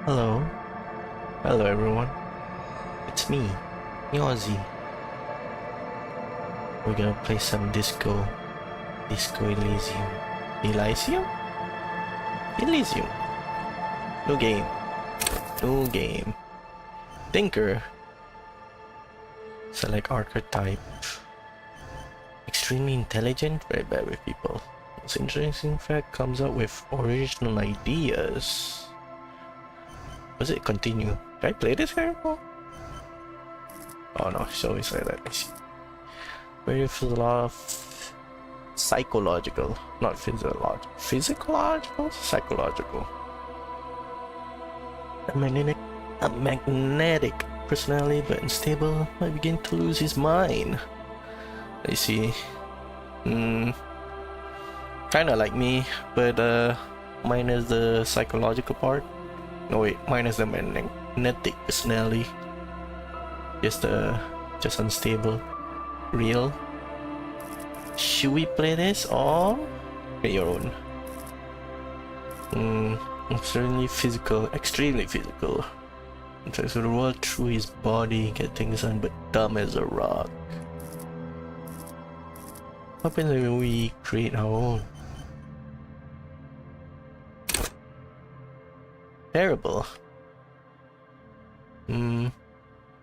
Hello, hello everyone. It's me, Yawzee. We're gonna play some Disco Elysium. Elysium? Elysium. New game. New game. Thinker. Select archetype. Extremely intelligent, very bad with people. Most interesting fact comes up with original ideas. Was it continue? Did I play this character? Oh no, it's always like that. I see. Very psychological, not physiological. Physiological? Psychological. A magnetic personality, but unstable, might begin to lose his mind. I see. Kinda like me, but minus the psychological part. No wait, minus the magnetic personality. Just unstable. Real. Should we play this or get your own? Extremely physical. Tries to roll through his body, get things done, but dumb as a rock. What happens if we create our own? Terrible. Can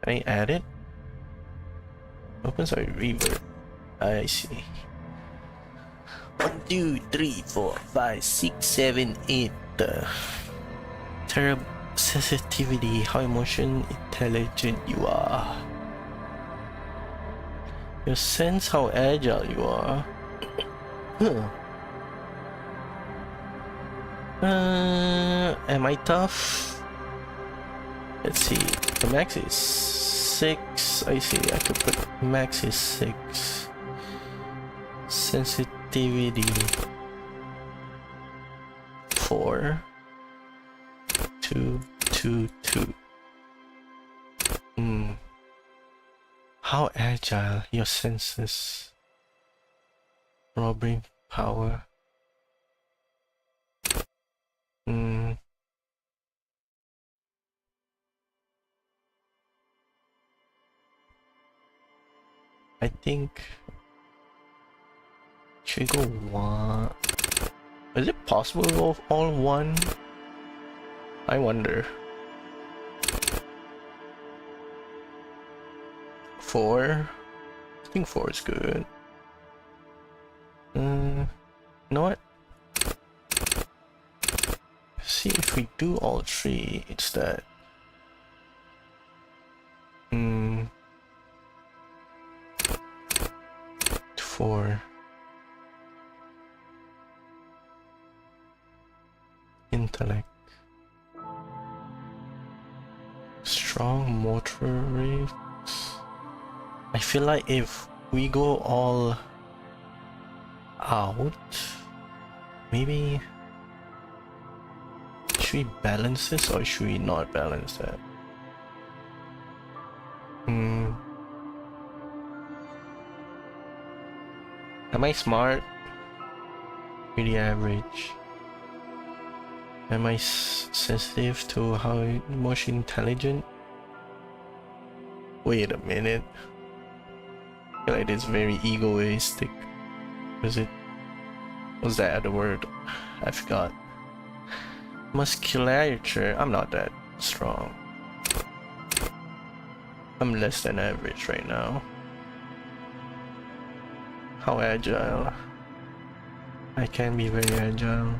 I add it? Opens our reverb. I see. 1, 2, 3, 4, 5, 6, 7, 8. Terrible sensitivity, how emotion intelligent you are. Your sense how agile you are. Am I tough? Let's see. The max is 6. I see. I could put max is 6. Sensitivity 4. 2, 2, 2. How agile your senses. Raw brain power. I think should we go 1? Is it possible to go all 1? I wonder. 4? I think 4 is good. You know what? See if we do all 3 instead. 4. Intellect. Strong motorics. I feel like if we go all out, maybe should we balance this or should we not balance that? Am I smart? Pretty average. Am I sensitive to how emotion intelligent? Wait a minute. I feel like it's very egoistic. What's that other word? I forgot. Musculature. I'm not that strong. I'm less than average right now. How agile? I can be very agile.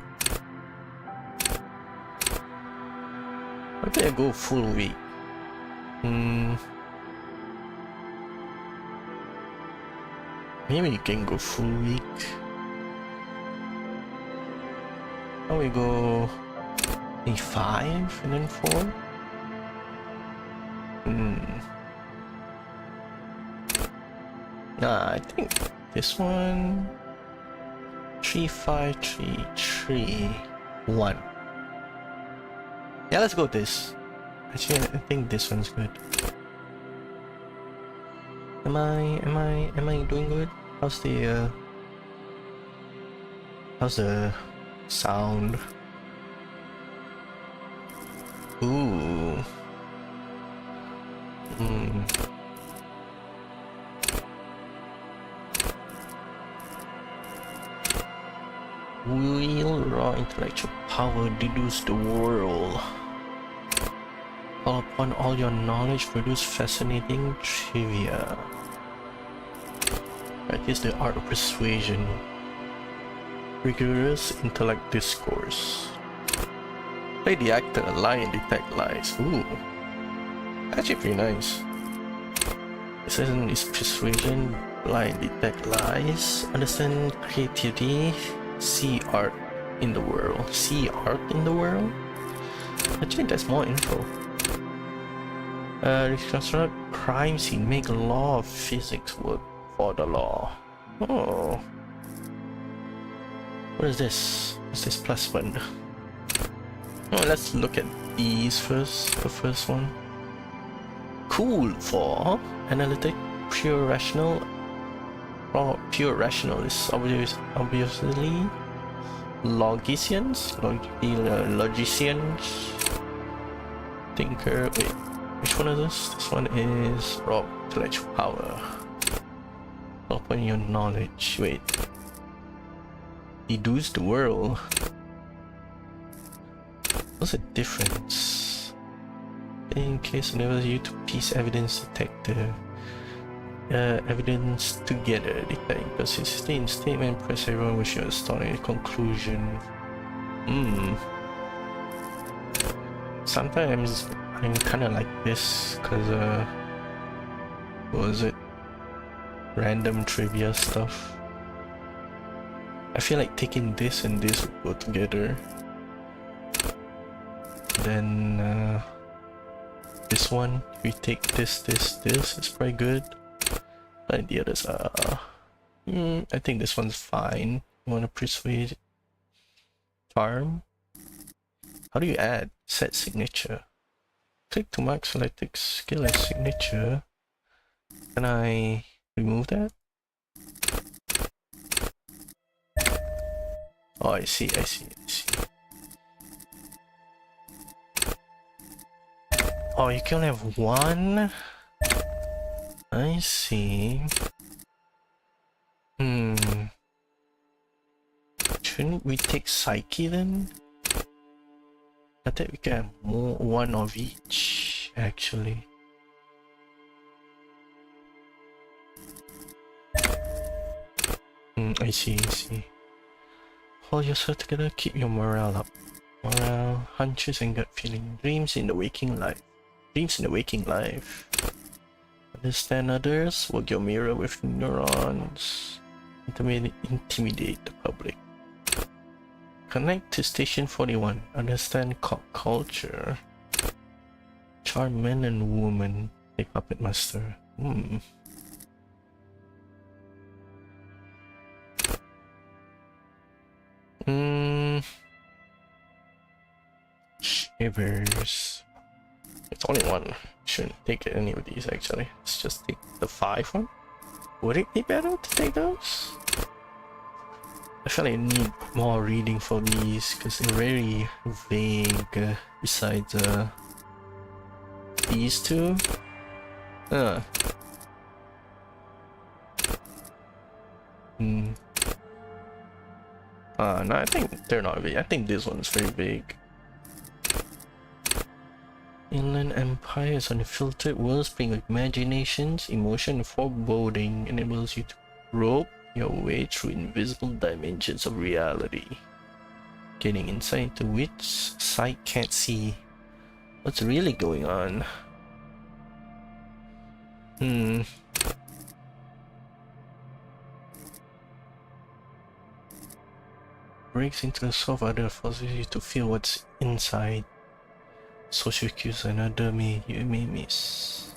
Okay, I go full week. Maybe you can go full week. How we go a 5 and then 4? Nah, I think this one 3, 5, 3, 3, 1. Yeah, let's go with this. Actually, I think this one's good. Am I doing good? How's the sound? Ooh. Hmm. Will raw intellectual power deduce the world? Call upon all your knowledge, produce fascinating trivia. Practice the art of persuasion. Rigorous intellect discourse. Play the actor, lie and detect lies. Ooh. Actually pretty nice. Assassin is persuasion, lie and detect lies. Understand creativity. See art in the world. See art in the world? Actually that's more info. Reconstruct crime scene. Make law of physics work for the law. Oh. What is this? What's this plus one? Oh, let's look at these first. The first one. Cool for analytic, pure rational. Oh, pure rational is obviously logicians. Logicians. Thinker. Wait, which one is this? This one is raw intellectual power. Open your knowledge. Wait. Deduce the world. What's the difference? In case enables you to piece evidence detector. Evidence together. Detect consistency in statement. Press everyone with your astonishing conclusion. Sometimes I'm kinda like this because what was it? Random trivia stuff. I feel like taking this and this will go together. Then this one, we take this, it's pretty good. And the others are I think this one's fine. You wanna persuade? Charm? How do you add? Set signature. Click to mark selected skill as signature. Can I remove that? Oh, I see. Oh, you can only have one? I see. Shouldn't we take Psyche then? I think we can have one of each, actually. I see. Hold yourself together, keep your morale up. Morale, hunches and gut feeling. Dreams in the waking life. Understand others, work your mirror with neurons. Intimidate the public. Connect to station 41. Understand culture. Charm men and women. A puppet master. Shivers. It's only one. Shouldn't take any of these actually. Let's just take the 5 one. Would it be better to take those? I feel like I need more reading for these because they're very vague. Besides these two. No, I think they're not vague. I think this one's very vague. Inland empires on filtered wellspring of imaginations, emotion, and foreboding enables you to rope your way through invisible dimensions of reality. Getting insight into which sight can't see. What's really going on? Breaks into the soul of others, forces you to feel what's inside. Social cues another you may miss.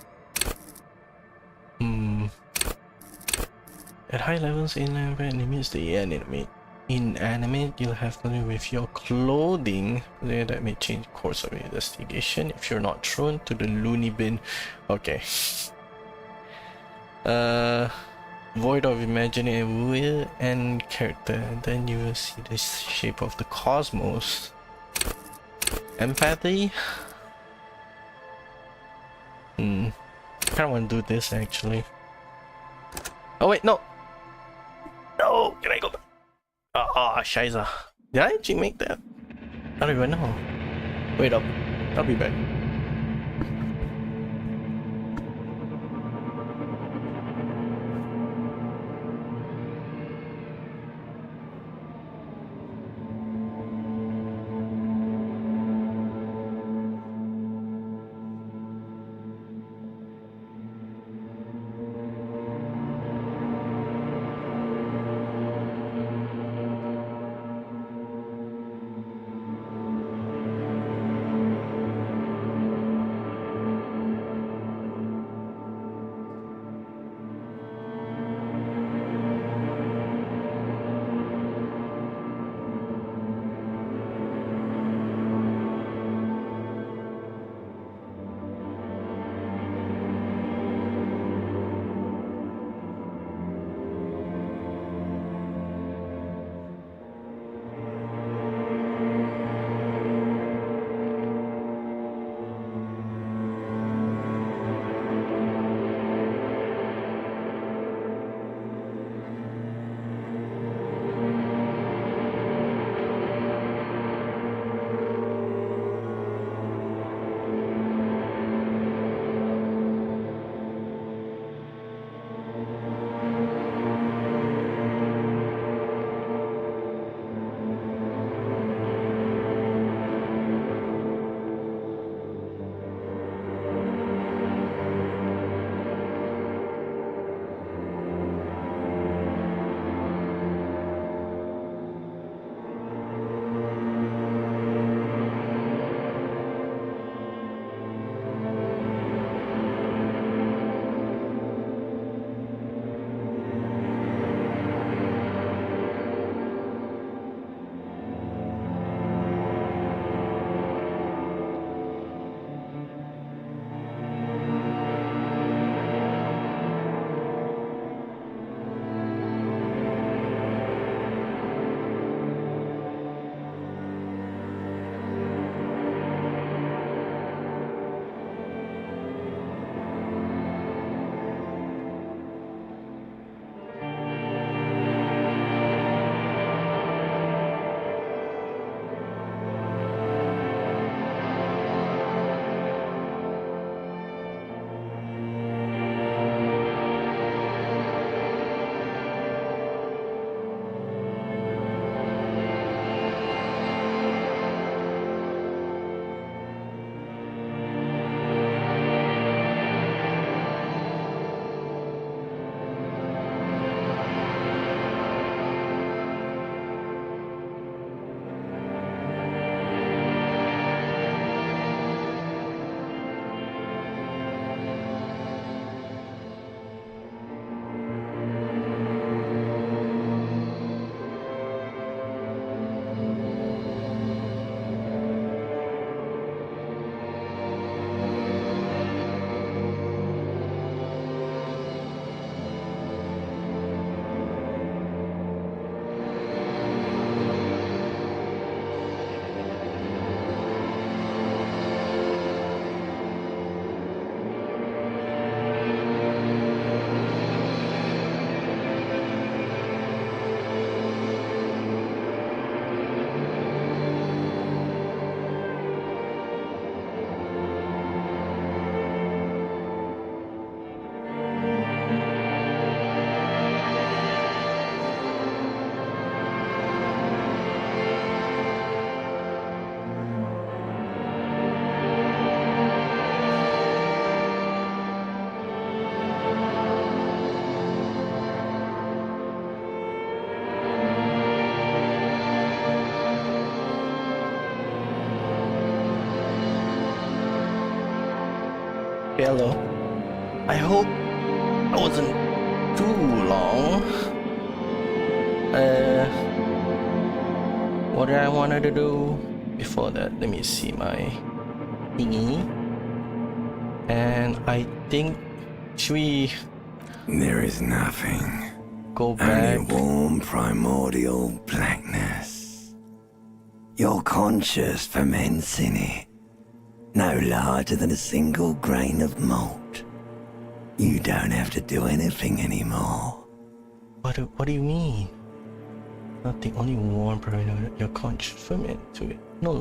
At high levels, inland enemies the inanimate, you'll have nothing with your clothing that may change course of investigation if you're not thrown to the loony bin. Okay. Void of imaginary will and character, and then you will see the shape of the cosmos. Empathy? I kind of want to do this actually. Oh wait, no! No! Can I go back? Oh, Shiza. Did I actually make that? I don't even know. Wait up. I'll be back. Hello. I hope I wasn't too long. What did I wanted to do before that? Let me see my thingy. And I think should we There is nothing. go back? Only warm primordial blackness. Your conscious ferments in it. no larger than a single grain of malt. You don't have to do anything anymore. What do you mean? Nothing, only warm burn your conscious ferment to it. No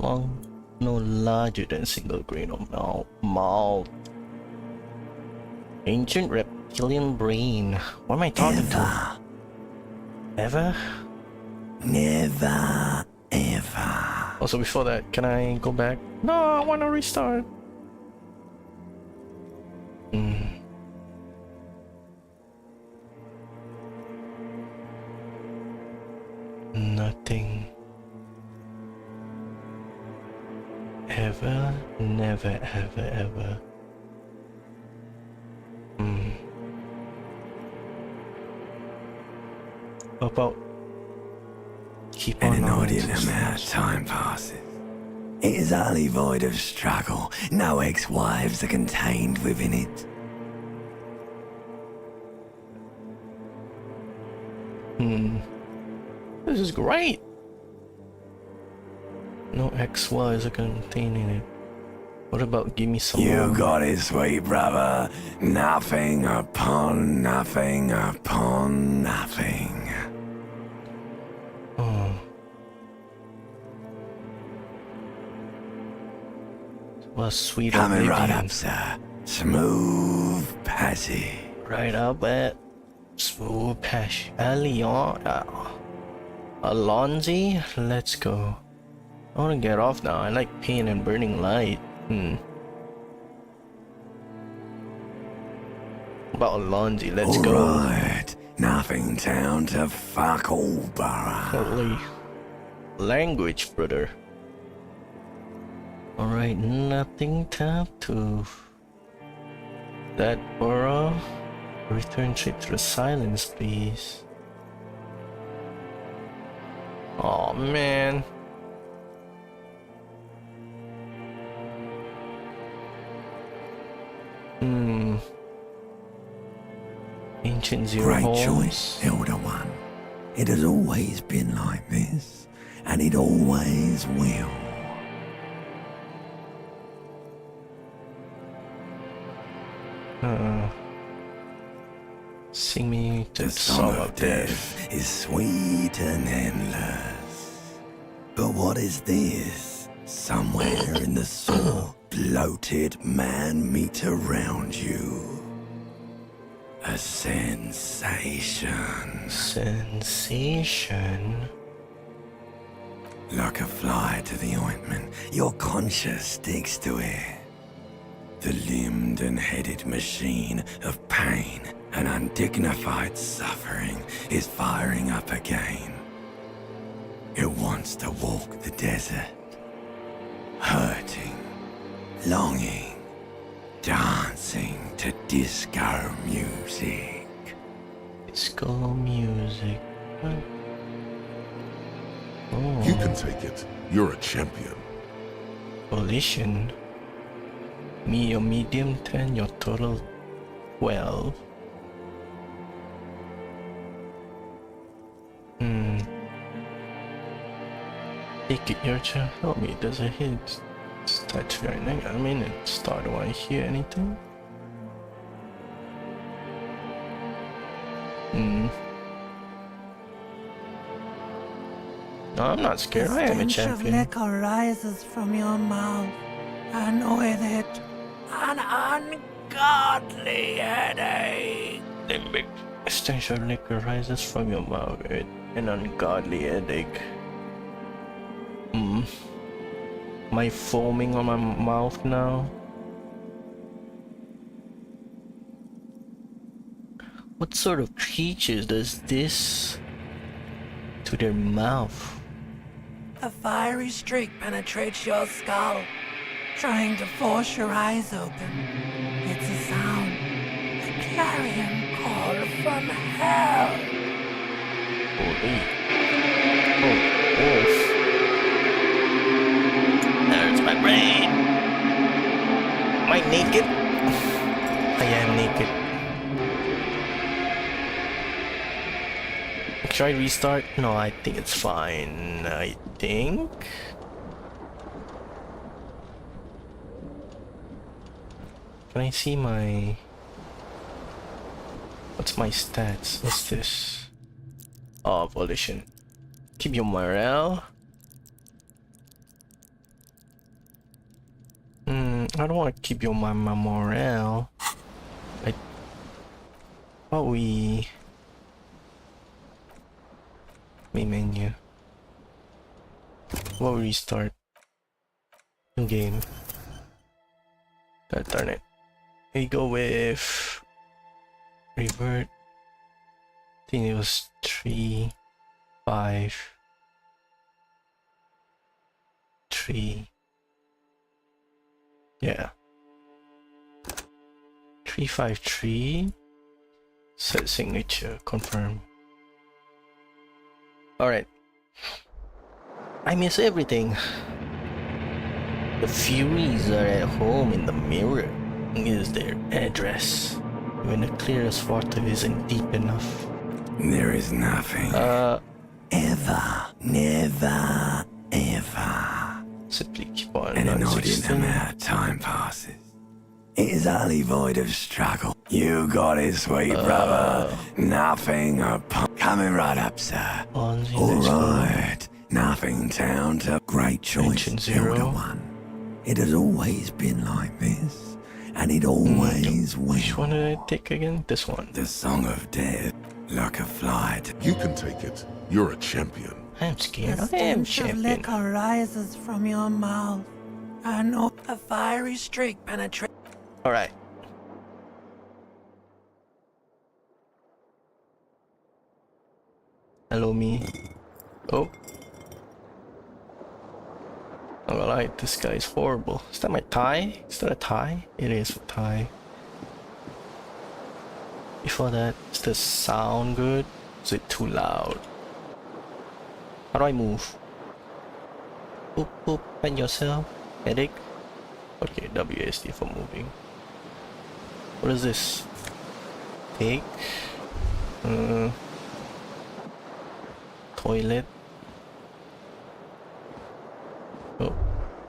larger than single grain of malt. Ancient reptilian brain. What am I talking to? Ever? Never, ever. Also, before that, can I go back? No, I want to restart. Nothing. Ever, never, ever, ever. What about keep on An knowing inordinate amount of time passes. It is utterly void of struggle. No ex-wives are contained within it. This is great. No XYs are contained in it. What about give me some You more? got it, sweet brother. Nothing upon nothing upon nothing. Oh. Well, sweet Coming right oblivion. up, sir. Smooth passage. Right up at smooth patch. Elysium. Alonzi, let's go. I wanna get off now. I like pain and burning light. About Alonzi, let's go. Alright. Nothing town to fuck all borough. Holy language, brother. Alright, nothing tap to that borough. Return straight to the silence, please. Oh man. Ancient Zero Great Homes. choice, Elder One. It has always been like this, and it always will. Sing me to The the song of death. death is sweet and endless. But what is this? Somewhere in the sore, bloated man meet around you. A sensation. Sensation. Like a fly to the ointment, your conscience sticks to it. The limbed and headed machine of pain and undignified suffering is firing up again. It wants to walk the desert, hurting, longing, dancing to disco music. Disco music. Oh. You can take it. You're a champion. Volition. Me, your medium 10, your total 12. Take it, your turn. Help me, does it hit? Touch right now. I mean, it start. Do I hear anything? No, I'm not scared. I am a The stench of champion. liquor rises from your mouth, and with it, an ungodly headache. Limbic. A stench of liquor rises from your mouth with an ungodly headache. Am I foaming on my mouth now? What sort of creatures does this to their mouth? A fiery streak penetrates your skull, trying to force your eyes open. It's a sound, a clarion call from hell. Holy. Oh, wolf. There's my brain. Am I naked? I am naked. Should I restart? No, I think it's fine. I think. Can I see my... What's my stats? What's this? Oh, volition. Keep your morale. I don't want to keep my morale. I thought we... Main menu. What restart? New game. God darn it. We go with revert. I think it was 3, 5, 3. Yeah. 353. Set signature. Confirm. Alright. I miss everything. The Furies are at home in the mirror. Is their address. Even the clearest water isn't deep enough. There is nothing. Ever, never, ever. Simply keep on. An inordinate 16. amount of time passes. It is only void of struggle. You got it, sweet brother. Nothing upon... Coming right up, sir. All right. Nothing down to great choice. Elder One. It has always been like this. And it always will. Which one did I take again? This one. The song of death. Like a flight. You can take it. You're a champion. I'm scared. The I am stench of champion. liquor rises from your mouth. I know a fiery streak penetrates. Alright. Hello, me. Oh. I'm gonna lie, this guy is horrible. Is that my tie? Is that a tie? It is a tie. Before that, does this sound good? Is it too loud? How do I move? Boop boop, find yourself. Headache? Okay, WSD for moving. What is this? Take? Toilet? Oh,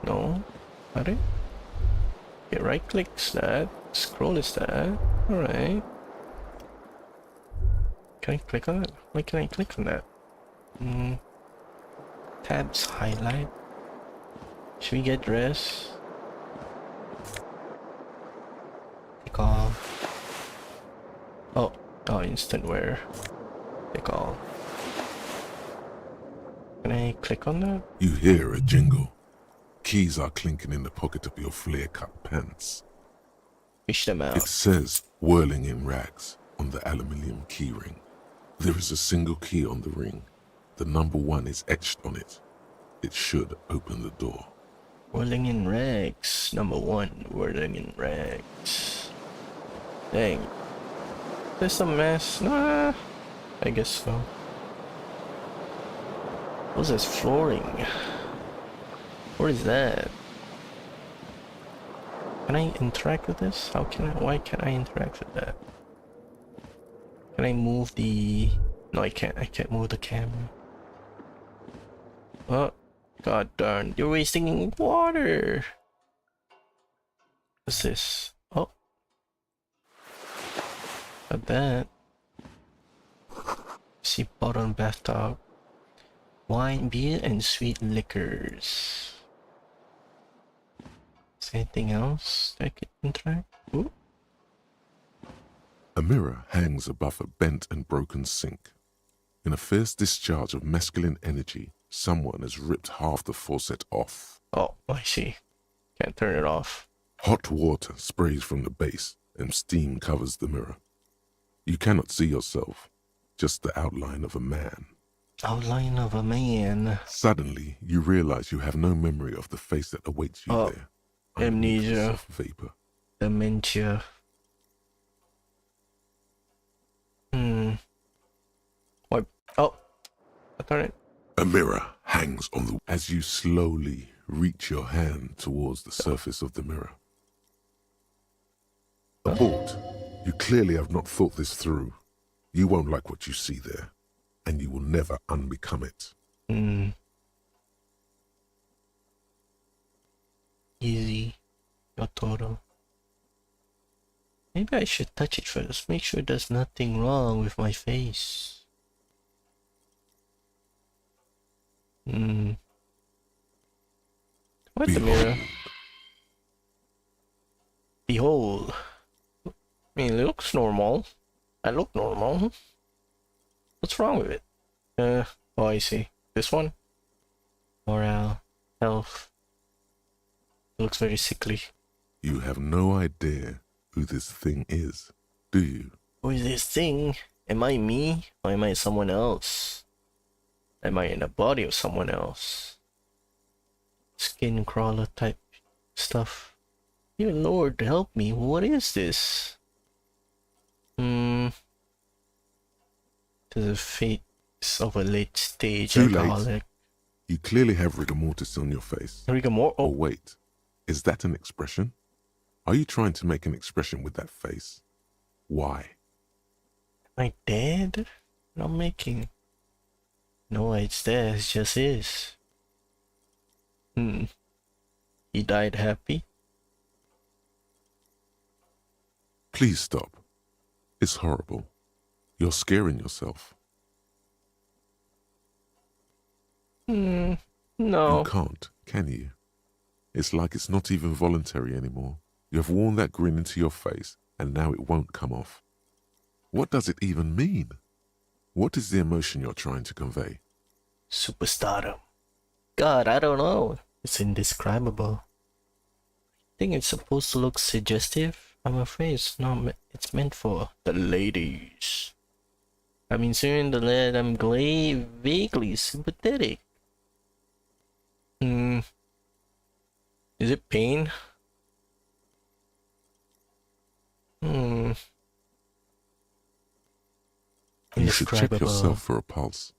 no. Got it? Okay, right clicks that. Scroll is that. Alright. Can I click on it? Why can I click on that? Tabs highlight. Should we get dressed? Take off. Oh, instant wear. Take off. Can I click on that? You hear a jingle. Keys are clinking in the pocket of your flare-cut pants. Fish them out. It says, whirling in rags, on the aluminium keyring. There is a single key on the ring. The number 1 is etched on it. It should open the door. Whirling in rags. Number 1. Whirling in rags. Dang. There's a mess. Nah. I guess so. What's this flooring? What is that? Can I interact with this? How can I? Why can't I interact with that? Can I move the... No, I can't. I can't move the camera. Oh, god darn. You're wasting water. What's this? Oh. Got that. See bottom bathtub. Wine, beer, and sweet liquors. Is there anything else I can interact? Ooh. A mirror hangs above a bent and broken sink. In a fierce discharge of masculine energy, someone has ripped half the faucet off. Oh, I see. Can't turn it off. Hot water sprays from the base and steam covers the mirror. You cannot see yourself, just the outline of a man. Outline of a man. Suddenly, you realize you have no memory of the face that awaits you there. Amnesia. Underneath the soft vapor. Dementia. What? Oh, I turn it. A mirror hangs on the... As you slowly reach your hand towards the surface of the mirror. Abort. You clearly have not thought this through. You won't like what you see there, and you will never unbecome it. Easy. Your total. Maybe I should touch it first. Make sure there's nothing wrong with my face. What the mirror? Behold. I mean, it looks normal. I look normal. What's wrong with it? Oh, I see. This one? Morale. Health. It looks very sickly. You have no idea who this thing is, do you? Who is this thing? Am I me? Or am I someone else? Am I in the body of someone else? Skin crawler type stuff. Dear Lord, help me. What is this? To the fate of a late stage Too late. alcoholic. You clearly have rigor mortis on your face. Rigor mortis? Oh, wait. Is that an expression? Are you trying to make an expression with that face? Why? Am I dead? Not making. No, it's there. It just is. He died happy. Please stop. It's horrible. You're scaring yourself. No. You can't, can you? It's like it's not even voluntary anymore. You have worn that grin into your face, and now it won't come off. What does it even mean? What is the emotion you're trying to convey? Superstardom. God, I don't know. It's indescribable. I think it's supposed to look suggestive. I'm afraid it's not. It's meant for the ladies. I mean, soon the lad I'm vaguely sympathetic. Is it pain? You should check yourself for a pulse,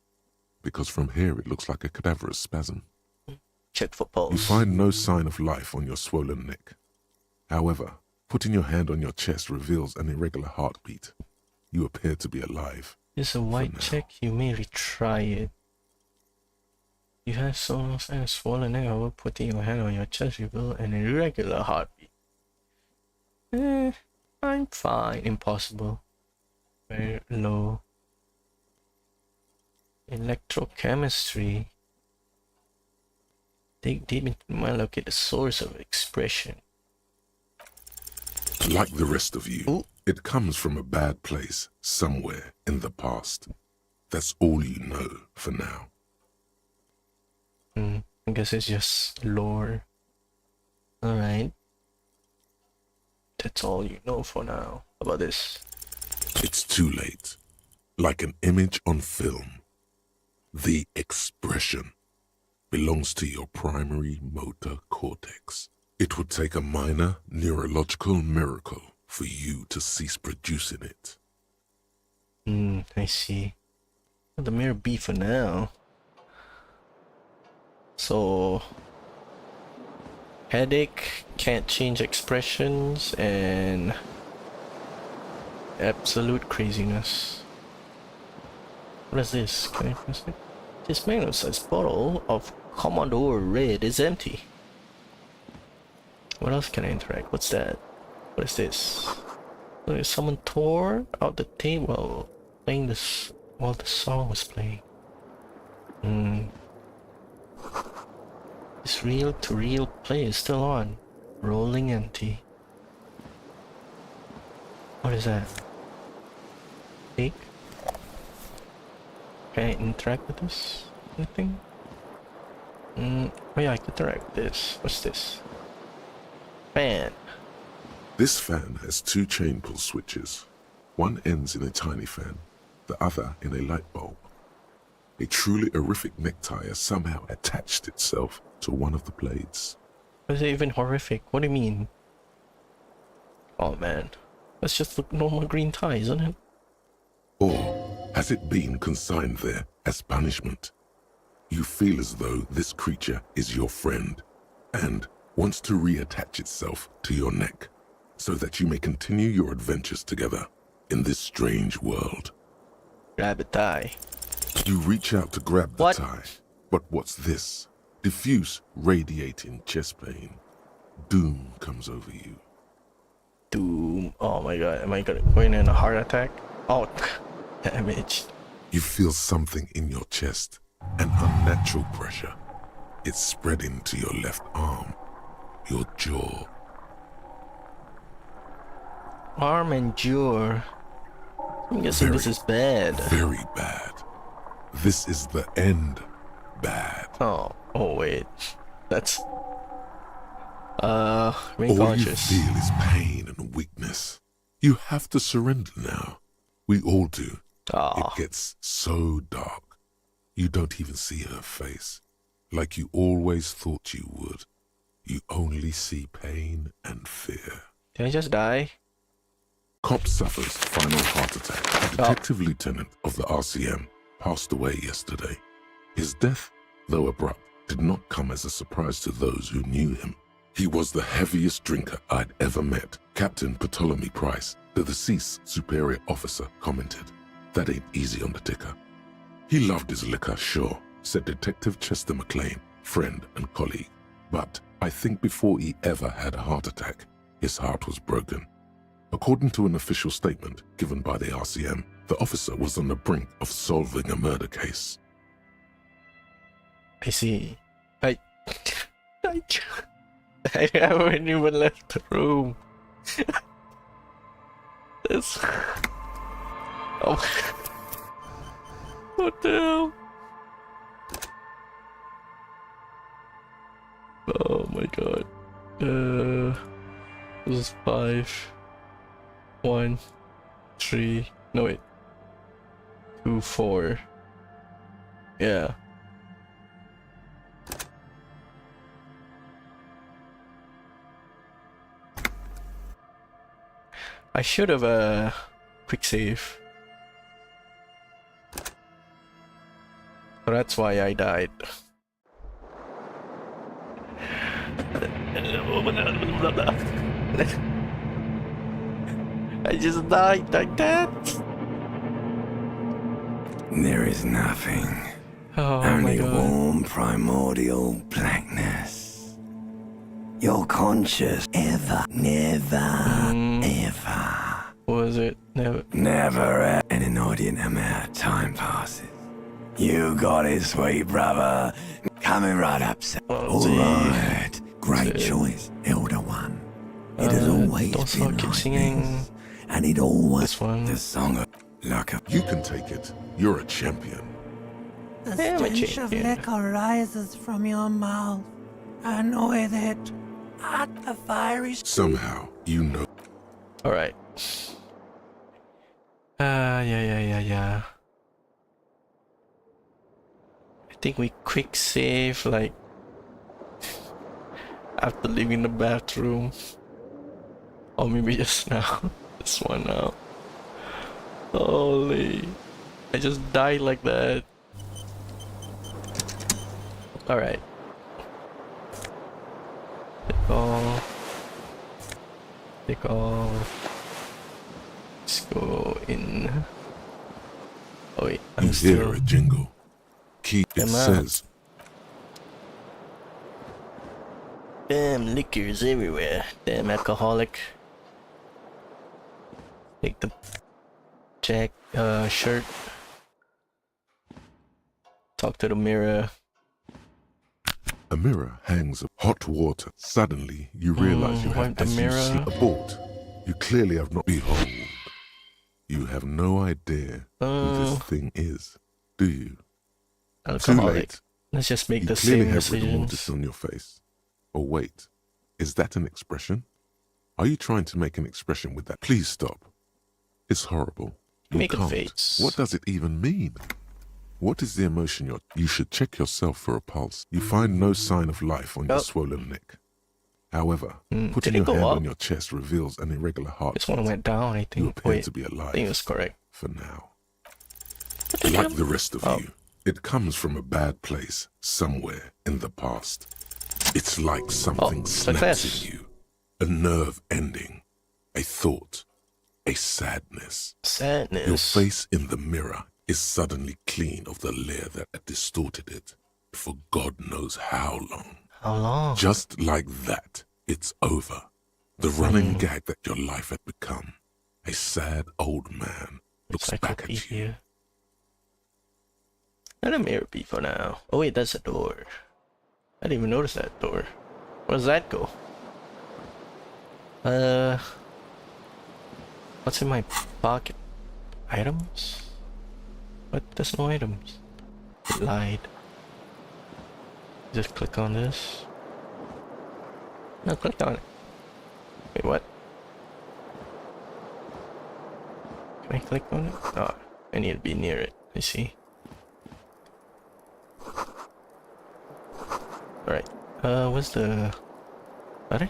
because from here it looks like a cadaverous spasm. Check for pulse. You find no sign of life on your swollen neck. However, putting your hand on your chest reveals an irregular heartbeat. You appear to be alive. It's a white check. You may retry it. You have so and swollen neck. However, putting your hand on your chest reveals an irregular heartbeat. I'm fine. Impossible. Very low. Electrochemistry. Dig deep into my look at the source of expression. Like the rest of you, Ooh. It comes from a bad place somewhere in the past. That's all you know for now. I guess it's just lore. Alright. That's all you know for now. How about this? It's too late. Like an image on film. The expression belongs to your primary motor cortex. It would take a minor neurological miracle for you to cease producing it. I see. Let the mirror be for now. So, headache, can't change expressions, and absolute craziness. What is this? Can I press it? This magnum-sized bottle of Commodore Red is empty. What else can I interact? What's that? What is this? Someone tore out the table playing this while the song was playing. This reel-to-reel play is still on. Rolling empty. What is that? Take? Can I interact with this? Anything? Oh yeah, I can interact with this. What's this? Fan. This fan has two chain pull switches. One ends in a tiny fan, the other in a light bulb. A truly horrific necktie has somehow attached itself to one of the blades. Is it even horrific? What do you mean? Oh man, that's just a normal green tie, isn't it? Or has it been consigned there as punishment? You feel as though this creature is your friend and wants to reattach itself to your neck so that you may continue your adventures together in this strange world. Grab a tie. You reach out to grab the What? tie, but what's this? Diffuse, radiating chest pain. Doom comes over you. Doom. Oh my god, am I going in a heart attack? Oh, damage. You feel something in your chest, an unnatural pressure. It's spreading to your left arm, your jaw. Arm and jaw. I'm guessing this is bad. Very bad. This is the end bad. Oh wait. That's... All you conscious. feel is pain and weakness. You have to surrender now. We all do. Oh. It gets so dark. You don't even see her face. Like you always thought you would. You only see pain and fear. Did I just die? Cop suffers final heart attack. A detective lieutenant of the RCM passed away yesterday. His death, though abrupt, did not come as a surprise to those who knew him. He was the heaviest drinker I'd ever met. Captain Ptolemy Price, the deceased superior officer, commented, "That ain't easy on the ticker." He loved his liquor, sure, said Detective Chester McLean, friend and colleague. But I think before he ever had a heart attack, his heart was broken. According to an official statement given by the RCM, the officer was on the brink of solving a murder case. I see. I haven't even left the room. This... Oh. What the hell? Oh my god. This is 5, 1, 3, no wait, 2, 4. Yeah. I should have quick save. So that's why I died. I just died like that. There is nothing. Oh my Only god. warm primordial blackness. Your conscious ever, never, ever. What was it? Never. Never an inordinate amount of time passes. You got it, sweet brother. Coming right up, sir. Oh, see. Alright. Great choice, Elder One. It has always don't been keep like singing this. And it always this one. the song of like a You can take it. You're a champion. The Damn it, stench of champion. liquor rises from your mouth. I know it. At the fiery Somehow, you know. Alright. Yeah. I think we quick save like after leaving the bathroom. Or maybe just now. This one now. Holy. I just died like that. Alright. Take off. Let's go in. Oh wait, You hear still... a jingle. It Am I? says, Damn liquors everywhere. Damn alcoholic. Take the shirt. Talk to the mirror. a mirror hangs of hot water. Suddenly, you realize you have, wipe the as you see, mirror. a boat. You clearly have not. Behold, you have no idea who this thing is, do you? Too Alcoholic. late. Let's just make You the clearly same have rigor mortis decisions. on your face. Oh wait, is that an expression? Are you trying to make an expression with that? Please stop. It's horrible. You Make a can't. face. What does it even mean? What is the emotion you're... You should check yourself for a pulse. You find no sign of life on your Oh. swollen neck. However, Did putting it your go hand up? on your chest reveals an irregular heart. This one went down, I You think. appear Wait, to be I alive. think it was correct. For now. What the Like hell? the rest of Oh. you, it comes from a bad place somewhere in the past. It's like something snaps success. in you. A nerve ending. A thought. A sadness. Sadness. Your face in the mirror is suddenly clean of the layer that had distorted it for God knows how long. How long? Just like that, it's over. The running gag that your life had become. A sad old man looks back at you. Encyclopedia. Let a mirror be for now. Oh wait, that's a door. I didn't even notice that door. Where does that go? What's in my pocket? Items? What? There's no items. It lied. Just click on this. No, click on it. Wait, what? Can I click on it? Oh, I need to be near it. I see. Alright. What's the... Are?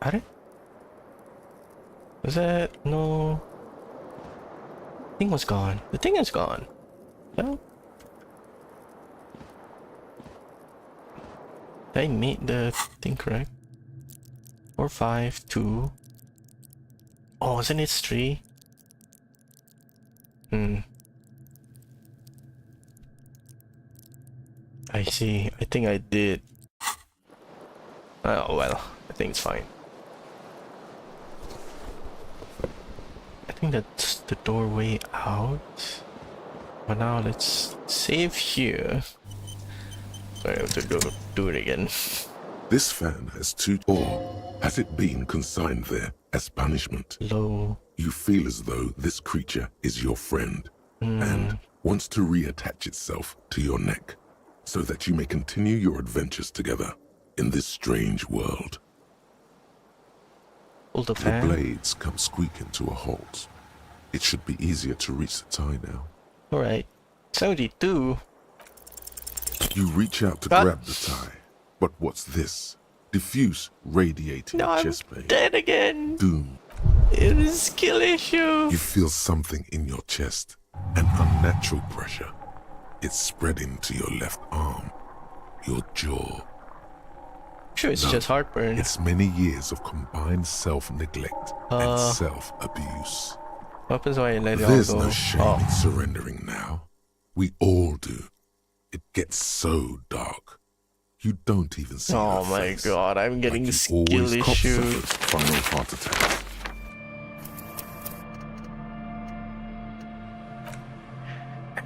Are? Was that... No... Thing was gone. The thing is gone. No? Did I made the thing correct? 4, 5, 2. Oh, isn't it 3? I see. I think I did. Oh well, I think it's fine. I think that's the doorway out. But now let's save here. Sorry, I have to do it again. This fan has two, or has it been consigned there as punishment? Low. You feel as though this creature is your friend and wants to reattach itself to your neck so that you may continue your adventures together in this strange world. Pull the The fan. blades come squeaking to a halt. It should be easier to reach the tie now. Alright. 72. You reach out to What? grab the tie, but what's this? Diffuse, radiating No, I'm chest pain. dead again. Doom. It is a skill issue. You feel something in your chest, an unnatural pressure. It's spreading to your left arm, your jaw. Sure, it's No, just heartburn. It's many years of combined self-neglect and self-abuse. What happens when I let it all There's go? no shame in surrendering now. We all do. It gets so dark. You don't even see Oh her my face. god, I'm getting Like you skill always cop issues. suffers final heart attack.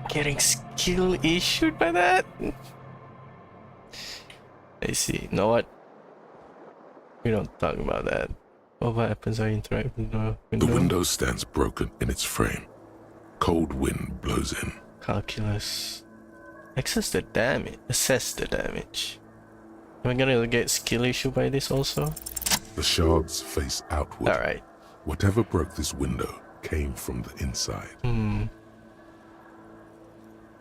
Getting skill issued by that? I see. You know what? We don't talk about that. What happens when I interact with the window? The window stands broken in its frame. Cold wind blows in. Calculus. Assess the damage. Am I gonna get skill issue by this also? The shards face outward. Alright. Whatever broke this window came from the inside.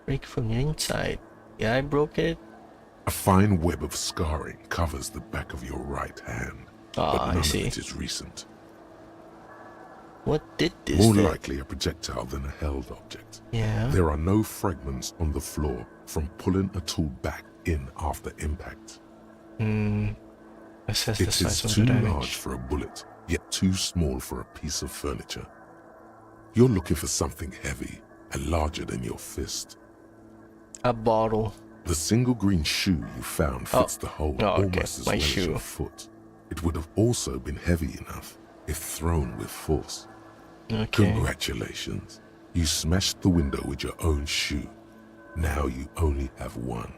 Break from the inside. Yeah, I broke it. A fine web of scarring covers the back of your right hand, but Ah, none I of see. it is recent. What did this More then? likely a projectile than a held object. Yeah. There are no fragments on the floor from pulling a tool back in after impact. Assess the It size is of too the large damage. for a bullet, yet too small for a piece of furniture. You're looking for something heavy and larger than your fist. A bottle. The single green shoe you found fits the hole Oh, okay. almost as My well as shoe. your foot. It would have also been heavy enough if thrown with force. Okay. Congratulations. You smashed the window with your own shoe. Now you only have one.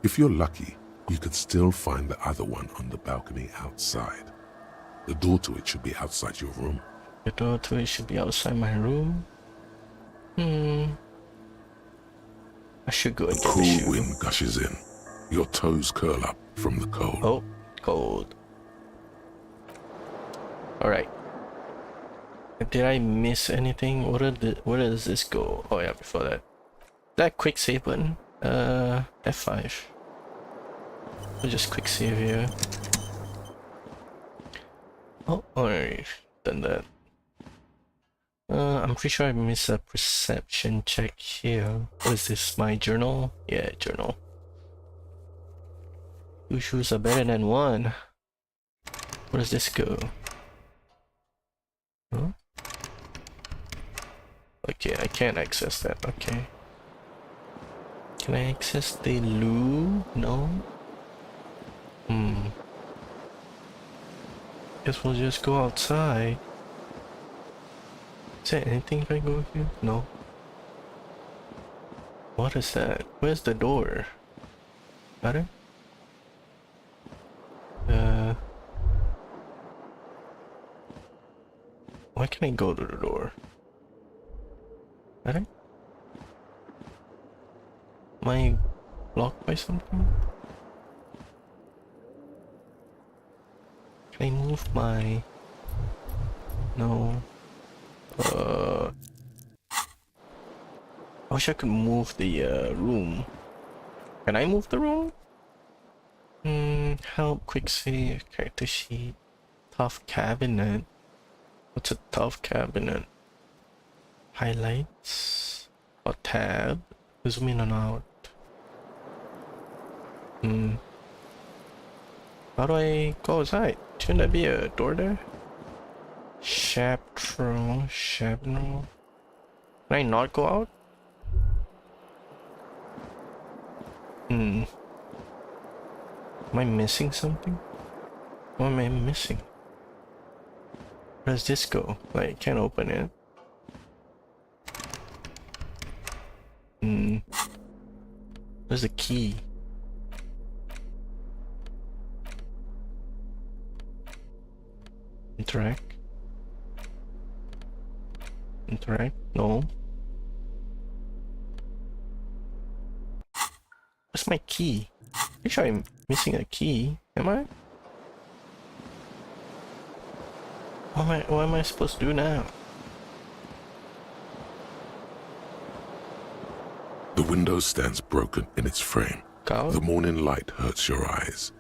If you're lucky, you could still find the other one on the balcony outside. The door to it should be outside your room. The door to it should be outside my room. I should go and get the Cool shoe. wind gushes in. Your toes curl up from the cold. Oh, cold. Alright. Did I miss anything? Where does this go? Oh yeah, before that. That quick save button? F5. I'll just quick save here. Oh, alright. Done that. I'm pretty sure I missed a perception check here. What is this? My journal? Yeah, journal. 2 shoes are better than 1. Where does this go? Huh? Okay, I can't access that. Okay. Can I access the loo? No. Guess we'll just go outside. Is there anything if I go here? No. What is that? Where's the door? Got it? Why can't I go to the door? Got it? Am I blocked by something? Can I move my... No. I wish I could move the room. Can I move the room? Help, quick save, character sheet, tough cabinet. What's a tough cabinet? Highlights, or tab, zoom in and out. How do I go outside? Shouldn't there be a door there? Chaperone. Can I not go out? Am I missing something? What am I missing? Where does this go? Like, can't open it. There's a key. Interact. No. Where's my key? Pretty sure I'm missing a key. Am I? What am I supposed to do now? The window stands broken in its frame. Cow? The morning light hurts your eyes.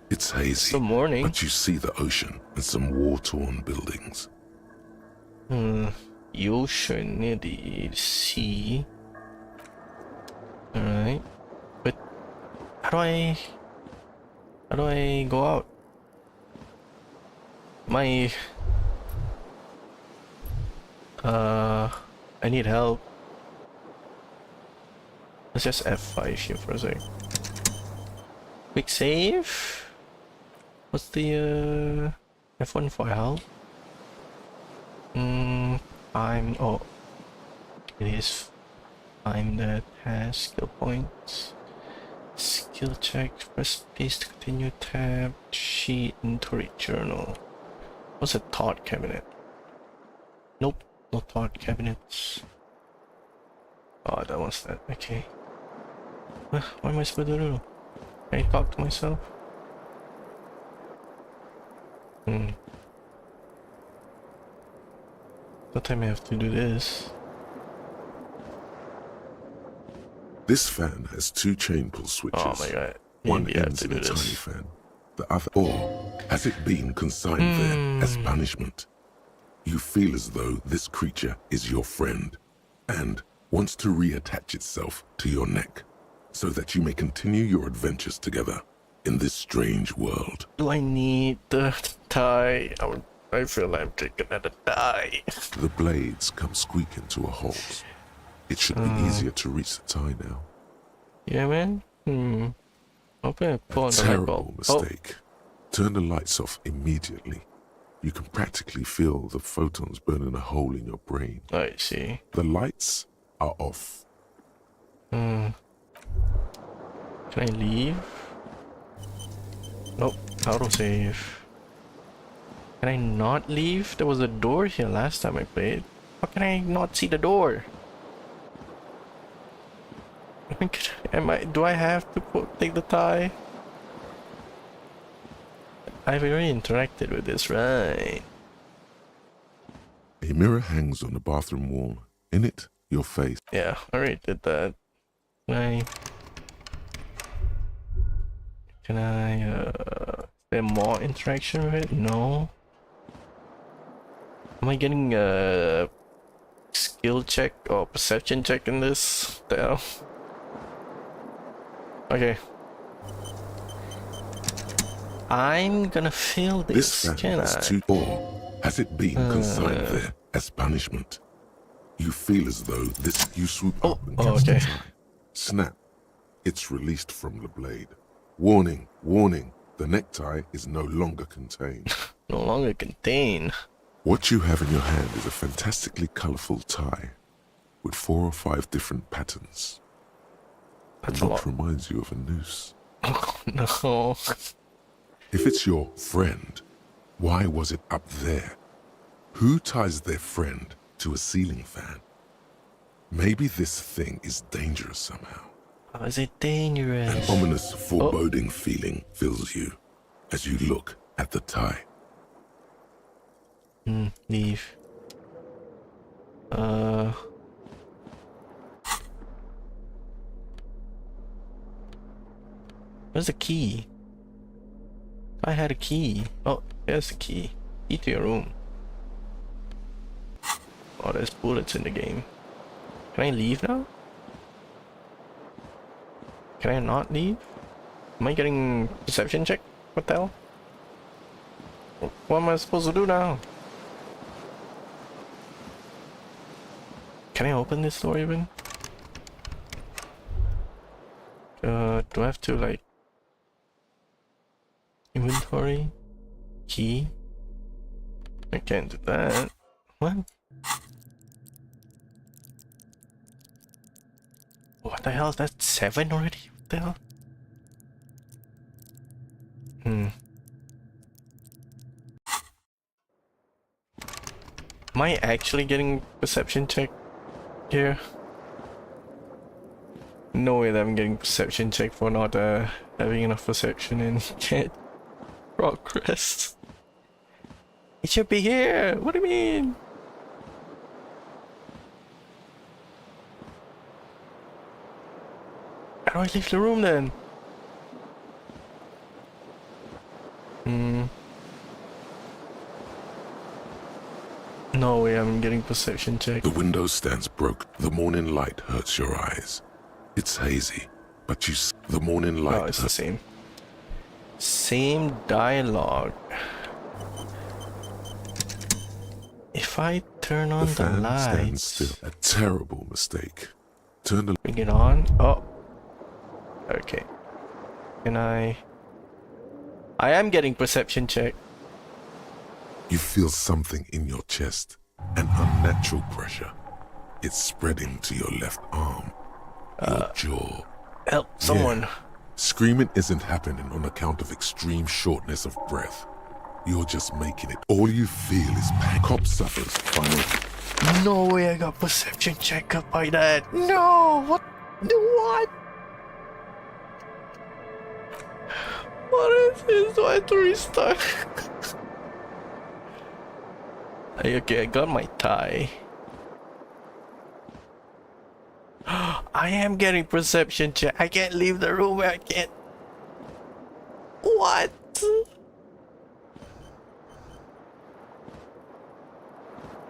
It's hazy, the morning. but you see the ocean and some war-torn buildings. The ocean near the sea. Alright. But how do I go out? I need help. Let's just F5 here for a sec. Quick save. What's the F1 for help? Oh, it is time that has skill points. Skill check, press space to continue, tab, sheet, inventory, journal. What's a thought cabinet? Nope, no thought cabinets. Oh, that was that, okay. What am I supposed to do? Can I talk to myself? What time I have to do this? This fan has two chain pull switches. Oh my god. One Maybe I have ends to in do a tiny this. fan. The other, or has it been consigned there as punishment? You feel as though this creature is your friend and wants to reattach itself to your neck so that you may continue your adventures together in this strange world. Do I need the tie? I feel like I'm taking another tie. The blades come squeaking to a halt. It should be easier to reach the tie now. Yeah, man. Open and pull A on the light terrible bulb. mistake. Turn the lights off immediately. You can practically feel the photons burning a hole in your brain. Oh, I see. The lights are off. Can I leave? Nope. Autosave. Can I not leave? There was a door here last time I played. How can I not see the door? Do I have to take the tie? I've already interacted with this, right? A mirror hangs on the bathroom wall. In it, your face. Yeah, I already did that. Can I, is there more interaction with it? No. Am I getting a skill check or perception check in this? The hell? Okay. I'm gonna feel This this, can fan I? is too, or has it been consigned there as punishment? You feel as though you swoop up and catch the tie. Snap. It's released from the blade. Warning, warning. The necktie is no longer contained. No longer contain. What you have in your hand is a fantastically colorful tie with 4 or 5 different patterns. That's And a what lot. reminds you of a noose. Oh no. If it's your friend, why was it up there? Who ties their friend to a ceiling fan? Maybe this thing is dangerous somehow. How is it An dangerous? ominous, foreboding feeling fills you as you look at the tie. Leave. Where's the key? I had a key. Oh, there's the key. Key to your room. Oh, there's bullets in the game. Can I leave now? Can I not leave? Am I getting perception check? What the hell? What am I supposed to do now? Can I open this door even? Do I have to like inventory? Key? I can't do that. What? What the hell? That's 7 already? What the hell? Am I actually getting perception check here? No way that I'm getting perception check for not having enough perception and can't progress. It should be here. What do you mean? How do I leave the room then? No way I'm getting perception check. The window stands broken. The morning light hurts your eyes. It's hazy, but the morning light Oh, it's the same. Same dialogue. If I turn on the fan stands lights, still. A terrible mistake. Turn the bring it on. Oh, okay. Can I am getting perception check. You feel something in your chest, an unnatural pressure. It's spreading to your left arm, your jaw. Help, someone. Yeah. Screaming isn't happening on account of extreme shortness of breath. You're just making it. All you feel is pain. Cop suffers final. No way I got perception check up by that. No, what? What? What is this? Do I have to restart? Okay, I got my tie. I am getting perception check. I can't leave the room. I can't. What?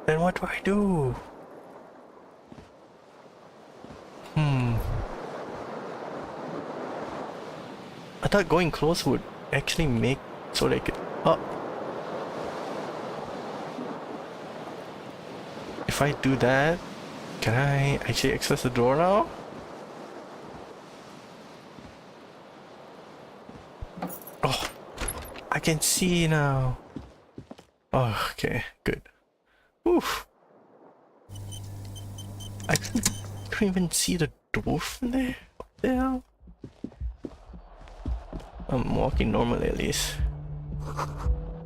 Then what do I do? I thought going close would actually make so they could. Oh. If I do that, can I actually access the door now? Oh, I can see now. Oh, okay, good. Oof. I couldn't even see the door from there. What the hell? I'm walking normally at least.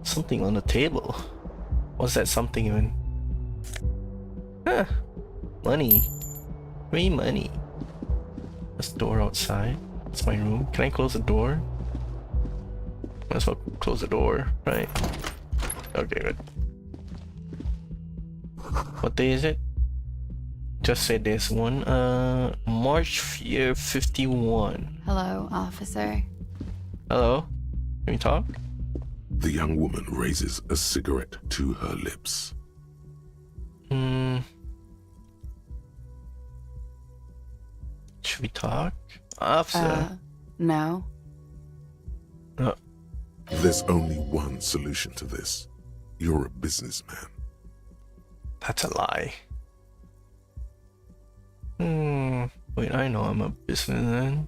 Something on the table. What's that something even? Huh. Money. Free money. There's a door outside. It's my room. Can I close the door? Might as well close the door, right? Okay, good. What day is it? Just say this one. March 51. Hello, officer. Hello? Can we talk? The young woman raises a cigarette to her lips. Should we talk? Officer. No. There's only one solution to this. You're a businessman. That's a lie. Wait, I know I'm a businessman.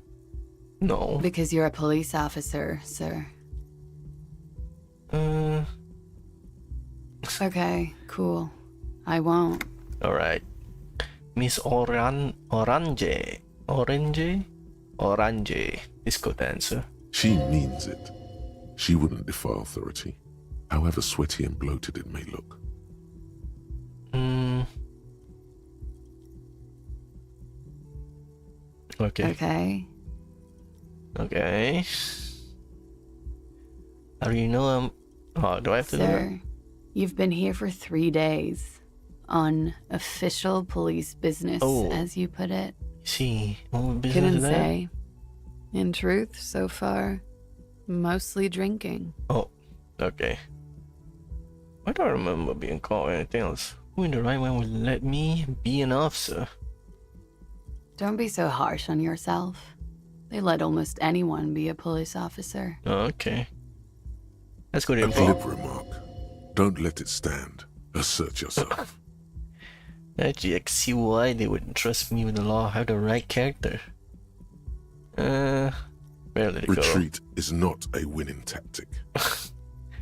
No. Because you're a police officer, sir. Okay, cool. I won't. Alright. Miss Orange. Disco dancer. She means it. She wouldn't defy authority, however sweaty and bloated it may look. Okay. Okay. How do you know Oh, do I have to do that? Sir, you've been here for 3 days. On official police business, as you put it. See, what business Couldn't is that? say. In truth, so far, mostly drinking. Oh, okay. I don't remember being called anything else. Who in the right one would let me be an officer? Don't be so harsh on yourself. They let almost anyone be a police officer. Okay. That's good A info. glib remark. Don't let it stand. Assert yourself. Actually, I can see why they wouldn't trust me with the law. I have the right character. Where did it go? Retreat is not a winning tactic.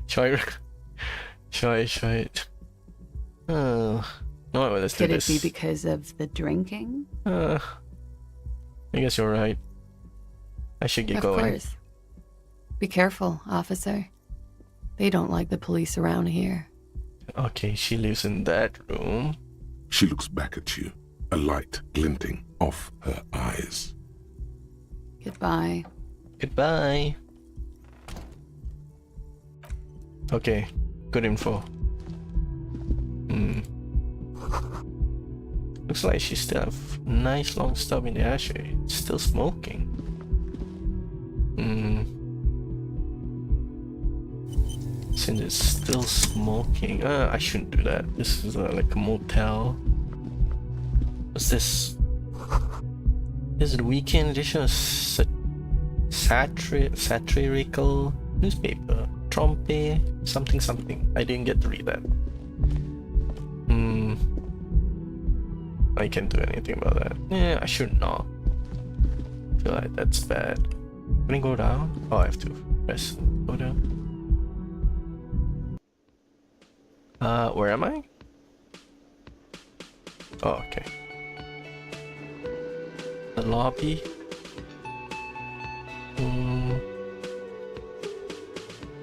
Try it. Oh, no, let's do Could it this. be because of the drinking? I guess you're right. I should get Of going. course. Be careful, officer. They don't like the police around here. Okay, she lives in that room. She looks back at you, a light glinting off her eyes. Goodbye. Goodbye. Okay, good info. Looks like she still have nice long stub in the ashtray. It's still smoking. Since it's still smoking, I shouldn't do that. This is like a motel. What's this? This is the weekend edition of satirical newspaper. Trompe something. I didn't get to read that. I can't do anything about that. Yeah, I should not. I feel like that's bad. Can I go down? Oh, I have to press go down. Where am I? Oh, okay. The lobby.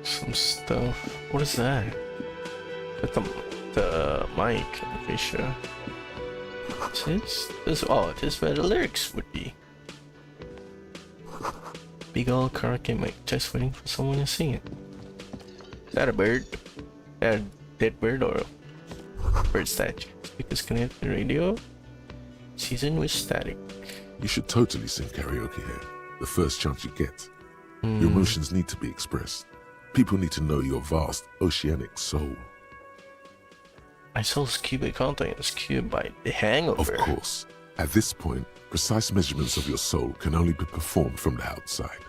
Some stuff. What is that? That's the mic, I'm pretty sure. This is where the lyrics would be. Big old karaoke mic, just waiting for someone to sing it. Is that a bird? A dead bird or a bird statue? Speakers connect to radio. Season with static. You should totally sing karaoke here, the first chance you get. Your emotions need to be expressed. People need to know your vast, oceanic soul. My soul's cubic content is cubed by the hangover. Of course, at this point, precise measurements of your soul can only be performed from the outside.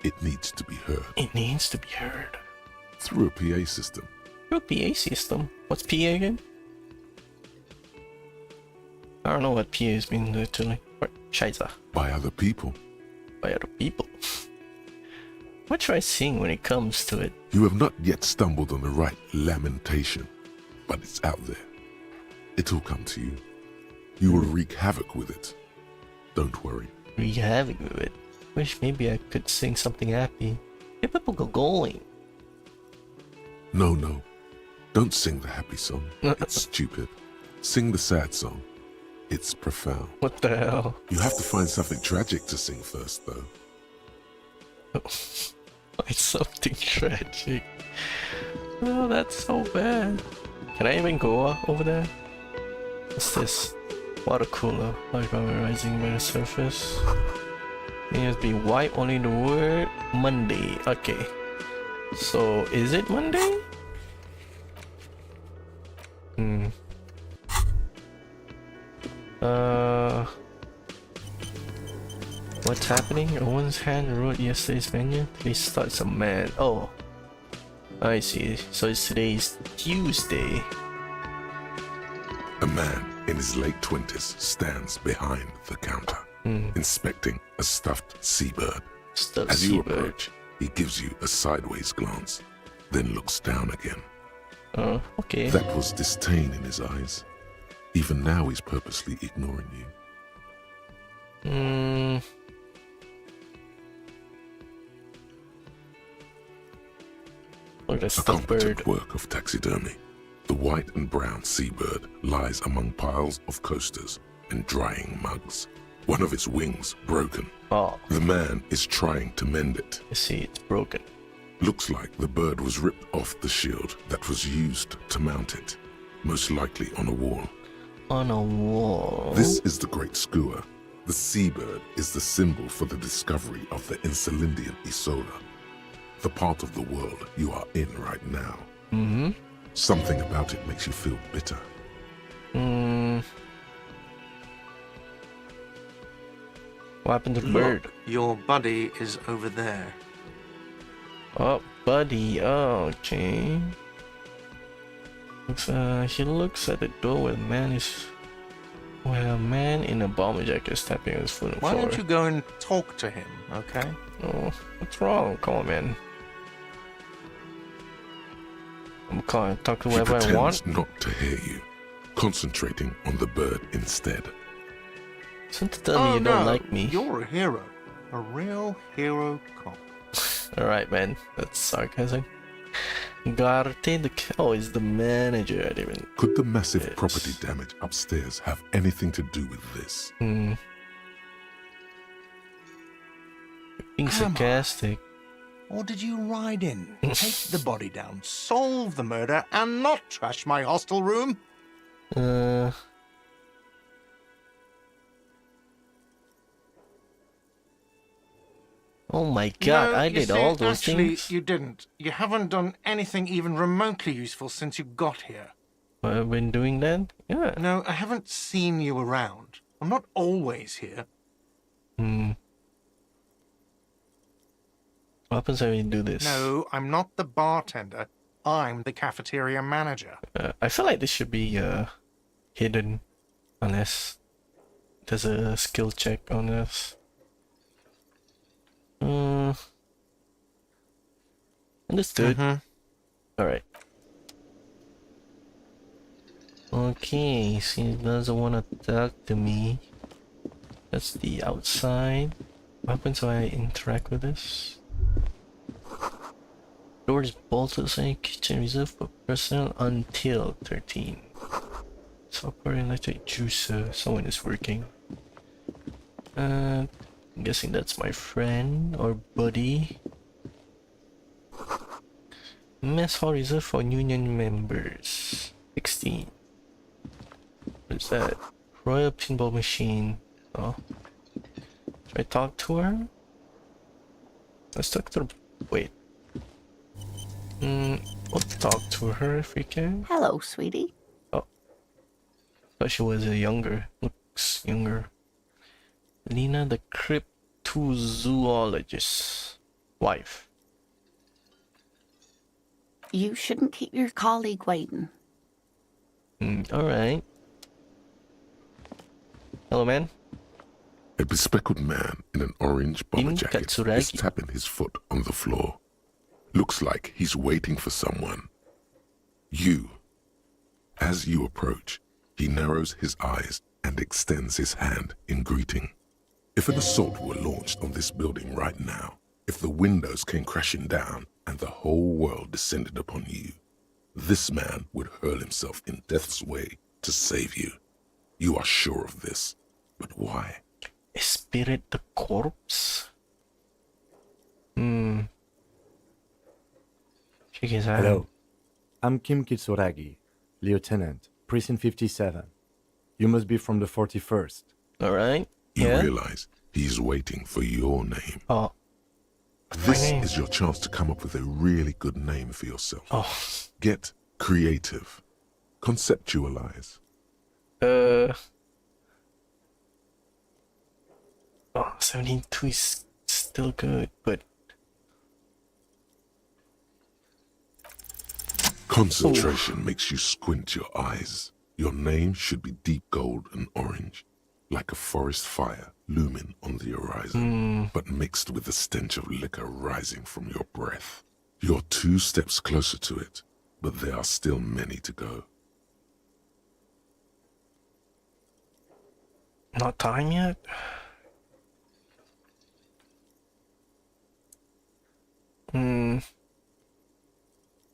It needs to be heard. It needs to be heard. Through a PA system. Your PA system. What's PA again? I don't know what PA has been literally. Scheiße. By other people. By other people. What should I sing when it comes to it? You have not yet stumbled on the right lamentation, but it's out there. It'll come to you. You will wreak havoc with it. Don't worry. Wreak havoc with it. Wish maybe I could sing something happy. Get people go going. No. Don't sing the happy song. It's stupid. Sing the sad song. It's profound. What the hell? You have to find something tragic to sing first, though. It's something tragic. Oh, that's so bad. Can I even go over there? What's this? Water cooler. Like rising by the surface. It has to be white, only the word Monday. Okay. So, is it Monday? What's happening? Owen's hand wrote yesterday's menu. Today starts a man. Oh, I see. So it's today's Tuesday. A man in his late 20s stands behind the counter, inspecting a stuffed seabird. Stuffed As you seabird. approach, he gives you a sideways glance. then looks down again. Oh, okay. That was disdain in his eyes. Even now he's purposely ignoring you. Oh, that's A the competent bird. work of taxidermy. The white and brown seabird lies among piles of coasters and drying mugs. One of its wings broken. Oh, The man is trying to mend it. you see, it's broken. Looks like the bird was ripped off the shield that was used to mount it, most likely on a wall. On a wall. This is the Great Skua. The seabird is the symbol for the discovery of the Insulindian Isola, the part of the world you are in right now. Mm-hmm. Something about it makes you feel bitter. What happened to the bird? Look, your buddy is over there. Oh, buddy. Oh, okay. He looks at the door where a man in a bomber jacket is tapping on his foot on the Why floor. don't you go and talk to him, okay? Oh, what's wrong? Come on, man. I'm calling. Talk to He whoever I pretends want. not to hear you, concentrating on the bird instead. Don't tell me you don't like me. You're a hero. A real hero cop. Alright, man. That's sarcasm. Garte the... Oh, he's the manager. I didn't even... Could the massive Yes. property damage upstairs have anything to do with this? Being Come on. sarcastic. Or did you ride in, take the body down, solve the murder, and not trash my hostel room? Oh my god, No, I you did see, all those actually, things. you didn't. You haven't done anything even remotely useful since you got here. I've been doing that? Yeah. No, I haven't seen you around. I'm not always here. What happens when we do this? No, I'm not the bartender. I'm the cafeteria manager. I feel like this should be hidden. Unless there's a skill check on this. Understood. Alright. Okay, she doesn't want to talk to me. That's the outside. What happens when I interact with this? Doors bolted saying kitchen reserved for personnel until 13. Software electric juicer. Someone is working. I'm guessing that's my friend or buddy. Mess hall reserved for union members. 16. What's that? Royal pinball machine. Oh. Should I talk to her? Let's talk to her. Wait. We'll talk to her if we can. Hello, sweetie. Oh. Thought she was younger. Looks younger. Lena the cryptozoologist. Wife. You shouldn't keep your colleague waiting. Alright. Hello, man. A bespectacled man in an orange bomber Im jacket is Katsuragi. tapping his foot on the floor. Looks like he's waiting for someone. You. As you approach, he narrows his eyes and extends his hand in greeting. If an assault were launched on this building right now, if the windows came crashing down and the whole world descended upon you, this man would hurl himself in death's way to save you. You are sure of this, but why? Spirit the corpse? Shake his hand. Hello, I'm Kim Kitsuragi, Lieutenant, Precinct 57. You must be from the 41st. Alright. You Yeah. realize he's waiting for your name. Oh. This name? is your chance to come up with a really good name for yourself. Oh. Get creative. Conceptualize. Oh, 72 is still good, but Concentration makes you squint your eyes. Your name should be deep gold and orange, like a forest fire looming on the horizon, but mixed with the stench of liquor rising from your breath. You're 2 steps closer to it, but there are still many to go. Not time yet?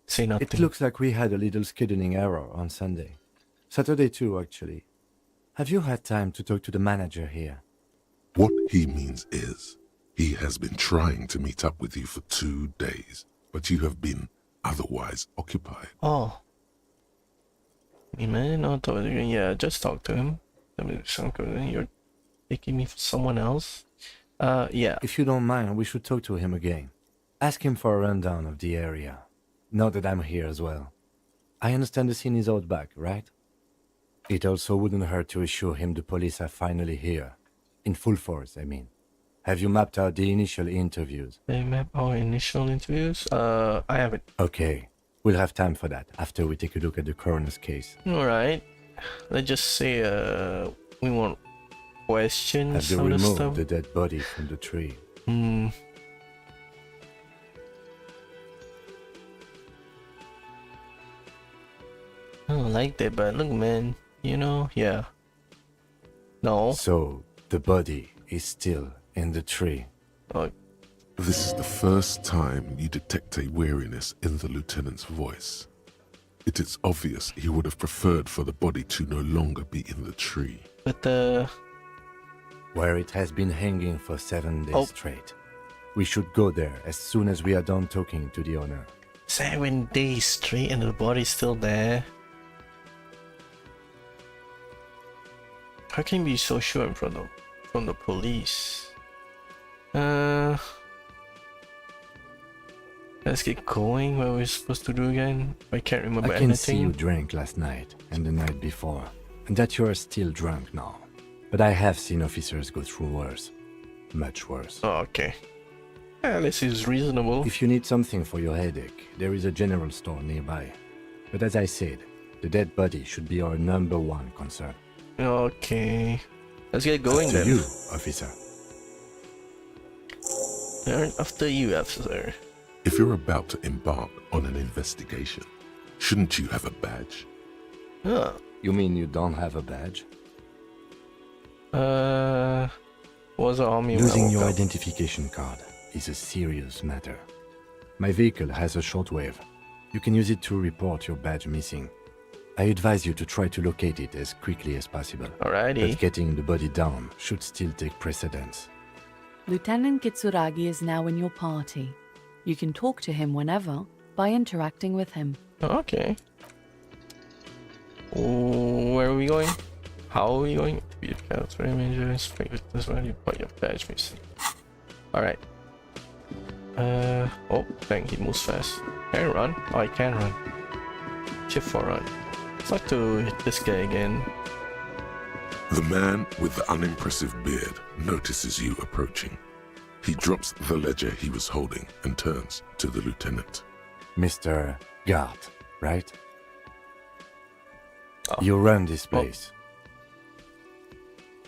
Say nothing. It looks like we had a little scheduling error on Sunday. Saturday too, actually. Have you had time to talk to the manager here? What he means is, he has been trying to meet up with you for 2 days, but you have been otherwise occupied. Oh. Yeah, just talk to him. You're taking me for someone else? Yeah. If you don't mind, we should talk to him again. Ask him for a rundown of the area. Now that I'm here as well. I understand the scene is out back, right? It also wouldn't hurt to assure him the police are finally here. In full force, I mean. Have you mapped out the initial interviews? They map our initial interviews? I haven't. Okay. We'll have time for that after we take a look at the coroner's case. Alright. Let's just say, we want questions. Have you on the removed stuff. the dead body from the tree? I don't like that, but look, man, you know, yeah. No. So, the body is still in the tree. Oh, This is the first time you detect a weariness in the lieutenant's voice. It is obvious he would have preferred for the body to no longer be in the tree. but Where it has been hanging for 7 days straight. We should go there as soon as we are done talking to the owner. 7 days straight and the body's still there. How can you be so sure from the police? Let's get going. What we're supposed to do again? I can't remember I can see you anything. drank last night and the night before, and that you are still drunk now. But I have seen officers go through worse. Much worse. Oh, okay. Yeah, this is reasonable. If you need something for your headache, there is a general store nearby. But as I said, the dead body should be our #1 concern. Okay. Let's get going After then. you, officer. After you, officer. If you're about to embark on an investigation, shouldn't you have a badge? You mean you don't have a badge? Was an army. Losing your identification card is a serious matter. My vehicle has a shortwave. You can use it to report your badge missing. I advise you to try to locate it as quickly as possible. Alrighty. But getting the body down should still take precedence. Lieutenant Kitsuragi is now in your party. You can talk to him whenever by interacting with him. Okay. Where are we going? How are we going? Be accounts very major. This one you put your badge missing. Alright. Oh, dang, he moves fast. Can I run? Oh, I can run. Shift for run. Let's like to hit this guy again. The man with the unimpressive beard notices you approaching. He drops the ledger he was holding and turns to the lieutenant. Mr. Gart, right? Oh. You run this place.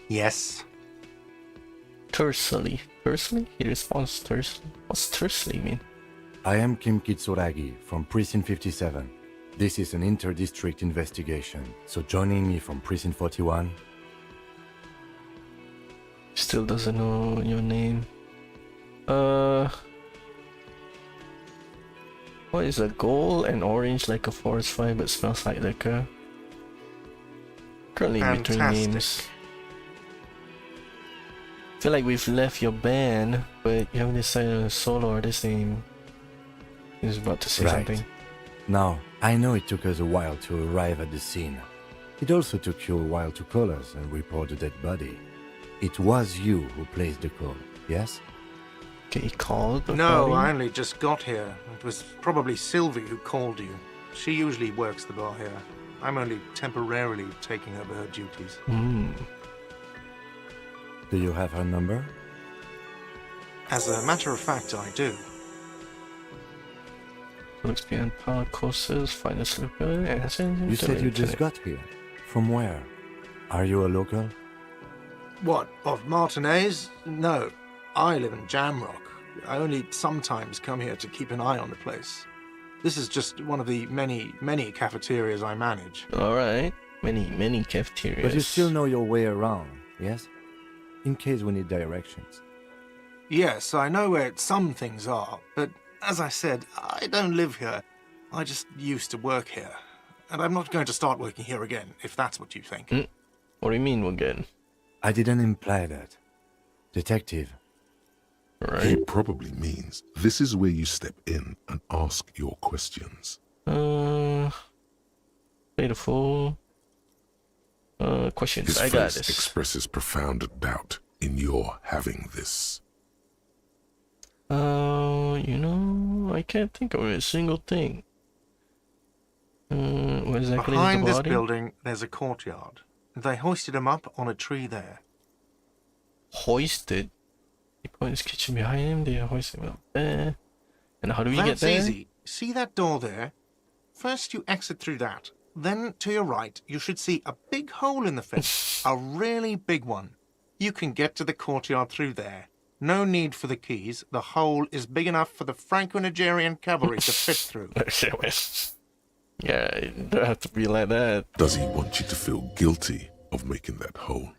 Yes. Tersely. Tersely? He responds tersely. What's tersely mean? I am Kim Kitsuragi from Precinct 57. This is an inter-district investigation, so joining me from Precinct 41... Still doesn't know your name. What is a gold and orange like a forest fire but smells like liquor? Currently between Fantastic. names. Feel like we've left your band, but you haven't decided on a solo artist name. He's about to say Right. something. Now, I know it took us a while to arrive at the scene. It also took you a while to call us and report the dead body. It was you who placed the call, yes? Okay, he called the No, body? I only just got here. It was probably Sylvie who called you. She usually works the bar here. I'm only temporarily taking over her duties. Do you have her number? As a matter of fact, I do. Looks beyond power courses, find a slipper, and send You said you just got here. From where? Are you a local? What, of Martinez? No, I live in Jamrock. I only sometimes come here to keep an eye on the place. This is just one of the many cafeterias I manage. Alright. Many cafeterias. But you still know your way around, yes? In case we need directions. Yes, I know where some things are, but as I said, I don't live here. I just used to work here. And I'm not going to start working here again, if that's what you think. What do you mean again? I didn't imply that. Detective. He Right. probably means this is where you step in and ask your questions. Play the full questions. His I got face this. expresses profound doubt in your having this. You know, I can't think of a single thing. What exactly Behind is the this body? building, there's a courtyard. They hoisted him up on a tree there. Hoisted. He put his kitchen behind him. They hoisted him up there. And how do we get That's there? easy. See that door there? First you exit through that. Then to your right, you should see a big hole in the fence. A really big one. You can get to the courtyard through there. No need for the keys. The hole is big enough for the Franco-Nigerian cavalry to fit through. Yeah, it don't have to be like that. Does he want you to feel guilty of making that hole?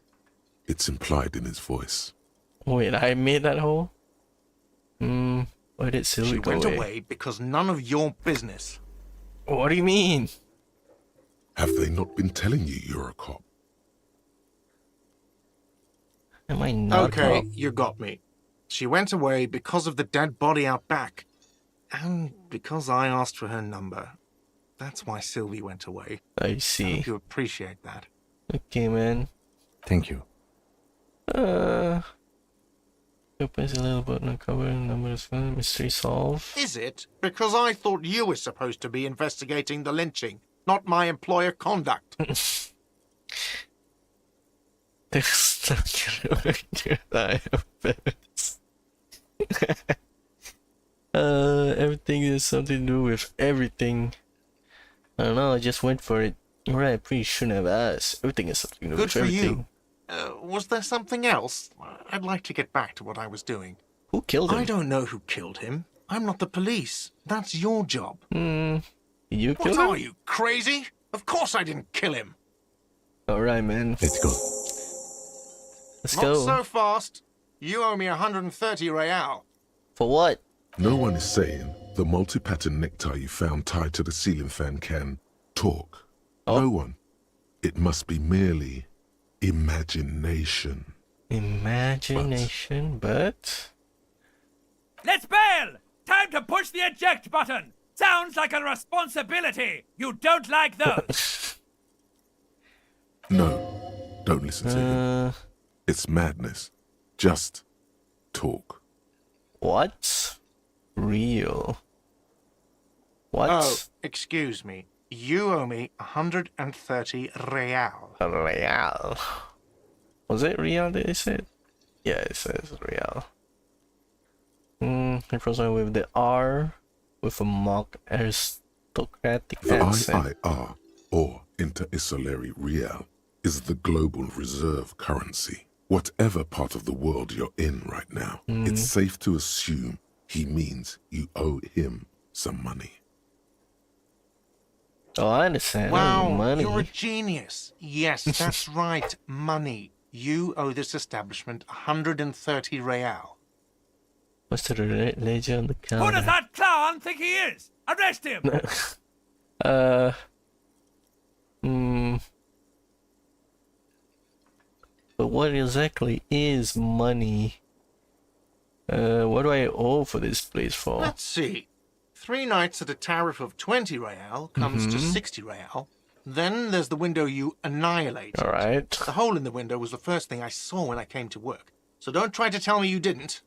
It's implied in his voice. Wait, I made that hole? Why did Sylvie She go went away? away because none of your business. What do you mean? Have they not been telling you you're a cop? Am I not? Okay, up? you got me. She went away because of the dead body out back. And because I asked for her number. That's why Sylvie went away. I I see. hope you appreciate that. Okay, man. Thank you. Opens a little button uncover numbers mystery solve. Is it? Because I thought you were supposed to be investigating the lynching, not my employer conduct. There's nothing everything is something to do with everything. I don't know, I just went for it. You're right, I pretty shouldn't have asked. Everything is something to do Good with for everything. you. Was there something else? I'd like to get back to what I was doing. Who killed him? I don't know who killed him. I'm not the police. That's your job. You What killed are him? you, crazy? Of course I didn't kill him. Alright, man. Let's go. Let's Not go. so fast. You owe me 130 real. For what? No one is saying the multi-pattern necktie you found tied to the ceiling fan can talk. Oh. No one. It must be merely imagination. Imagination, but... Let's bail! Time to push the eject button! Sounds like a responsibility! You don't like those! No, don't listen to him. It's madness. Just talk. What? Real. What? Oh, excuse me. You owe me 130 real. Real. Was it real that they said? Yeah, it says real. It was with the R with a mock aristocratic The accent. IIR, or Inter-Isolary Real, is the global reserve currency. Whatever part of the world you're in right now, it's safe to assume he means you owe him some money. Oh, I understand. Wow, Money. you're a genius. Yes, that's right. Money. You owe this establishment 130 real. What's the ledger on the Who does counter? that clown think he is? Arrest him! But what exactly is money? What do I owe for this place for? Let's see. 3 nights at a tariff of 20 real comes to 60 real. Then there's the window you annihilated. Alright. The hole in the window was the first thing I saw when I came to work. So don't try to tell me you didn't.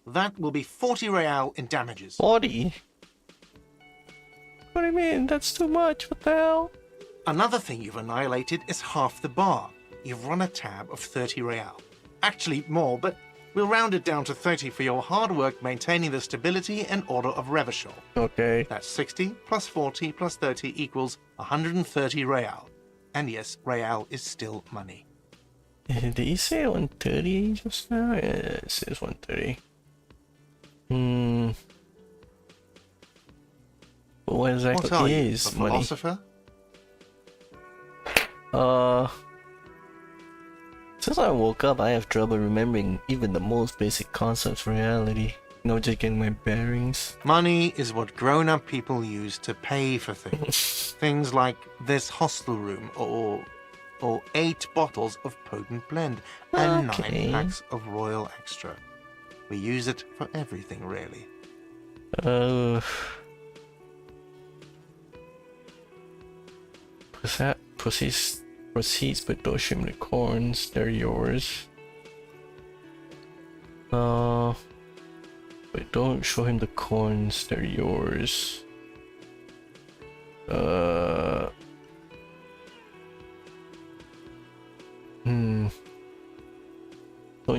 That will be 40 real in damages. 40? What do you mean? That's too much. What the hell? Another thing you've annihilated is half the bar. You've run a tab of 30 real. Actually, more, but we'll round it down to 30 for your hard work maintaining the stability and order of Revachol. Okay. That's 60 plus 40 plus 30 equals 130 real. And yes, real is still money. Did he say 130 just now? Yeah, it says 130. what What exactly are you, a is money? philosopher? Since I woke up, I have trouble remembering even the most basic concepts of reality. Just getting my bearings. Money is what grown-up people use to pay for things. Things like this hostel room, or 8 bottles of potent blend, and 9 packs of Royal Extra. We use it for everything, really. Proceeds, but don't show him the coins. They're yours. But don't show him the coins. They're yours. Don't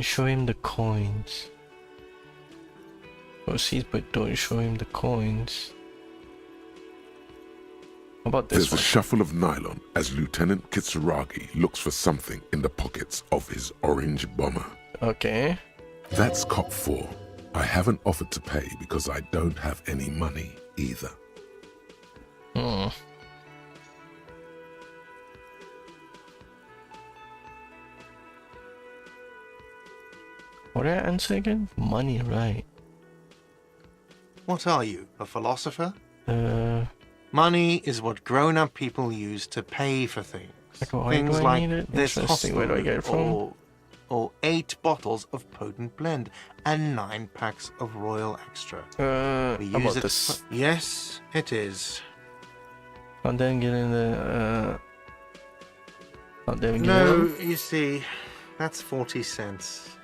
show him the coins. Proceeds, but don't show him the coins. How about this There's one? a shuffle of nylon as Lieutenant Kitsuragi looks for something in the pockets of his orange bomber. Okay. That's cop 4. I haven't offered to pay because I don't have any money either. What did I answer again? Money, right? What are you, a philosopher? Money is what grown-up people use to pay for things. Things do I like need it? this Interesting. hostel Where do I get it from? room, or 8 bottles of potent blend, and 9 packs of Royal Extra. We How use about it this? for... Yes, it is. And then get in the No, you see, that's 40 cents.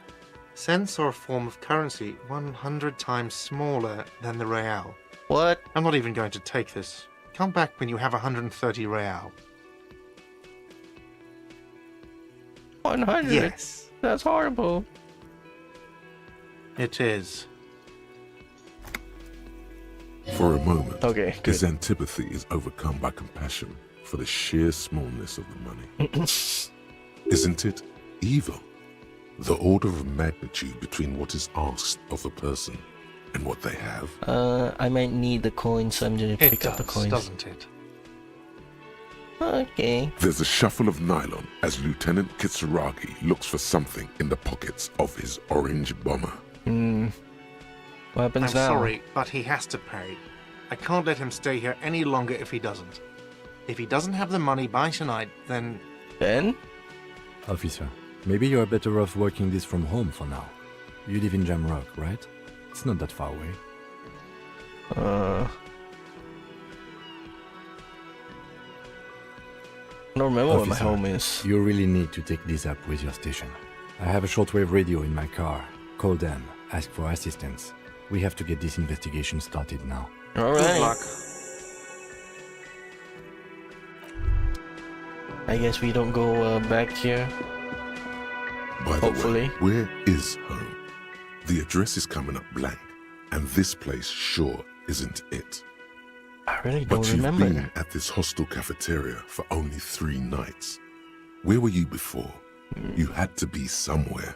Cents are a form of currency 100 times smaller than the real. What? I'm not even going to take this. Come back when you have 130 real. 100? Yes, That's horrible. it is. For a moment, Okay, his good. antipathy is overcome by compassion for the sheer smallness of the money. Isn't it evil? The order of magnitude between what is asked of a person and what they have. I might need the coins, so I'm gonna It pick up the does, coins. doesn't it? Okay. There's a shuffle of nylon as Lieutenant Kitsuragi looks for something in the pockets of his orange bomber. What happens I'm now? sorry, but he has to pay. I can't let him stay here any longer if he doesn't. If he doesn't have the money by tonight, then... Ben? Officer, maybe you're better off working this from home for now. You live in Jamrock, right? It's not that far away. I don't remember where my Officer, home is. You really need to take this up with your station. I have a shortwave radio in my car. Call them, ask for assistance. We have to get this investigation started now. Good Alright. luck. I guess we don't go back here. By the Hopefully. way, where is home? The address is coming up blank, and this place sure isn't it. I really But don't you've remember. been at this hostel cafeteria for only 3 nights. Where were you before? You had to be somewhere.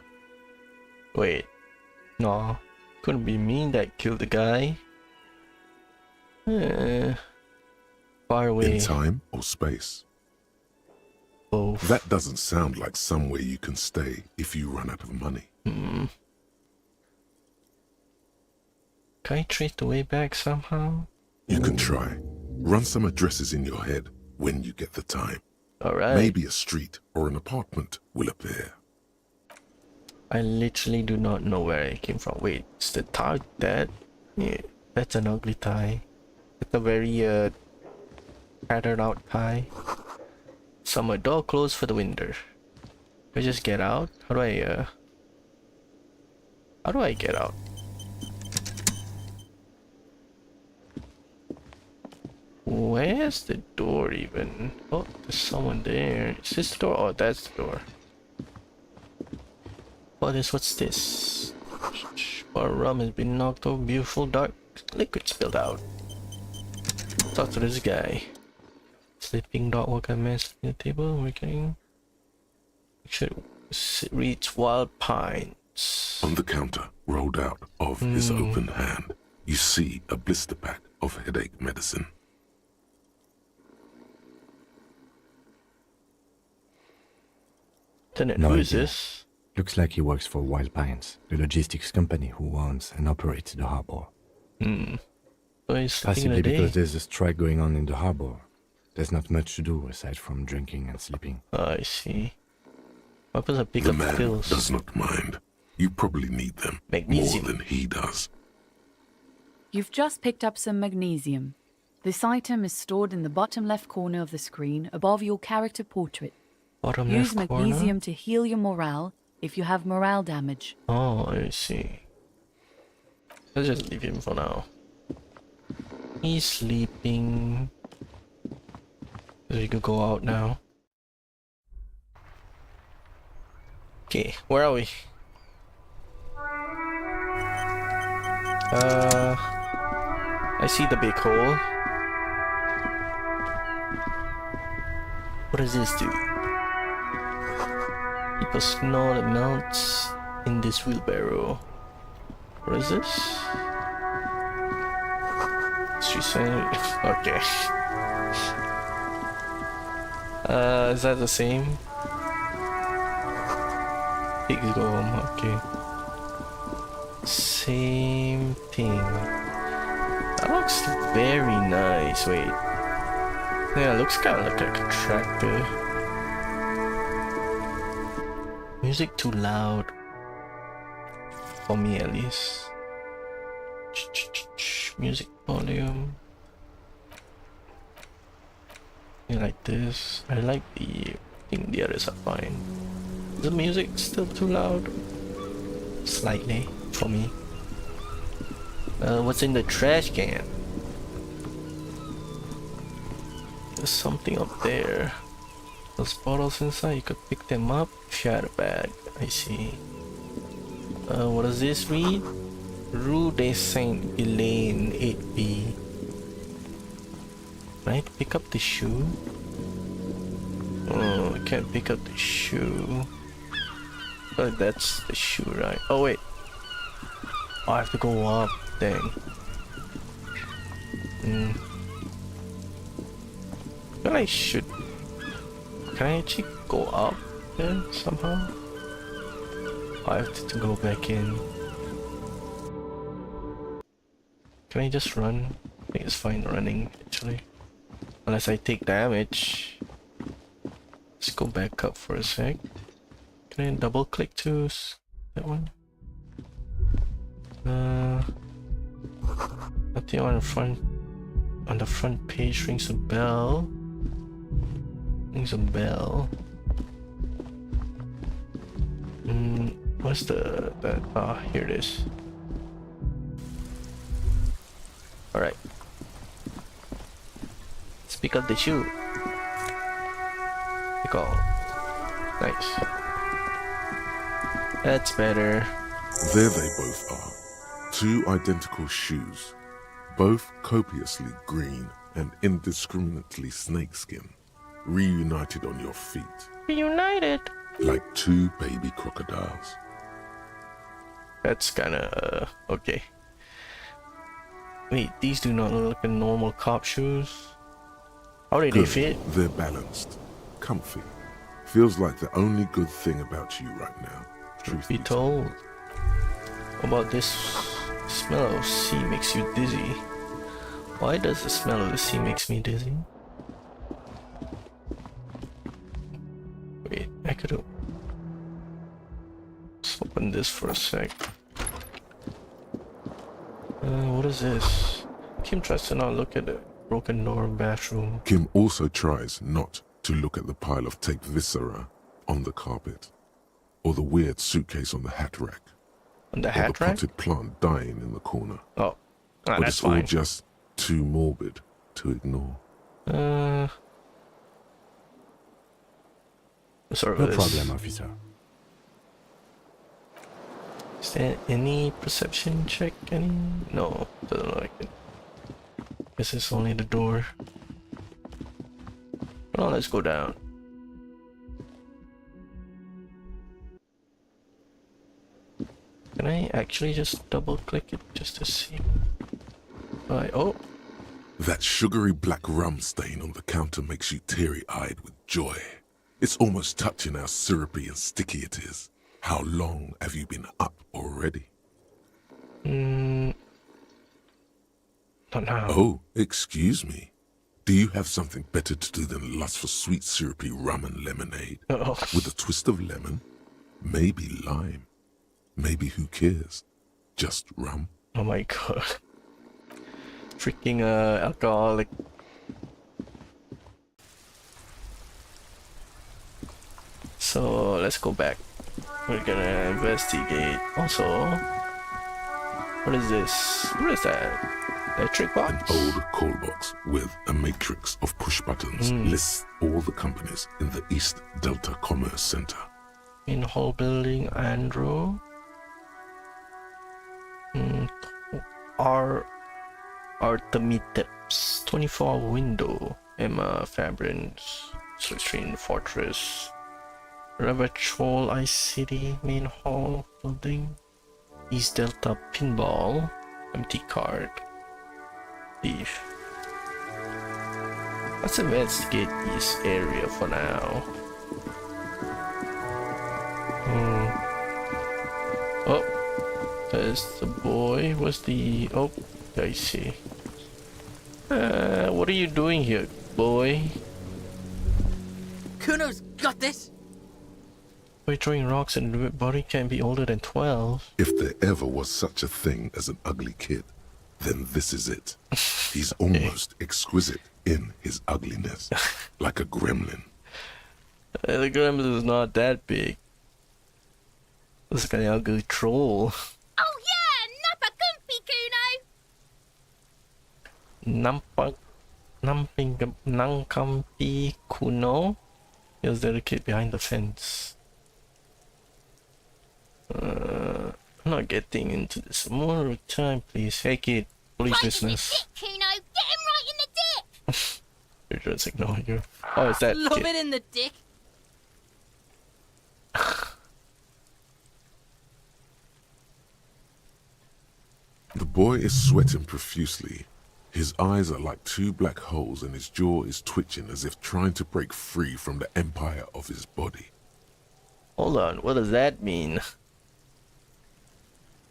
Wait. No. Couldn't be me that killed the guy. Far away. In time or space? Both. That doesn't sound like somewhere you can stay if you run out of money. Can I trace the way back somehow? You can try. Run some addresses in your head when you get the time. Alright. Maybe a street or an apartment will appear. I literally do not know where I came from. Wait, is the tie that? Yeah, that's an ugly tie. It's a very patterned out tie. Summer door closed for the winter. I just get out? How do I get out? Where's the door even? Oh, there's someone there. Is this the door? Oh, that's the door. What's this? Bar rum has been knocked over, beautiful dark liquid spilled out. Talk to this guy. Sleeping dog walker mess on the table, working. Should reach Wild Pines. On the counter, rolled out of his open hand, you see a blister pack of headache medicine. Lieutenant, No who is idea. this? Looks like he works for Wild Pines, the logistics company who owns and operates the harbor. So he's sleeping in Possibly the day. because there's a strike going on in the harbor. There's not much to do aside from drinking and sleeping. I see. What was I pick The up man pills? does not mind. You probably need them Magnesium. more than he does. You've just picked up some magnesium. This item is stored in the bottom left corner of the screen above your character portrait. Bottom Use left magnesium corner? to heal your morale if you have morale damage. Oh, I see. Let's just leave him for now. He's sleeping. So we could go out now. Okay, where are we? I see the big hole. What does this do? Keep a snow that melts in this wheelbarrow. What is this? Street sign. Okay. Is that the same? Pigs go home. Okay. Same thing. That looks very nice. Wait. Yeah, it looks kind of like a tractor. Music too loud. For me at least. Music volume. I like this. I like the... I think the others are fine. Is the music still too loud? Slightly, for me. What's in the trash can? There's something up there. Those bottles inside, you could pick them up if you had a bag. I see. What does this read? Rue de Saint-Elaine 8B. Right? Pick up the shoe? Oh, I can't pick up the shoe. Oh, that's the shoe, right? Oh, wait. Oh, I have to go up. Dang. Well, I should... Can I actually go up there somehow? Oh, I have to go back in. Can I just run? I think it's fine running, actually. Unless I take damage. Let's go back up for a sec. Can I double click to that one? Nothing on the front page rings a bell. Rings a bell. What's that? Ah, here it is. Alright. Let's pick up the shoe. Pick all. Nice. That's better. There they both are. Two identical shoes. Both copiously green and indiscriminately snakeskin. Reunited on your feet. Reunited. Like two baby crocodiles. That's kinda, okay. Wait, these do not look like normal cop shoes. How do they Good. fit? They're balanced. Comfy. Feels like the only good thing about you right now. Truth Be told. How about this? Smell of sea makes you dizzy. Why does the smell of the sea makes me dizzy? Wait, I could let's open this for a sec. What is this? Kim tries to not look at the broken door bathroom. Kim also tries not to look at the pile of taped viscera on the carpet, or the weird suitcase on the hat rack, On the or hat the rack? potted plant dying in the corner. Oh, But that's it's all fine. just too morbid to ignore. Sorry No about this. problem, officer. Is there any perception check? Any? No, doesn't look like it. This is only the door. Well, let's go down. Can I actually just double click it just to see? Oh, That sugary black rum stain on the counter makes you teary-eyed with joy. It's almost touching how syrupy and sticky it is. How long have you been up already? Not now. Oh, excuse me. Do you have something better to do than lust for sweet syrupy rum and lemonade? Oh. With a twist of lemon? Maybe lime. Maybe who cares? Just rum? Oh my god. Freaking alcoholic. So let's go back. We're gonna investigate. Also, what is this? What is that? Electric An box? old call box with a matrix of push buttons lists all the companies in the East Delta Commerce Center. In whole building, Andrew. Artemiteps, 24 window, Emma Fabrins, Switzerland Fortress, Ravachol Ice City, main hall building, East Delta Pinball, empty card, thief. Let's investigate this area for now. Oh, there's the boy. What's the... Oh, I see. What are you doing here, boy? Kuno's got this. Boy throwing rocks and the body can't be older than 12. If there ever was such a thing as an ugly kid, then this is it. He's almost exquisite in his ugliness, like a gremlin. The gremlin is not that big. This guy ugly troll. Oh yeah, Nappa Kuno. Nankampi Kuno? Is there a kid behind the fence? I'm not getting into this. More time, please. Hey kid, police Right in the business. dick, Kuno. Get him right in the dick. You're just ignoring you. Oh, it's that Love kid. it in the dick. The boy is sweating profusely. His eyes are like two black holes and his jaw is twitching as if trying to break free from the empire of his body. Hold on, what does that mean?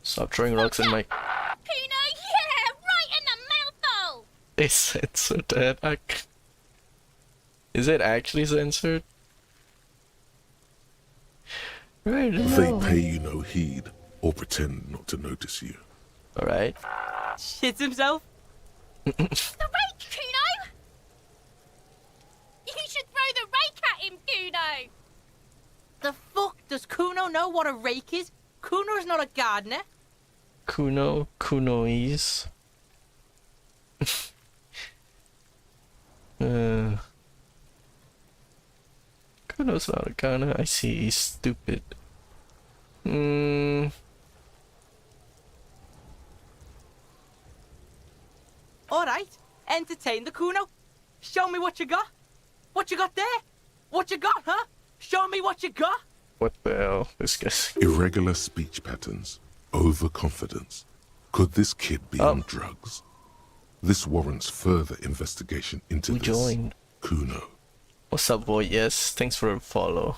Stop throwing rocks in my... Kuno, yeah, right in the mouthhole. They censored that. Is it actually censored? Right, They pay you no heed or pretend not to notice you. Alright. Shits himself. The rake, Kuno. You should throw the rake at him, Kuno. The fuck? Does Kuno know what a rake is? Kuno's not a gardener. Kunoise. Kuno's not a gunner. I see, he's stupid. Alright, entertain the Kuno. Show me what you got. What you got there? What you got, huh? Show me what you got. What the hell? This guy's... Irregular speech patterns, overconfidence. Could this kid be on drugs? This warrants further investigation into Who this. joined? Kuno. What's up, boy? Yes, thanks for the follow.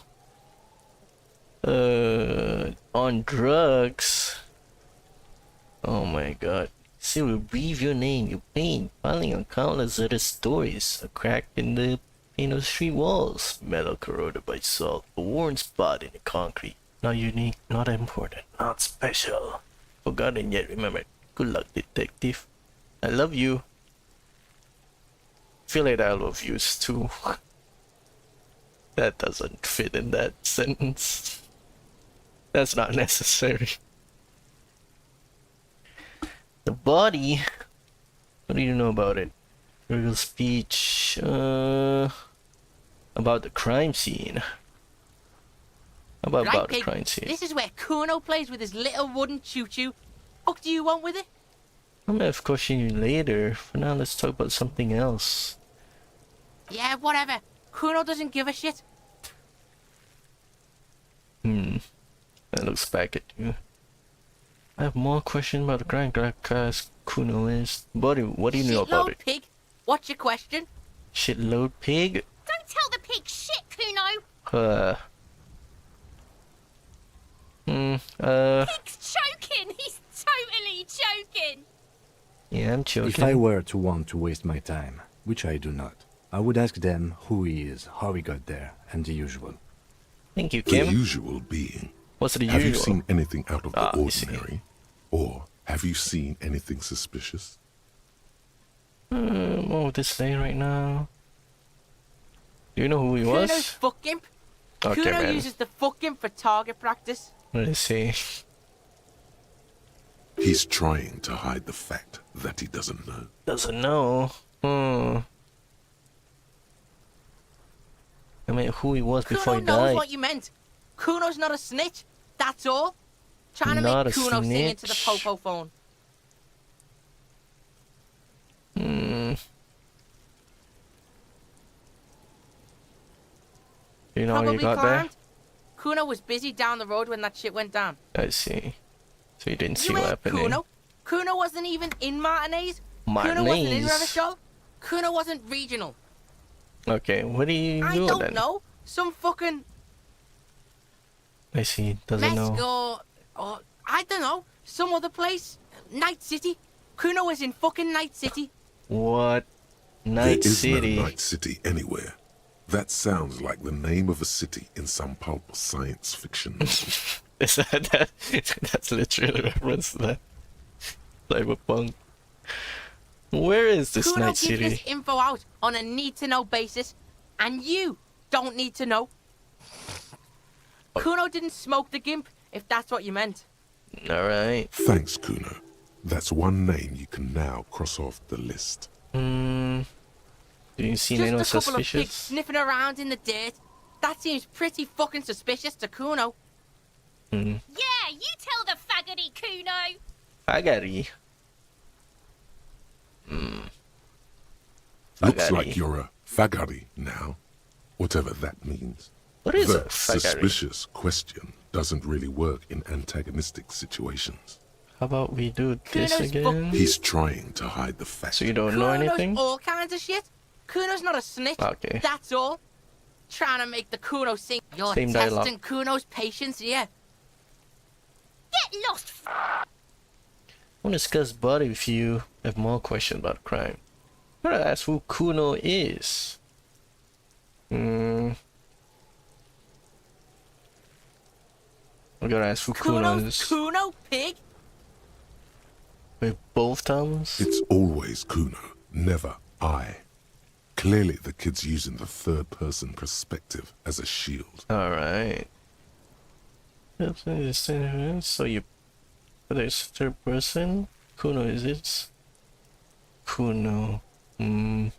On drugs? Oh my god. See, we breathe your name, your pain, filing on countless other stories. A crack in the pane of street walls, metal corroded by salt, a worn spot in the concrete. Not unique, not important, not special. Forgotten yet remembered. Good luck, detective. I love you. Feel like I love yous too. That doesn't fit in that sentence. That's not necessary. The body. What do you know about it? Real speech. About the crime scene. About Right, the pig. crime scene. This is where Kuno plays with his little wooden choo-choo. What do you want with it? I'm gonna have question you later. For now, let's talk about something else. Yeah, whatever. Kuno doesn't give a shit. That looks back at you. I have more questions about the crime class Kuno is. Buddy, what do you know about Shitload it? pig. What's your question? Shitload pig? Don't tell the pig shit, Kuno. Pig's choking. He's totally choking. Yeah, I'm If joking. I were to want to waste my time, which I do not, I would ask them who he is, how he got there, and the usual. Thank you, The Kim. usual being. What's the Have you usual? seen anything out of the I see. ordinary? Or have you seen anything suspicious? What would this say right now? Do you know who he Kuno's was? fuck imp. Okay, Kuno man. uses the fuck imp for target practice. Let's see. He's trying to hide the fact that he doesn't know. Doesn't know. I mean, who he was before Kuno he knows died. what you meant. Kuno's not a snitch. That's all. Trying to Not make a Kuno sing into the snitch. popo phone. You know what you Probably got there? climbed. Kuno was busy down the road when that shit went down. I see. So you didn't see You what ain't happened. Kuno. Kuno wasn't even in Martinez. Kuno wasn't in Martinez? Revachol. Kuno wasn't regional. Okay, what do you I do don't then? know. Some fucking I see. Doesn't know. Mexico or I don't know. Some other place. Night City. Kuno was in fucking Night City. What? Night there is City. no Night City anywhere. That sounds like the name of a city in some pulp science fiction novel. Is that's literally a reference to that. Cyberpunk. Where is this Kuno Night gives City? this info out on a need-to-know basis, and you don't need to know. Kuno didn't smoke the gimp, if that's what you meant. Alright. Thanks, Kuno. That's one name you can now cross off the list. Do you see Just anyone a couple of pigs suspicious? sniffing around in the dirt. That seems pretty fucking suspicious to Kuno. Yeah, you tell the faggoty Kuno. Faggoty. Looks Faggoty. like you're a faggoty now, whatever that means. What is the a faggoty? suspicious question doesn't really work in antagonistic situations. How about we do this Kuno's again? He's trying to hide the fact. So you don't know Kuno anything? knows all kinds of shit. Kuno's not a snitch. Okay. That's all. Trying to make the Kuno sing. You're Same testing dialogue. Kuno's patience here. Get lost. I want to discuss but if you have more questions about crime. I'm gonna ask who Kuno is. I'm gonna ask who Kuno is. Kuno pig? With both thumbs? It's always Kuno, never I. Clearly the kid's using the third-person perspective as a shield. Alright. So you... There's third person? Kuno is it? Kuno. How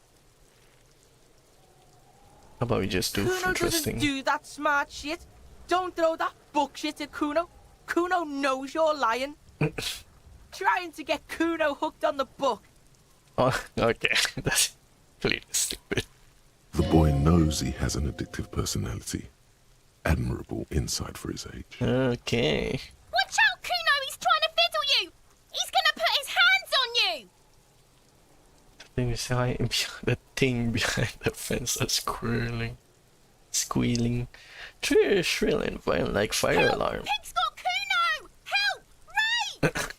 about we just do Kuno interesting? doesn't do that smart shit. Don't throw that book shit at Kuno. Kuno knows you're lying. Trying to get Kuno hooked on the book. Oh, okay. That's completely stupid. The boy knows he has an addictive personality. Admirable insight for his age. Okay. Watch out, Kuno. He's trying to fiddle you. He's gonna put his hands on you. The thing behind the fence is squealing, shrilling, violent like fire Help! alarm. Pig's got Kuno. Help! Right.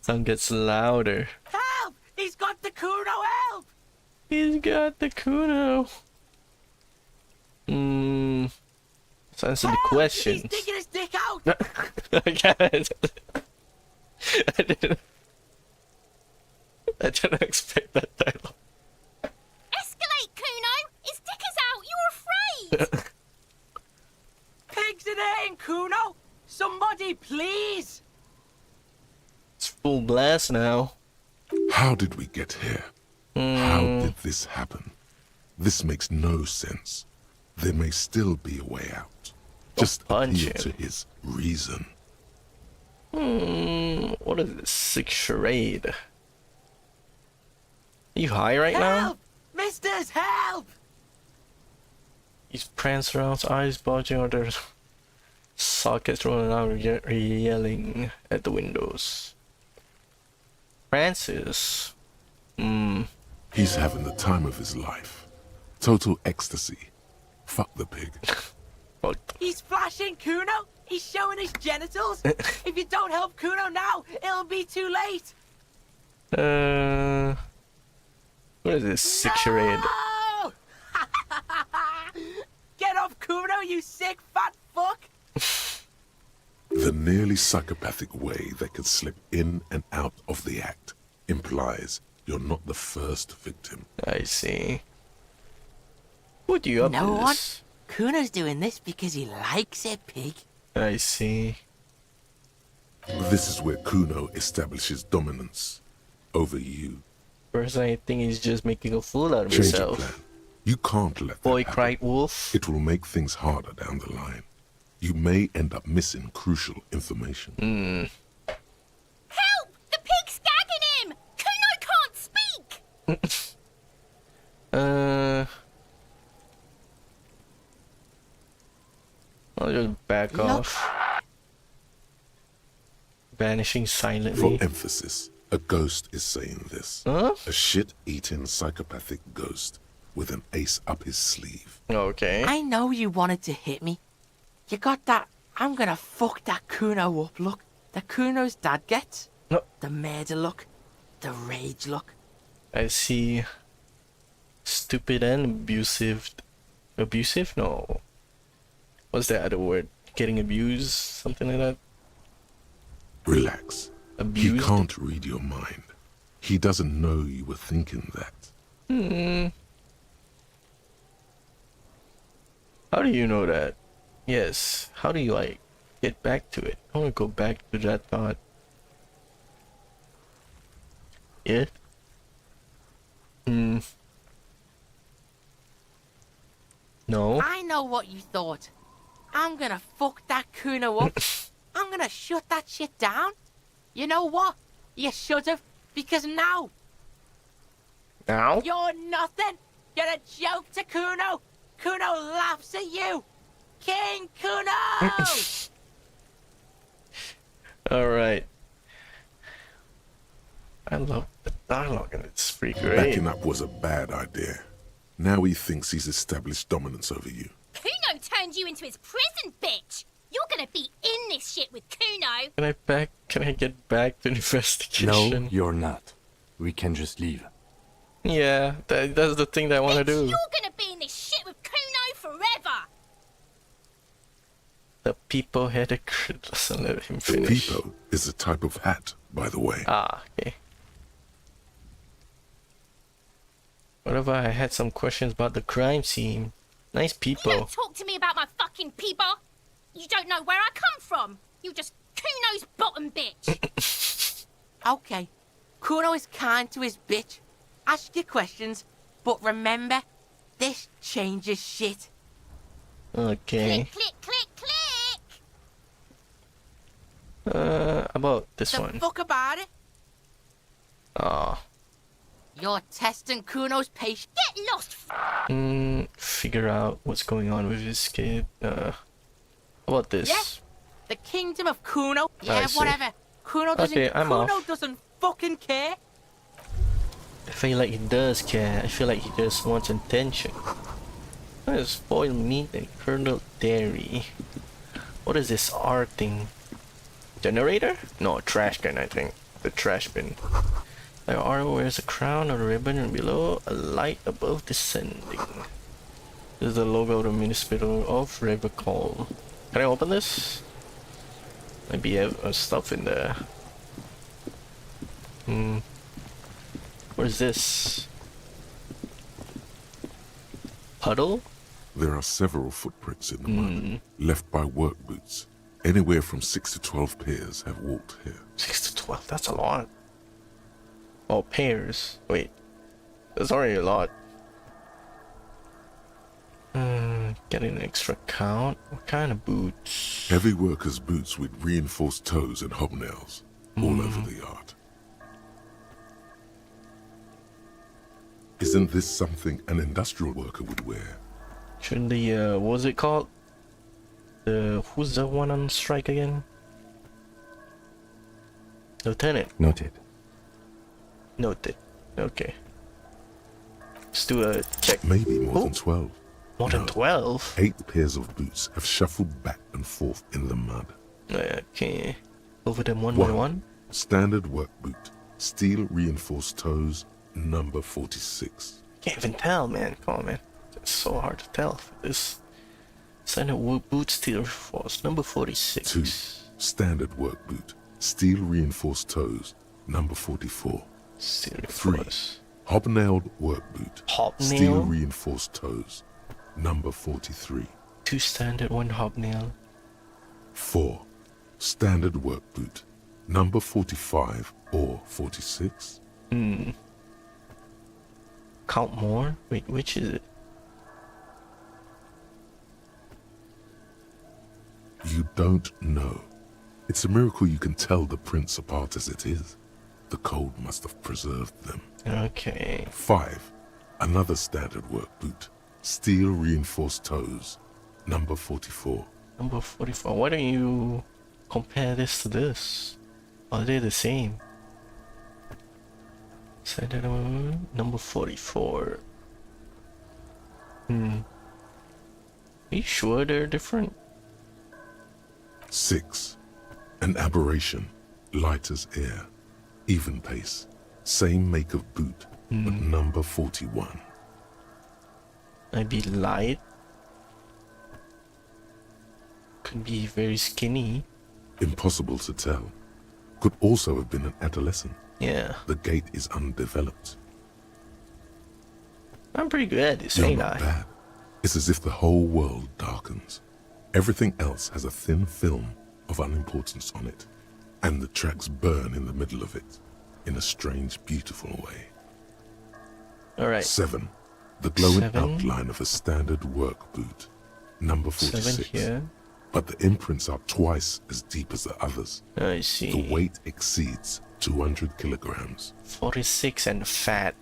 Sound gets louder. Help! He's got the Kuno, help! He's got the Kuno. Let's answer the Help! questions. He's digging his dick out! I didn't expect that dialogue. Escalate, Kuno. His dick is out. You're afraid. Pigs in here, Kuno! Somebody, please! It's full blast now. How did we get here? How did this happen? This makes no sense. There may still be a way out. Just punch appeal to him. his reason. What is this sick charade? Are you high right now? Help! Misters, help! He's prancing around, eyes bulging out their sockets, rolling out, yelling at the windows. Francis. He's having the time of his life. Total ecstasy. Fuck the pig. Fuck. He's flashing Kuno. He's showing his genitals. If you don't help Kuno now, it'll be too late. What is this 6-year-old? No! Get off Kuno, you sick fat fuck! The nearly psychopathic way they could slip in and out of the act implies you're not the first victim. I see. What do you up You know to what? this? Kuno's doing this because he likes it, pig. I see. This is where Kuno establishes dominance over you. First, I think he's just making a fool out of Change your himself. plan. You can't let that Boy happen. cried wolf. It will make things harder down the line. You may end up missing crucial information. Help! The pig's gagging him! Kuno can't speak! I'll just back off. Vanishing For silently. emphasis, a ghost is saying this. Huh? A shit-eating psychopathic ghost with an ace up his sleeve. Okay. I know you wanted to hit me. You got that I'm gonna fuck that Kuno up look that Kuno's dad gets. No. The murder look. The rage look. I see. Stupid and abusive. Abusive? No. What's that other word? Getting abused? Something like that? Relax. Abused? He can't read your mind. He doesn't know you were thinking that. How do you know that? Yes. How do you, like, get back to it? I want to go back to that thought. Yeah? No? I know what you thought. I'm gonna fuck that Kuno up. I'm gonna shut that shit down. You know what? You should have, because now Now? you're nothing. You're a joke to Kuno. Kuno laughs at you. King Kuno! Alright. I love the dialogue and it's pretty great. Backing up was a bad idea. Now he thinks he's established dominance over you. Kuno turned you into his prison, bitch! You're gonna be in this shit with Kuno! Can I get back to No, investigation? you're not. We can just leave. Yeah, that's the thing that I want to Bitch, do. you're gonna be in this shit with Kuno forever! The Peepo had a crit. Listen, let him finish. Peepo is a type of hat, by the way. Ah, okay. Whatever, I had some questions about the crime scene. Nice You Peepo. don't talk to me about my fucking people! You don't know where I come from! You're just Kuno's bottom bitch! Okay. Kuno is kind to his bitch. Ask your questions, but remember, this changes shit. Okay. Click, click, click, click! About this The one. fuck about it? Ah. You're testing Kuno's patience. Get lost, Figure out what's going on with this kid. How about this? Yeah. The kingdom of Kuno. Yeah, see. whatever. Kuno doesn't. Okay, I'm Kuno off. doesn't fucking care. I feel like he does care. I feel like he just wants attention. What is spoiled meat and kernel dairy? What is this R thing? Generator? No, trash can, I think. The trash bin. The R wears a crown or a ribbon and below a light above descending. This is the logo of the municipal of River Call. Can I open this? Maybe have stuff in there. What is this? Puddle? There are several footprints in the mud, left by work boots. Anywhere from 6 to 12 pairs have walked here. 6 to 12, that's a lot. Oh, pairs. Wait. That's already a lot. Getting an extra count. What kind of boots? Heavy workers' boots with reinforced toes and hobnails all over the yard. Isn't this something an industrial worker would wear? Shouldn't the, what was it called? Who's the one on strike again? Lieutenant. Noted. Noted. Okay. Let's do a check. Maybe more than 12. More than No. 12? 8 pairs of boots have shuffled back and forth in the mud. Okay. Over them one by one? Standard work boot, steel reinforced toes, number 46. Can't even tell, man. Come on, man. It's so hard to tell. This standard work boot steel force number 46. 2. Standard work boot, steel reinforced toes, number 44. Steel 3. force. Hobnailed work boot, steel Hobnail? reinforced toes, number 43. 2 standard, 1 hobnail. 4. Standard work boot, number 45 or 46. Count more? Wait, which is it? You don't know. It's a miracle you can tell the prints apart as it is. The cold must have preserved them. Okay. 5. Another standard work boot, steel reinforced toes, number 44. Number 44. Why don't you compare this to this? Are they the same? Standard number 44. Are you sure they're different? 6. An aberration, light as air, even pace, same make of boot, but number 41. Might be light. Could be very skinny. Impossible to tell. Could also have been an adolescent. Yeah. The gait is undeveloped. I'm pretty good at this, You're ain't not I? bad. It's as if the whole world darkens. Everything else has a thin film of unimportance on it, and the tracks burn in the middle of it, in a strange, beautiful way. Alright. 7. The glowing 7. outline of a standard work boot, number 46. 7 here. But the imprints are twice as deep as the others. I see. The weight exceeds 200 kilograms. 46 and fat.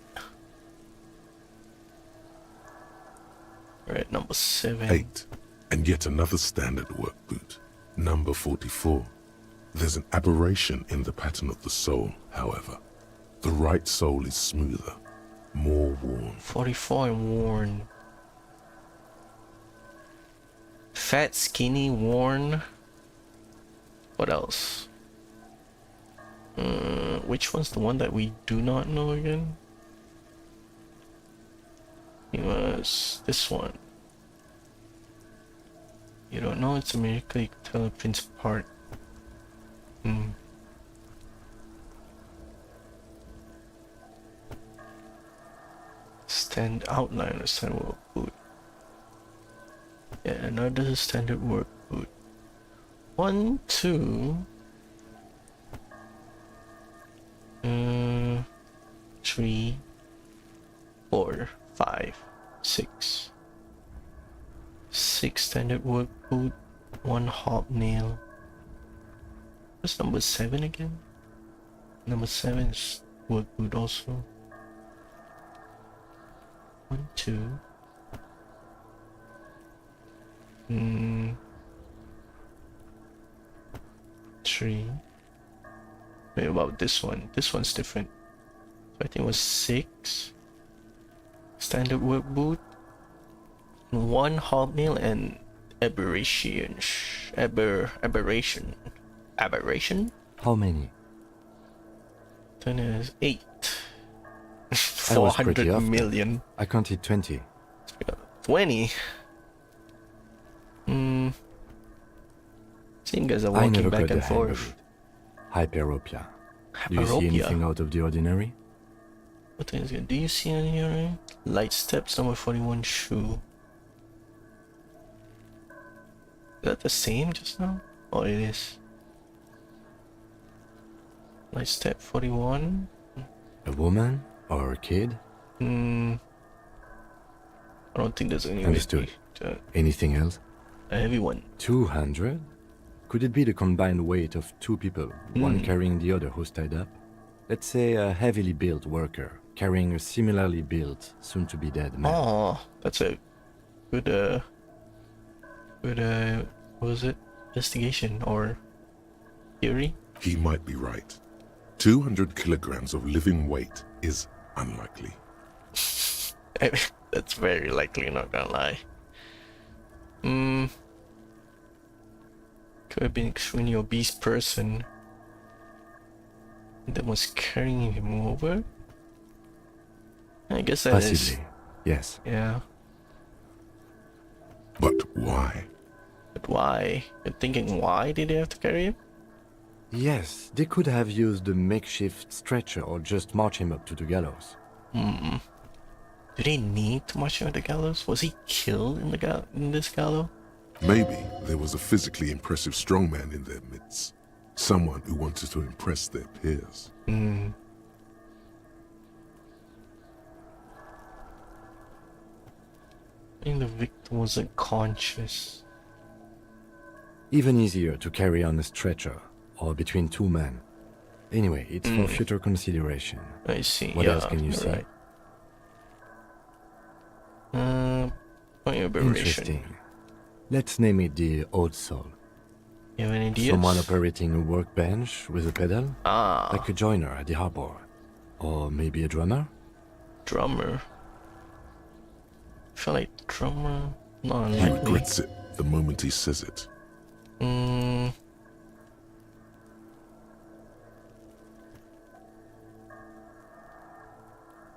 Alright, number 7. 8. And yet another standard work boot, number 44. There's an aberration in the pattern of the sole, however. The right sole is smoother, more worn. 44 and worn. Fat, skinny, worn. What else? Which one's the one that we do not know again? It was this one. You don't know, it's a miracle you can tell the prints apart. Stand outline of standard work boot. Yeah, another standard work boot. 1, 2, 3, 4, 5, 6. 6 standard work boot, 1 hobnail. What's number 7 again? Number 7 is work boot also. 1, 2. 3. Wait, about this one? This one's different. So I think it was 6. Standard work boot. 1 hobnail and aberration. Aberration. How many? Then there's 8. That was pretty 400 often. million. I counted 20. 20. Seeing guys are I walking never back got the and hang of forth. it. Hyperopia. Do you see Hyperopia. anything out of the ordinary? What is it? Do you see any here? Light steps, number 41 shoe. Is that the same just now? Oh, it is. Light step 41. A woman or a kid? I don't think there's any. Understood. Anything else? A heavy one. 200? Could it be the combined weight of 2 people, one carrying the other who's tied up? Let's say a heavily built worker carrying a similarly built, soon-to-be-dead man. Oh, that's a good, what was it? Investigation or theory? He might be right. 200 kilograms of living weight is unlikely. That's very likely, not gonna lie. Could have been an extremely obese person that was carrying him over. I guess that is. Possibly, yes. Yeah. But why? But why? You're thinking, why did they have to carry him? Yes, they could have used a makeshift stretcher or just march him up to the gallows. Do they need to march him to the gallows? Was he killed in the in this gallows? Maybe there was a physically impressive strongman in their midst. Someone who wanted to impress their peers. I think the victim was unconscious. Even easier to carry on a stretcher or between two men. Anyway, it's for future consideration. I see. What else can you see? Right. Point of aberration. Interesting. Let's name it the Old Soul. You have any ideas? Someone operating a workbench with a pedal? Ah, Like a joiner at the harbor. Or maybe a drummer? drummer. I feel like drummer. Not He unlikely. regrets it the moment he says it.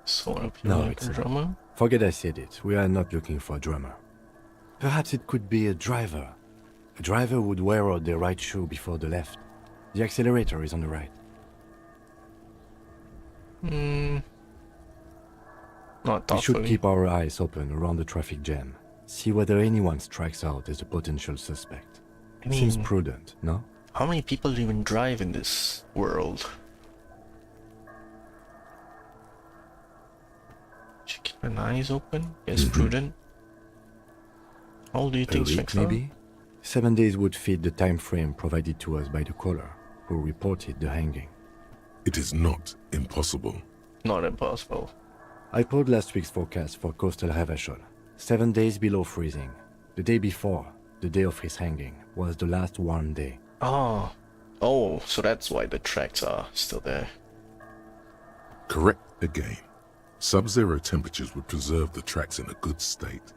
Sort of No, like it's a not. drummer. Forget I said it. We are not looking for a drummer. Perhaps it could be a driver. A driver would wear out the right shoe before the left. The accelerator is on the right. Not We should thoughtfully. keep our eyes open around the traffic jam. See whether anyone strikes out as a potential suspect. I mean, Seems prudent, no? how many people even drive in this world? Should keep an eyes open. Yes, prudent. How old do you A think week, strikes out? maybe? 7 days would fit the time frame provided to us by the caller, who reported the hanging. It is not impossible. Not impossible. I pulled last week's forecast for coastal Havashol. 7 days below freezing. The day before, the day of his hanging, was the last warm day. Oh. Oh, so that's why the tracks are still there. Correct again. Sub-zero temperatures would preserve the tracks in a good state.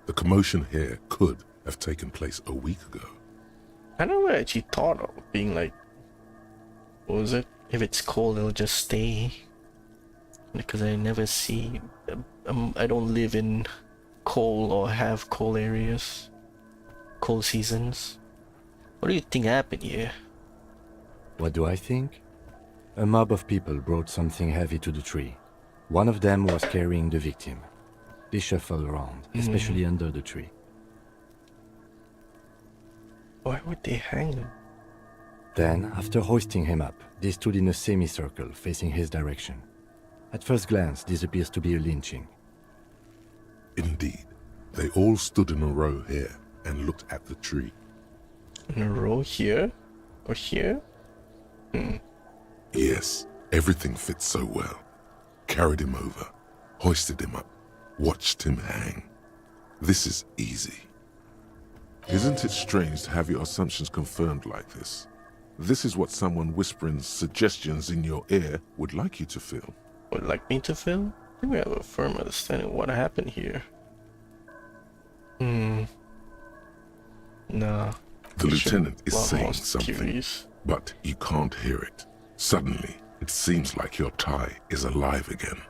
The commotion here could have taken place a week ago. I never actually thought of being like, what was it? If it's cold, it'll just stay. Because I never see, I don't live in cold or have cold areas, cold seasons. What do you think happened here? What do I think? A mob of people brought something heavy to the tree. One of them was carrying the victim. They shuffled around, especially under the tree. Why would they hang him? Then, after hoisting him up, they stood in a semicircle facing his direction. At first glance, this appears to be a lynching. Indeed, they all stood in a row here and looked at the tree. In a row here? Or here? Yes, everything fits so well. Carried him over, hoisted him up, watched him hang. This is easy. Isn't it strange to have your assumptions confirmed like this? This is what someone whispering suggestions in your ear would like you to feel. Would like me to feel? I think we have a firm understanding of what happened here. Nah. The We should lieutenant is love saying most something, theories. but you can't hear it. Suddenly, it seems like your tie is alive again.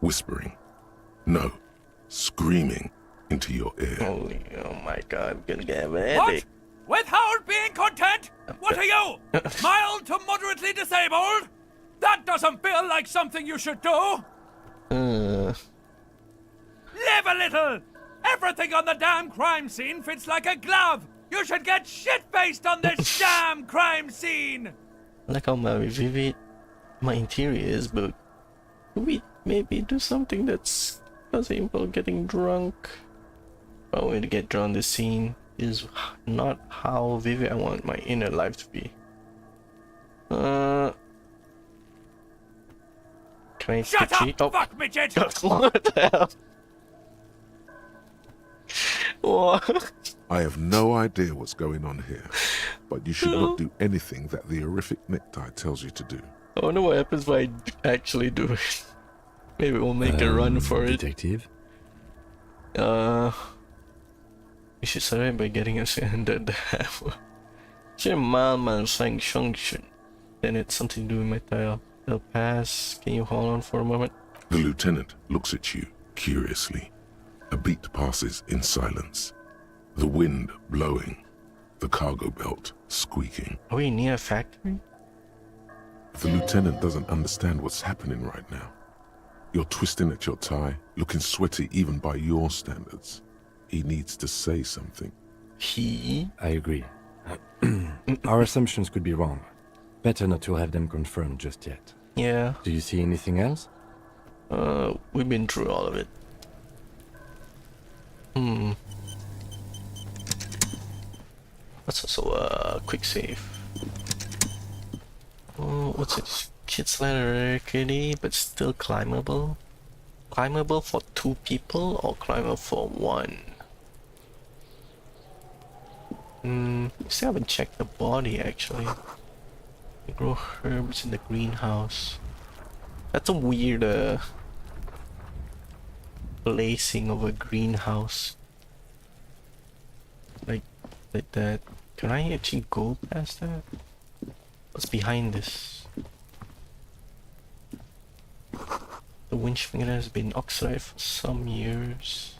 Whispering. No, screaming into your ear. Holy, oh my god, I'm gonna get a What? headache. Withhold being content? What are you? Mild to moderately disabled? That doesn't feel like something you should do. Uh, Live a little. Everything on the damn crime scene fits like a glove. You should get shit-faced on this damn crime scene. I like how vivid my interior is, but could we maybe do something that's involve getting drunk? I want to get drawn. This scene is not how vivid I want my inner life to be. Can I Shut cheat? up, fuck midget. What the hell? What? I have no idea what's going on here, but you should not do anything that the horrific necktie tells you to do. I wonder what happens when I actually do it. Maybe we'll make a run for it. Detective? We We should survive by getting us under the half. Share man sang function. Then it's something to do with my tile. They'll pass. Can you hold on for a moment? The lieutenant looks at you curiously. A beat passes in silence. The wind blowing. The cargo belt squeaking. Are we near a factory? The lieutenant doesn't understand what's happening right now. You're twisting at your tie, looking sweaty even by your standards. He needs to say something. He? I agree. Our assumptions could be wrong. Better not to have them confirmed just yet. Yeah. Do you see anything else? We've been through all of it. That's also a quick save. Oh, what's it? Shit's rickety, but still climbable. Climbable for 2 people or climbable for 1? Still haven't checked the body actually. We grow herbs in the greenhouse. That's a weird placing of a greenhouse. Like that. Can I actually go past that? What's behind this? The winch finger has been oxidized for some years.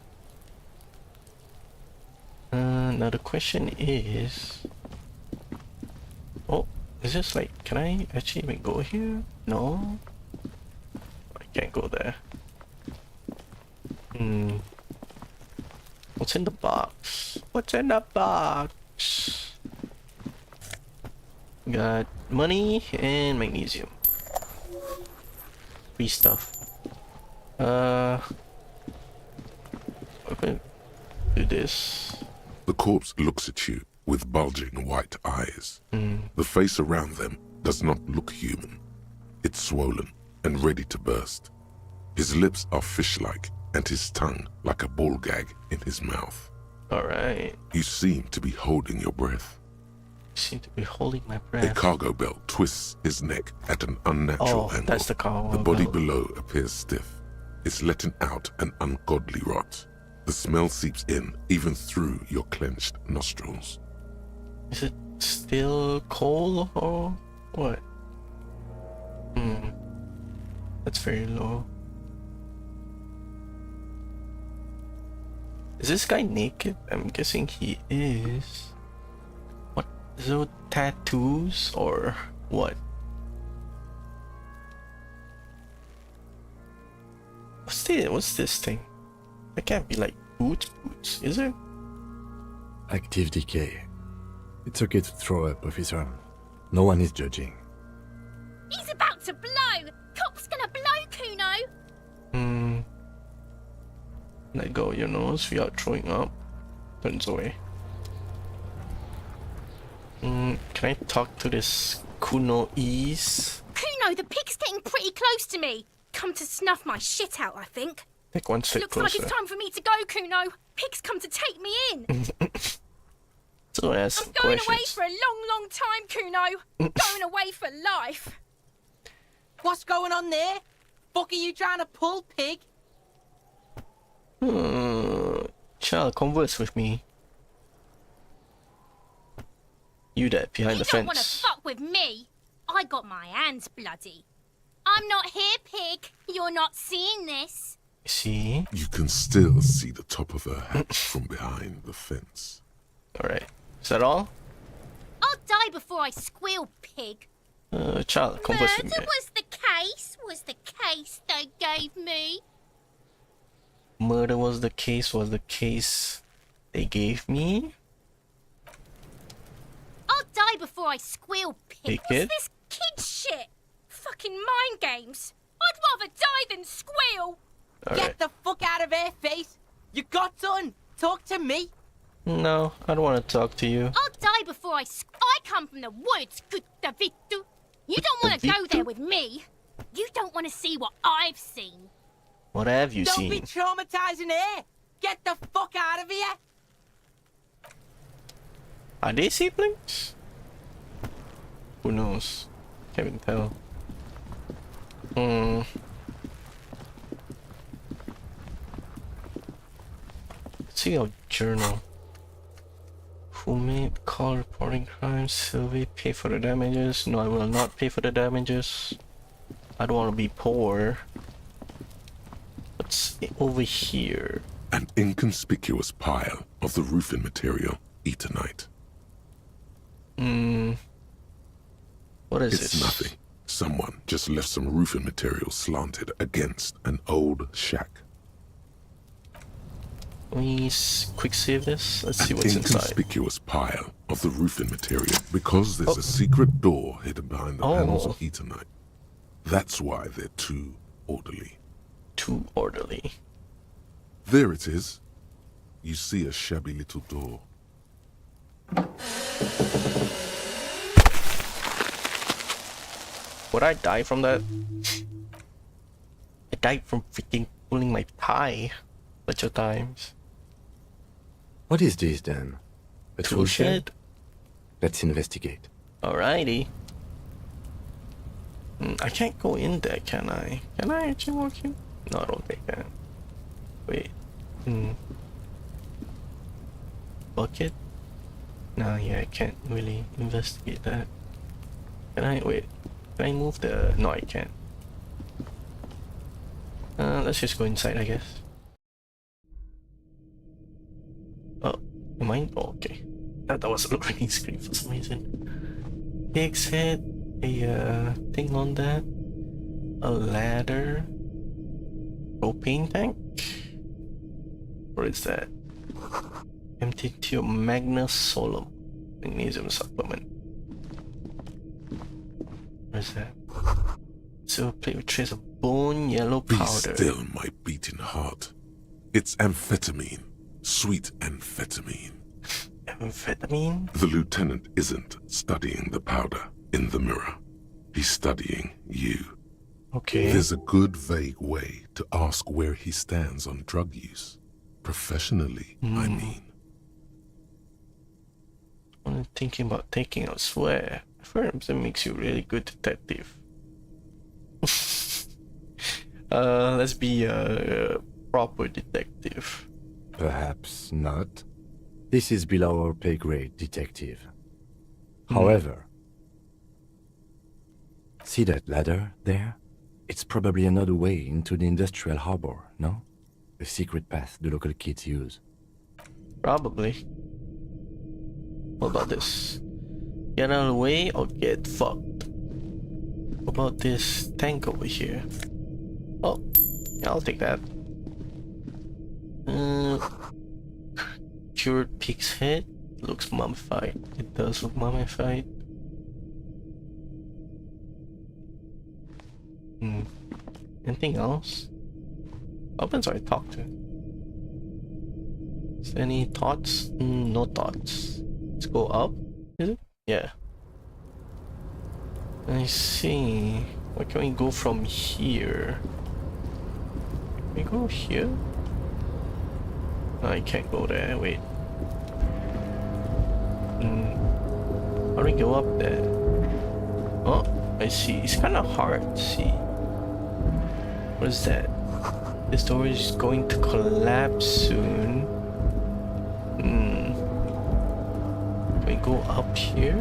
Now the question is... Oh, is this like... Can I actually even go here? No? I can't go there. What's in the box? What's in the box? Got money and magnesium. Free stuff. I'm gonna do this. The corpse looks at you with bulging white eyes. The face around them does not look human. It's swollen and ready to burst. His lips are fish-like and his tongue like a ball gag in his mouth. Alright. You seem to be holding your breath. I seem to be holding my A breath. cargo belt twists his neck at an unnatural angle. That's the cargo The body belt. below appears stiff. It's letting out an ungodly rot. The smell seeps in even through your clenched nostrils. Is it still coal or what? That's very low. Is this guy naked? I'm guessing he is. What? Is there tattoos or what? What's this thing? It can't be like boots, is it? Active decay. It's okay to throw up, officer. No one is judging. He's about to blow! Cop's gonna blow, Kuno! Let go of your nose without throwing up. Turns away. Can I talk to this Kuno Ease? Kuno, the pig's getting pretty close to me. Come to snuff my shit out, I think. Take one step Looks closer. like it's time for me to go, Kuno. Pig's come to take me in. So ask I'm going away questions. for a long, long time, Kuno. Going away for life. What's going on there? Fuck are you trying to pull, pig? Child, converse with me. You there, behind You the don't want to fence. fuck with me. I got my hands bloody. I'm not here, pig. You're not seeing this. See? You can still see the top of her hat from behind the fence. Alright. Is that all? I'll die before I squeal, pig. Child, converse with Murder me. was the case they gave me. Murder was the case they gave me. I'll die before I squeal, pig. Hey, What's kid? this kid shit? Fucking mind games. I'd rather die than squeal. Alright. Get the fuck out of here, face. You got done. Talk to me. No, I don't want to talk to you. I'll die before I come from the woods, good Davidu. You don't want to go Davidu? there with me. You don't want to see what I've seen. What have you Don't seen? be traumatizing here. Get the fuck out of here. Are they siblings? Who knows? Can't even tell. Let's see our journal. Who made call reporting crimes? Sylvie, pay for the damages. No, I will not pay for the damages. I don't want to be poor. What's over here? An inconspicuous pile of the roofing material, Eternite. What is It's this? nothing. Someone just left some roofing material slanted against an old shack. Let me quick save this. Let's see An what's inside. inconspicuous pile of the roofing material because there's a secret door hidden behind the panels of Eternite. That's why they're too orderly. Too orderly. There it is. You see a shabby little door. Would I die from that? I died from freaking pulling my tie a bunch of times. What is this then? A tool shed? Let's investigate. Alrighty. I can't go in there, can I? Can I actually walk in? No, I don't think I can. Wait. Bucket? No, yeah, I can't really investigate that. Can I? Wait. Can I move the... No, I can't. Let's just go inside, I guess. Oh, am I? Oh, okay. That was a loading screen for some reason. Pig's head. A thing on that. A ladder. Propane tank. What is that? Empty tube. Magnus Solum. Magnesium supplement. What is that? Silver plate with trace of bone yellow Be powder. still, my beating heart. It's amphetamine. Sweet amphetamine. Amphetamine? The lieutenant isn't studying the powder in the mirror. He's studying you. Okay. There's a good vague way to ask where he stands on drug use. Professionally, I mean. I'm thinking about taking a swear. Firms, that makes you a really good detective. Let's be a proper detective. Perhaps not. This is below our pay grade, detective. However, see that ladder there? It's probably another way into the industrial harbor, no? A secret path the local kids use. Probably. What about this? Get out of the way or get fucked. What about this tank over here? Oh, yeah, I'll take that. Cured pig's head. Looks mummified. It does look mummified. Anything else? Weapons I talked to. Is there any thoughts? No thoughts. Let's go up. Is it? Yeah. I see. Where can we go from here? Can we go here? No, I can't go there. Wait. How do we go up there? Oh, I see. It's kind of hard to see. What is that? This door is going to collapse soon. Can we go up here?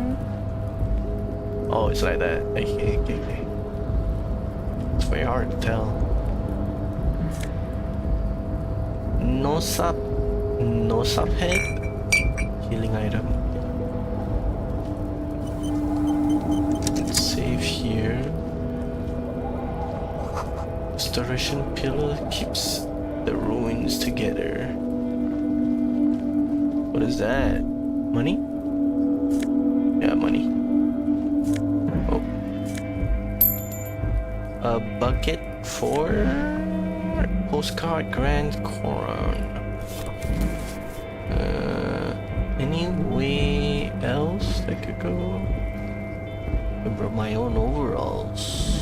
Oh, it's like that. Okay. It's very hard to tell. No sub head. Healing item. Let's save here. Restoration pillar keeps the ruins together. What is that? Money? Yeah, money. Oh. A bucket for postcard Grand Coron. Any way else I could go? I brought my own overalls.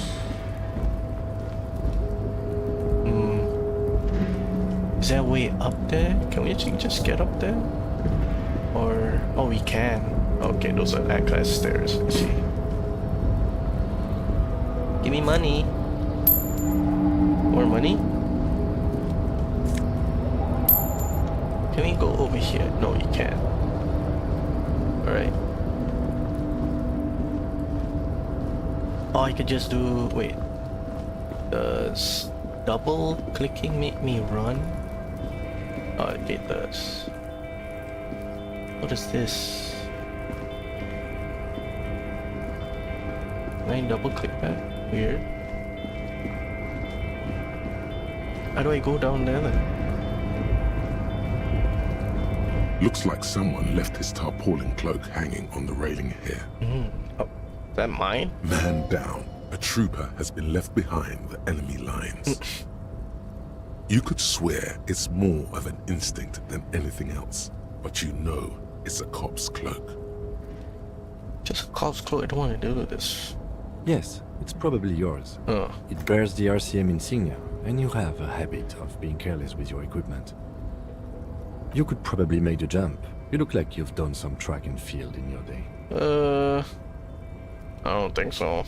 Is there a way up there? Can we actually just get up there? Or... oh, we can. Okay, those are A-class stairs. I see. Give me money. More money? Can we go over here? No, we can't. Oh, I could just do... Wait. Does double clicking make me run? Oh, okay, it does. What is this? Can I double click that? Weird. How do I go down there then? Looks like someone left his tarpaulin cloak hanging on the railing here. Oh, is that mine? Man down. A trooper has been left behind the enemy lines. You could swear it's more of an instinct than anything else, but you know it's a cop's cloak. Just a cop's cloak. I don't want to do this. Yes, it's probably yours. Oh. It bears the RCM insignia, and you have a habit of being careless with your equipment. You could probably make the jump. You look like you've done some track and field in your day. I don't think so.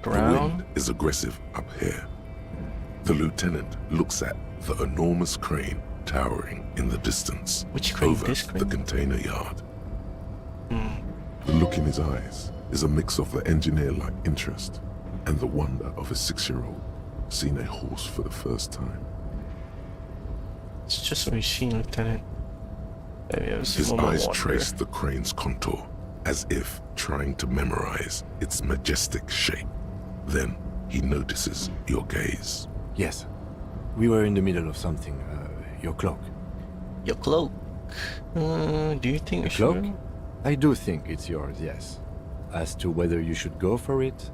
The Ground? wind is aggressive up here. The lieutenant looks at the enormous crane towering in the distance Which crane? over This the crane? container yard. The look in his eyes is a mix of the engineer-like interest and the wonder of a 6-year-old seeing a horse for the first time. It's just a machine, Lieutenant. Maybe I was His more eyes water. trace the crane's contour as if trying to memorize its majestic shape. Then he notices your gaze. Yes. We were in the middle of something. Your cloak. Your cloak. Do you think The I should? cloak? I do think it's yours, yes. As to whether you should go for it,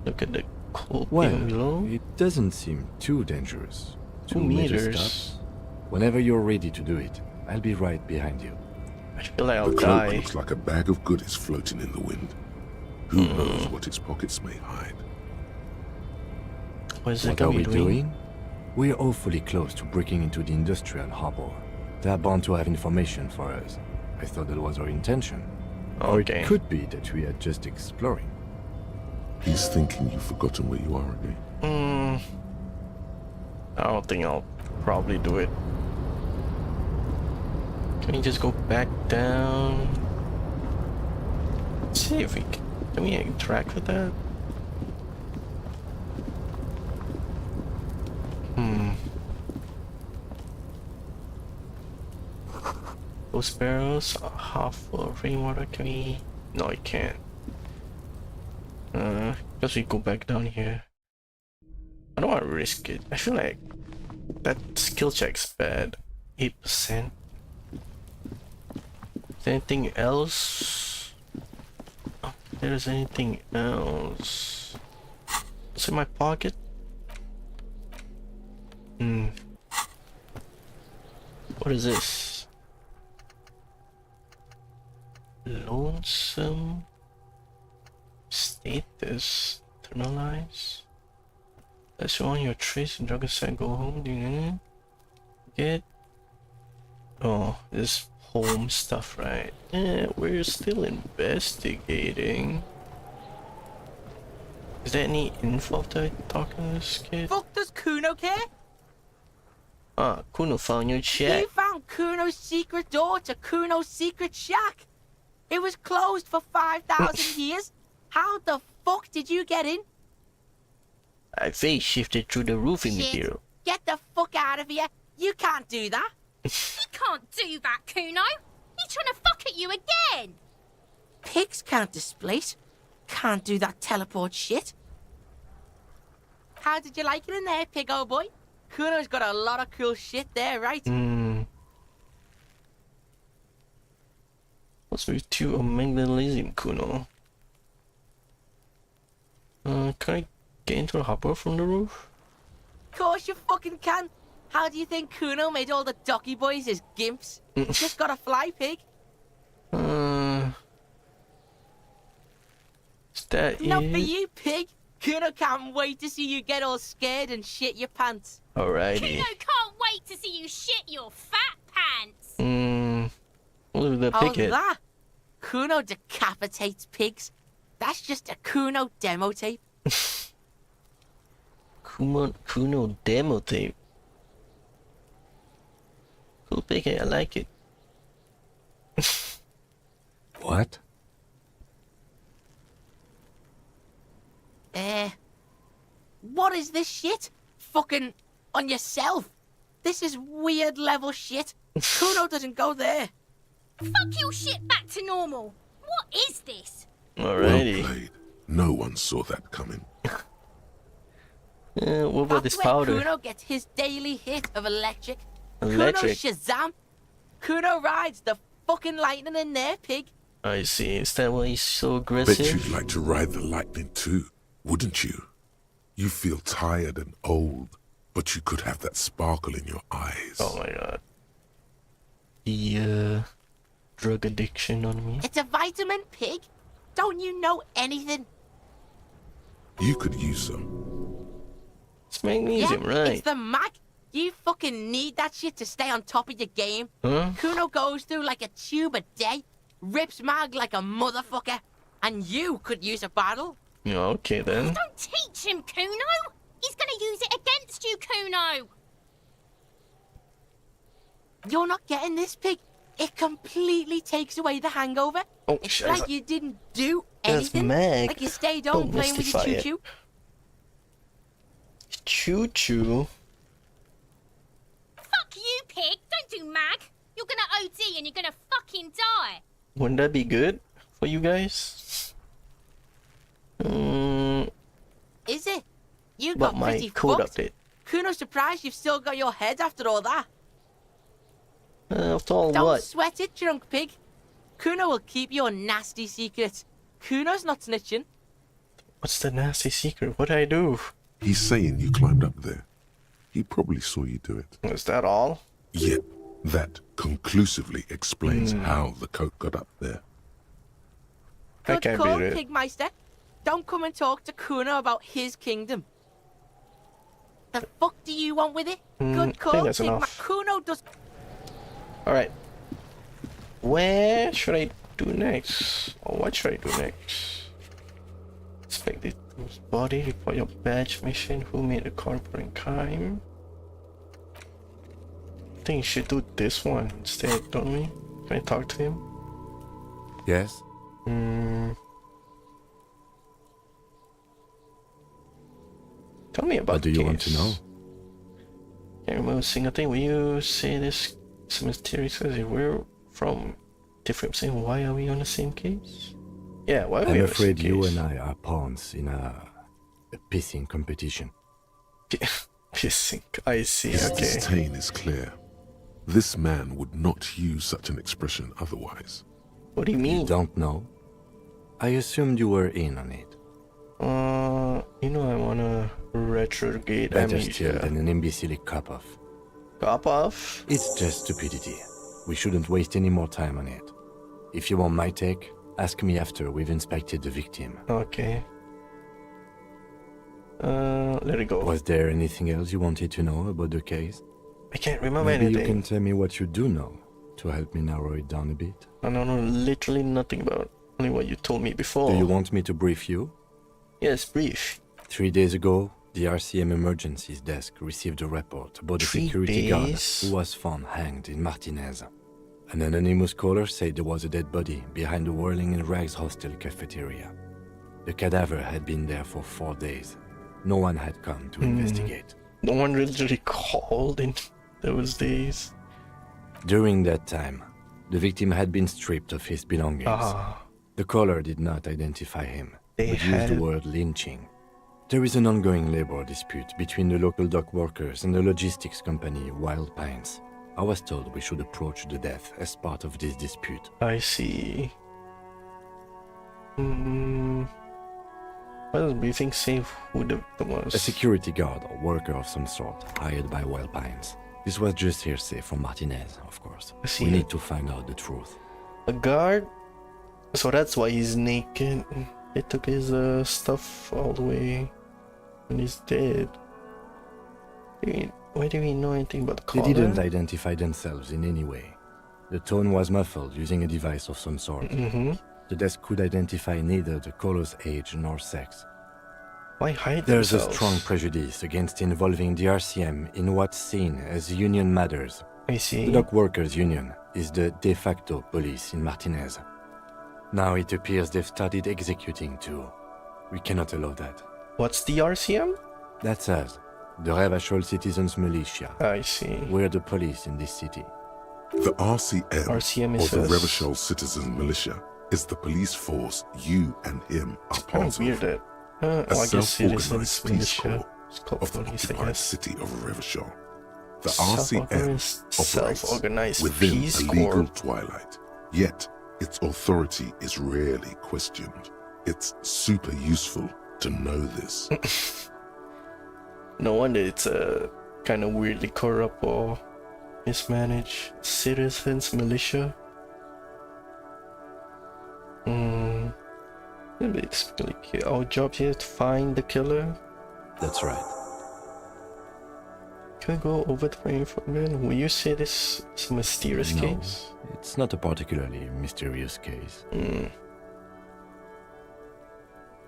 Look at the cloak well, below. it doesn't seem too dangerous. 2 meter meters. steps. Whenever you're ready to do it, I'll be right behind you. I feel like I'll The cloak die. looks like a bag of goodies floating in the wind. Who knows what its pockets may hide? What is it What are gonna we be doing? doing? We're awfully close to breaking into the industrial harbor. They're bound to have information for us. I thought that was our intention. Or Okay. it could be that we are just exploring. He's thinking you've forgotten where you are again. I don't think I'll probably do it. Can we just go back down? Let's see if we can we interact with that? Those barrels are half full of rainwater. Can we? No, I can't. Guess we go back down here. I don't want to risk it. I feel like that skill check's bad. 8%. Is there anything else? Oh, if there's anything else. What's in my pocket? What is this? Lonesome status. Internalize. Let's on your trace and drug aside. Go home. Do you get? Oh, this home stuff, right? Yeah, we're still investigating. Is there any info after talking to this kid? Fuck does Kuno care? Ah, Kuno found your check. You found Kuno's secret door to Kuno's secret shack. It was closed for 5,000 years. How the fuck did you get in? I face shifted through the roofing Shit. material. Get the fuck out of here. You can't do that. You can't do that, Kuno. He's trying to fuck at you again. Pigs can't displace. Can't do that teleport shit. How did you like it in there, pig old boy? Kuno's got a lot of cool shit there, right? What's with you among the Elysium, Kuno? Can I get into the harbor from the roof? Course you fucking can. How do you think Kuno made all the docky boys his gimps? Just got a fly, pig. Is that Not it? for you, pig. Kuno can't wait to see you get all scared and shit your pants. Alrighty. Kuno can't wait to see you shit your fat pants. Look at the Oh, picket. that? Kuno decapitates pigs. That's just a Kuno demo tape. Kuno demo tape. cool picking. I like it. What? What is this shit? Fucking on yourself. This is weird level shit. Kuno doesn't go there. Fuck your shit back to normal. What is this? Alrighty. Well played. No one saw that coming. What about this That's where powder? Kuno gets his daily hit of electric. Electric. Kuno Shazam. Kuno rides the fucking lightning in there, pig. I see. Is that why he's so Bet aggressive? you'd like to ride the lightning too, wouldn't you? You feel tired and old, but you could have that sparkle in your eyes. Oh my god. The drug addiction on me. It's a vitamin, pig. Don't you know anything? You could use some. It's magnesium, yeah, right? It's the mag. You fucking need that shit to stay on top of your game. Huh? Kuno goes through like a tube a day, rips mag like a motherfucker, and you could use a bottle. Yeah, okay then. Don't teach him, Kuno. He's gonna use it against you, Kuno. You're not getting this, pig. It completely takes away the hangover. Oh, It's shit. like you didn't do That's anything. mag. Like you stayed home Don't playing with your mystify it. choo-choo. Choo-choo. Fuck you, pig. Don't do mag. You're gonna OD and you're gonna fucking die. Wouldn't that be good for you guys? Is it? You But got my pretty code fucked. update. Kuno's surprised you've still got your head after all that. After all Don't what? sweat it, drunk pig. Kuno will keep your nasty secrets. Kuno's not snitching. What's the nasty secret? What did I do? He's saying you climbed up there. He probably saw you do it. Is that all? Yep, that conclusively explains Hmm. how the coat got up there. I Good can't call, beat it. Pigmeister. Don't come and talk to Kuno about his kingdom. The fuck do you want with it? I Good think call, that's Pigma. enough. Kuno does. Alright. Where should I do next? Or what should I do next? Inspect the body, report your badge mission, who made a corporate crime. I think you should do this one instead, don't we? Can I talk to him? Yes? Tell me about What do you want to case. know? Can't remember a single thing. Will you say this? Some mysterious case. We're from different. Saying why are we on the same case? Yeah, why are we I'm on the afraid same you case? and I are pawns in a pissing competition. Pissing. I see. His Okay. disdain is clear. This man would not use such an expression otherwise. What do you You mean? don't know? I assumed you were in on it. You know I wanna retrograde Better still amnesia. than an imbecilic cop-off. Cop off? It's just stupidity. We shouldn't waste any more time on it. If you want my take, ask me after we've inspected the victim. Okay. Let it go. Was there anything else you wanted to know about the case? I can't remember Maybe anything. you can tell me what you do know to help me narrow it down a bit. I don't know literally nothing about only what you told me before. Do you want me to brief you? Yes, brief. 3 days ago, the RCM Emergencies Desk received a report about a 3 security guard days? who was found hanged in Martinez. An anonymous caller said there was a dead body behind the Whirling in Rags hostel cafeteria. The cadaver had been there for 4 days. No one had come to investigate. No one really called in those days. During that time, the victim had been stripped of his belongings. Ah, The caller did not identify him, They but used the had- word lynching. There is an ongoing labor dispute between the local dock workers and the logistics company Wild Pines. I was told we should approach the death as part of this dispute. I see. Well, do you think safe who the was? A security guard or worker of some sort, hired by Wild Pines. This was just hearsay from Martinez, of course. I see. We need to find out the truth. A guard? So that's why he's naked. They took his stuff all the way and he's dead. Why do we know anything about the They caller? didn't identify themselves in any way. The tone was muffled using a device of some sort. The desk could identify neither the caller's age nor sex. Why hide There's a themselves? strong prejudice against involving the RCM in what's seen as union matters I see. The Dock Workers Union is the de facto police in Martinez. Now it appears they've started executing too. We cannot allow that. What's the RCM? That's us, the Revachol Citizens Militia. I see. We're the police in this city. The RCM, RCM or is the us. Revachol Citizen Militia, is the police force you and him are It's kind part of weird of. that. A I guess self-organized citizens peace militia. corps It's called of the police, I occupied guess. city of Revachol. The RCM operates Self-organized within peace a legal corps. twilight, yet its authority is rarely questioned. It's super useful to know this. No wonder it's kind of weirdly corrupt or mismanaged. Citizens militia. Basically, our job here is to find the killer. That's right. Can we go over the info again? Will you say this is a mysterious No, case? it's not a particularly mysterious case.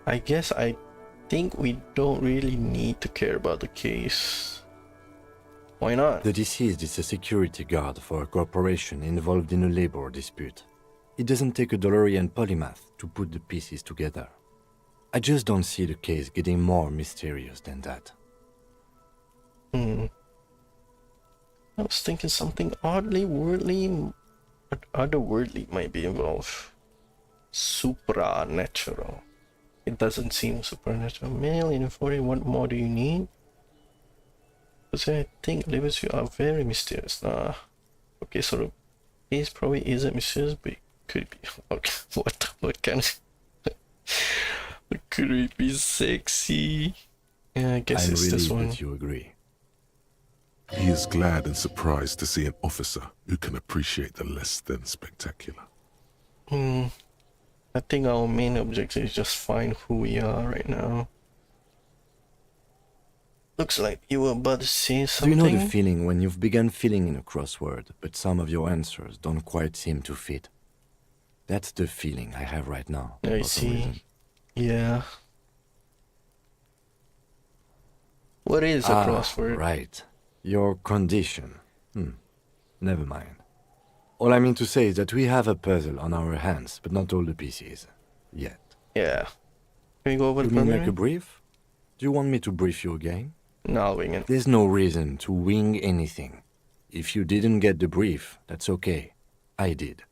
I guess I think we don't really need to care about the case. Why not? The deceased is a security guard for a corporation involved in a labor dispute. It doesn't take a DeLorean polymath to put the pieces together. I just don't see the case getting more mysterious than that. I was thinking something oddly worldly, but otherworldly might be involved. Supernatural. It doesn't seem supernatural. Male in 40, what more do you need? Because I think labels you are very mysterious. Nah. Okay, so the case probably isn't mysterious, but it could be. Okay, what kind of. Could it be sexy? Yeah, I guess I'm it's relieved this one. that you agree. He is glad and surprised to see an officer who can appreciate the less than spectacular. I think our main objective is just find who we are right now. Looks like you were about to say Do something. you know the feeling when you've begun filling in a crossword, but some of your answers don't quite seem to fit? That's the feeling I have right now. I for some see. reason. Yeah. What is a crossword? Right. Your condition. Never mind. All I mean to say is that we have a puzzle on our hands, but not all the pieces. Yet. Yeah. Can we go over You the mean like primary? a brief? Do you want me to brief you again? No, I'll wing it. There's no reason to wing anything. If you didn't get the brief, that's okay. I did.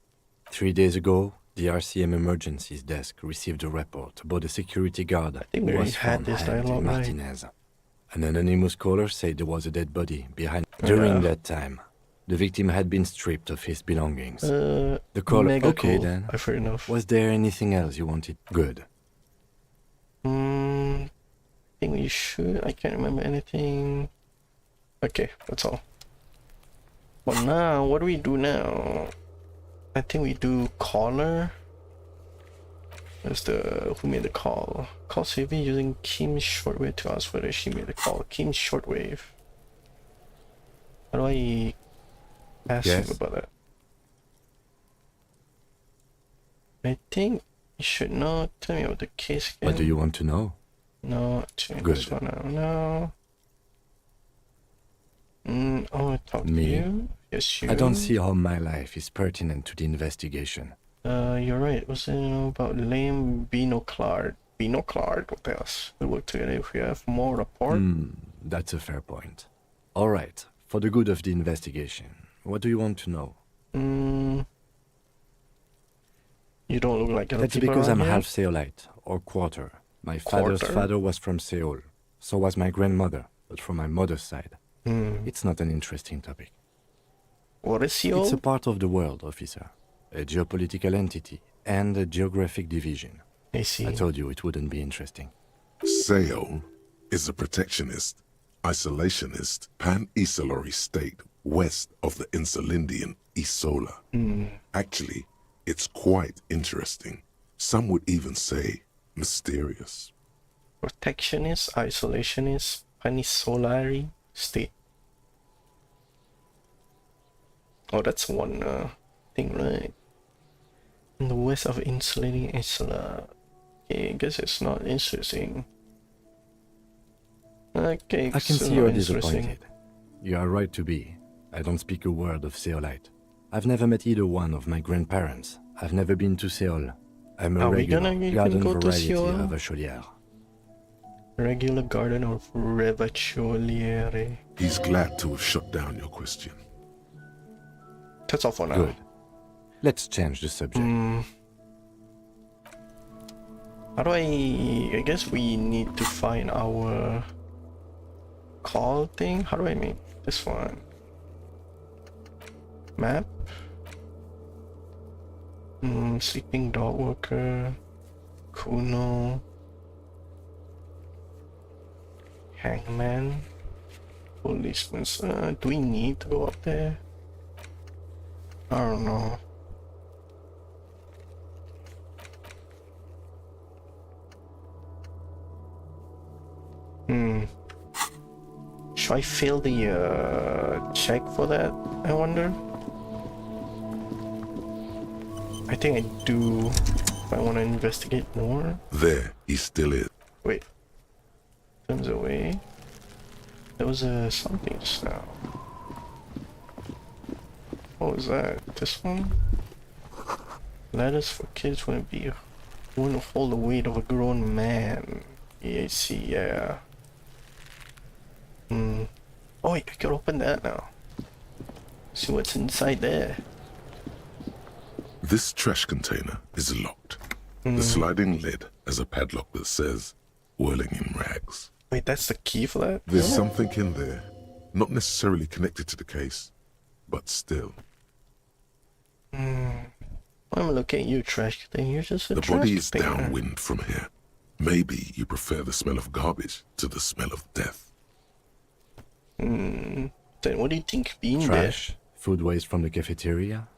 3 days ago, the RCM Emergencies Desk received a report about a security guard think we who already was had found this hanged dialogue, in right? Martinez. An anonymous caller said there was a dead body behind. During that time, the victim had been stripped of his belongings. The caller. Mega Okay cool. then. Fair enough. Was there anything else you wanted? Good. I think we should. I can't remember anything. Okay, that's all. But now, what do we do now? I think we do caller. That's the who made the call. Call Sylvie using Kim's shortwave to ask whether she made the call. Kim's shortwave. How do I ask him Yes. about that? I think you should know. Tell me about the case again. What do you want to know? No, change Good. this one out. No. I want to talk to Me? you. Yes, you. I don't see how my life is pertinent to the investigation. You're right. Was it about lame Binoclard? Binoclard? What else? We'll work together if we have more rapport. That's a fair point. All right. For the good of the investigation, what do you want to know? You don't look like other That's people because around I'm here? half Seolite, or quarter. My father's Quarter? father was from Seoul. So was my grandmother, but from my mother's side. It's not an interesting topic. What is Seoul? It's a part of the world, officer. A geopolitical entity and a geographic division. I see. I told you it wouldn't be interesting. Seoul is a protectionist, isolationist, pan-Isolari state west of the Insulindian Isola. Actually, it's quite interesting. Some would even say mysterious. Protectionist, isolationist, penisolari state. Oh, that's one thing, right? In the west of insulating Isola. Okay, I guess it's not interesting. Okay, I can so see not you're interesting. disappointed. You are right to be. I don't speak a word of Seolite. I've never met either one of my grandparents. I've never been to Seoul. I'm a Are we regular gonna even garden go to variety Seoul? of a chaudière. Regular garden of Revacholiere. He's glad to have shut down your question. That's all for now. Good. Let's change the subject. How do I guess we need to find our call thing. How do I make this one? Map? Sleeping dog worker. Kuno. Hangman. Policeman. Do we need to go up there? I don't know. Should I fail the check for that, I wonder? I think I do if I want to investigate more. There, he still is. Wait. Turns away. There was something just now. What was that? This one? Letters for kids wouldn't hold the weight of a grown man. Yeah, I see, yeah. Oh wait, I can open that now. See what's inside there. This trash container is locked. The sliding lid has a padlock that says, whirling in rags. Wait, that's the key for that? There's something in there, not necessarily connected to the case, but still. I'm looking at you, trash container. You're just a The trash body is container. downwind from here. Maybe you prefer the smell of garbage to the smell of death. Then what do you think being Trash, food waste from the cafeteria.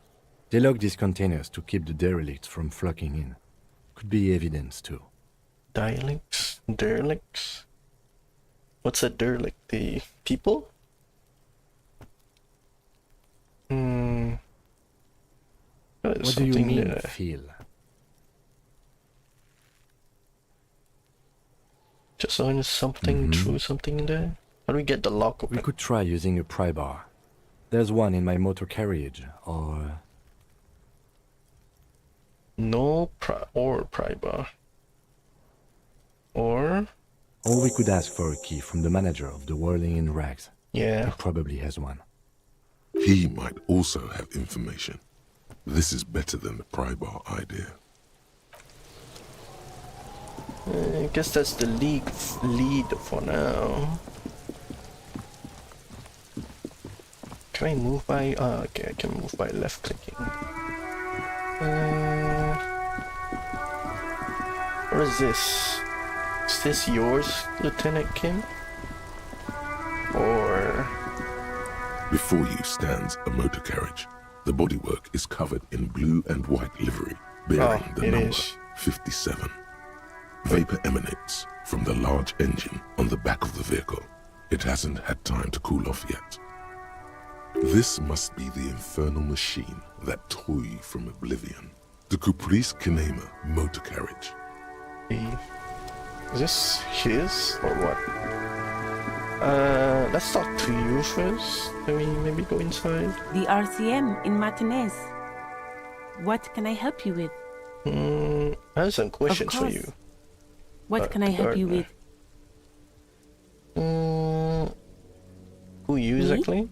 They lock these containers to keep the derelicts from flocking in. Could be evidence too. there? Dialects? Derelicts? What's a derelict? The people? What do you mean, feel? Just on something, through something in there? How do we get the lock open? We could try using a pry bar. There's one in my motor carriage, or... No pry bar. Or we could ask for a key from the manager of the Whirling in Rags. yeah. He probably has one. He might also have information. This is better than the pry bar idea. I guess that's the lead for now. Can I move by? Okay, I can move by left clicking. What is this? Is this yours, Lieutenant Kim? Or Before you stands a motor carriage. The bodywork is covered in blue and white livery, bearing the it number is. 57. Vapor emanates from the large engine on the back of the vehicle. It hasn't had time to cool off yet. This must be the infernal machine that tore you from oblivion. The Caprice Kinema motor carriage. is this his or what? Let's talk to you first. Can we maybe go inside? The RCM in Martinez. What can I help you with? I have some questions for course. you. What can I help you with? Who you Me? exactly?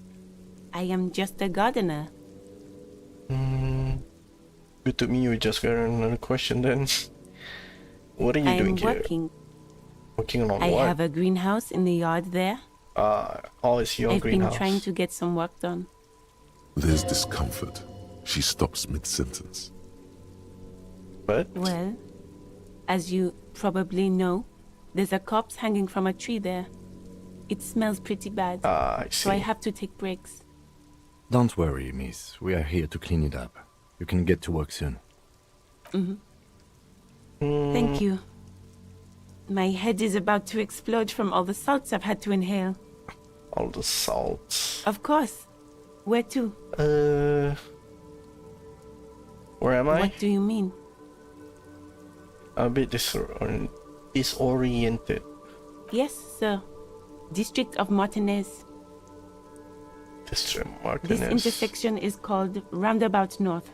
I am just a gardener. Good to meet you. Just got another question then. What are you I doing am here? working. Working on I what? have a greenhouse in the yard there. Oh, it's your I've greenhouse. been trying to get some work done. There's discomfort. She stops mid-sentence. But Well, as you probably know, there's a corpse hanging from a tree there. It smells pretty bad, I see. so I have to take breaks. Don't worry, miss. We are here to clean it up. You can get to work soon. Thank you. My head is about to explode from all the salts I've had to inhale. All the salts. Of course. Where to? Where am I? What do you mean? A bit disoriented. Yes, sir. District of Martinez. This marking This is. intersection is called Roundabout North.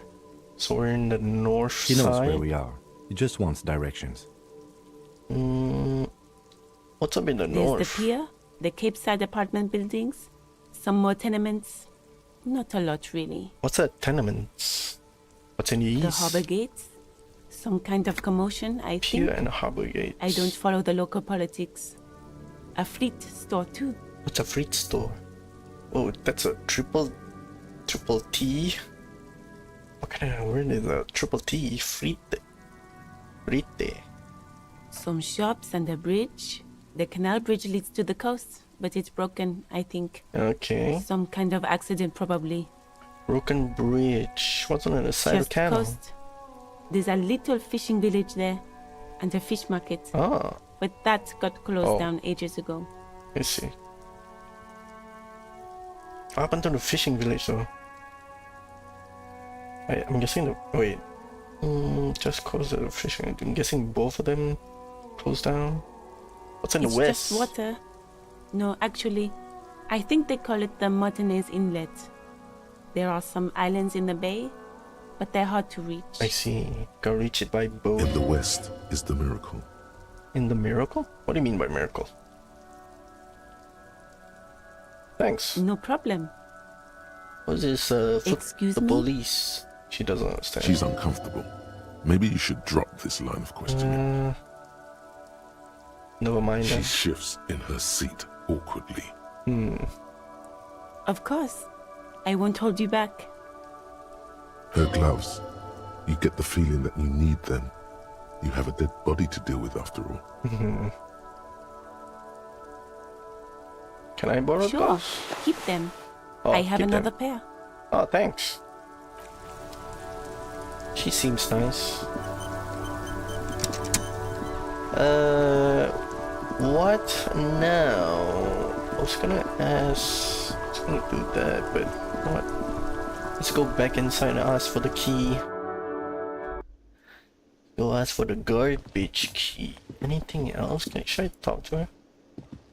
So we're in the north He knows side. where we are. He just wants directions. What's up in the There's north? the pier, the Cape Side apartment buildings, some more tenements. Not a lot, really. What's that? Tenements. What's in the The east? harbor gates. Some kind of commotion, I Pier think. and harbor gates. I don't follow the local politics. A fleet store, too. What's a fruit store? Oh, that's a triple T. What kind of word is a triple T? Frite. Some shops and a bridge. The canal bridge leads to the coast, but it's broken, I think. Okay. Some kind of accident, probably. Broken bridge. What's on the other side of Just the canal? coast. There's a little fishing village there, and a fish market. Ah, But that got closed Oh. down ages ago. I see. What happened to the fishing village though? I'm guessing the wait. Just close the fishing. I'm guessing both of them closed down. What's in It's the west? just water. No, actually, I think they call it the Martinez Inlet. There are some islands in the bay, but they're hard to reach. I see. Go reach it by boat. In the west is the miracle. In the miracle? What do you mean by miracle? Thanks. No problem. What's this? Excuse the me? police. She doesn't understand. She's uncomfortable. Maybe you should drop this line of questioning. Never mind She then. shifts in her seat awkwardly. Of course. I won't hold you back. Her gloves. You get the feeling that you need them. You have a dead body to deal with after all. Can I borrow Sure. those? Keep them. Oh, I have keep them. another pair. Oh, thanks. She seems nice. What now? I was gonna ask. I was gonna do that, but what? Let's go back inside and ask for the key. Go ask for the garbage key. Anything else? Should I talk to her?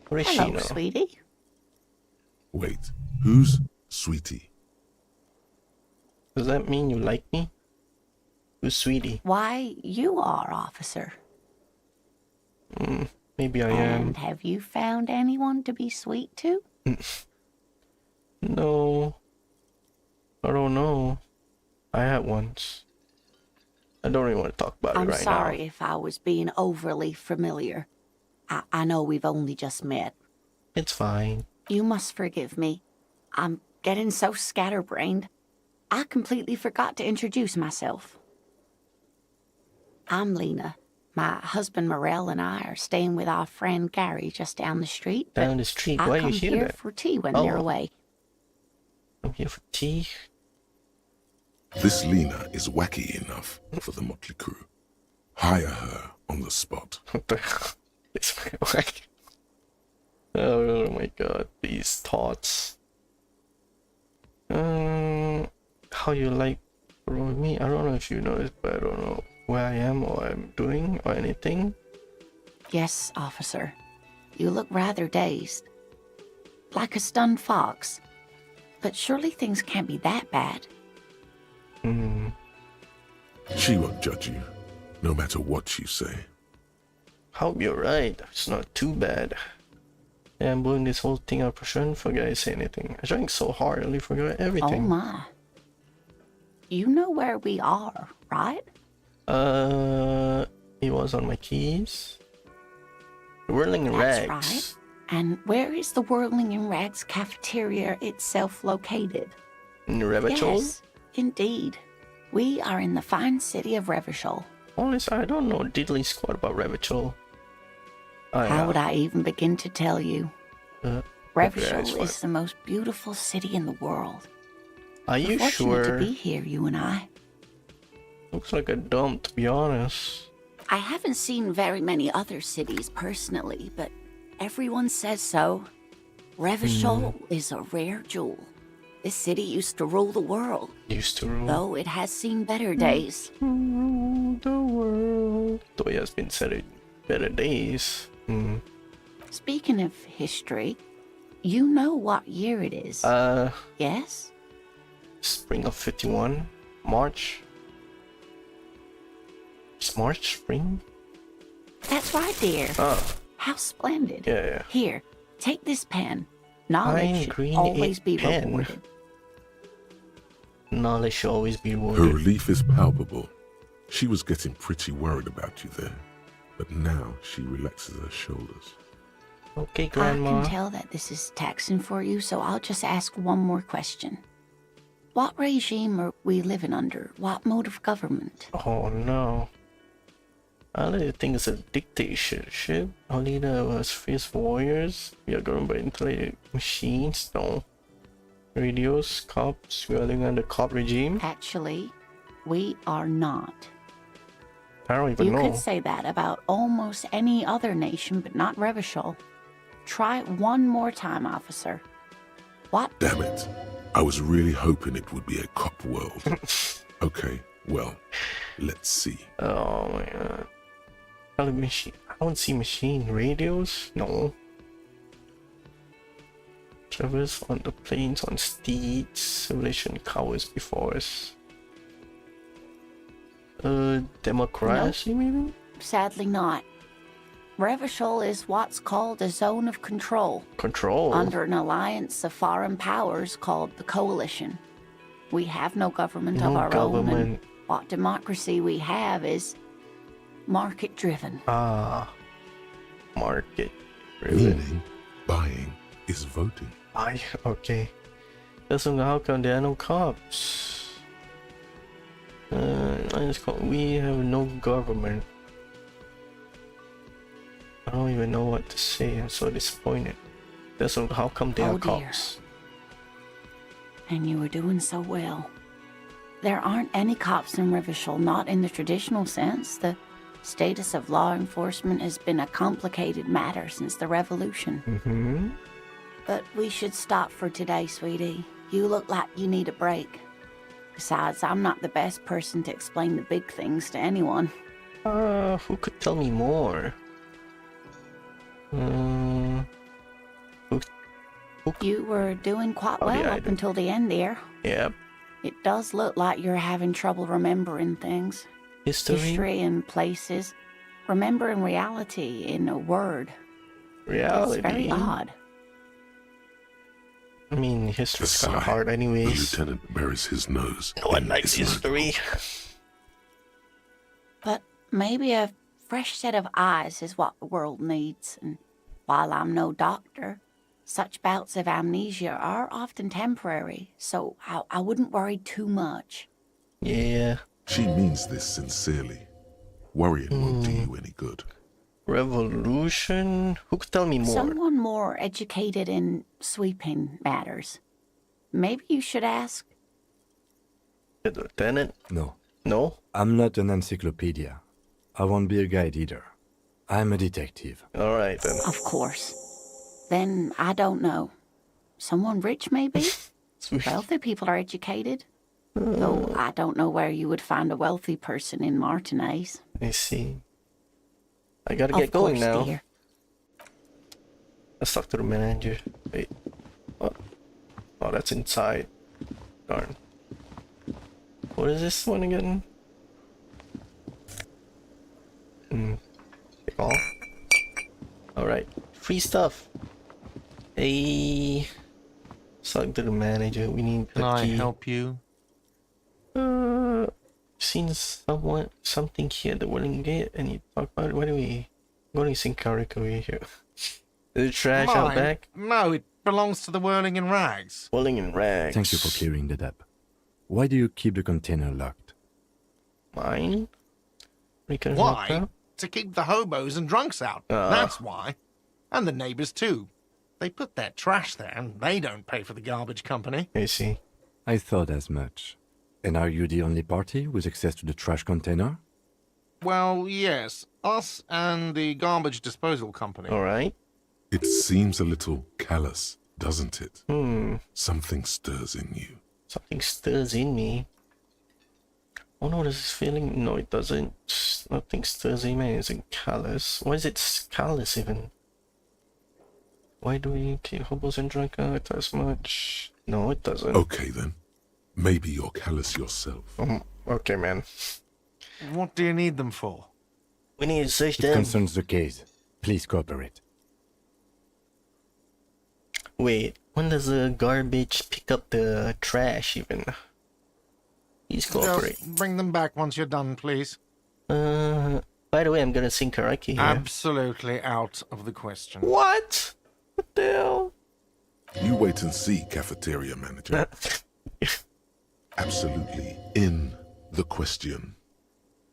What is she Hello, now? sweetie. Wait, who's Sweetie? Does that mean you like me? Who's Sweetie? Why, you are, officer. Maybe I am. And have you found anyone to be sweet to? No. I don't know. I had once. I don't really want to talk about it I'm right sorry now. if I was being overly familiar. I know we've only just met. It's fine. You must forgive me. I'm getting so scatterbrained. I completely forgot to introduce myself. I'm Lena. My husband Morel and I are staying with our friend Gary just down the street. but Down the street. I Why are come you here here then? for tea when they're Oh. away. I'm here for tea. This Lena is wacky enough for the motley crew. Hire her on the spot. What the hell? It's like... Oh my god, these thoughts. How you like me? I don't know if you noticed, but I don't know where I am or I'm doing or anything. Yes, officer. You look rather dazed. Like a stunned fox. But surely things can't be that bad. She won't judge you, no matter what you say. Hope you're right. It's not too bad. Yeah, I'm blowing this whole thing up. I shouldn't forget to say anything. I drank so hard, I really forgot Oh everything. my. You know where we are, right? It was on my keys. Whirling That's Rags. right. And where is the Whirling in Rags cafeteria itself located? In Revachol? Yes, indeed. We are in the fine city of Revachol. Honestly, I don't know diddly squat about Revachol. How would I even begin to tell you? Revachol okay, is the most beautiful city in the world. Are you We're fortunate sure? to be here, you and I. Looks like a dump, to be honest. I haven't seen very many other cities personally, but everyone says so. Revachol is a rare jewel. This city used to rule the world, Used to rule though it has seen better days. the world. Though it has been said it better days. Speaking of history, You know what year it is. Yes? Spring of 51. March. It's March, spring? That's right, dear. Oh. How splendid. Yeah. Here, take this pen. Knowledge Pine should green always be pen. rewarded. Knowledge should always be Her rewarded. relief is palpable. She was getting pretty worried about you there, but now she relaxes her shoulders. Okay, I Grandma. can tell that this is taxing for you, so I'll just ask one more question. What regime are we living under? What mode of government? Oh no. I don't think it's a dictatorship. Only the fierce warriors. We are governed by intelligent machines. No. Radios, cops. We are living under cop regime. Actually, we are not. I don't even You know. could say that about almost any other nation, but not Revachol. Try it one more time, officer. What? Damn it. I was really hoping it would be a cop world. Okay, well, let's see. Oh my god. Probably machine. I don't see machine radios. No. Traverse on the plains on steeds. Civilization cowers before us. Democracy maybe? Sadly not. Revachol is what's called a zone of control. Control? Under an alliance of foreign powers called the Coalition. We have no government of No our own, and government. what democracy we have is market-driven. Ah. Market. Meaning, buying is voting. Okay. So how come there are no cops? We have no government. I don't even know what to say. I'm so disappointed. So how come there are dear. cops? And you were doing so well. There aren't any cops in Revachol, not in the traditional sense. The status of law enforcement has been a complicated matter since the revolution. Mm-hmm. But we should stop for today, sweetie. You look like you need a break. Besides, I'm not the best person to explain the big things to anyone. Who could tell me more? You were doing quite Oh, well yeah, I up do. until the end there. Yep. It does look like you're having trouble remembering things. History? and places. Remembering reality in a word. Reality? It's very odd. I mean, history's The kind of sigh. hard The anyways. lieutenant buries his nose. No one in likes his history. But maybe a fresh set of eyes is what the world needs. And while I'm no doctor, such bouts of amnesia are often temporary, so I wouldn't worry too much. Yeah. She means this sincerely. Worrying won't do you any good. Revolution? Who could tell me more? Someone more educated in sweeping matters. Maybe you should ask. The lieutenant? No. No? I'm not an encyclopedia. I won't be a guide either. I'm a detective. Alright then. Of course. Then I don't know. Someone rich, maybe? Wealthy people are educated. Though I don't know where you would find a wealthy person in Martinez. I see. I gotta Of get going course, now. dear. Let's talk to the manager. Wait. What? Oh, that's inside. Darn. What is this one again? Take all. Alright. Free stuff. Hey. Let's talk to the manager. We need a Can I key. help you? Seen something here that wouldn't get any talk about it. What do we? What do you think, Karik, over here? Is it trash out Mine? back? No, it belongs to the Whirling in Rags. Whirling in Rags. Thank you for clearing that up. Why do you keep the container locked? Mine? We can help Why? out? To keep the hobos and drunks out. That's why. And the neighbors too. They put their trash there and they don't pay for the garbage company. I see. I thought as much. And are you the only party with access to the trash container? Well, yes. Us and the garbage disposal company. Alright. It seems a little callous, doesn't it? Hmm. Something stirs in you. Something stirs in me. Oh no, this is feeling. No, it doesn't. Nothing stirs in me. It's callous. Why is it callous even? Why do we keep hobos and drunkards as much? No, it doesn't. Okay then. Maybe you're callous yourself. Okay, man. What do you need them for? We need to search It them. concerns the case. Please cooperate. Wait, when does the garbage pick up the trash even? Please cooperate. Just bring them back once you're done, please. By the way, I'm gonna sing karaoke here. Absolutely out of the question. What? What the hell? You wait and see, cafeteria manager. Absolutely in the question.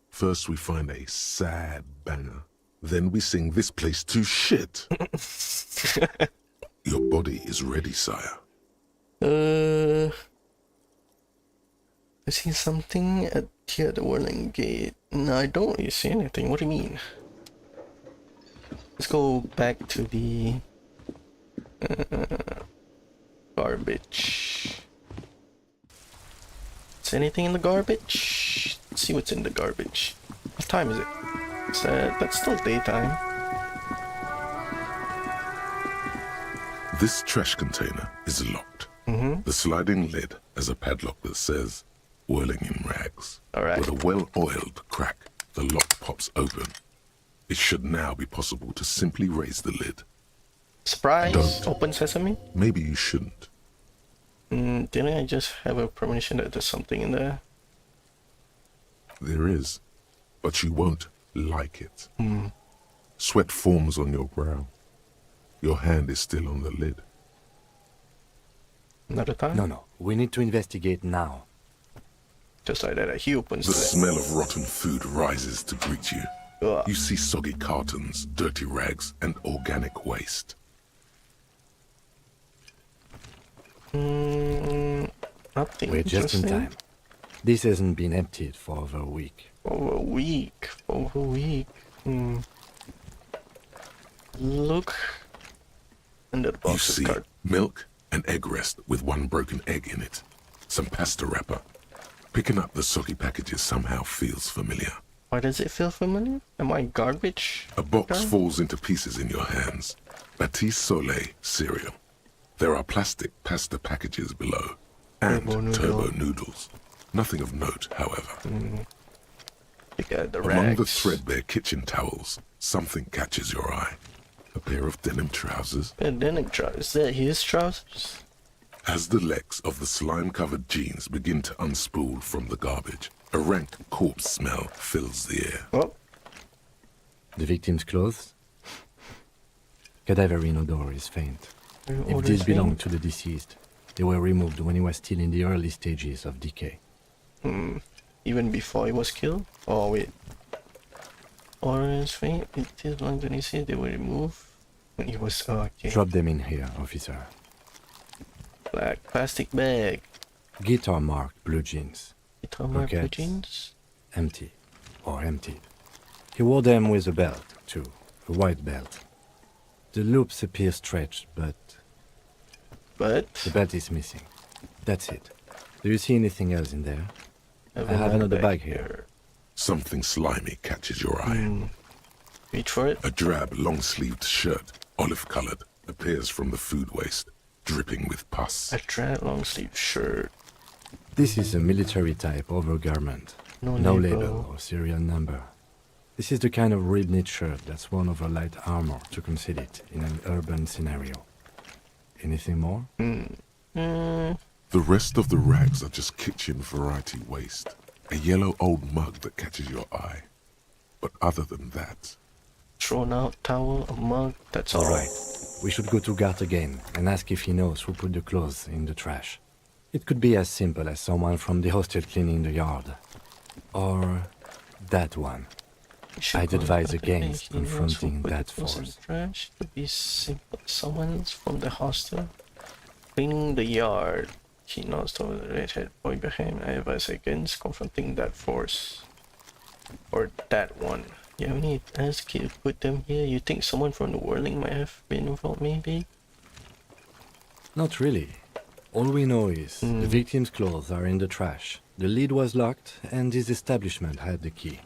First we find a sad banger. Then we sing this place to shit. Your body is ready, sire. I see something at here, the whirling gate. No, I don't really see anything. What do you mean? Let's go back to the garbage. Is anything in the garbage? Let's see what's in the garbage. What time is it? That's still daytime. This trash container is locked. The sliding lid has a padlock that says, whirling in rags. Alright. With a well-oiled crack, the lock pops open. It should now be possible to simply raise the lid. Surprise! Don't. Open sesame? Maybe you shouldn't. Didn't I just have a premonition that there's something in there? There is, but you won't like it. Sweat forms on your brow. Your hand is still on the lid. Another time? No. We need to investigate now. Just like that, he opens The the smell of rotten food rises to greet you. Ugh. You see soggy cartons, dirty rags, and organic waste. Nothing We're just in interesting. time. This hasn't been emptied for over a week. Over a week. Look under the You box see of card. milk, an egg rest with one broken egg in it, some pasta wrapper. Picking up the soggy packages somehow feels familiar. Why does it feel familiar? Am I garbage? A box guy? falls into pieces in your hands. Batiste Soleil cereal. There are plastic pasta packages below. And turbo noodles. Nothing of note, however. Look at the Among the rags. threadbare kitchen towels, something catches your eye. A pair of denim trousers. Denim trousers. Is that his trousers? As the legs of the slime-covered jeans begin to unspool from the garbage, a rank corpse smell fills the air. Oh, The victim's clothes? Cadaverine odor is faint. If odor these is belong faint? to the deceased, they were removed when he was still in the early stages of decay. even before he was killed? Oh, wait. Orange faint. It is long than he said they were removed when he was. Oh, okay. Drop them in here, officer. Black plastic bag. Guitar marked blue jeans. Guitar mark blue Pockets. jeans. Empty. Or emptied. He wore them with a belt, too. A white belt. The loops appear stretched, but But the belt is missing. That's it. Do you see anything else in there? I have another bag here. Something slimy catches your eye. Reach for it. A drab, long-sleeved shirt, olive-colored, appears from the food waste, dripping with pus. A drab long sleeve shirt. This is a military type overgarment. No No label. label or serial number. This is the kind of rib-knit shirt that's worn over light armor to conceal it in an urban scenario. Anything more? The rest of the rags are just kitchen variety waste. A yellow old mug that catches your eye. But other than that, Thrown out towel, a mug. That's all right. We should go to Gart again and ask if he knows who put the clothes in the trash. It could be as simple as someone from the hostel cleaning the yard. Or that one. I'd advise against confronting that force. Trash to be simple. Someone's from the hostel cleaning the yard. He knows the redhead boy behind. I advise against confronting that force. Or that one. Yeah, we need to ask you to put them here. You think someone from the whirling might have been involved, maybe? Not really. All we know is the victim's clothes are in the trash. The lid was locked and his establishment had the key.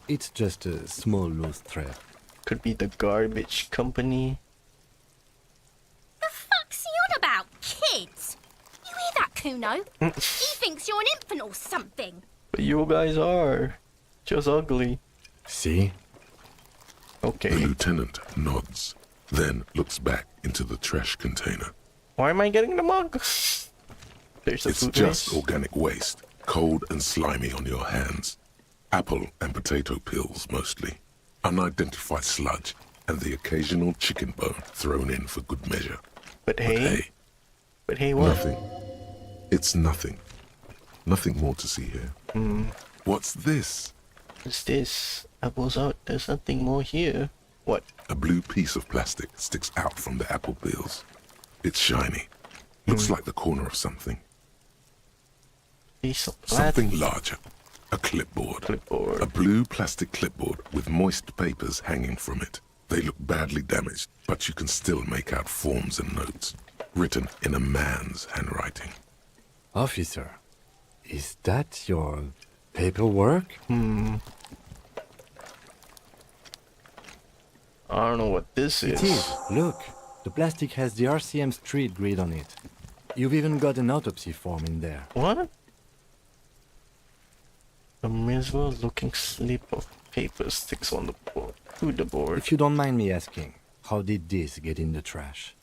It's just a small loose thread. Could be the garbage company. Kuno. He thinks you're an infant or something. But you guys are just ugly. See? The Okay. lieutenant nods, then looks back into the trash container. Why am I getting the mug? There's a It's food just waste. organic waste, cold and slimy on your hands. Apple and potato peels mostly. Unidentified sludge, and the occasional chicken bone thrown in for good measure. But But hey, hey, but hey, what? nothing. It's nothing. Nothing more to see here. What's this? What's this? Apples out. There's nothing more here. What? A blue piece of plastic sticks out from the apple peels. It's shiny. Looks like the corner of something. Piece of Something plastic. larger. A clipboard. Clipboard. A blue plastic clipboard with moist papers hanging from it. They look badly damaged, but you can still make out forms and notes, written in a man's handwriting. Officer, is that your paperwork? I don't know what this is. It is. Look, the plastic has the RCM street grid on it. You've even got an autopsy form in there. What? A miserable looking slip of paper sticks on the board. To the board. If you don't mind me asking, how did this get in the trash?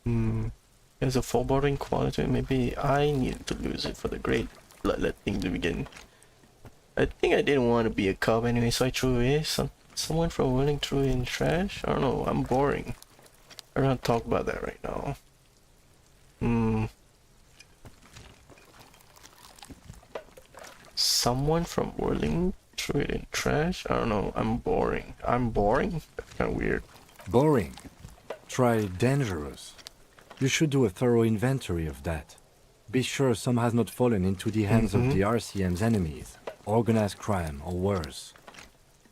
There's a foreboding quality. Maybe I needed to lose it for the great bloodlet thing to begin. I think I didn't want to be a cop anyway, so I threw away someone for running through in trash. I don't know. I'm boring. I don't want to talk about that right now. Someone from whirling through it in trash? I don't know. I'm boring. I'm boring? That's kind of weird. Boring. Try dangerous. You should do a thorough inventory of that. Be sure some has not fallen into the hands of the RCM's enemies, organized crime or worse.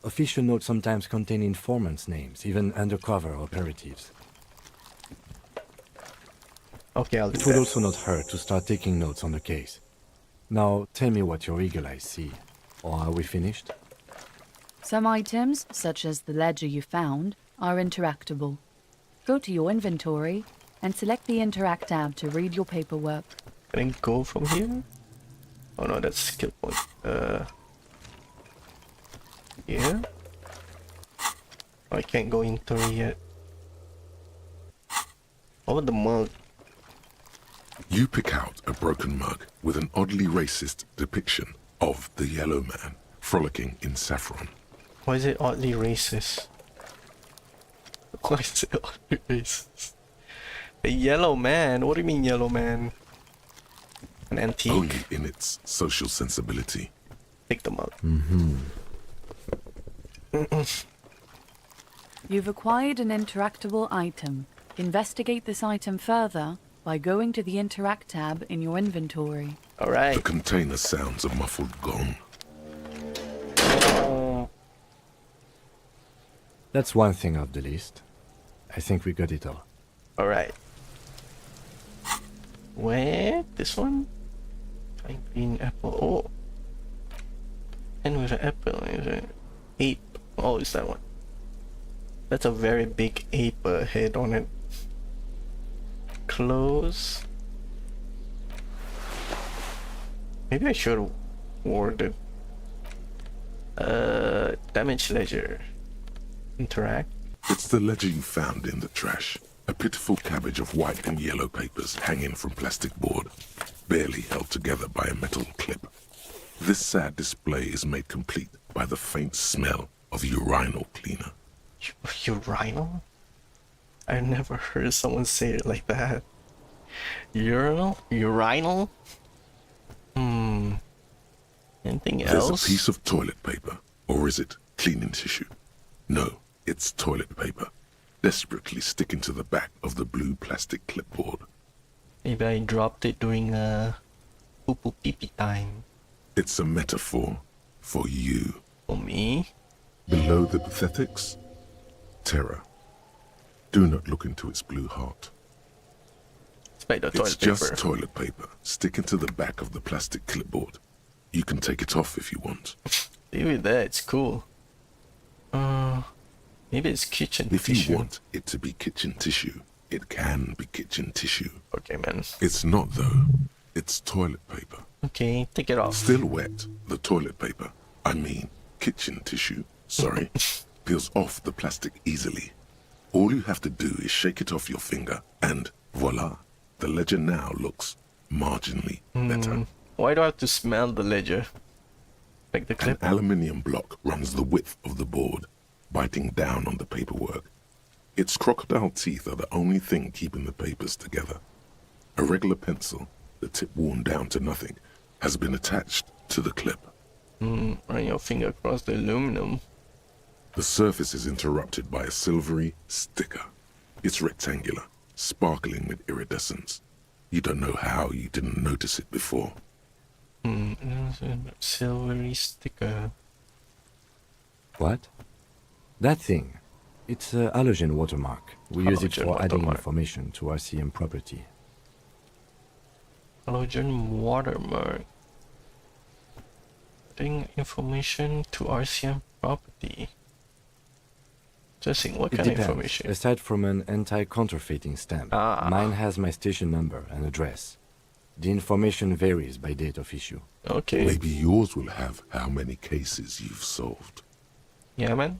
Official notes sometimes contain informants' names, even undercover operatives. Okay, I'll do It would that. also not hurt to start taking notes on the case. Now, tell me what your eagle eyes see. Or are we finished? Some items, such as the ledger you found, are interactable. Go to your inventory and select the Interact tab to read your paperwork. Can I go from here? Oh no, that's skill point. Here? I can't go into it yet. What about the mug? You pick out a broken mug with an oddly racist depiction of the yellow man frolicking in saffron. Why is it oddly racist? Why is it oddly racist? A yellow man? What do you mean yellow man? An antique? Only in its social sensibility. Pick the mug. You've acquired an interactable item. Investigate this item further by going to the Interact tab in your inventory. The Alright. container sounds a muffled gong. That's one thing off the list. I think we got it all. Alright. Where? This one? Fine green apple. Oh. And with an apple, is it? Ape. Oh, is that one? That's a very big ape head on it. Close. Maybe I should have worded it. Damage ledger. Interact. It's the ledger you found in the trash. A pitiful cabbage of white and yellow papers hanging from plastic board, barely held together by a metal clip. This sad display is made complete by the faint smell of urinal cleaner. Urinal? I never heard someone say it like that. Urinal? Urinal? Anything else? There's a piece of toilet paper, or is it cleaning tissue? No, it's toilet paper, desperately sticking to the back of the blue plastic clipboard. Maybe I dropped it during poo-poo pee-pee time. It's a metaphor for you. For me? Below the pathetics, terror. Do not look into its blue heart. It's by the It's toilet just paper. toilet paper sticking to the back of the plastic clipboard. You can take it off if you want. Leave it there, it's cool. Maybe it's kitchen If tissue. you want it to be kitchen tissue, it can be kitchen tissue. Okay, man. It's not, though. It's toilet paper. Okay, take it off. Still wet, the toilet paper, I mean kitchen tissue, sorry, peels off the plastic easily. All you have to do is shake it off your finger and voila, the ledger now looks marginally better. Why do I have to smell the ledger? Like the An clip? aluminium block runs the width of the board, biting down on the paperwork. Its crocodile teeth are the only thing keeping the papers together. A regular pencil, the tip worn down to nothing, has been attached to the clip. Run your finger across the aluminum. The surface is interrupted by a silvery sticker. It's rectangular, sparkling with iridescence. You don't know how you didn't notice it before. Silvery sticker. What? That thing. It's a halogen watermark. We use it Halogen for adding watermark. information to RCM property. Halogen watermark. Adding information to RCM property. Interesting. What It kind of depends. information? Aside from an anti-counterfeiting stamp, mine has my station number and address. The information varies by date of issue. Okay. Maybe yours will have how many cases you've solved. Yeah, man.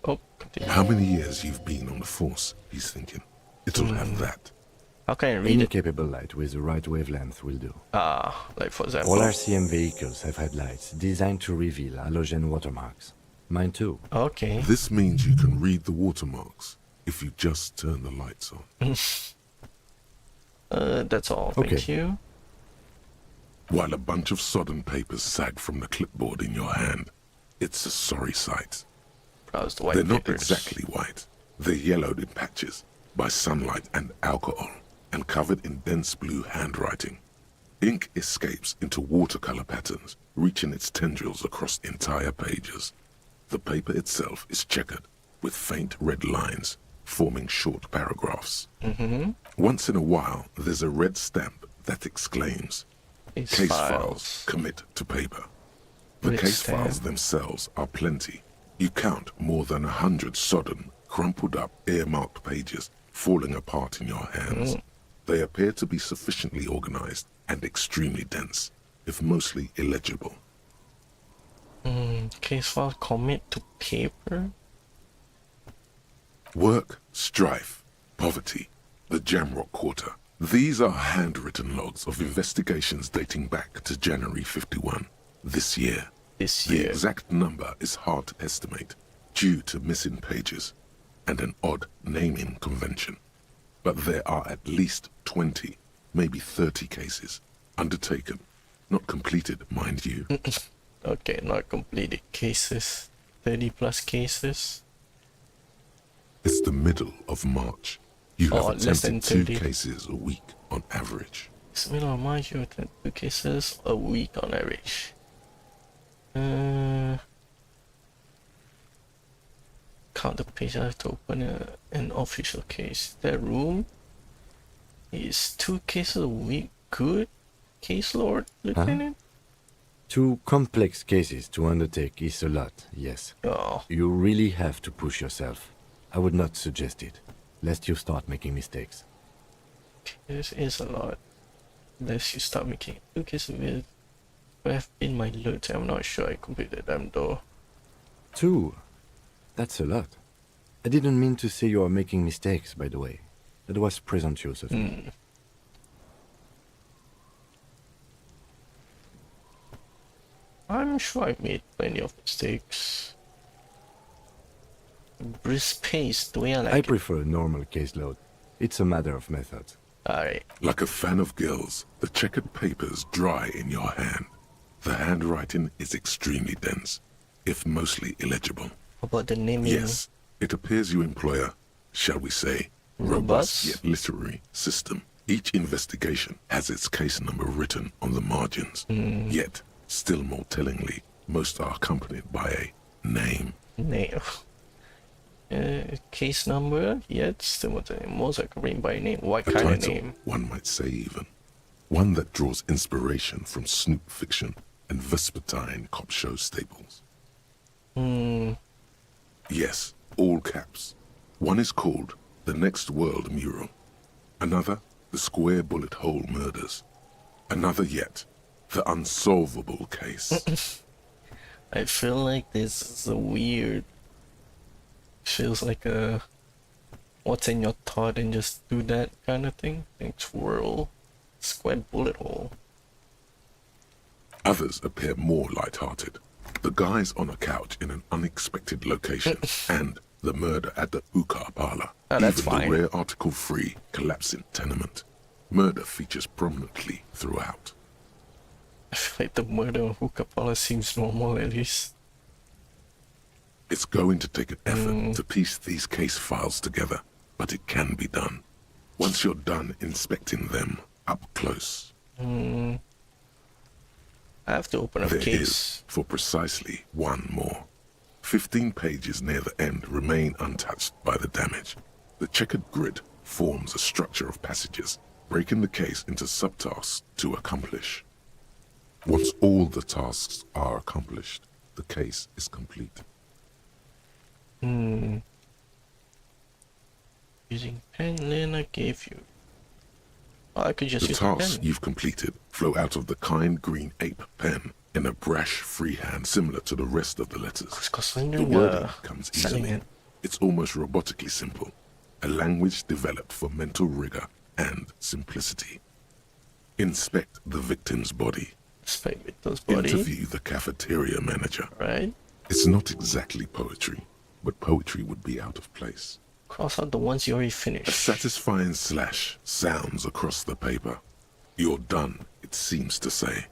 Oh, continue. How many years you've been on the force, he's thinking. It'll have that. How can I read Any it? capable light with the right wavelength will do. Like for example. All RCM vehicles have headlights designed to reveal halogen watermarks. Mine too. Okay. This means you can read the watermarks if you just turn the lights on. That's all. Thank Okay. you. While a bunch of sodden papers sag from the clipboard in your hand, it's a sorry sight. Browse the white They're not papers. exactly white. They're yellowed in patches by sunlight and alcohol, and covered in dense blue handwriting. Ink escapes into watercolor patterns, reaching its tendrils across entire pages. The paper itself is checkered, with faint red lines, forming short paragraphs. Once in a while, there's a red stamp that exclaims, Case files commit to paper. The Red case stamp. files themselves are plenty. You count more than 100 sodden, crumpled up, earmarked pages falling apart in your hands. They appear to be sufficiently organized and extremely dense, if mostly illegible. Case file commit to paper. Work, strife, poverty, the Jamrock Quarter. These are handwritten logs of investigations dating back to January 51, this year. The exact number is hard to estimate due to missing pages and an odd naming convention. But there are at least 20, maybe 30 cases undertaken, not completed, mind you. Okay, not completed cases. 30 plus cases. It's the middle of March. You have less than attempted 2 30. cases a week on average. It's middle of March, you attend 2 cases a week on average. Count the page I have to open an official case. That room is 2 cases a week. Good, case lord, lieutenant. 2 complex cases to undertake is a lot, yes. Oh, You really have to push yourself. I would not suggest it, lest you start making mistakes. this is a lot. Unless you start making 2 cases with have been my loot. I'm not sure I completed them though. 2? That's a lot. I didn't mean to say you are making mistakes, by the way. That was presumptuous of me. I'm sure I've made plenty of mistakes. Brisk pace, the way I like I it. prefer a normal caseload. It's a matter of method. Alright. Like a fan of gills, the checkered papers dry in your hand. The handwriting is extremely dense, if mostly illegible. How about the naming? Yes, it appears you employ a, shall we say, robust yet literary system. Each investigation has its case number written on the margins. Yet, still more tellingly, most are accompanied by a name. Name. Case number, yet still what the most are read by name. What A kind of title, name? one might say even. One that draws inspiration from snoop fiction and vespertine cop show staples. Yes, all caps. One is called The Next World Mural. Another, The Square Bullet Hole Murders. Another yet. The unsolvable case. I feel like this is a weird... Feels like a... What's in your thought and just do that kind of thing. Like swirl. Square bullet hole. Others appear more light-hearted. The guys on a couch in an unexpected location, and the murder at the hookah parlor. Oh, that's Even fine. the rare article-free collapsing tenement. Murder features prominently throughout. I feel like the murder on hookah parlor seems normal at least. It's going to take an effort to piece these case files together, but it can be done. Once you're done inspecting them up close. I have to open up There case. is, for precisely one more. 15 pages near the end remain untouched by the damage. The checkered grid forms a structure of passages, breaking the case into subtasks to accomplish. Once all the tasks are accomplished, the case is complete. Using pen Lena gave you. Oh, I could just The use a tasks pen. you've completed flow out of the kind green ape pen in a brash freehand similar to the rest of the letters. The wording comes selling easily. it. It's almost robotically simple. A language developed for mental rigor and simplicity. Inspect the victim's body. Inspect Victor's body. Interview the cafeteria manager. Right. It's not exactly poetry, but poetry would be out of place. Cross out the ones you already A finished. satisfying slash sounds across the paper. You're done, it seems to say.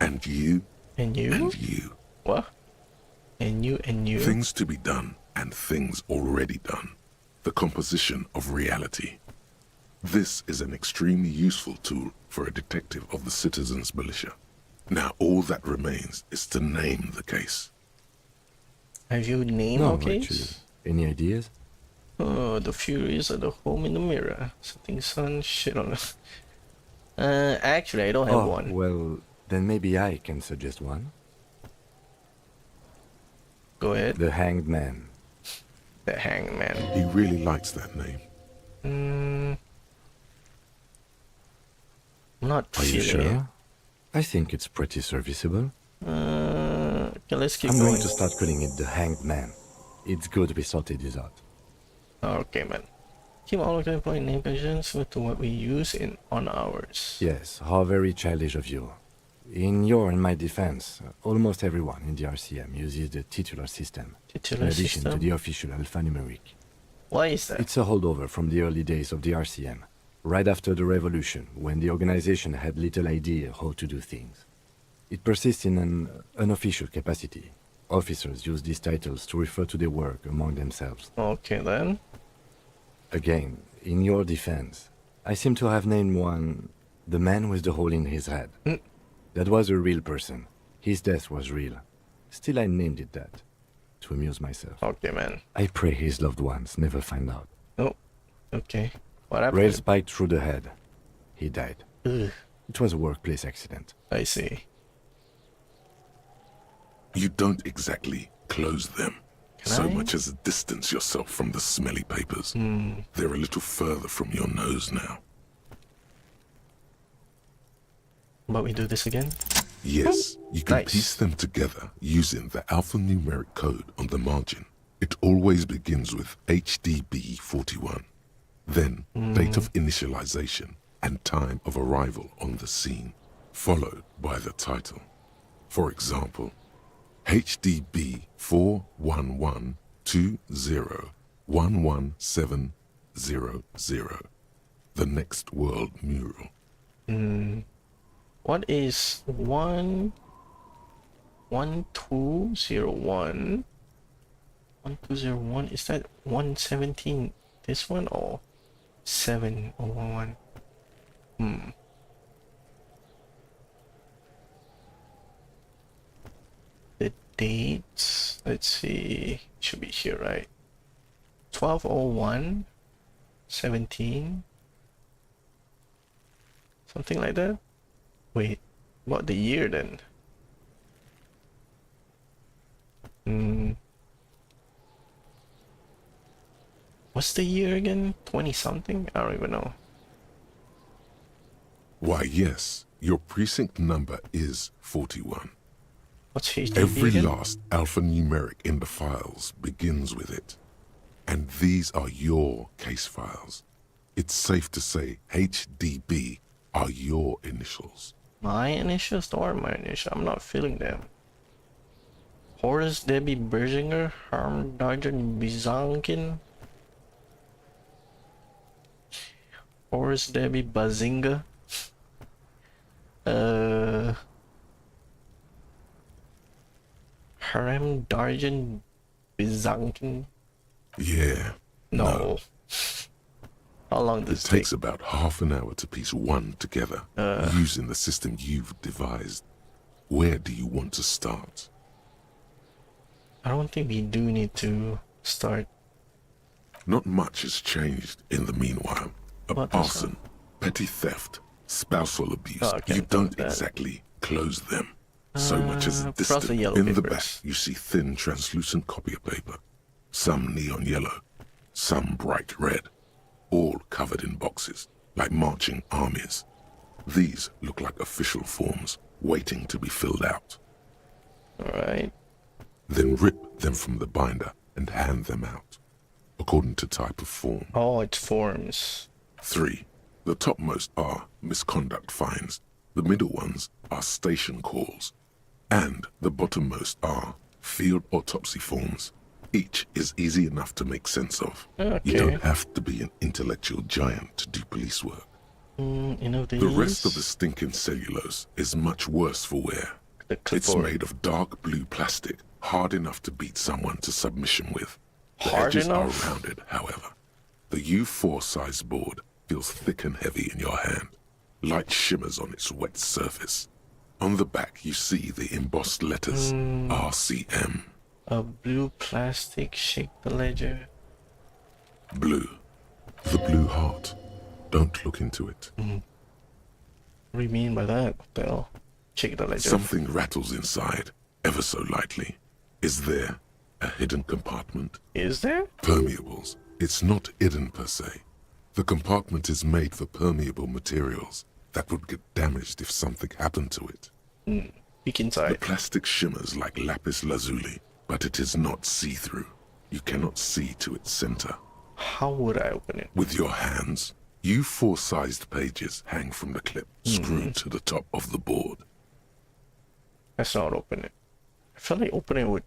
And you, And you? and you. What? And you and you. Things to be done and things already done. The composition of reality. This is an extremely useful tool for a detective of the citizens' militia. Now all that remains is to name the case. Have you named No, our case? actually. Any ideas? Oh, the Furies are the home in the mirror. Setting sun, shit on it. Actually, I don't have one. Well, then maybe I can suggest one. Go ahead. The Hanged Man. The Hangman. He really likes that name. I'm not Are you feeling sure? I think it's pretty serviceable. it. Okay, let's keep I'm going. going to start calling it the Hanged Man. It's good we sorted this out. Okay, man. Keep all of the employee name conditions to what we use on ours. Yes, how very childish of you. In your and my defense, almost everyone in the RCM uses the titular system, Titular in addition system? to the official alphanumeric. Why is that? It's a holdover from the early days of the RCM, right after the revolution, when the organization had little idea how to do things. It persists in an unofficial capacity. Officers use these titles to refer to their work among themselves. Okay, then. Again, in your defense, I seem to have named one the man with the hole in his head. That was a real person. His death was real. Still, I named it that, to amuse myself. Okay, man. I pray his loved ones never find out. Oh, okay. What happened? Rail spiked through the head. He died. Ugh, It was a workplace accident. I see. You don't exactly close them, Can so I? much as distance yourself from the smelly papers. They're a little further from your nose now. But we do this again? Yes, you can Nice. piece them together using the alphanumeric code on the margin. It always begins with HDB41, then date of initialization and time of arrival on the scene, followed by the title. For example, HDB 41120111700, the Next World Mural. What is 1201? 1201, is that 117 this one or 7011? The dates, let's see, should be here, right? 1201 17, something like that. Wait, what the year then? What's the year again? 20 something? I don't even know. Why, yes, your precinct number is 41. What's HDB Every again? last alphanumeric in the files begins with it. And these are your case files. It's safe to say HDB are your initials. My initials or my initials? I'm not feeling them. Horace Debbie Berginger, Harm Darjan Bizankin, Horace Debbie Bazinga, Harem Darjan Bizankin. Yeah. No. How long It does it takes take? about half an hour to piece one together using the system you've devised. Where do you want to start? I don't think we do need to start. Not much has changed in the meanwhile. What is Arson, petty theft, spousal abuse. Oh, I can't You talk don't about that. exactly close them. So much as a across distant. the yellow In the back, papers. you see thin, translucent copier paper. Some neon yellow, some bright red. All covered in boxes, like marching armies. These look like official forms, waiting to be filled out. Alright. Then rip them from the binder and hand them out, according to type of form. Oh, it's forms. 3. The topmost are misconduct fines. The middle ones are station calls. And the bottommost are field autopsy forms. Each is easy enough to make sense of. Okay. You don't have to be an intellectual giant to do police work. You know these? The rest of the stinking cellulose is much worse for wear. The It's clipboard. made of dark blue plastic, hard enough to beat someone to submission with. The Hard edges enough? are rounded, however. The U4 size board feels thick and heavy in your hand. Light shimmers on its wet surface. On the back, you see the embossed letters RCM. A blue plastic shake the ledger. Blue. The blue heart. Don't look into it. What do you mean by that? What the hell? Shake the ledger. Something rattles inside, ever so lightly. Is there a hidden compartment? Is there? Permeables. It's not hidden per se. The compartment is made for permeable materials that would get damaged if something happened to it. Peek The inside. plastic shimmers like lapis lazuli, but it is not see-through. You cannot see to its center. How would I open it? With your hands, U4-sized pages hang from the clip screwed to the top of the board. Let's not open it. I feel like opening it would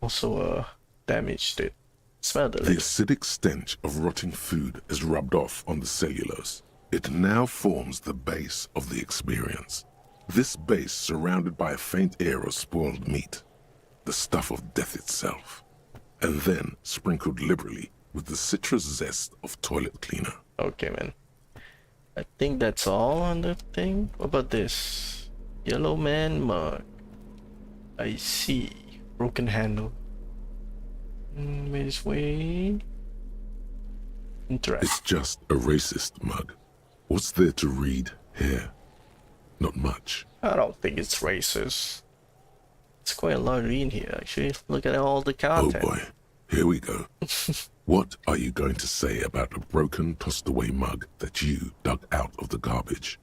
also damage it. Smell the The ledger. acidic stench of rotting food is rubbed off on the cellulose. It now forms the base of the experience. This base surrounded by a faint air of spoiled meat, the stuff of death itself, and then sprinkled liberally with the citrus zest of toilet cleaner. Okay, man. I think that's all on the thing. What about this? Yellow man mug. I see. Broken handle. This way. Interact. It's just a racist mug. What's there to read here? Not much. I don't think it's racist. It's quite a lot in here, actually. Look at all the Oh content. boy, here we go. What are you going to say about a broken, tossed-away mug that you dug out of the garbage?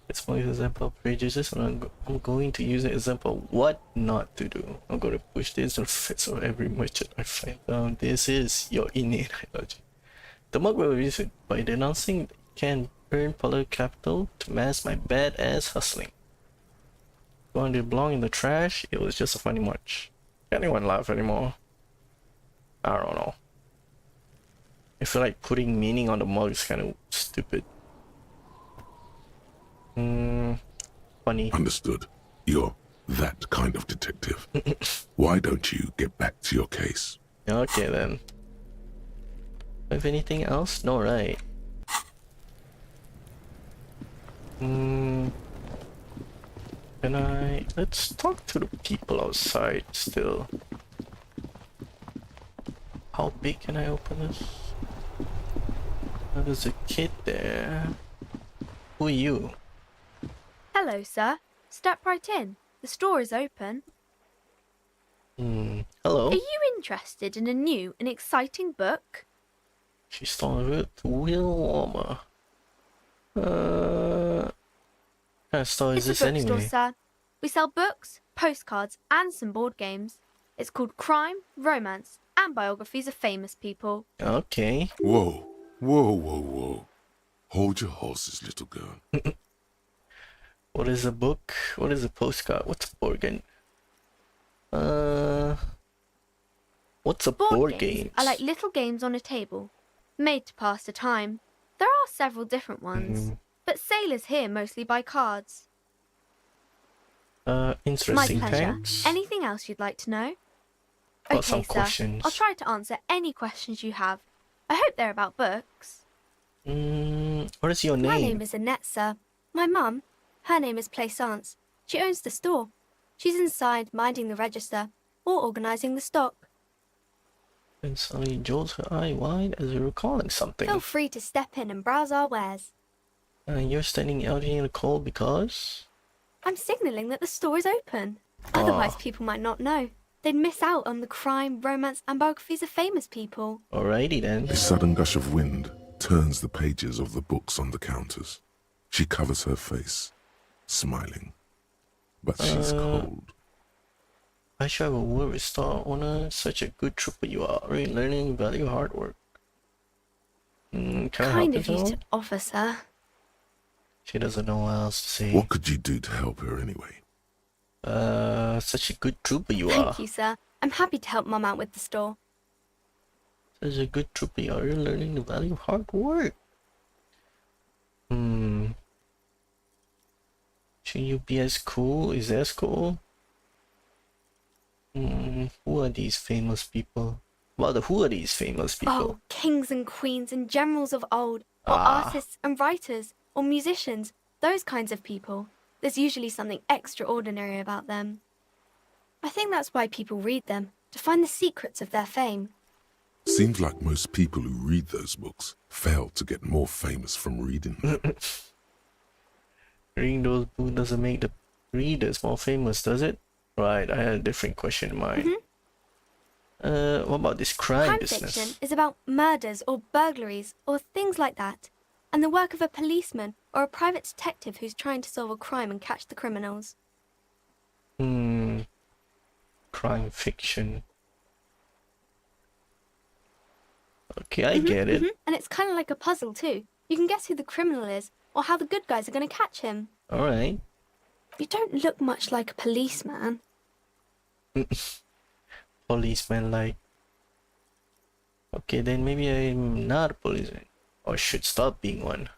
It's funny example of prejudice, and I'm going to use an example of what not to do. I'm going to push this and fix on every merchant I find down. This is your innate ideology. The mug will use it by denouncing that you can earn political capital to mask my badass hustling. Going to belong in the trash, it was just a funny march. Can anyone laugh anymore? I don't know. I feel like putting meaning on the mug is kind of stupid. Funny. Understood. You're that kind of detective. Why don't you get back to your case? Okay then. Have anything else? No, right? Can I? Let's talk to the people outside still. How big can I open this? Oh, there's a kid there. Who are you? Hello, sir. Step right in. The store is open. Hello. Are you interested in a new and exciting book? She started with wheel warmer. What kind of store is It's this a bookstore, anyway? sir. We sell books, postcards, and some board games. It's called Crime, Romance, and Biographies of Famous People. Okay. Whoa, whoa, whoa, whoa. Hold your horses, little girl. What is a book? What is a postcard? What's a board game? What's a board game? are like little games on a table, made to pass the time. There are several different ones, but sailors here mostly buy cards. My Interesting. pleasure. Thanks. Anything else you'd like to know? Got some Okay, sir. questions. I'll try to answer any questions you have. I hope they're about books. What is your name? My name is Annette, sir. My mum, her name is Plaisance. She owns the store. She's inside minding the register or organising the stock. And suddenly jolts her eye wide as if recalling something. Feel free to step in and browse our wares. You're standing out here in the cold because... I'm signalling that the store is open. Otherwise, people might not know. They'd miss out on the crime, romance, and biographies of famous people. Alrighty then. A sudden gush of wind turns the pages of the books on the counters. She covers her face, smiling. But she's cold. I should have a word with store owner. Such a good trooper you are. Really learning value hard work. Can I help Kind of you you at to offer, sir. She doesn't know what else to say. What could you do to help her anyway? Such a good trooper you are. Thank you, sir. I'm happy to help Mum out with the store. Such a good trooper you are. You're learning the value of hard work. Should you be as cool? Is as cool? Who are these famous people? Well, who are these famous people? Oh, kings and queens and generals of old, or artists and writers, or musicians, those kinds of people. There's usually something extraordinary about them. I think that's why people read them, to find the secrets of their fame. Seems like most people who read those books fail to get more famous from reading them. Reading those books doesn't make the readers more famous, does it? Right, I had a different question in mind. What about this crime business? Fiction is about murders or burglaries or things like that, and the work of a policeman or a private detective who's trying to solve a crime and catch the criminals. Crime fiction. Okay, I get it. And it's kind of like a puzzle too. You can guess who the criminal is or how the good guys are going to catch him. Alright. You don't look much like a policeman. Policeman like. Okay, then maybe I'm not a policeman. Or should stop being one.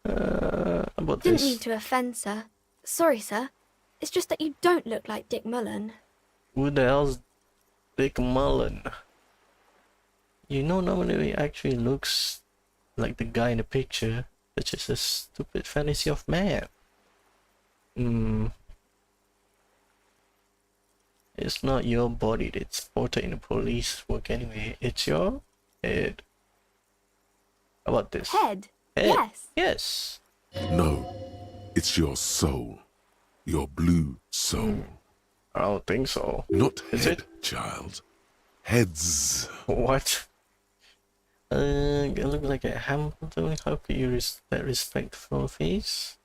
About Didn't this. mean to offend, sir. Sorry, sir. It's just that you don't look like Dick Mullen. Who the hell's Dick Mullen? You know, nobody actually looks like the guy in the picture. That's just a stupid fantasy of man. It's not your body that's portrayed in the police work anyway. It's your head. How about this? Head? Head. Yes. Yes. No, it's your soul. Your blue soul. I don't think so. Not Is head, it? child. Heads. What? You look like a Hamilton. How could you that respectful face?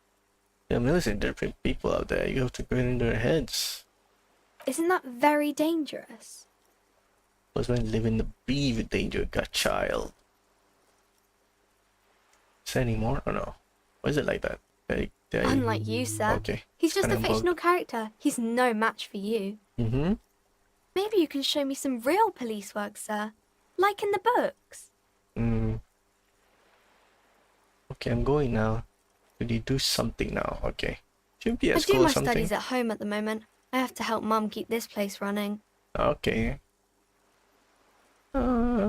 There are millions of different people out there. You have to go in their heads. Isn't that very dangerous? Was when living the breathe with danger, got child. Is there any more or no? Or is it like that? Unlike you, sir. Okay. He's just a Kinda bugged. fictional character. He's no match for you. Maybe you can show me some real police work, sir. Like in the books. Okay, I'm going now. Did you do something now? Okay. Should be I at do school my or something. studies at home at the moment. I have to help Mum keep this place running. Okay.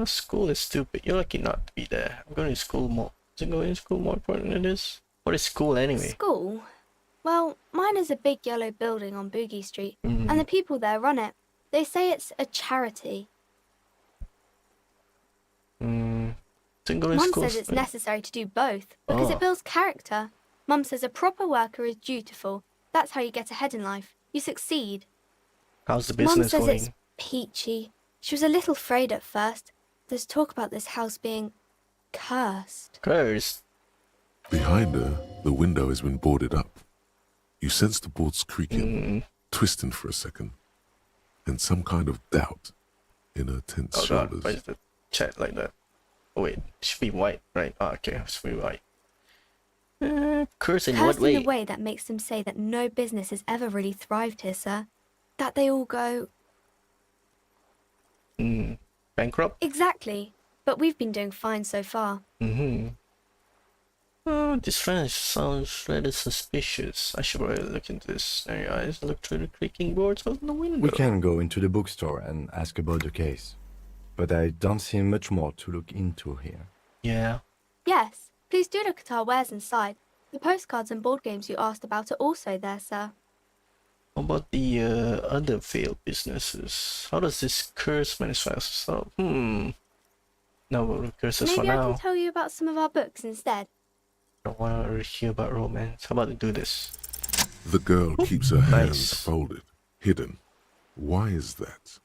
School is stupid. You're lucky not to be there. I'm going to school more. Is it going to school more important than this? What is school anyway? School? Well, mine is a big yellow building on Boogie Street, and the people there run it. They say it's a charity. Is it going to Mum school? says it's necessary to do both because it builds character. Mum says a proper worker is dutiful. That's how you get ahead in life. You succeed. How's the Mum business says going? it's peachy. She was a little afraid at first. There's talk about this house being cursed. Cursed. Behind her, the window has been boarded up. You sense the boards creaking, twisting for a second, and some kind of doubt in her tense Oh shoulders. god, why is the chat like that? Oh wait, it should be white, right? Oh, okay, it should be white. Curse in what Cursed way? in a way that makes them say that no business has ever really thrived here, sir. That they all go... Bankrupt? Exactly. But we've been doing fine so far. Oh, this French sounds rather suspicious. I should really look into this. There your eyes look through the creaking boards of the window. We can go into the bookstore and ask about the case. But I don't see much more to look into here. Yeah. Yes, please do look at our wares inside. The postcards and board games you asked about are also there, sir. How about the other failed businesses? How does this curse manifest itself? No curses for Maybe I now. can tell you about some of our books instead. I don't want to hear about romance. How about we do this? The girl keeps her hands Nice. folded, hidden. Why is that?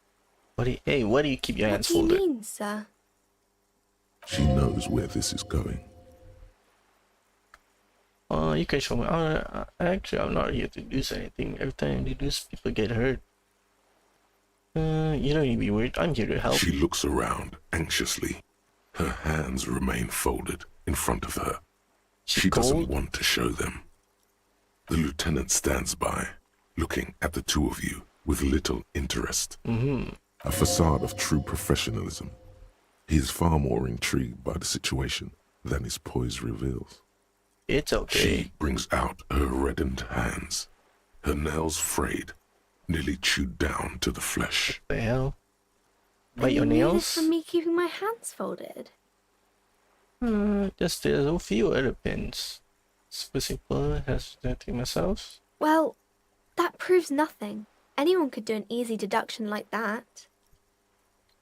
Why do you keep your What hands do you folded? mean, sir? She knows where this is going. You can show me. Actually, I'm not here to do anything. Every time you do this, people get hurt. You don't need to be worried. I'm here to help. She looks around anxiously. Her hands remain folded in front of her. She doesn't cold? want to show them. The lieutenant stands by, looking at the two of you with little interest. A facade of true professionalism. He is far more intrigued by the situation than his poise reveals. It's okay. She brings out her reddened hands, her nails frayed, nearly chewed down to the flesh. The hell? And Bite your you knew this nails? from me keeping my hands folded. Just there's a few other pins. Super simple, has nothing myself. Well, that proves nothing. Anyone could do an easy deduction like that.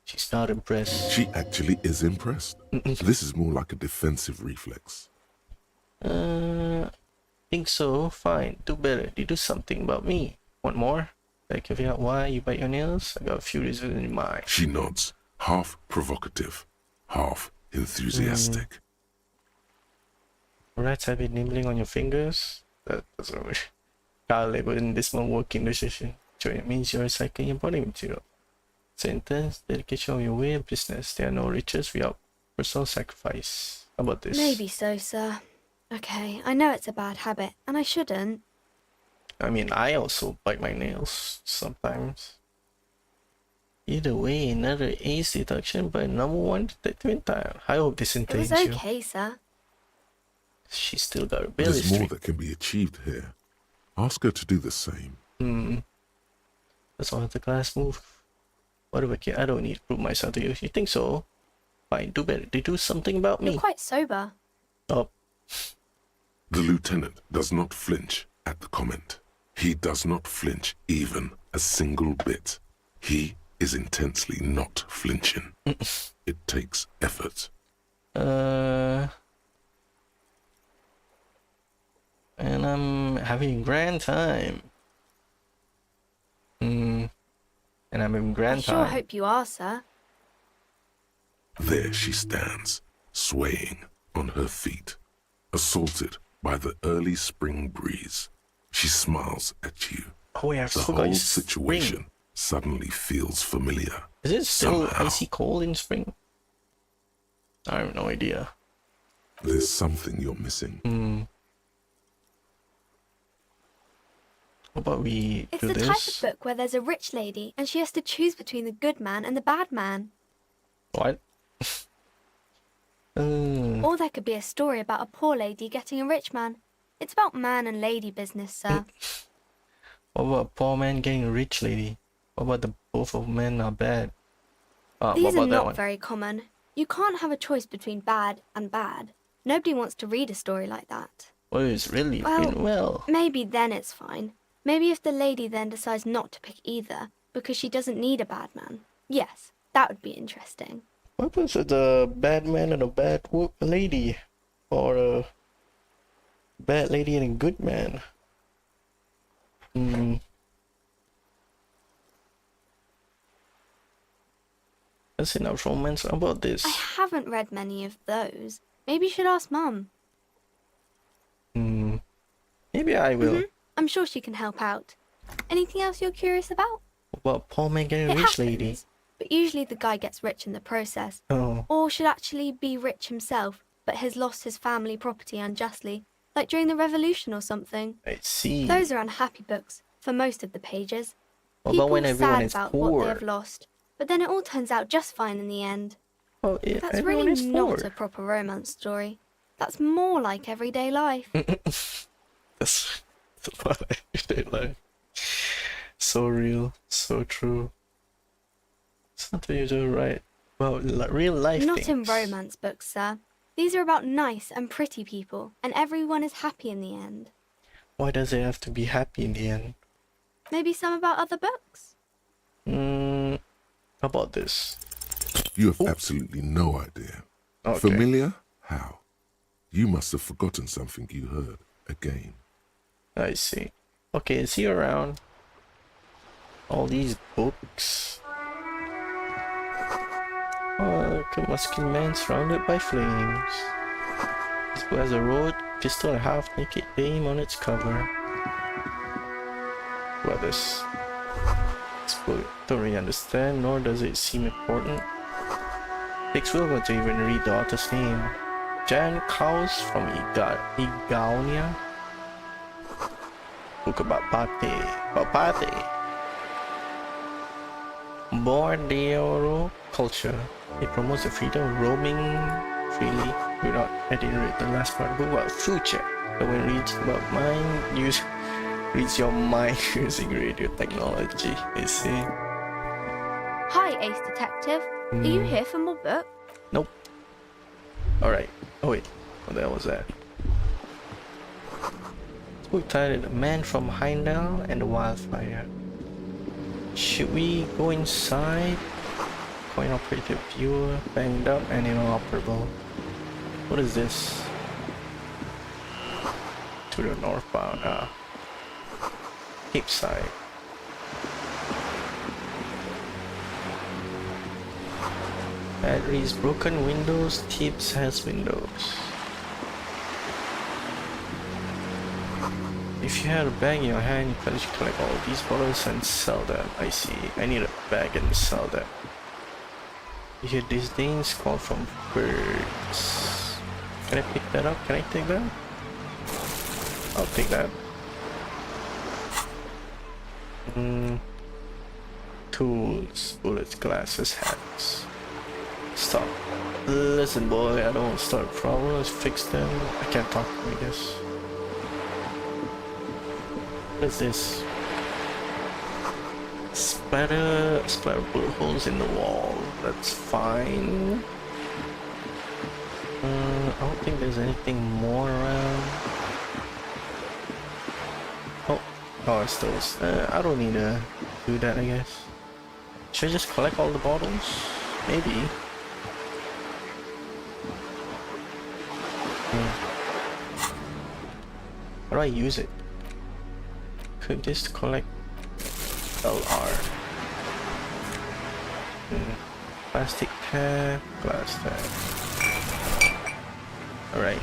She's not impressed. She actually is impressed. This is more like a defensive reflex. Think so. Fine. Do better. You do something about me. Want more? Like if you out why you bite your nails? I got a few reasons in mind. She nods, half provocative, half enthusiastic. Rats have been nibbling on your fingers? That doesn't work. Child labor in this one working decision. So it means you're recycling your body material. Sentence, dedication of your way of business. There are no riches without personal sacrifice. How about this? Maybe so, sir. Okay, I know it's a bad habit, and I shouldn't. I mean, I also bite my nails sometimes. Either way, another ace deduction by number one detective in time. I hope this It was entails you. okay, sir. She's still got a belly There's more streak. that can be achieved here. Ask her to do the same. That's all the class move. What do I care? I don't need to prove myself to you. You think so? Fine, do better. They do something about me. You're quite sober. Oh, The lieutenant does not flinch at the comment. He does not flinch even a single bit. He is intensely not flinching. It takes effort. and I'm having a grand time. And I'm having I grand sure time. hope you are, sir. There she stands, swaying on her feet, assaulted by the early spring breeze. She smiles at you. Oh yeah, I The forgot whole it's situation spring. suddenly feels familiar. Is it still somehow. icy cold in spring? I have no idea. There's something you're missing. How about we It's do the this? type of book where there's a rich lady and she has to choose between the good man and the bad man. What? Or there could be a story about a poor lady getting a rich man. It's about man and lady business, sir. What about a poor man getting a rich lady? What about the both of men are bad? What These are about that not one? very common. You can't have a choice between bad and bad. Nobody wants to read a story like that. Well, it's really Well, been well. Maybe then it's fine. Maybe if the lady then decides not to pick either because she doesn't need a bad man. Yes, that would be interesting. What happens with a bad man and a bad lady? Or a bad lady and a good man? That's enough romance about this. I haven't read many of those. Maybe you should ask Mum. Maybe I will. I'm sure she can help out. Anything else you're curious about? About Paul getting a It rich happens, lady. but usually the guy gets rich in the process. Oh, Or should actually be rich himself, but has lost his family property unjustly, like during the revolution or something. I see. Those are unhappy books, for most of the pages. What People about when everyone sad is about what poor? they have lost, but then it all turns out just fine in the end. Oh, yeah, That's everyone really is not poor. a proper romance story. That's more like everyday life. That's what everyday life. So real, so true. Something you do right. Well, real life Not things. in romance books, sir. These are about nice and pretty people, and everyone is happy in the end. Why does it have to be happy in the end? Maybe some about other books? How about this? You have absolutely no idea. Okay. Familiar? How? You must have forgotten something you heard again. I see. Okay, see you around. All these books. Oh, look, a muscular man surrounded by flames. This book has a road, pistol, and half-naked dame on its cover. What is this book? Don't really understand, nor does it seem important. Takes Wilma to even read the author's name. Jan Kaus from Igaonia. Book about Pate. Bordeaux culture. It promotes the freedom of roaming freely without. I didn't read the last part. Book about future. The one reads about mind reads your mind using radio technology. I see. Hi, Ace Detective. Are you here for more book? Nope. Alright. Oh wait. What the hell was that? This book titled The Man from Heimdall and the Wildfire. Should we go inside? Coin operated viewer, banged up and inoperable. What is this? To the northbound. Cape side. Batteries broken, windows, tips has windows. If you had a bag in your hand, you could collect all these bottles and sell them. I see. I need a bag and sell them. You hear these things call from birds. Can I pick that up? Can I take that? I'll take that. Tools, bullets, glasses, hats. Stop. Listen, boy, I don't want to start problems. Fix them. I can't talk to them, I guess. What is this? Splatter bullet holes in the wall. That's fine. I don't think there's anything more around. Oh, it's those. I don't need to do that, I guess. Should I just collect all the bottles? Maybe. How do I use it? Could this collect LR? Plastic tag, glass tag. Alright.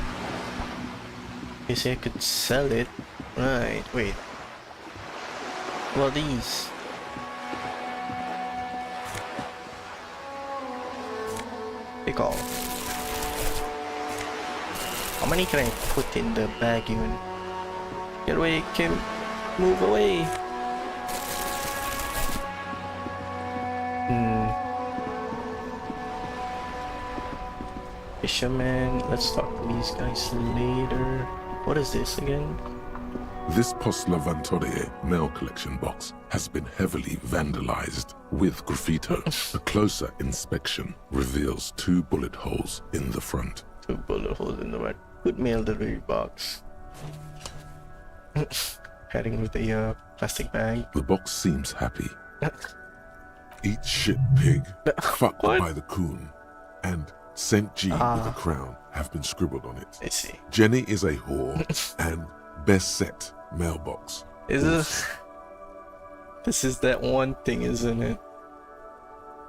You see, I could sell it. Right, wait. What are these? Take all. How many can I put in the bag even? Get away, Kim. Move away. Fisherman. Let's talk to these guys later. What is this again? This Postler Vantore mail collection box has been heavily vandalized with graffito. A closer inspection reveals 2 bullet holes in the front. 2 bullet holes in the right. Good mail delivery box. Heading with a plastic bag. The box seems happy. Eat shit, pig. Fucked by the coon. And St. G with a crown have been scribbled on it. I see. Jenny is a whore. And best set mailbox. Is this? This is that one thing, isn't it?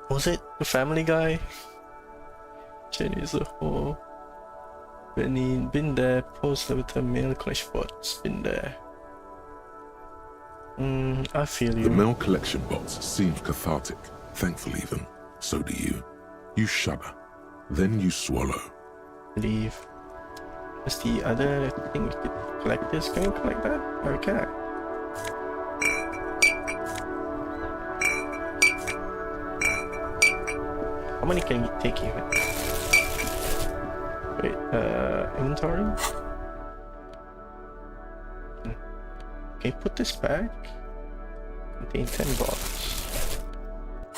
Was it the Family Guy? Jenny is a whore. Been there. Post with a mail collection box. Been there. I feel you. The mail collection box seems cathartic. Thankful even. So do you. You shudder. Then you swallow. Leave. What's the other thing we could collect this? Can we collect that? Or can I? How many can you take even? Wait, inventory? Okay, put this back. Contain 10 bucks.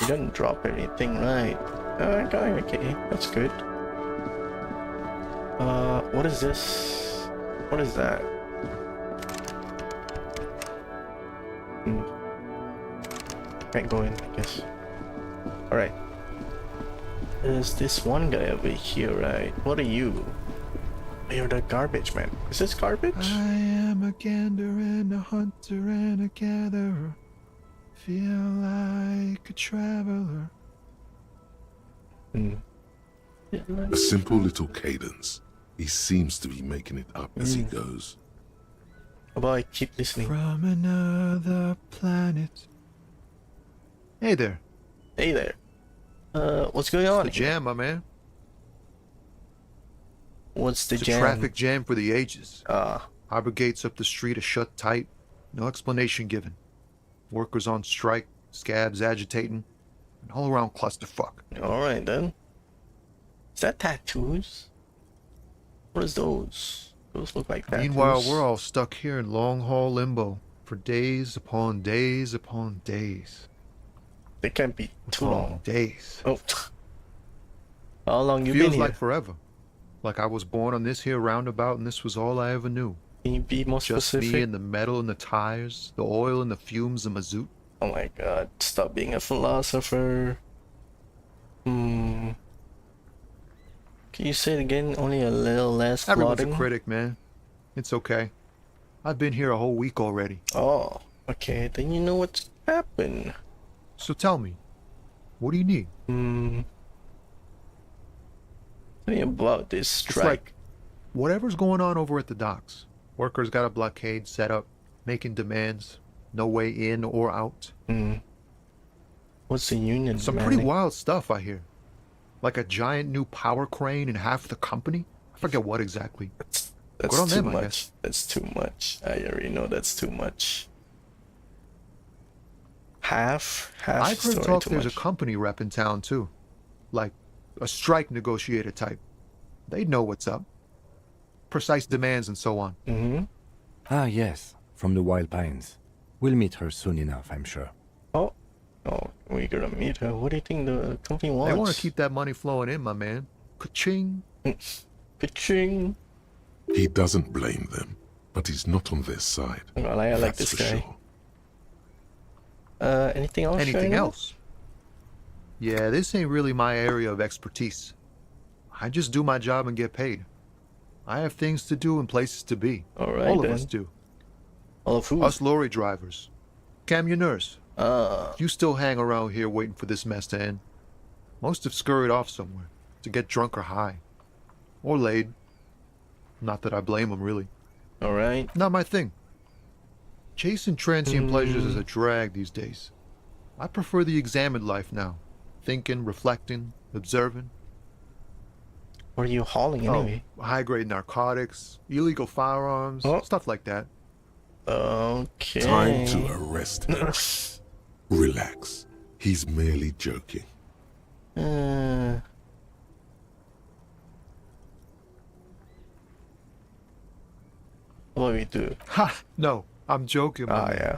You didn't drop anything, right? Okay, that's good. What is this? What is that? Can't go in, I guess. Alright. There's this one guy over here, right? What are you? You're the garbage man. Is this garbage? I am a gander and a hunter and a gatherer. Feel like a traveler. A simple little cadence. He seems to be making it up as he goes. How about I keep listening? From another planet. Hey there. Hey there. What's going on? The jam, my man. What's the it's jam? A traffic jam for the ages. Harbor gates up the street are shut tight. No explanation given. Workers on strike, scabs agitating, an all-around clusterfuck. Alright then. Is that tattoos? What is those? Those look like tattoos. Meanwhile, we're all stuck here in long-haul limbo for days upon days upon days. They can't be too long. Days. Oh. How long you Feels been here? like forever. Like I was born on this here roundabout and this was all I ever knew. Can you be more Just specific? me and the metal and the tires, the oil and the fumes of mazout. Oh my god, stop being a philosopher. Can you say it again? Only a little less Everyone's plodding? a critic, man. It's okay. I've been here a whole week already. Oh, okay. Then you know what's happened. So tell me, what do you need? Tell me about this It's strike. like whatever's going on over at the docks. Workers got a blockade set up, making demands. No way in or out. What's the union Some demanding? pretty wild stuff, I hear. Like a giant new power crane in half the company? I forget what exactly. That's Good on too them, I much. guess. That's too much. I already know that's too much. Half I've heard story talk too there's much. a company rep in town, too. Like a strike negotiator type. They'd know what's up. Precise demands and so on. Ah, yes, from the Wild Pines. We'll meet her soon enough, I'm sure. Oh, we're gonna meet her. What do you think the company wants? They want to keep that money flowing in, my man. Ka-ching. Ka-ching. He doesn't blame them, but he's not on their side. Well, I like That's this for guy. sure. Anything else? Anything right now? else? Yeah, this ain't really my area of expertise. I just do my job and get paid. I have things to do and places to be. All right, All then. of us do. All of who? Us lorry drivers. Camionneurs. You still hang around here waiting for this mess to end. Most have scurried off somewhere to get drunk or high. Or laid. Not that I blame them, really. All right. Not my thing. Chasing transient pleasures is a drag these days. I prefer the examined life now. Thinking, reflecting, observing. What are you hauling anyway? High-grade narcotics, illegal firearms, stuff like that. Okay. Time to arrest him. Relax. He's merely joking. What do we do? Ha! No, I'm joking, man. Yeah.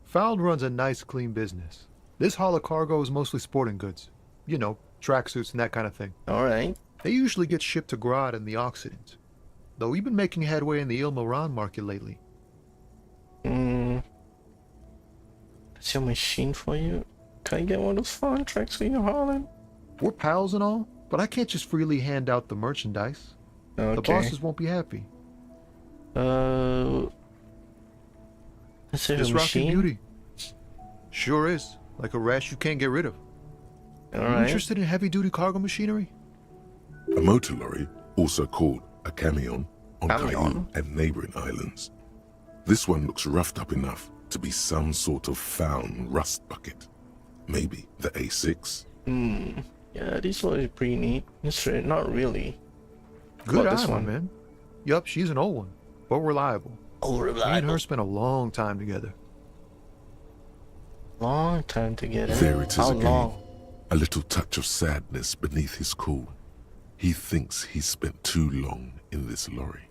Found runs a nice, clean business. This haul of cargo is mostly sporting goods. You know, tracksuits and that kind of thing. All right. They usually get shipped to Grad and the Occident. Though we've been making headway in the Il Moran market lately. That's your machine for you? Can I get one of those farm tracks when you're hauling? We're pals and all, but I can't just freely hand out the merchandise. Okay. The bosses won't be happy. Is it It's a rocking machine? beauty. Sure is. Like a rash you can't get rid of. You Alright. interested in heavy-duty cargo machinery? A motor lorry, also called a camion, on Camion? Caillou and neighboring islands. This one looks roughed up enough to be some sort of found rust bucket. Maybe the A6? Yeah, this one is pretty neat. Not really. Good About this island, one? man. Yup, she's an old one, but reliable. Oh, Me and reliable. her spent a long time together. Long time together. There it is How again. long? A little touch of sadness beneath his cool. He thinks he's spent too long in this lorry.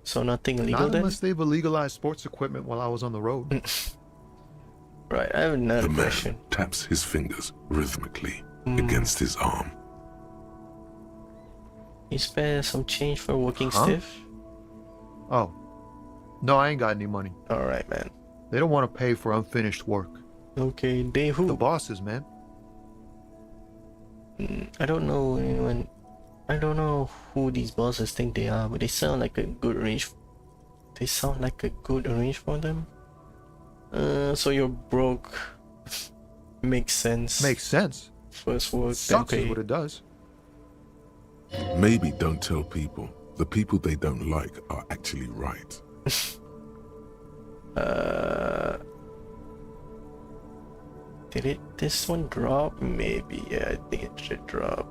So nothing illegal Not then? unless they've illegalized sports equipment while I was on the road. Right, I have another The man question. taps his fingers rhythmically against his arm. You spare some change for working Huh? stiff? Oh. No, I ain't got any money. Alright, man. They don't want to pay for unfinished work. Okay, they who? The bosses, man. I don't know anyone. I don't know who these bosses think they are, but they sound like a good range. They sound like a good arrange for them. So you're broke. Makes sense. Makes sense. First work, then Sucks is pay. what it does. Maybe don't tell people. The people they don't like are actually right. Did this one drop? Maybe. Yeah, I think it should drop.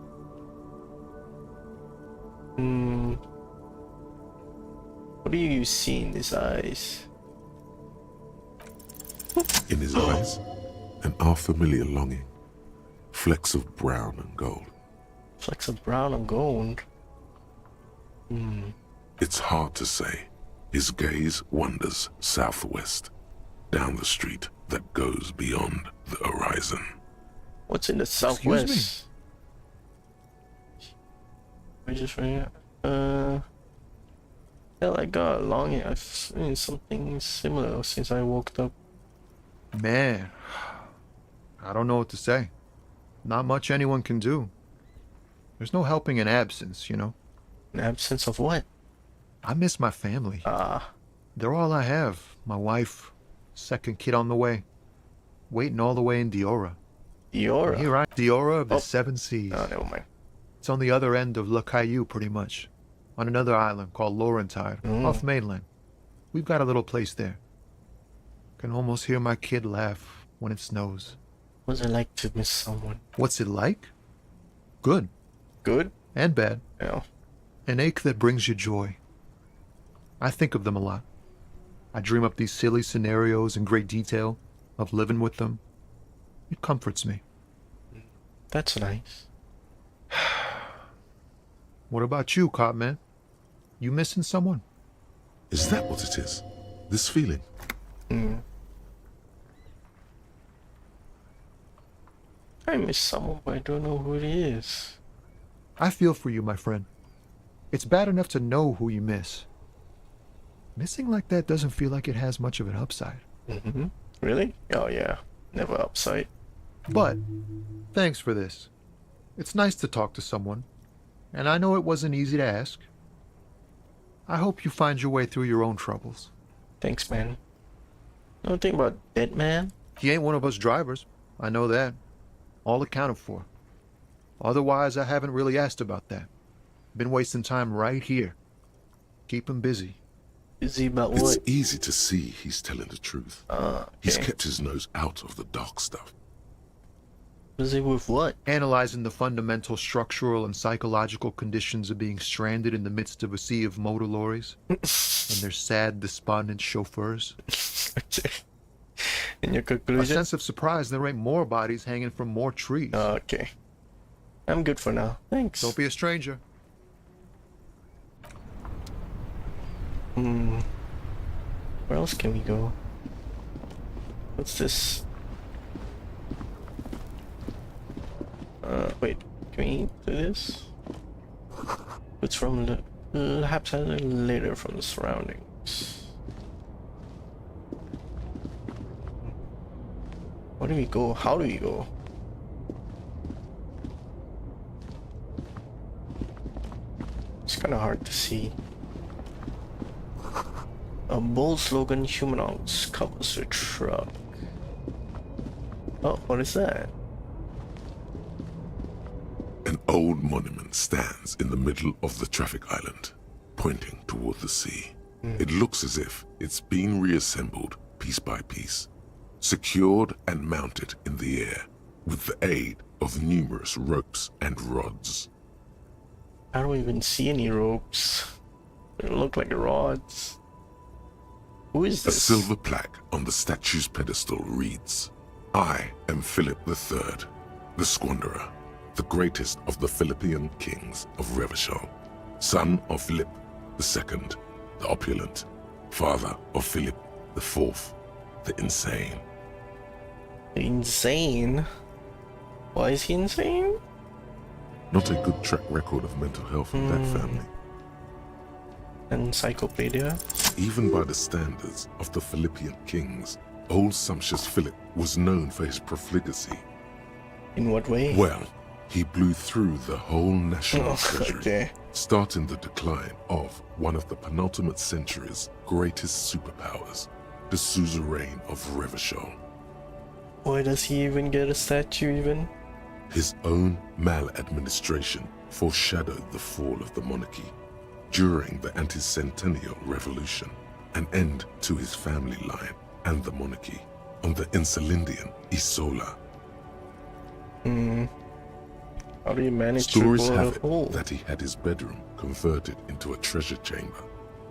What do you see in his eyes? In his eyes, an unfamiliar longing. Flecks of brown and gold. Flecks of brown and gold. It's hard to say. His gaze wanders southwest, down the street that goes beyond the horizon. What's in the Excuse southwest? We just ran. Hell, I got a longing. I've seen something similar since I woke up. Man, I don't know what to say. Not much anyone can do. There's no helping in absence, you know? An absence of what? I miss my family. Ah, They're all I have. My wife, second kid on the way. Waiting all the way in Diora. Diora. Here I Diora of the Oh. Seven Seas. Oh, never mind. It's on the other end of Le Caillou, pretty much. On another island called Laurentide, off mainland. We've got a little place there. Can almost hear my kid laugh when it snows. What's it like to miss someone? What's it like? Good. Good? And bad. Yeah. An ache that brings you joy. I think of them a lot. I dream up these silly scenarios in great detail of living with them. It comforts me. That's nice. What about you, Cop Man? You missing someone? Is that what it is? This feeling? I miss someone, but I don't know who it is. I feel for you, my friend. It's bad enough to know who you miss. Missing like that doesn't feel like it has much of an upside. Really? Oh, yeah. Never upside. But, thanks for this. It's nice to talk to someone, and I know it wasn't easy to ask. I hope you find your way through your own troubles. Thanks, man. Don't think about Dead Man? He ain't one of us drivers. I know that. All accounted for. Otherwise, I haven't really asked about that. Been wasting time right here. Keep him busy. Busy about It's what? easy to see he's telling the truth. He's kept his nose out of the dark stuff. Busy with what? Analyzing the fundamental structural and psychological conditions of being stranded in the midst of a sea of motor lorries and their sad, despondent chauffeurs. In your A conclusion? sense of surprise there ain't more bodies hanging from more trees. Okay. I'm good for now. Thanks. Don't be a stranger. Where else can we go? What's this? Wait. Can we do this? It's from the... Perhaps a little later from the surroundings. Where do we go? How do we go? It's kind of hard to see. A bold slogan, humanoids covers the truck. Oh, what is that? old monument stands in the middle of the traffic island, pointing toward the sea. It looks as if it's been reassembled piece by piece, secured and mounted in the air with the aid of numerous ropes and rods. I don't even see any ropes. They look like rods. Who is A this? silver plaque on the statue's pedestal reads, "I am Philip III, the Squanderer, the greatest of the Philippian kings of Revachol, son of Philip II, the opulent, father of Philip IV, the insane." Insane? Why is he insane? Not a good track record of mental health in that family. Encyclopedia? Even by the standards of the Philippian kings, old sumptuous Philip was known for his profligacy. In what way? Well, he blew through the whole national treasury, okay. starting the decline of one of the penultimate century's greatest superpowers, the suzerain of Revachol. Why does he even get a statue even? His own maladministration foreshadowed the fall of the monarchy during the anti-centennial revolution, an end to his family line and the monarchy on the Insulindian Isola. How do you manage Stories to blow have a it hole? that he had his bedroom converted into a treasure chamber,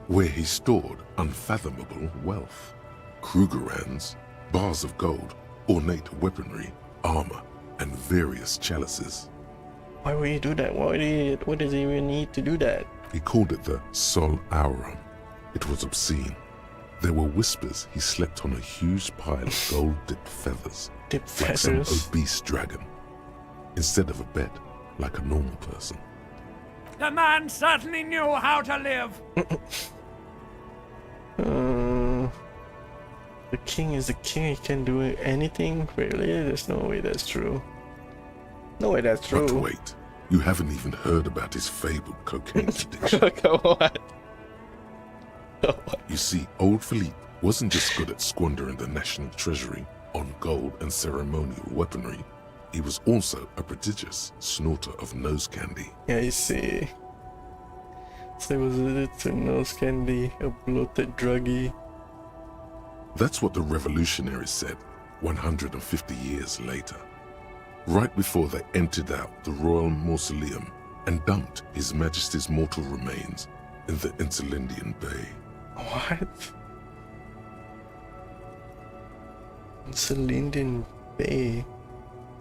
where he stored unfathomable wealth. Krugerrands, bars of gold, ornate weaponry, armor, and various chalices. Why would he do that? Why does he even need to do that? He called it the Sol Auron. It was obscene. There were whispers he slept on a huge pile of gold-dipped feathers, like some obese dragon, instead of a bed, like a normal person. The man certainly knew how to live. The king is the king. He can do anything. Really? There's no way that's true. No way that's true. But wait, you haven't even heard about his fabled cocaine addiction. What? You see, old Philippe wasn't just good at squandering the national treasury on gold and ceremonial weaponry. He was also a prodigious snorter of nose candy. Yeah, I see. So it was a nose candy, a bloated druggie. That's what the revolutionaries said 150 years later, right before they emptied out the royal mausoleum and dumped His Majesty's mortal remains in the Insulindian Bay. What? Insulindian Bay?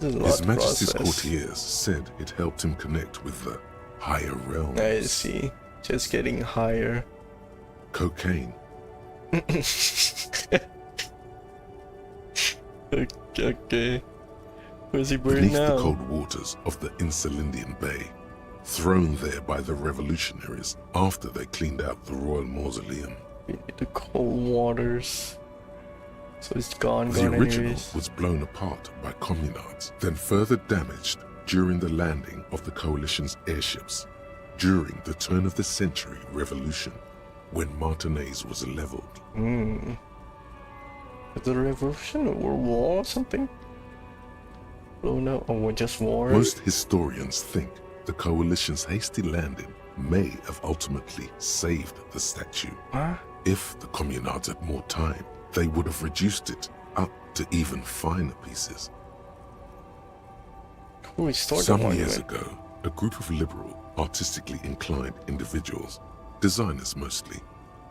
This is a lot His to Majesty's process. courtiers said it helped him connect with the higher realms. I see. Just getting higher. Cocaine. Okay. Where's he burning Beneath now? the cold waters of the Insulindian Bay, thrown there by the revolutionaries after they cleaned out the royal mausoleum. The cold waters. So it's gone The original anyways. was blown apart by communards, then further damaged during the landing of the coalition's airships during the turn of the century revolution, when Martinaise was leveled. The revolution or war or something? Blown up or just war? Most historians think the coalition's hasty landing may have ultimately saved the statue. Huh? If the communards had more time, they would have reduced it up to even finer pieces. Who restored the Some monument? years ago, a group of liberal, artistically inclined individuals, designers mostly,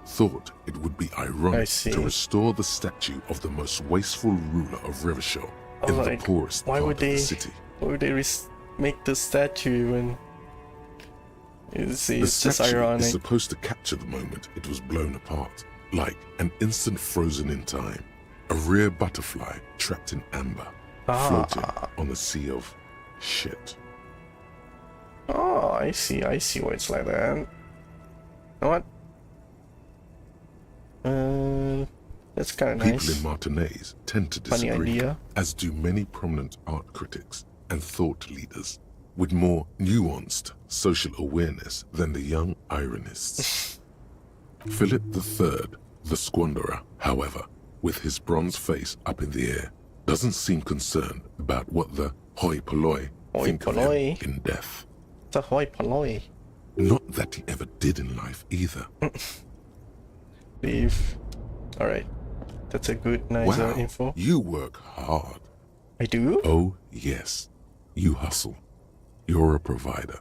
thought it would be I ironic see. to restore the statue of the most wasteful ruler of Revachol in the poorest why part would of they? the city. Why would they make the statue even? You see, The it's just statue ironic. is supposed to capture the moment it was blown apart, like an instant frozen in time, a rare butterfly trapped in amber, floating on a sea of shit. Oh, I see why it's like that. You know what? That's kind of nice. People in Martinaise tend to Funny disagree, idea. as do many prominent art critics and thought leaders with more nuanced social awareness than the young ironists. Philip III, the Squanderer, however, with his bronze face up in the air, doesn't seem concerned about what the hoi polloi think of him in death. Ahoy polloi. Not that he ever did in life either. Leave. Alright. That's a good, nice Wow, info. you work hard. I do? Oh, yes. You hustle. You're a provider.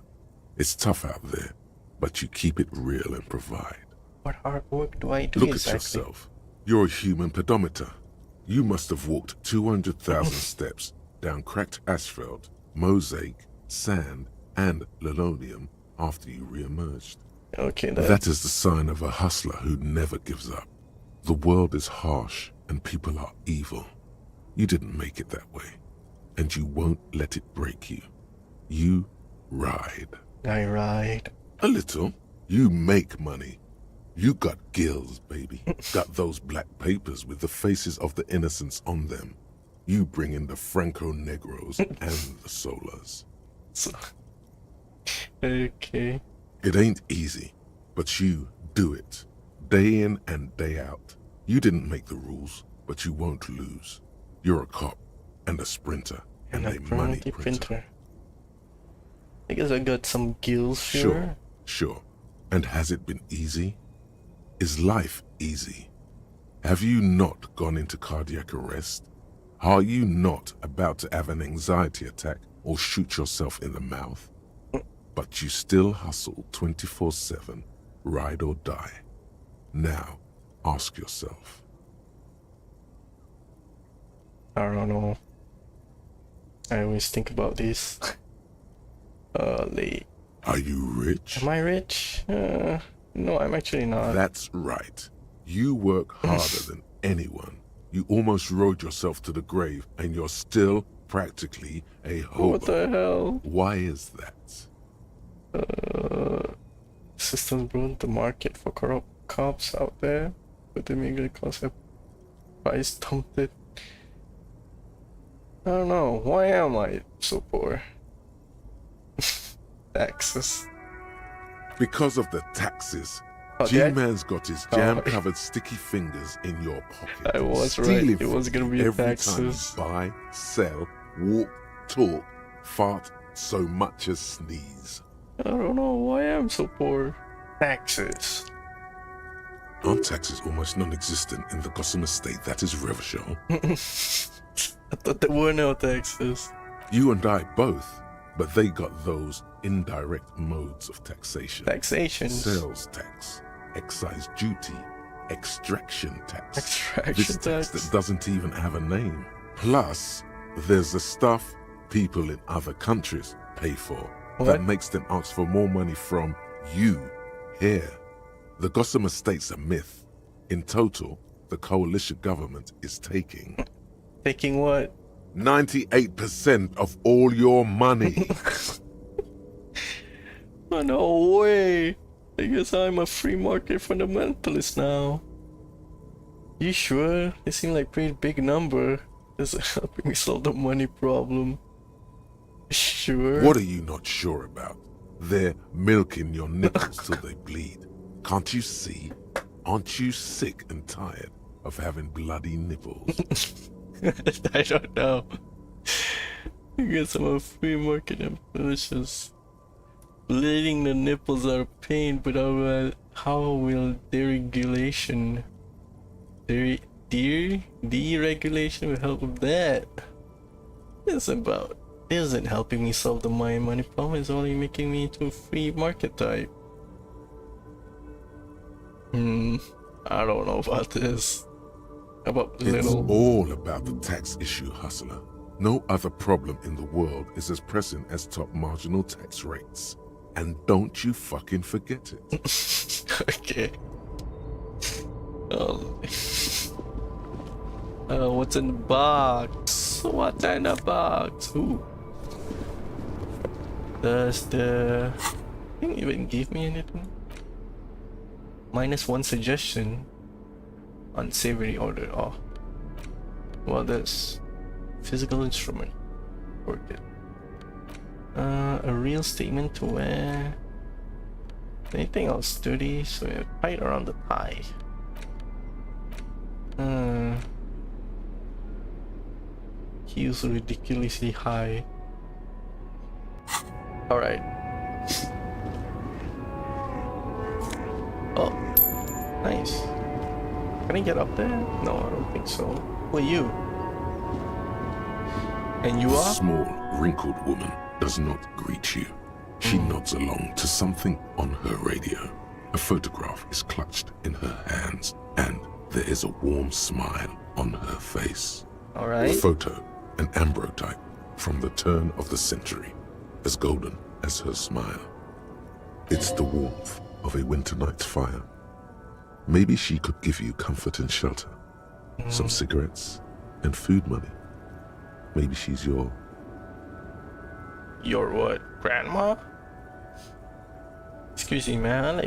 It's tough out there, but you keep it real and provide. What hard work do I do Look exactly? at yourself. You're a human pedometer. You must have walked 200,000 steps down cracked asphalt, mosaic, sand, and linoleum after you re-emerged. Okay, That is the sign of a hustler who never gives up. The world is harsh and people are evil. You didn't make it that way, and you won't let it break you. You ride. I ride. A little. You make money. You got gills, baby. Got those black papers with the faces of the innocents on them. You bring in the Franco-Negros and the Solas. Okay. It ain't easy, but you do it. Day in and day out. You didn't make the rules, but you won't lose. You're a cop and a sprinter and a money printer. I guess I got some gills here. Sure. And has it been easy? Is life easy? Have you not gone into cardiac arrest? Are you not about to have an anxiety attack or shoot yourself in the mouth? But you still hustle 24/7, ride or die. Now, ask yourself. I don't know. I always think about this. Are you rich? Am I rich? No, I'm actually not. That's right. You work harder than anyone. You almost rode yourself to the grave, and you're still practically a hobo. What the hell? Why is that? Systems ruined the market for corrupt cops out there, but the meager concept price dumped it. I don't know. Why am I so poor? Taxes. Because of the taxes. Oh, G-Man's got his jam-covered sticky fingers in your pocket. I was stealing right. It was gonna be every taxes. time you buy, sell, walk, talk, fart, so much as sneeze. I don't know why I'm so poor. Taxes. Aren't taxes almost non-existent in the Gossamer state that is Revachol? I thought there were no taxes. You and I both, but they got those indirect modes of taxation. Taxations. Sales tax, excise duty, extraction tax. Extraction This tax that doesn't even have a name. Plus, there's the stuff people in other countries pay for that makes them ask for more money from you here. The Gossamer state's a myth. In total, the coalition government is taking... Taking what? 98% of all your money. Oh, no way. I guess I'm a free market fundamentalist now. You sure? They seem like pretty big number. This is helping me solve the money problem. Sure. What are you not sure about? They're milking your nipples till they bleed. Can't you see? Aren't you sick and tired of having bloody nipples? I don't know. I guess I'm a free market and delicious. Bleeding the nipples are a pain, but how will deregulation... deregulation will help with that? This isn't helping me solve the money problem, it's only making me into a free market type. I don't know about this. About It's all about the tax issue, hustler. No other problem in the world is as pressing as top marginal tax rates. And don't you fucking forget it. Okay. What's in the box? What's in the box? Ooh. Does the thing even give me anything? -1 suggestion. Unsavory order. Oh. Well, this physical instrument. Work it. A real statement to wear. Anything else sturdy? So we have tight around the thigh. Heels ridiculously high. Alright. get up there? No, I don't think so. Who are you? And you The are? small, wrinkled woman does not greet you. She nods along to something on her radio. A photograph is clutched in her hands, and there is a warm smile on her face. All right. A photo, an ambrotype from the turn of the century, as golden as her smile. It's the warmth of a winter night's fire. Maybe she could give you comfort and shelter, some cigarettes and food money. Maybe she's your what? Grandma? Excuse me, man. no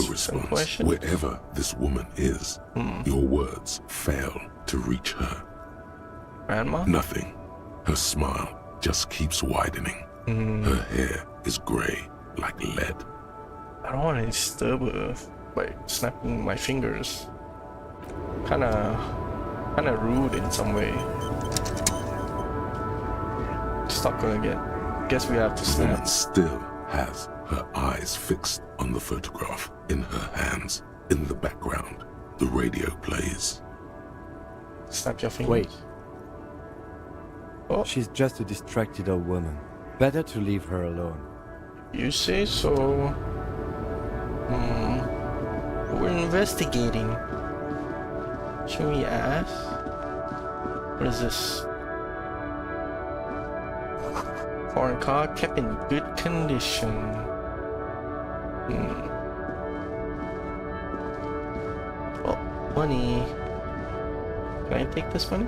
response. Wherever this woman is, your words fail to reach her. Grandma? Nothing. Her smile just keeps widening. Her hair is gray like lead. I don't want to disturb her by snapping my fingers. Kinda rude in some way. Stuck her again. Guess we have to The woman snap. still has her eyes fixed on the photograph in her hands. In the background, the radio plays. Snap your fingers. Wait. Oh. She's just a distracted old woman. Better to leave her alone. You say so. We're investigating. Should we ask? What is this? Foreign car kept in good condition. Oh, money. Can I take this money?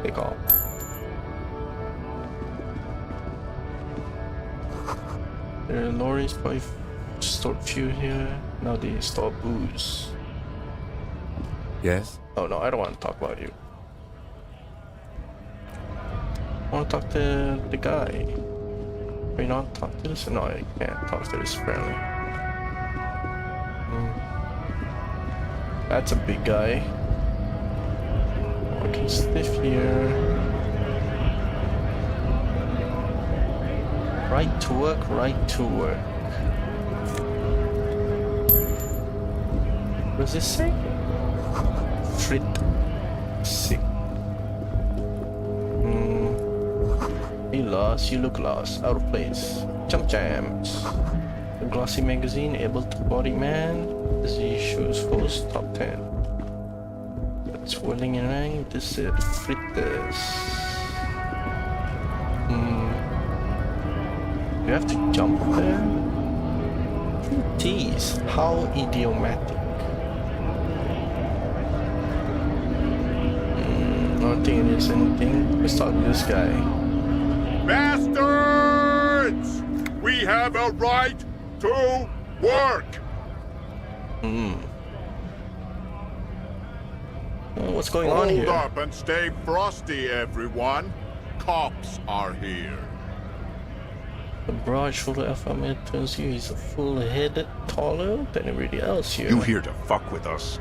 Take all. There are lorries probably stored fuel here. Now they store booze. Yes? Oh no, I don't want to talk about you. I want to talk to the guy. Can you not talk to this? No, I can't talk to this apparently. That's a big guy. Walking stiff here. Right to work, right to work. What does this say? Frit. Sick. You lost, you look lost, out of place. Jump jams. A glossy magazine, able to body man. This issue's first top 10. That's whirling around. This is fritters. You have to jump there? Jeez, how idiomatic. I don't think it is anything. Let's talk to this guy. Bastards! We have a right to work! What's going on here? Hold up and stay frosty, everyone. Cops are here. The broad shoulder alpha male tells you he's a full head taller than everybody else here. You here to fuck with us?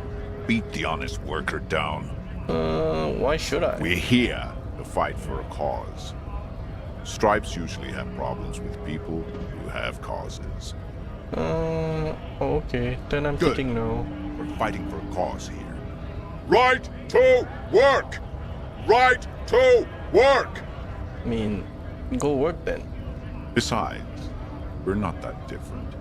Beat the honest worker down. Why should I? We're here to fight for a cause. Stripes usually have problems with people who have causes. Okay. Then I'm Good. thinking no. We're fighting for a cause here. Right to work! Right to work! I mean, go work then. Besides, we're not that different.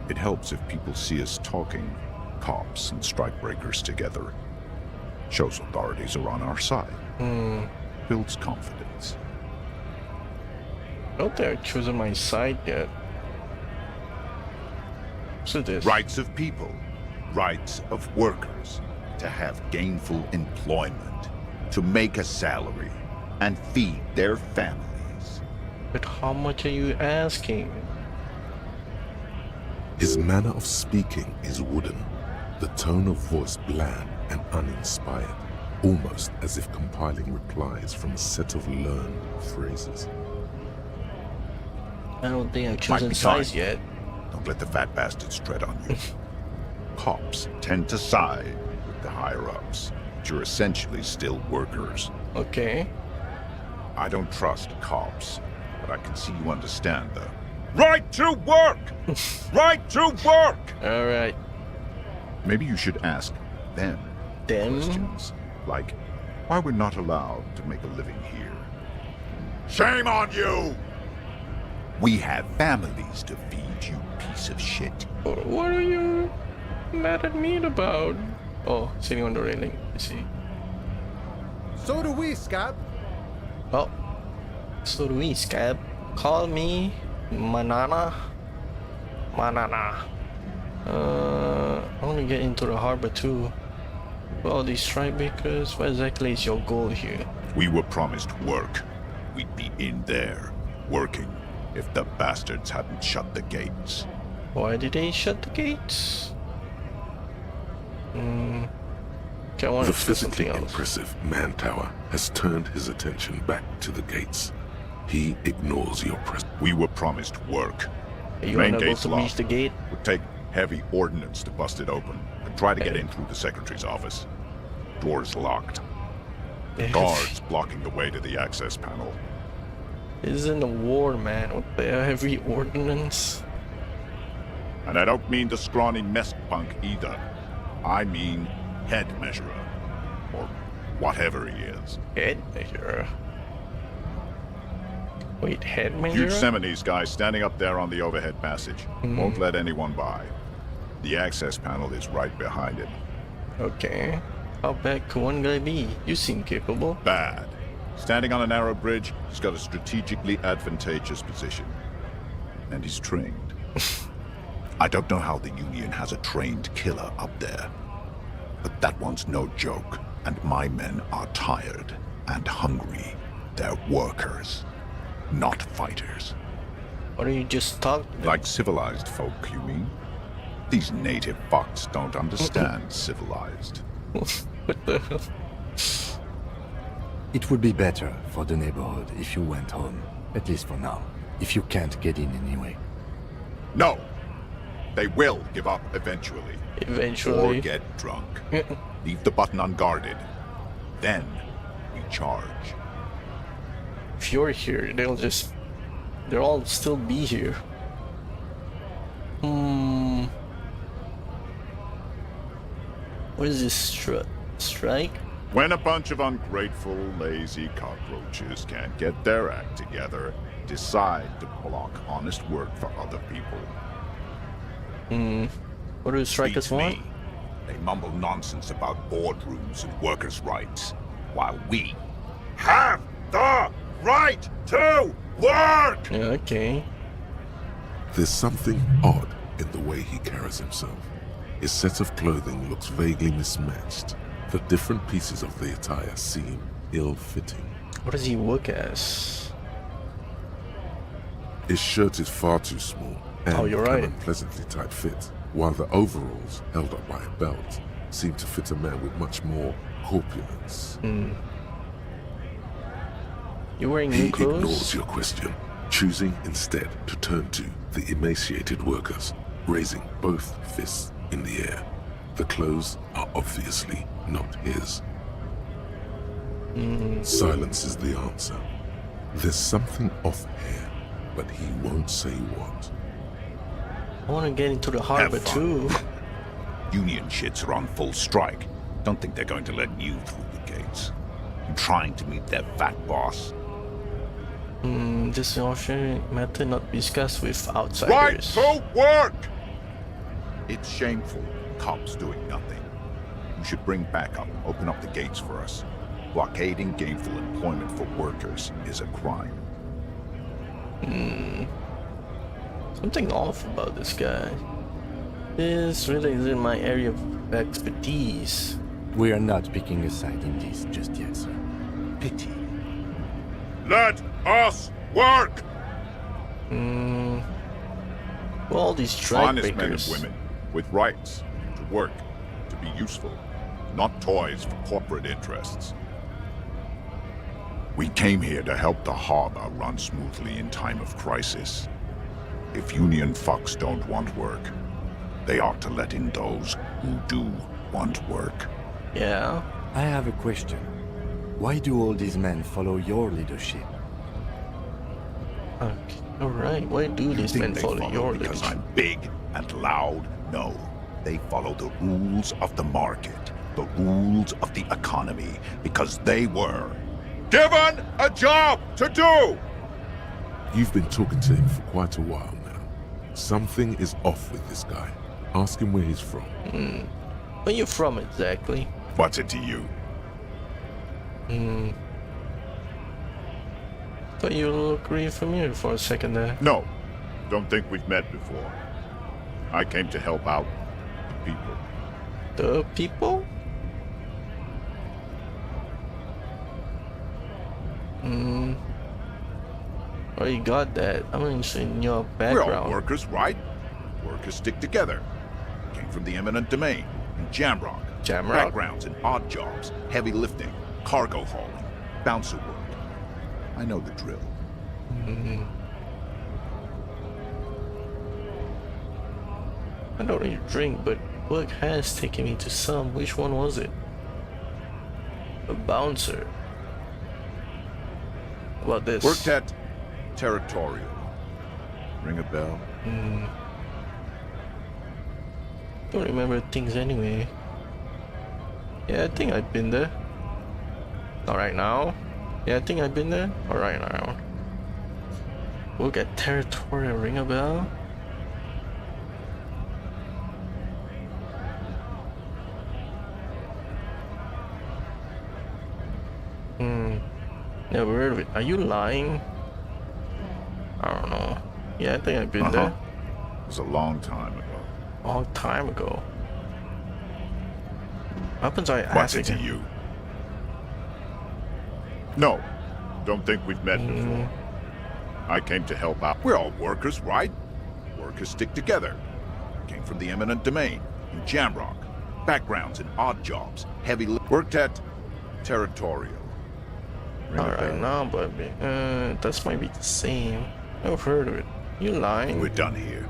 It helps if people see us talking, cops and strikebreakers together. Shows authorities are on our side. Builds confidence. I don't think I've chosen my side yet. So this. Rights of people, rights of workers, to have gainful employment, to make a salary, and feed their families. But how much are you asking? His manner of speaking is wooden, the tone of voice bland and uninspired, almost as if compiling replies from a set of learned phrases. I don't think I've Might chosen be size time. yet. Don't let the fat bastards tread on you. Cops tend to side with the higher-ups, but you're essentially still workers. Okay. I don't trust cops, but I can see you understand the right to work! Right to work! Alright. Maybe you should ask them questions. Like, why we're not allowed to make a living here. Shame on you! We have families to feed, you piece of shit. What are you mad at me about? Oh, sitting on the railing. I see. So do we, Scab. Oh, so do we, Scab. Call me Manana. I want to get into the harbor too. Well, these strike breakers, what exactly is your goal here? We were promised work. We'd be in there, working, if the bastards hadn't shut the gates. Why did they shut the gates? Okay, I want The to do physically something else. impressive man tower has turned his attention back to the gates. He ignores your presence. We were promised work. Are you Main unable gate's to locked. reach the gate? Would take heavy ordnance to bust it open and try to get in through the secretary's office. Doors locked. Guards blocking the way to the access panel. Isn't a war, man. What the heavy ordnance? And I don't mean the scrawny mess punk either. I mean head measurer. Or whatever he is. Head measurer? Wait, head measurer? Huge Seminese guy standing up there on the overhead passage. Won't let anyone by. The access panel is right behind him. Okay. How bad could one guy be? You seem capable. Bad. Standing on a narrow bridge, he's got a strategically advantageous position. And he's trained. I don't know how the Union has a trained killer up there. But that one's no joke. And my men are tired and hungry. They're workers, not fighters. Why don't you just talk to them? Like civilized folk, you mean? These native fucks don't understand civilized. What the hell? It would be better for the neighborhood if you went home, at least for now, if you can't get in anyway. No! They will give up eventually. Eventually. Or get drunk. Leave the button unguarded. Then we charge. If you're here, they'll all still be here. What is this strike? When a bunch of ungrateful, lazy cockroaches can't get their act together, decide to block honest work for other people. What do the strikers want? They mumble nonsense about boardrooms and workers' rights, while we have the right to work! Yeah, okay. There's something odd in the way he carries himself. His set of clothing looks vaguely mismatched. The different pieces of the attire seem ill-fitting. What does he work as? His shirt is far too small and you're an right. unpleasantly tight fit, while the overalls, held up by a belt, seem to fit a man with much more corpulence. You wearing He new clothes? ignores your question, choosing instead to turn to the emaciated workers, raising both fists in the air. The clothes are obviously not his. Silence is the answer. There's something off here, but he won't say what. I want to get into the harbor too. Union shits are on full strike. Don't think they're going to let you through the gates. I'm trying to meet their fat boss. This alternate method not be discussed with Right outsiders. to work! It's shameful. Cops doing nothing. You should bring backup, open up the gates for us. Blockading gainful employment for workers is a crime. Something off about this guy. This really isn't my area of expertise. We are not picking a side in this just yet, sir. Pity. Let us work! Well, all these strike Honest men and breakers. women with rights to work, to be useful, not toys for corporate interests. We came here to help the harbor run smoothly in time of crisis. If Union fucks don't want work, they ought to let in those who do want work. Yeah. I have a question. Why do all these men follow your leadership? Okay. Alright, why do these Think men they follow your because leadership? I'm big and loud? No. They follow the rules of the market, the rules of the economy, because they were given a job to do! You've been talking to him for quite a while now. Something is off with this guy. Ask him where he's from. Where you from exactly? What's it to you? Thought you looked really familiar for a second there. No, don't think we've met before. I came to help out the people. The people? Oh, you got that. I'm interested in your background. We're all workers, right? Workers stick together. Came from the eminent domain in Jamrock. Backgrounds in odd jobs, heavy lifting, cargo hauling, bouncer work. I know the drill. I don't really drink, but work has taken me to some. Which one was it? A bouncer. How about this? Worked at Territorial. Ring a bell? Don't remember things anyway. Yeah, I think I've been there. Not right now. Yeah, I think I've been there. All right now. Work at Territorial. Ring a bell? Never heard of it. Are you lying? I don't know. Yeah, I think I've been there. It was a long time ago. Long time ago. What happens I What's ask it to you? No, don't think we've met before. I came to help out. We're all workers, right? Workers stick together. Came from the eminent domain in Jamrock. Backgrounds in odd jobs, heavy worked at Territorial. Alright, now, but that might be the same. I've heard of it. You lying? We're done here.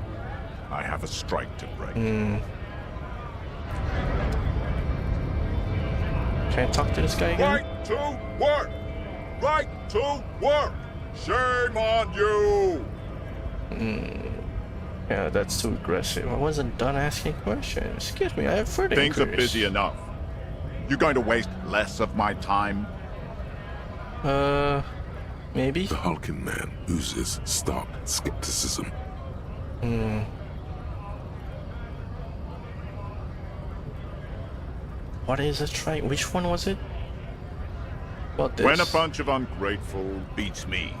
I have a strike to break. Can I talk to this guy again? Right to work! Right to work! Shame on you! Yeah, that's too aggressive. I wasn't done asking questions. Excuse me, I have further Things are inquiries. busy enough. You going to waste less of my time? Maybe? The hulking man oozes stark skepticism. What is a strike? Which one was it? What this? When a bunch of ungrateful beats me.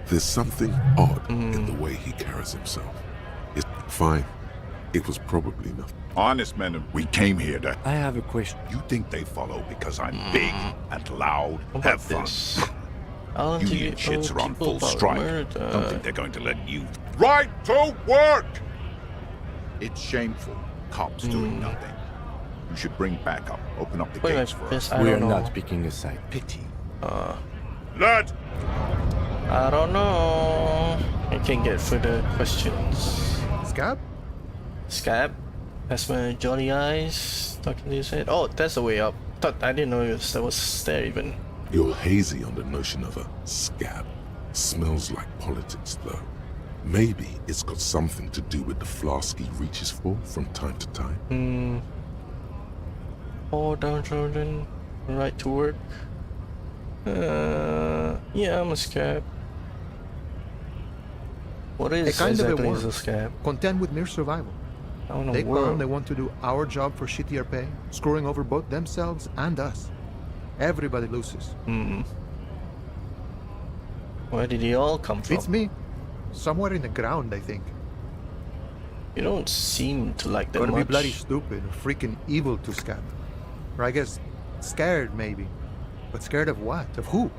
There's something odd in the way he carries himself. It's fine. It was probably nothing. Honest men, we came here to... I have a question. You think they follow because I'm big and loud? Have fun. Union shits are on full strike. Don't think they're going to let you... Right to work! It's shameful. Cops doing nothing. You should bring backup. Open up the gates for us. We are not picking a side. Pity. Lad! I don't know. I can get further questions. Scab? Scab? That's my jolly eyes talking to his head. Oh, that's the way up. I didn't know that was there even. You're hazy on the notion of a scab. Smells like politics, though. Maybe it's got something to do with the flask he reaches for from time to time. Oh, downtrodden. Right to work. Yeah, I'm a scab. What is A kind of exactly a is a worm. scab? Content with mere survival. I don't know. They claim they want to do our job for shittier pay, screwing over both themselves and us. Everybody loses. Where did they all come from? It's me. Somewhere in the ground, I think. You don't seem to like that Gotta much. be bloody stupid or freaking evil to scab. Or I guess scared, maybe. But scared of what? Of who?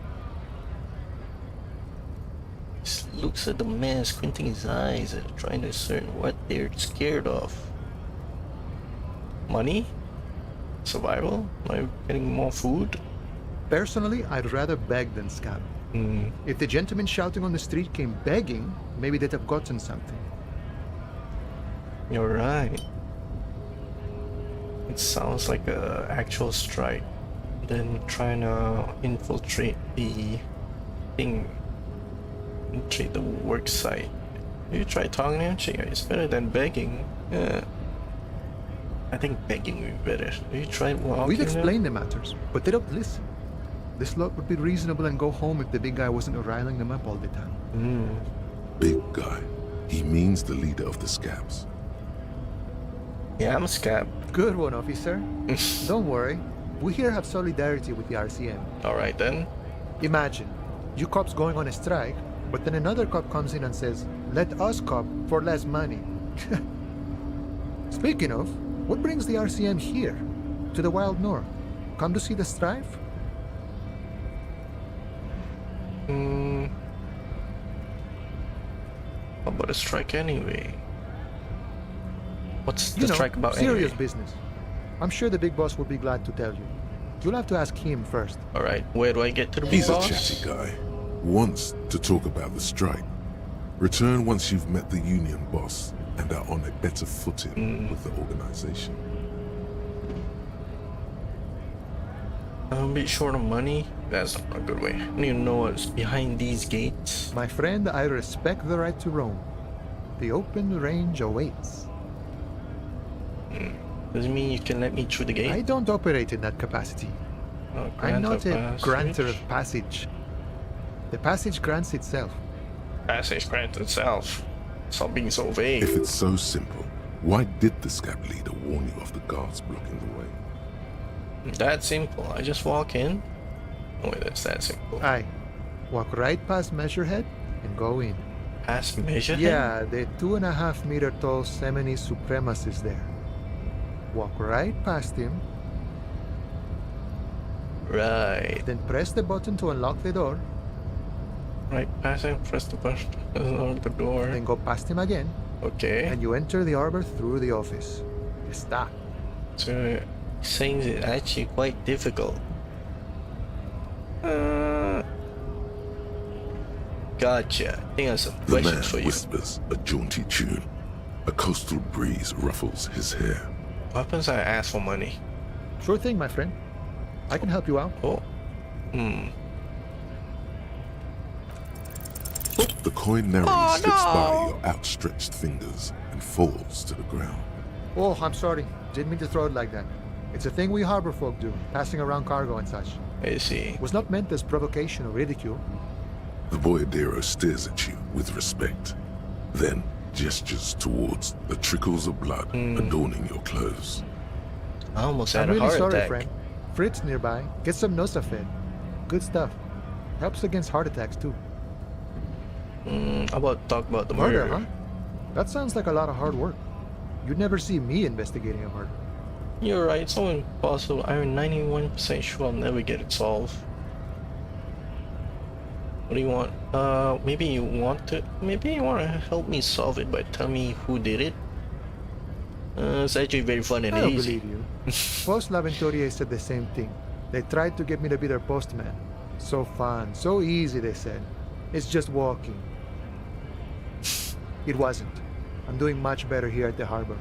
Just looks at the man, squinting his eyes and trying to discern what they're scared of. Money? Survival? Am I getting more food? Personally, I'd rather beg than scab. If the gentleman shouting on the street came begging, maybe they'd have gotten something. You're right. It sounds like a actual strike. Then trying to infiltrate the thing. Infiltrate the work site. You try talking to him, it's better than begging. Yeah. I think begging would be better. Have you tried walking? We've explained the matters, but they don't listen. This lot would be reasonable and go home if the big guy wasn't riling them up all the time. Big guy. He means the leader of the scabs. Yeah, I'm a scab. Good one, officer. Don't worry. We here have solidarity with the RCM. Alright then. Imagine, you cops going on a strike, but then another cop comes in and says, let us cop for less money. Speaking of, what brings the RCM here? To the Wild North? Come to see the strife? How about a strike anyway? What's the You know, strike about serious anyway? business. I'm sure the big boss will be glad to tell you. You'll have to ask him first. Alright, where do I get to the big He's a boss? chatty guy. Wants to talk about the strike. Return once you've met the union boss and are on a better footing with the organization. I'm a bit short of money. That's not a good way. I don't even know what's behind these gates. My friend, I respect the right to roam. The open range awaits. Does it mean you can let me through the gate? I don't operate in that capacity. Oh, I'm grant not of a granter passage. of passage. The passage grants itself. Passage grants itself. Stop being so vague. If it's so simple, why did the scab leader warn you of the guards blocking the way? That simple. I just walk in. Oh wait, that's that simple. Aye. Walk right past Measurehead and go in. Past Measurehead? Yeah, the 2.5 meter tall Semini supremacist there. Walk right past him, Right. then press the button to unlock the door, Right past him, press the button, unlock the door. then go past him again, Okay. and you enter the arbor through the office. Está. So, saying it's actually quite difficult. Gotcha. I think I have some The man questions for you. whispers a jaunty tune. A coastal breeze ruffles his hair. What happens if I ask for money? Sure thing, my friend. I can help you out. Oh. The coin narrowly slips by your outstretched fingers and falls to the ground. Oh, I'm sorry. Didn't mean to throw it like that. It's a thing we harbor folk do, passing around cargo and such. I see. Was not meant as provocation or ridicule. The boyadero stares at you with respect, then gestures towards the trickles of blood adorning your clothes. I almost I'm had a really heart sorry, attack. friend. Fritz nearby. Get some Nosafed. Good stuff. Helps against heart attacks too. How about talk about the Murder, murder? huh? That sounds like a lot of hard work. You'd never see me investigating a murder. You're right, it's so impossible. I'm 91% sure I'll never get it solved. What do you want? Maybe you want to help me solve it by telling me who did it? It's actually very fun and I don't easy. believe you. Post L'Aventurier said the same thing. They tried to get me to be their postman. So fun, so easy, they said. It's just walking. It wasn't. I'm doing much better here at the harbor.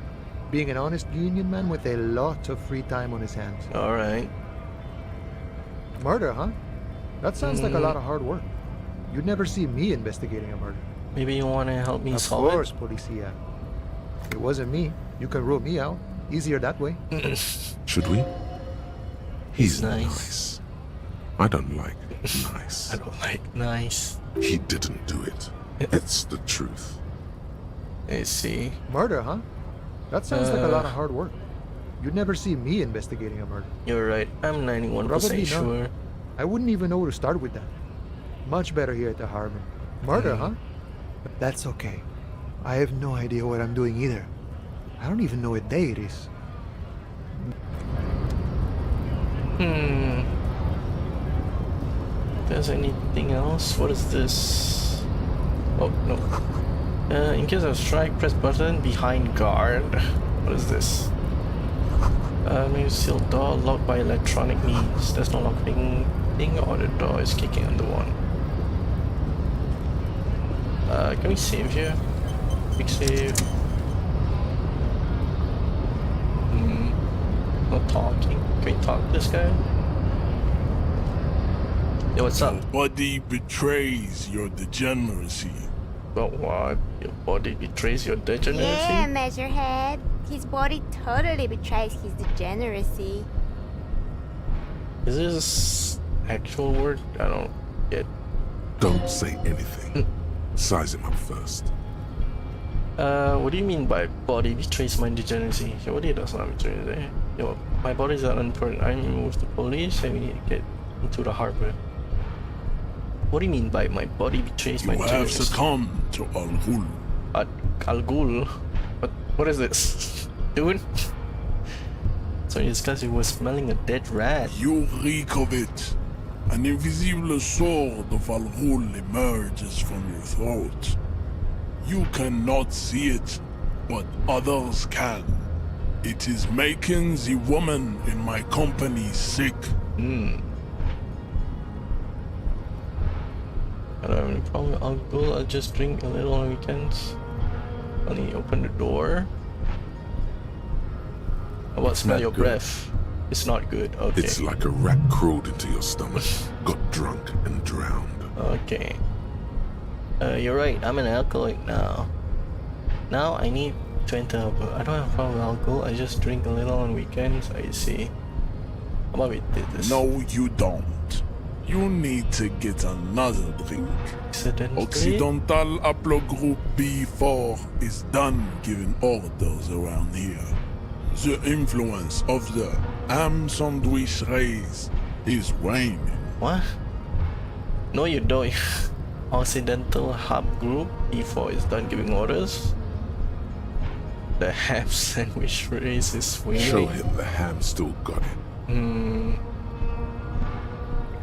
Being an honest union man with a lot of free time on his hands. Alright. Murder, huh? That sounds like a lot of hard work. You'd never see me investigating a murder. Maybe you want to help me Of solve course, Policia. If it wasn't me, you can rule me out. Easier that way. Should we? He's nice. nice. I don't like nice. I don't like nice. He didn't do it. It's the truth. I see. Murder, huh? That sounds like a lot of hard work. You'd never see me investigating a murder. You're right. I'm 91% Probably not. sure. I wouldn't even know where to start with that. Much better here at the harbor. Murder, huh? But that's okay. I have no idea what I'm doing either. I don't even know what day it is. There's anything else? What is this? Oh, no. In case of strike, press button behind guard. What is this? Maybe sealed door locked by electronic means. There's no locking thing or the door is kicking under one. Can we save here? Quick save. No talking. Can we talk to this guy? Yo, what's up? Nobody betrays your degeneracy. But what? Your body betrays your degeneracy? Yeah, Measurehead. His body totally betrays his degeneracy. Is this actual word? I don't get. Don't say anything. Size him up first. What do you mean by body betrays my degeneracy? Your body does not betray it. Yo, my body is unimportant. I'm with the police and we need to get into the harbor. What do you mean by my body betrays my degeneracy? You have succumbed to Al Ghul. Al Ghul? What is this? Dude? Sorry, it's because you were smelling a dead rat. You reek of it. An invisible sword of Al Ghul emerges from your throat. You cannot see it, but others can. It is making the woman in my company sick. I don't have any problem with alcohol. I'll just drink a little on weekends. Only open the door. How about smell your breath? It's not good. Okay. It's like a rat crawled into your stomach, got drunk and drowned. Okay. You're right. I'm an alcoholic now. Now I need to enter alcohol. I don't have a problem with alcohol. I just drink a little on weekends. I see. How about we did this? No, you don't. You need to get another drink. Occidental Haplogroup B4 is done giving orders around here. The influence of the ham sandwich race is waning. What? No, you don't. Occidental Hub Group B4 is done giving orders. The ham sandwich race is waning. Show him the ham still got it.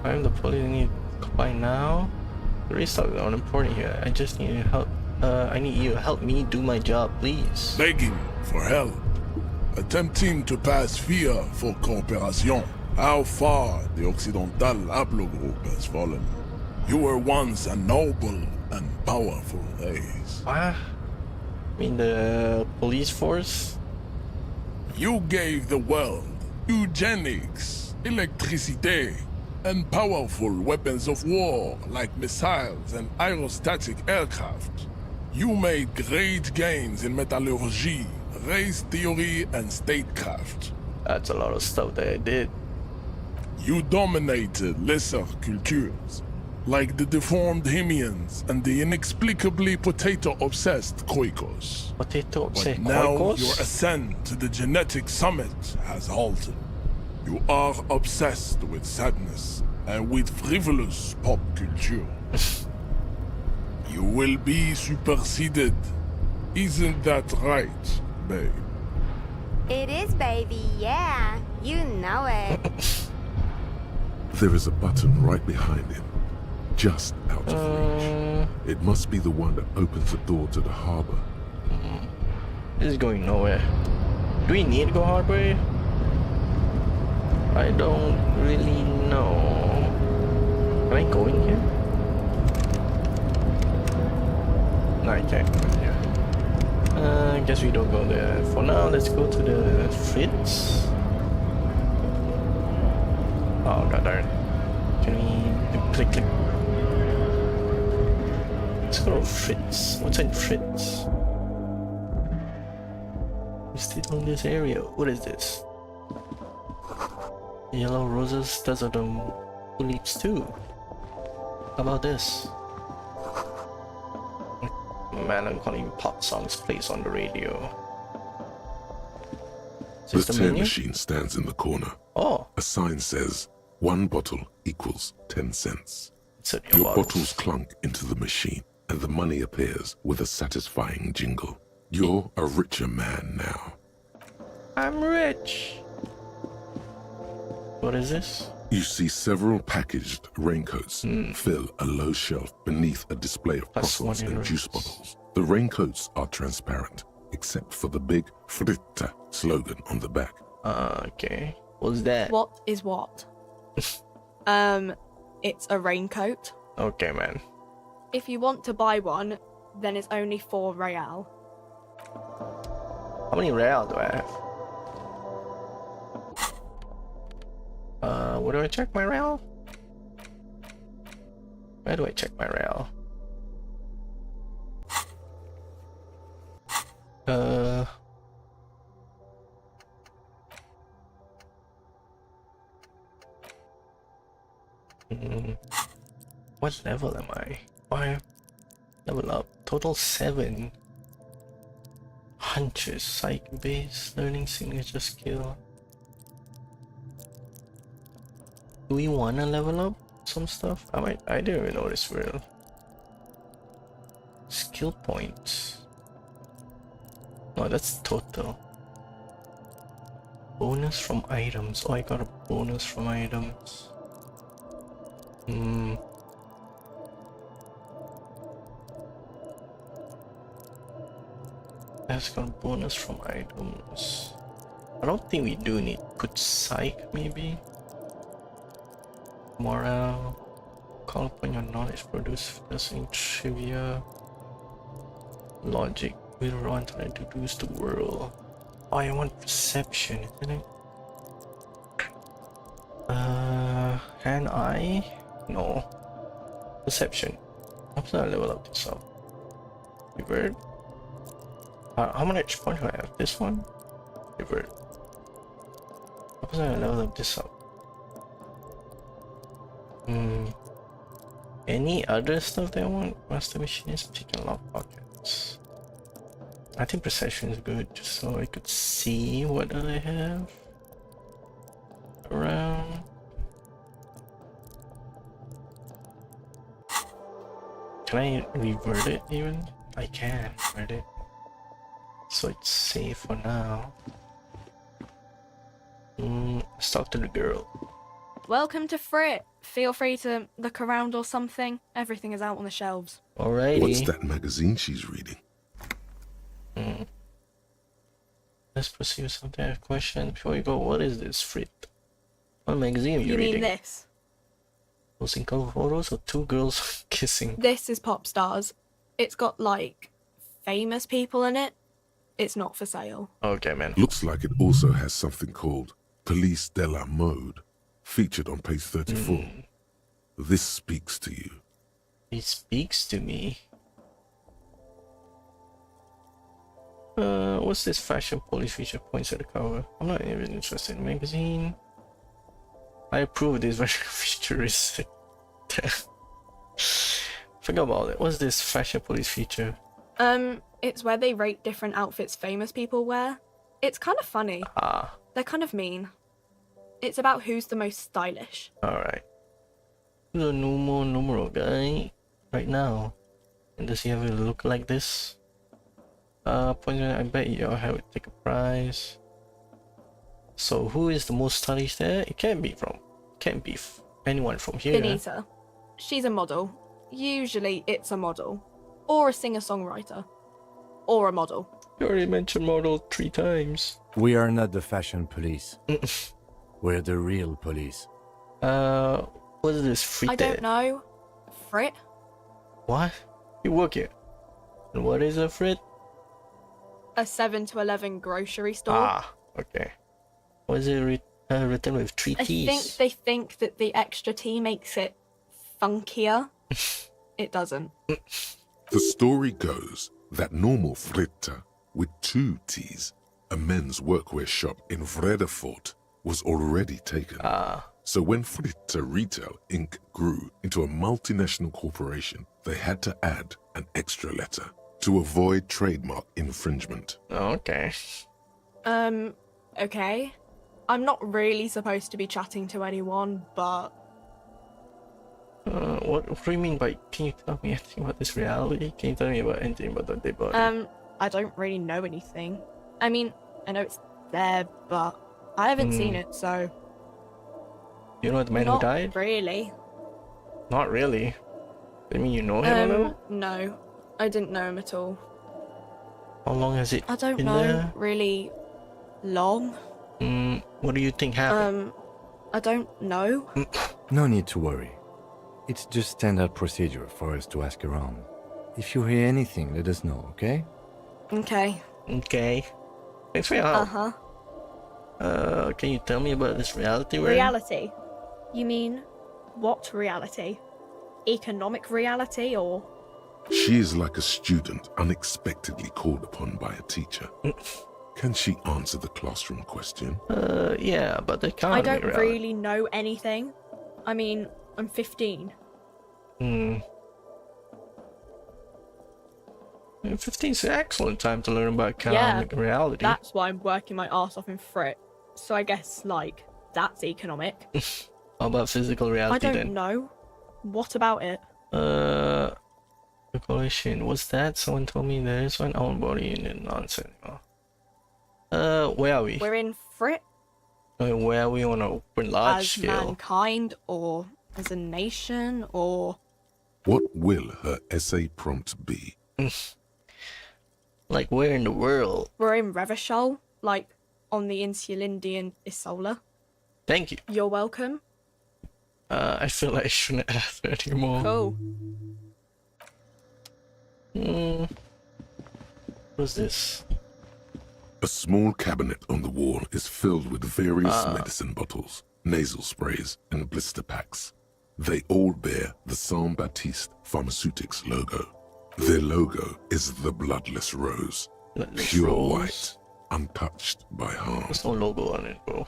I'm the police. I need to comply now. The race is not important here. I just need help. I need you to help me do my job, please. Begging for help. Attempting to pass via for cooperation. How far the Occidental Haplogroup has fallen. You were once a noble and powerful race. What? I mean the police force? You gave the world eugenics, electricity, and powerful weapons of war like missiles and aerostatic aircraft. You made great gains in metallurgy, race theory, and statecraft. That's a lot of stuff that I did. You dominated lesser cultures, like the deformed Hemians and the inexplicably potato-obsessed Quakers. Potato-obsessed But now Quakers? your ascent to the genetic summit has halted. You are obsessed with sadness and with frivolous pop culture. You will be superseded. Isn't that right, babe? It is, baby, yeah. You know it. There is a button right behind him, just out of reach. It must be the one that opens the door to the harbor. This is going nowhere. Do we need to go harbor? I don't really know. Can I go in here? No, I can't go in here. I guess we don't go there. For now, let's go to the Fritz. Oh, god darn. Can we click, click? Let's go to Fritz. What's in Fritz? We're still in this area. What is this? Yellow roses, those are the tulips too. How about this? Melancholy pop songs plays on the radio. The Is this tear menu? machine stands in the corner. Oh. A sign says, 1 bottle equals 10 cents. Your Your bottles clunk into the machine, and the money appears with a satisfying jingle. You're a richer man now. I'm rich. What is this? You see several packaged raincoats fill a low shelf beneath a display of bottles and juice bottles. The raincoats are transparent, except for the big Fritta slogan on the back. Okay. What's that? What is what? It's a raincoat. Okay, man. If you want to buy one, then it's only 4 real. How many real do I have? Where do I check my real? Where do I check my real? What level am I? 5. Level up. Total 7. Hunches. Psych base. Learning signature skill. Do we wanna level up some stuff? I didn't even notice real. Skill points. No, that's total. Bonus from items. Oh, I got a bonus from items. That's got a bonus from items. I don't think we do need put psych maybe. Morale. Call upon your knowledge, produce in trivia. Logic. Will run to introduce the world. Oh, I want perception, isn't it? Can I? No. Perception. I'm gonna level up this up. Revert. How much points do I have? This one? Revert. I'm gonna level up this up. Any other stuff that I want? Master machinist, pick and lock pockets. I think perception is good, just so I could see what I have around. Can I revert it even? I can revert it. So it's safe for now. Let's talk to the girl. Welcome to Frit. Feel free to look around or something. Everything is out on the shelves. Alrighty. What's that magazine she's reading? Let's proceed with something. I have a question before we go. What is this, Frit? What magazine are you reading? You mean this? Posting cover photos of 2 girls kissing. This is Pop Stars. It's got, like, famous people in it. It's not for sale. Okay, man. Looks like it also has something called Police de la Mode, featured on page 34. This speaks to you. It speaks to me. What's this fashion police feature points at the cover? I'm not even interested in magazine. I approve this very futuristic. Forget about it. What's this fashion police feature? It's where they rate different outfits famous people wear. It's kind of funny. They're kind of mean. It's about who's the most stylish. Alright. The numero guy right now. And does he have a look like this? I bet you'll have it take a prize. So who is the most stylish there? It can't be anyone from here. Benita. She's a model. Usually it's a model. Or a singer-songwriter. Or a model. You already mentioned model 3 times. We are not the fashion police. We're the real police. What is this Frit? I don't know. Frit? What? You work here. And what is a Frit? A 7 to 11 grocery store. Okay. Was it written with 3 T's? I think they think that the extra T makes it funkier. It doesn't. The story goes that normal Fritta, with 2 T's, a men's workwear shop in Vredefort, was already taken. So when Fritta Retail Inc. grew into a multinational corporation, they had to add an extra letter to avoid trademark infringement. Okay. Okay. I'm not really supposed to be chatting to anyone, but... What do you mean by, can you tell me anything about this reality? Can you tell me about anything about the dead body? I don't really know anything. I mean, I know it's there, but I haven't seen it, so... You know the man who died? Not really. Not really? I mean, you know him or no? No. I didn't know him at all. How long has it I don't been know, there? really long. What do you think happened? I don't know. No need to worry. It's just standard procedure for us to ask around. If you hear anything, let us know, okay? Okay. Okay. Thanks for your help. Can you tell me about this reality we're in? Reality? You mean, what reality? Economic reality, or She is like a student unexpectedly called upon by a teacher. Can she answer the classroom question? Yeah, but they can't. I don't really know anything. I mean, I'm 15. 15 is an excellent time to learn about economic reality. That's why I'm working my ass off in Frit. So I guess, like, that's economic. How about physical reality then? I don't know. What about it? Calculation. What's that? Someone told me there is one own body unit nonsense. Where are we? We're in Frit. Where are we on an open large as scale? Mankind, or as a nation, or... What will her essay prompt be? Like, where in the world? We're in Revachol, like, on the Insulindian Isola. Thank you. You're welcome. I feel like I shouldn't ask anymore. Cool. What's this? A small cabinet on the wall is filled with various medicine bottles, nasal sprays, and blister packs. They all bear the Saint Baptiste Pharmaceutics logo. Their logo is the bloodless rose, pure white, untouched by harm. There's no logo on it, bro.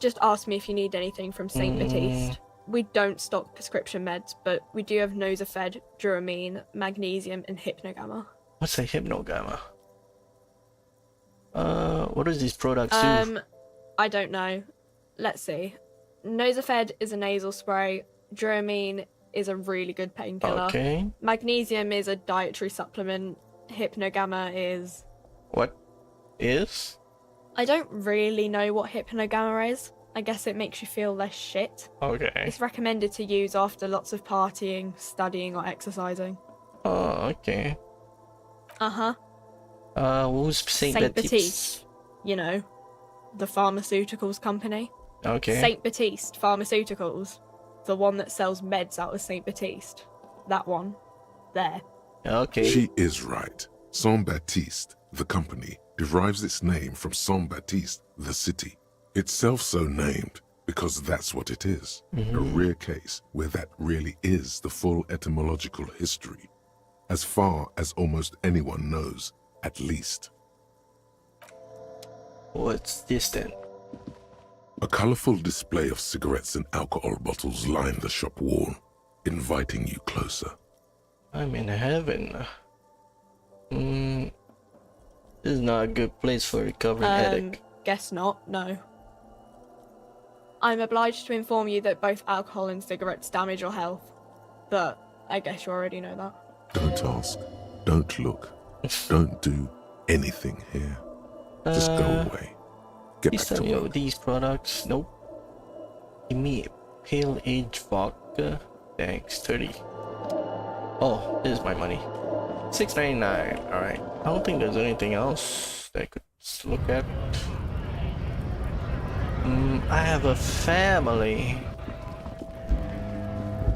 Just ask me if you need anything from St. Baptiste. We don't stock prescription meds, but we do have Nosafed, Duramine, Magnesium, and Hypnogamma. What's a Hypnogamma? What does these products do? I don't know. Let's see. Nosafed is a nasal spray. Duramine is a really good painkiller. Okay. Magnesium is a dietary supplement. Hypnogamma is... What is? I don't really know what Hypnogamma is. I guess it makes you feel less shit. Okay. It's recommended to use after lots of partying, studying, or exercising. Oh, okay. Uh-huh. Who's St. Baptiste? You know, the pharmaceuticals company. Okay. St. Baptiste Pharmaceuticals. The one that sells meds out of St. Baptiste. That one. There. Okay. She is right. Saint Baptiste, the company, derives its name from Saint Baptiste, the city. Itself so named because that's what it is. A rare case where that really is the full etymological history. As far as almost anyone knows, at least. What's this then? A colorful display of cigarettes and alcohol bottles line the shop wall, inviting you closer. I'm in heaven. This is not a good place for recovering headache. Guess not, no. I'm obliged to inform you that both alcohol and cigarettes damage your health. But I guess you already know that. Don't ask. Don't look. Don't do anything here. Just go away. Get back to work. These products. Nope. Give me a pale age vodka. Thanks. 30. Oh, this is my money. $6.99. Alright. I don't think there's anything else that I could look at. I have a family.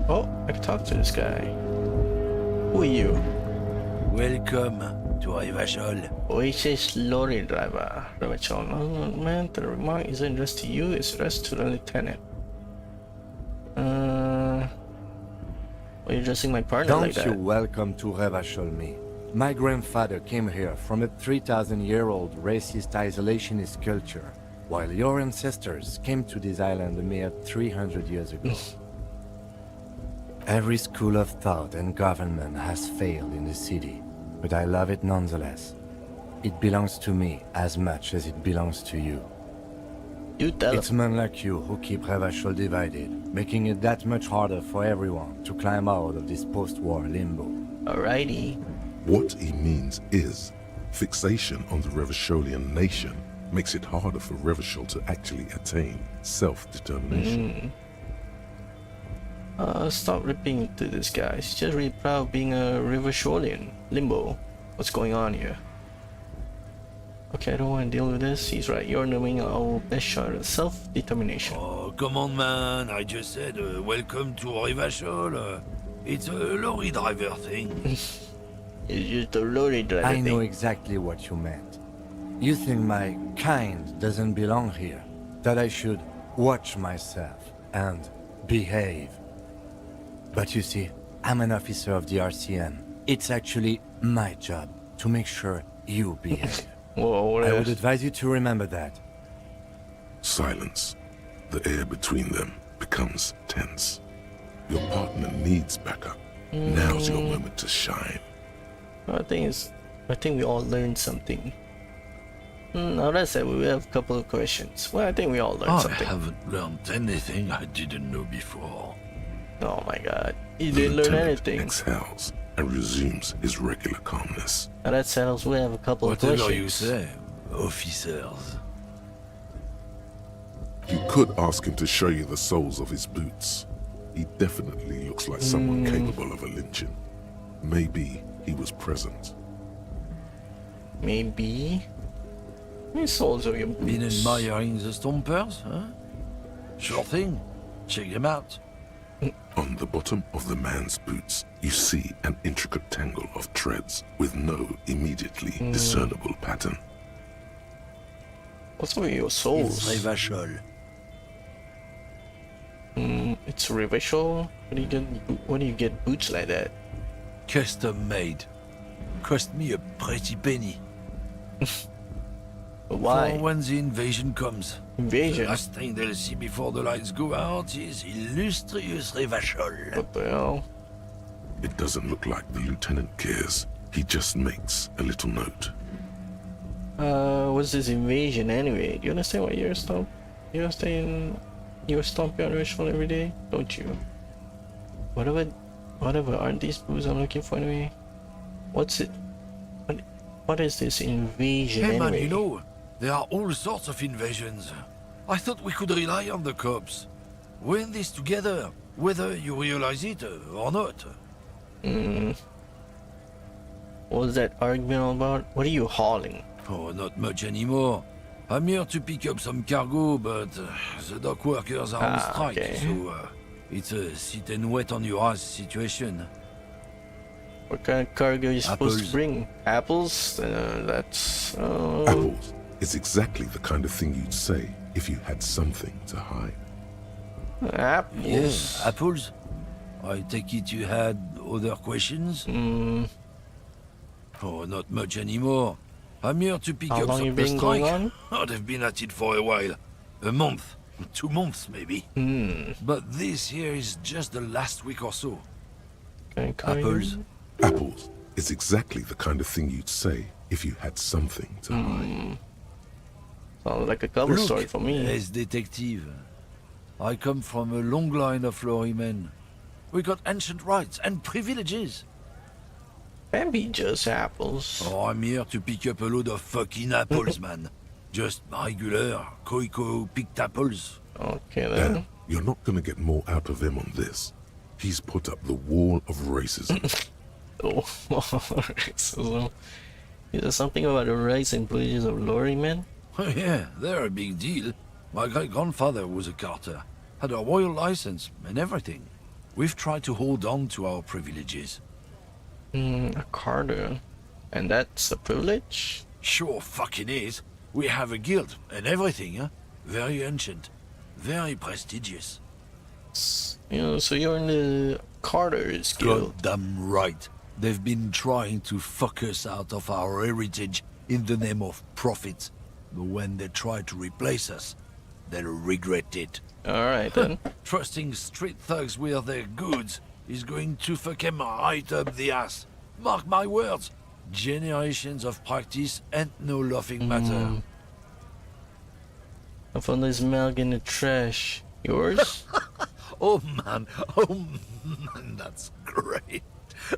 Oh, I can talk to this guy. Who are you? Welcome to Revachol. Oasis lorry driver. Revachol. No, man, the remark isn't addressed to you, it's addressed to the lieutenant. Why are you addressing my partner like that? Don't you welcome to Revachol me. My grandfather came here from a 3,000-year-old racist isolationist culture, while your ancestors came to this island a mere 300 years ago. Every school of thought and government has failed in the city, but I love it nonetheless. It belongs to me as much as it belongs to you. It's men like you who keep Revachol divided, making it that much harder for everyone to climb out of this post-war limbo. Alrighty. What he means is, fixation on the Revacholian nation makes it harder for Revachol to actually attain self-determination. Stop ripping into this guy. He's just really proud of being a Revacholian. Limbo. What's going on here? Okay, I don't want to deal with this. He's right. You're doing our best shot at self-determination. Oh, come on, man. I just said welcome to Revachol. It's a lorry driver thing. It's just a lorry driver I know thing. exactly what you meant. You think my kind doesn't belong here, that I should watch myself and behave. But you see, I'm an officer of the RCN. It's actually my job to make sure you behave. Whoa, I would advise you to remember that. Silence. The air between them becomes tense. Your partner needs backup. Now's your moment to shine. I think we all learned something. Now that said, we have a couple of questions. Well, I think we all learned something. I haven't learned anything I didn't know before. Oh my god. You didn't learn anything. Exhales and resumes his regular calmness. Now that settles, we have a couple of Whatever questions. you say, officers. You could ask him to show you the soles of his boots. He definitely looks like someone capable of a lynching. Maybe he was present. Maybe. His soles of your boots. Been admiring the stompers, huh? Sure thing. Check them out. On the bottom of the man's boots, you see an intricate tangle of treads with no immediately discernible pattern. What's with your soles? It's Revachol. It's Revachol? Where do you get boots like that? Custom made. Cost me a pretty penny. Why? For when the invasion comes. Invasion? The last thing they'll see before the lights go out is illustrious Revachol. What the hell? It doesn't look like the lieutenant cares. He just makes a little note. What's this invasion anyway? Do you understand what you're stomping on Ritual every day? Don't you? Whatever, aren't these boots I'm looking for anyway? What's it? What is this invasion Hey man, anyway? you know, there are all sorts of invasions. I thought we could rely on the cops. We're in this together, whether you realize it or not. What was that argument all about? What are you hauling? Oh, not much anymore. I'm here to pick up some cargo, but the dock workers are on strike, okay. so it's a sit and wait on your ass situation. What kind of cargo are you supposed to Apples. bring? Apples? That's... Apples is exactly the kind of thing you'd say if you had something to hide. Apples? Yes, apples. I take it you had other questions? Oh, not much anymore. I'm here to pick How up long you some been going strike. on? Oh, they've been at it for a while. A month. 2 months, maybe. But this here is just the last week or so. Apples. Apples is exactly the kind of thing you'd say if you had something to hide. Sounds like a cover Look, story for me. as detective, I come from a long line of lorrymen. We got ancient rights and privileges. Can be just apples. Oh, I'm here to pick up a load of fucking apples, man. Just regular, Koiko-picked apples. Okay, then. Dan, you're not gonna get more out of him on this. He's put up the wall of racism. Oh, racism. Is there something about the rights and privileges of lorrymen? Oh, yeah, they're a big deal. My great-grandfather was a carter, had a royal license and everything. We've tried to hold on to our privileges. A carter. And that's a privilege? Sure fucking is. We have a guild and everything, huh? Very ancient. Very prestigious. You know, so you're in the Carter's Guild. Goddamn right. They've been trying to fuck us out of our heritage in the name of profit. But when they try to replace us, they'll regret it. Alright then. Trusting street thugs with their goods is going to fuck them right up the ass. Mark my words. Generations of practice and no laughing matter. I found this milk in the trash. Yours? Oh man, that's great.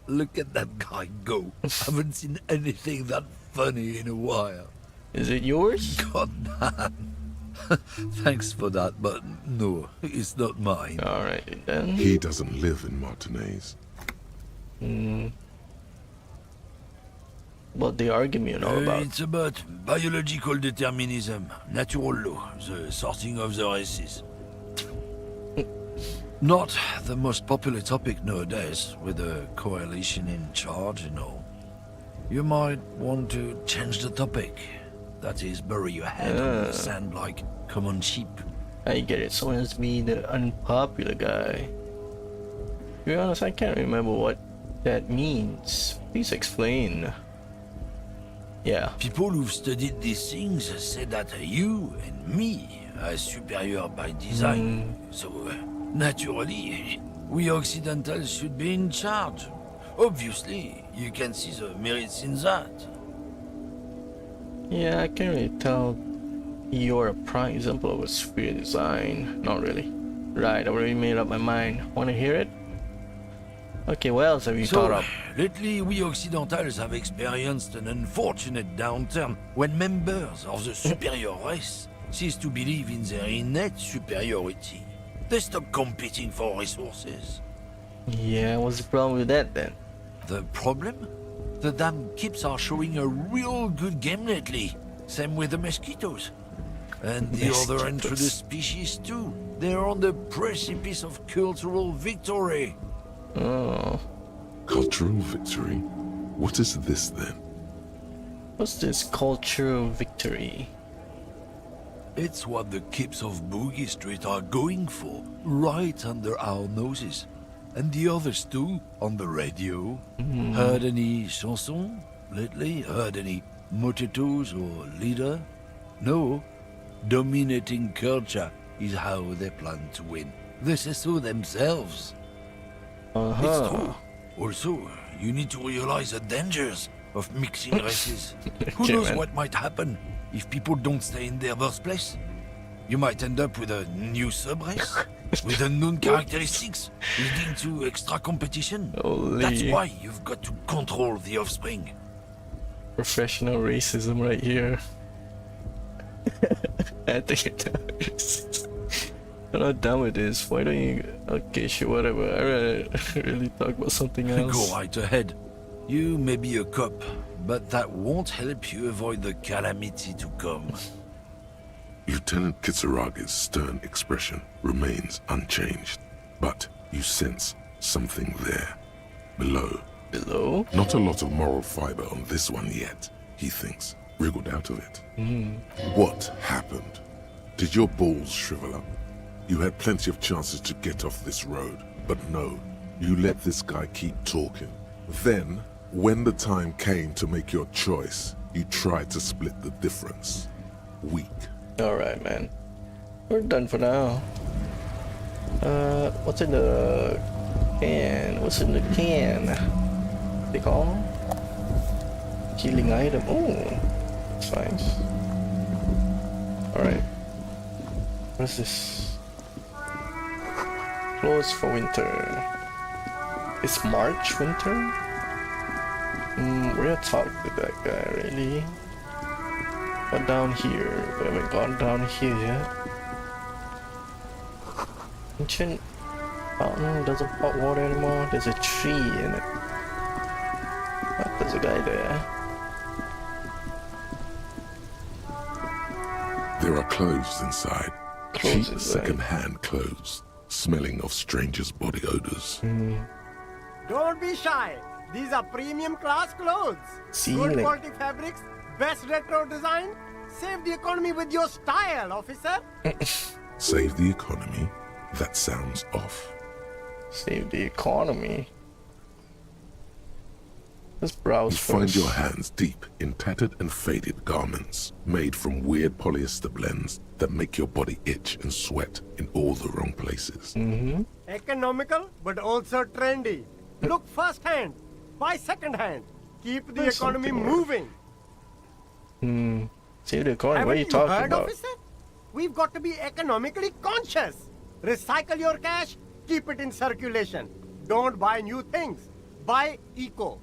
Look at that guy go. Haven't seen anything that funny in a while. Is it yours? God damn. Thanks for that, but no, it's not mine. Alright then. He doesn't live in Martinez. What the argument you know about? It's about biological determinism, natural law, the sorting of the races. Not the most popular topic nowadays, with the coalition in charge and all. You might want to change the topic. That is, bury your head on the sand like common sheep. I get it. Someone has to be the unpopular guy. be honest, I can't remember what that means. Please explain. Yeah. People who've studied these things say that you and me are superior by design. So, naturally, we Occidentals should be in charge. Obviously, you can see the merits in that. Yeah, I can't really tell you're a prime example of a superior design. Not really. Right, I already made up my mind. Wanna hear it? Okay, what else have you thought of? Lately, we Occidentals have experienced an unfortunate downturn when members of the superior race cease to believe in their innate superiority. They stop competing for resources. Yeah, what's the problem with that then? The problem? The damn Kips are showing a real good game lately. Same with the mosquitoes. And the other introduced species too. They're on the precipice of cultural victory. Oh. Cultural victory? What is this then? What's this cultural victory? It's what the Kips of Boogie Street are going for, right under our noses. And the others too, on the radio. Heard any chansons lately? Heard any motetos or leader? No. Dominating culture is how they plan to win. They say so themselves. It's true. Also, you need to realize the dangers of mixing races. Who knows what might happen if people don't stay in their birthplace? You might end up with a new sub-race, with unknown characteristics, leading to extra competition. Holy. That's why you've got to control the offspring. Professional racism right here. I think it's I'm not done with this. Why don't you... Okay, sure, whatever. I really talk about something else. Go right ahead. You may be a cop, but that won't help you avoid the calamity to come. Lieutenant Kitsurage's stern expression remains unchanged, but you sense something there. Below. Below? Not a lot of moral fiber on this one yet, he thinks, wriggled out of it. What happened? Did your balls shrivel up? You had plenty of chances to get off this road, but no, you let this guy keep talking. Then, when the time came to make your choice, you tried to split the difference. Weak. Alright, man. We're done for now. What's in the can? What's in the can? They call them? Healing item. Oh, that's nice. Alright. What's this? Clothes for winter. It's March winter? We're gonna talk to that guy, really. But down here, we haven't gone down here yet. Ancient fountain doesn't pop water anymore. There's a tree in it. Oh, there's a guy there. There are clothes inside. Clothes Cheap inside. second-hand clothes, smelling of strangers' body odors. Don't be shy. These are premium class clothes. See, Good like- quality fabrics, best retro design. Save the economy with your style, officer. Save the economy? That sounds off. Save the economy. Let's browse You first. find your hands deep in tattered and faded garments made from weird polyester blends that make your body itch and sweat in all the wrong places. Economical, but also trendy. Look first hand, buy second hand. Keep the That's economy something moving. Save the economy. What are you Haven't talking heard, about? officer? We've got to be economically conscious. Recycle your cash, keep it in circulation. Don't buy new things. Buy eco.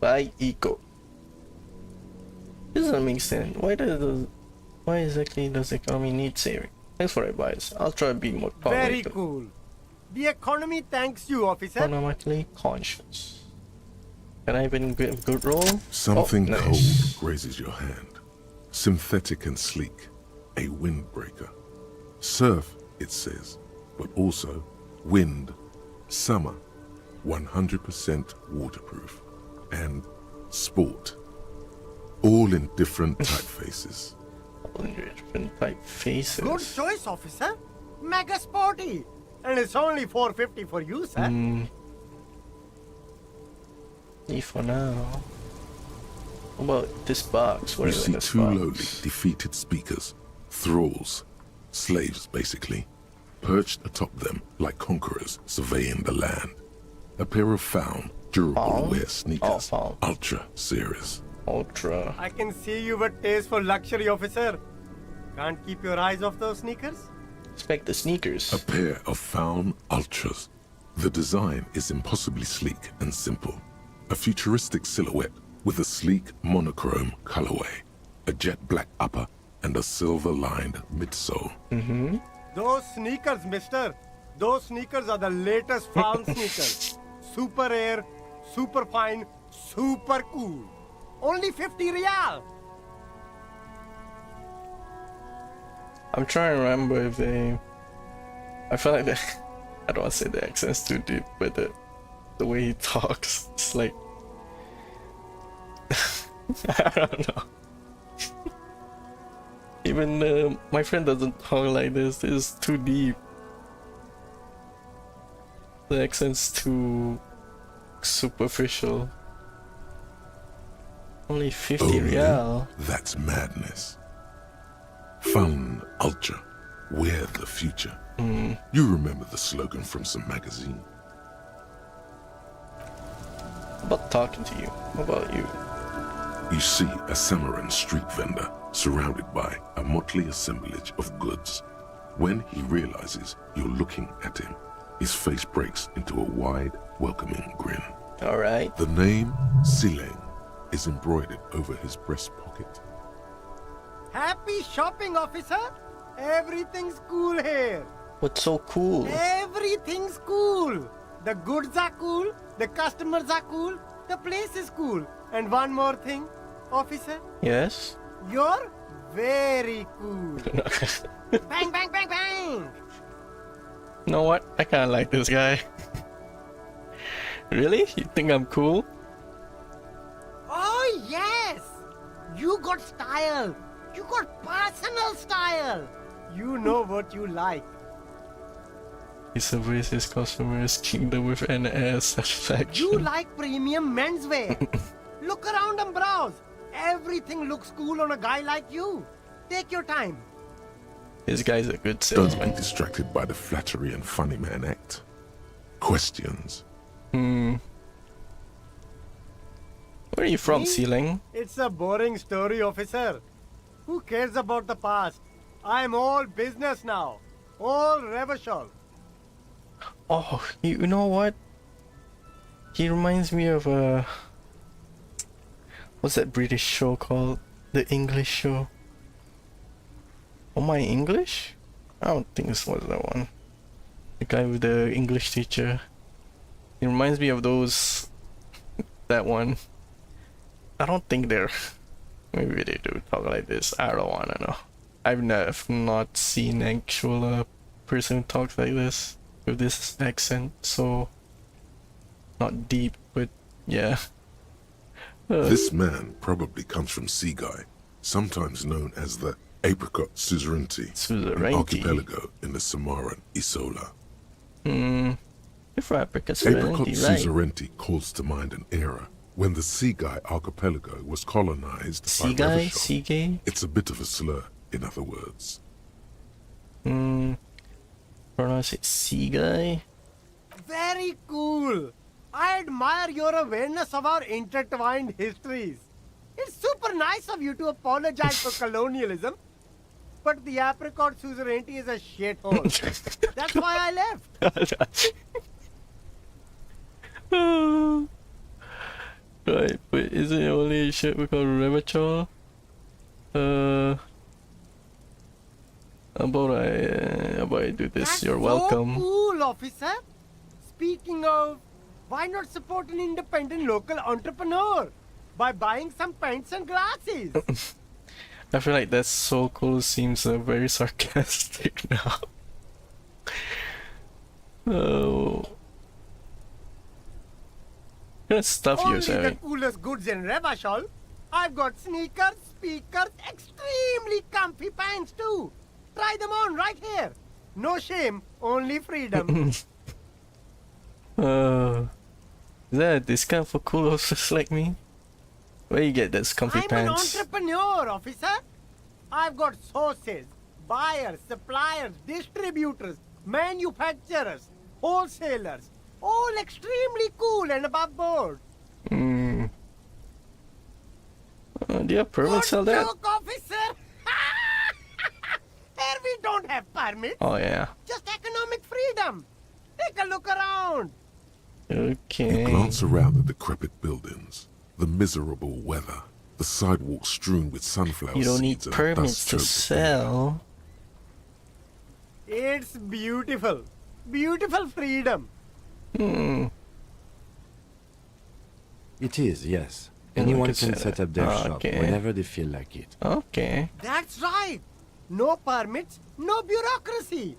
Buy eco. This doesn't make sense. Why exactly does the economy need saving? Thanks for advice. I'll try to be more Very cool. The economy thanks you, officer. economically conscious. Can I even get a good roll? Something Oh, nice. cold grazes your hand. Synthetic and sleek. A windbreaker. Surf, it says, but also wind, summer, 100% waterproof, and sport. All in different typefaces. All in different typefaces. Good choice, officer. Mega sporty. And it's only $4.50 for you, sir. E for now. What about this box? What You is see in this two box? lowly, defeated speakers, thralls, slaves basically, perched atop them like conquerors surveying the land. A pair of found, durable wear sneakers, Ultra series. Ultra. I can see you've a taste for luxury, officer. Can't keep your eyes off those sneakers? Expect the sneakers. A pair of found Ultras. The design is impossibly sleek and simple. A futuristic silhouette with a sleek monochrome colorway, a jet black upper, and a silver-lined midsole. Mm-hmm. Those sneakers, mister. Those sneakers are the latest found sneakers. Super air, super fine, super cool. Only 50 Riyal. I'm trying to remember if they... I feel like they... I don't want to say the accent's too deep, but the way he talks, it's like... I don't know. Even my friend doesn't talk like this. It's too deep. The accent's too superficial. Only 50 Riyal. That's madness. Found Ultra, we're the future. You remember the slogan from some magazine? About talking to you. How about you? You see a Samaran street vendor surrounded by a motley assemblage of goods. When he realizes you're looking at him, his face breaks into a wide, welcoming grin. Alright. The name Sileng is embroidered over his breast pocket. Happy shopping, officer. Everything's cool here. What's so cool? Everything's cool. The goods are cool, the customers are cool, the place is cool. And one more thing, officer. Yes? You're very cool. Bang, bang, bang, bang. You know what? I kinda like this guy. Really? You think I'm cool? Oh, yes. You got style. You got personal style. You know what you like. He surveys his customers' kingdom with an air satisfaction. You like premium menswear. Look around and browse. Everything looks cool on a guy like you. Take your time. This guy's a good Don't salesman. be distracted by the flattery and funny man act. Questions. Where are you from, Me? Sileng? It's a boring story, officer. Who cares about the past? I'm all business now. All Revachol. Oh, you know what? He reminds me of what's that British show called? The English show. Oh, my English? I don't think this was that one. The guy with the English teacher. He reminds me of those. That one. I don't think they're. Maybe they do talk like this. I don't wanna know. I've not seen actual person who talks like this with this accent. So not deep, but yeah. This man probably comes from Seaguy, sometimes known as the Apricot Suzerainty, an archipelago in the Samaran Isola. If Apricot Apricot Suzerainty, right? Suzerainty calls to mind an era when the Seaguy archipelago was colonized by Seaguy? Revachol. Seagay? It's a bit of a slur, in other words. Pronounce it Seaguy? Very cool. I admire your awareness of our intertwined histories. It's super nice of you to apologize for colonialism. But the Apricot Suzerainty is a shithole. That's why I left. Right, but isn't it only a ship we call Revachol? About I do this, That's you're welcome. So cool, officer. Speaking of, why not support an independent local entrepreneur by buying some pens and glasses? I feel like that's so cool seems very sarcastic now. Oh. What kind of stuff you're Only the selling? coolest goods in Revachol. I've got sneakers, speakers, extremely comfy pants too. Try them on right here. No shame, only freedom. Is that a discount for cool officers like me? Where you get those comfy I'm pants? an entrepreneur, officer. I've got sources, buyers, suppliers, distributors, manufacturers, wholesalers, all extremely cool and above board. Hmm. Do you have permits to sell that? Joke, officer. Here we don't have permits. Oh yeah. Just economic freedom. Take a look around. Okay. You glance around the decrepit buildings, the miserable weather, the sidewalks strewn with sunflower You don't need seeds and permits to dust-choked sell. It's beautiful. Beautiful freedom. Hmm. It is, yes. Anyone Anyone can can set set up their shop okay. whenever they feel like it. Okay. That's right. No permits, no bureaucracy.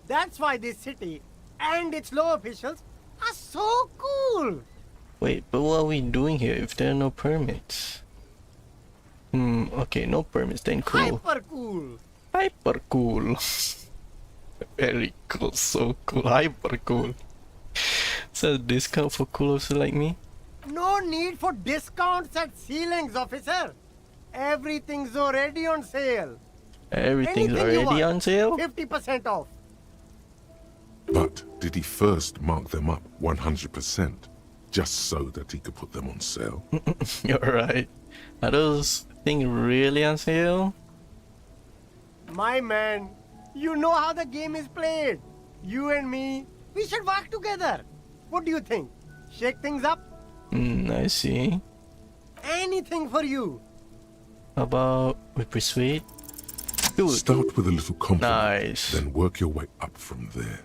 That's why this city and its law officials are so cool. Wait, but what are we doing here if there are no permits? Okay, no permits, then cool. Hyper cool. Hyper cool. Very cool, so cool, hyper cool. Is that a discount for cool officers like me? No need for discounts at ceilings, officer. Everything's already on sale. Everything's Anything you already want, on sale? 50% off. But did he first mark them up 100%, just so that he could put them on sale? You're right. Are those things really on sale? My man, you know how the game is played. You and me, we should work together. What do you think? Shake things up? I see. Anything for you. How about we persuade? Do it. Start with a little compliment, Nice. then work your way up from there.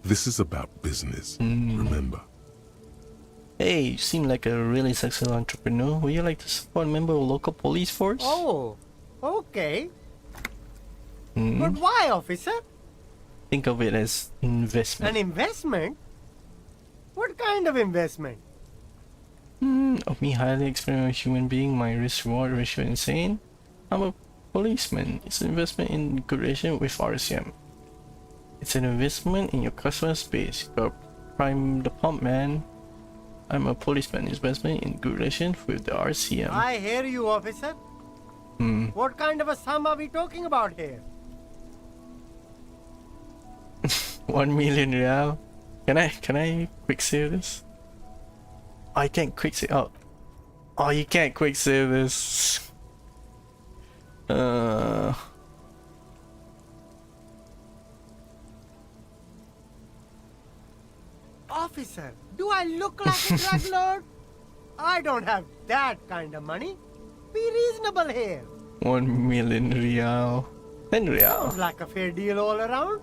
This is about business, remember. Hey, you seem like a really successful entrepreneur. Would you like to support a member of a local police force? Oh, okay. Hmm. But why, officer? Think of it as investment. An investment? What kind of investment? Of me highly experienced human being, my risk-reward ratio insane. I'm a policeman. It's an investment in good relation with RCM. It's an investment in your customer space. You got prime the pump, man. I'm a policeman. Investment in good relation with the RCM. I hear you, officer. What kind of a sum are we talking about here? 1 million real. Can I quick save this? I can't quick save. Oh, you can't quick save this. Officer, do I look like a drug lord? I don't have that kind of money. Be reasonable here. 1 million real. 10 real. Sounds like a fair deal all around.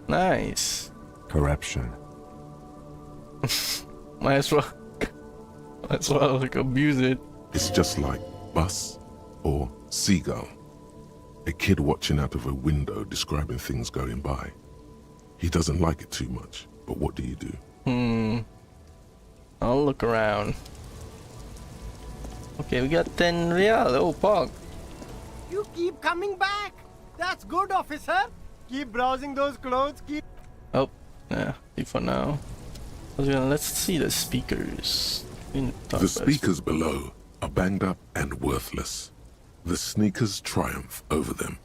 Nice. Corruption. Might as well. Might as well like abuse it. It's just like bus or seagull. A kid watching out of a window describing things going by. He doesn't like it too much, but what do you do? I'll look around. Okay, we got 10 real. Oh, pog. You keep coming back. That's good, officer. Keep browsing those clothes. Keep. Oh, yeah. For now. Let's see the speakers. The speakers below are banged up and worthless. The sneakers triumph over them.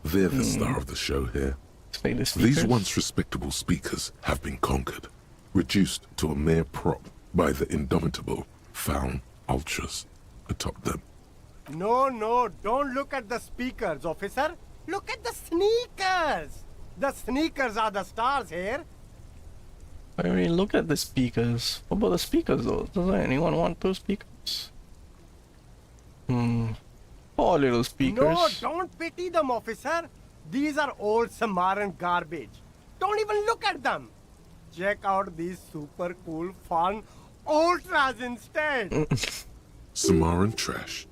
They're the star of the show here. These once respectable speakers have been conquered, reduced to a mere prop by the indomitable Faun Ultras atop them. No, don't look at the speakers, officer. Look at the sneakers. The sneakers are the stars here. I mean, look at the speakers. What about the speakers though? Doesn't anyone want those speakers? Poor little speakers. No, don't pity them, officer. These are old Samaran garbage. Don't even look at them. Check out these super cool, fun Ultras instead. Samaran trash.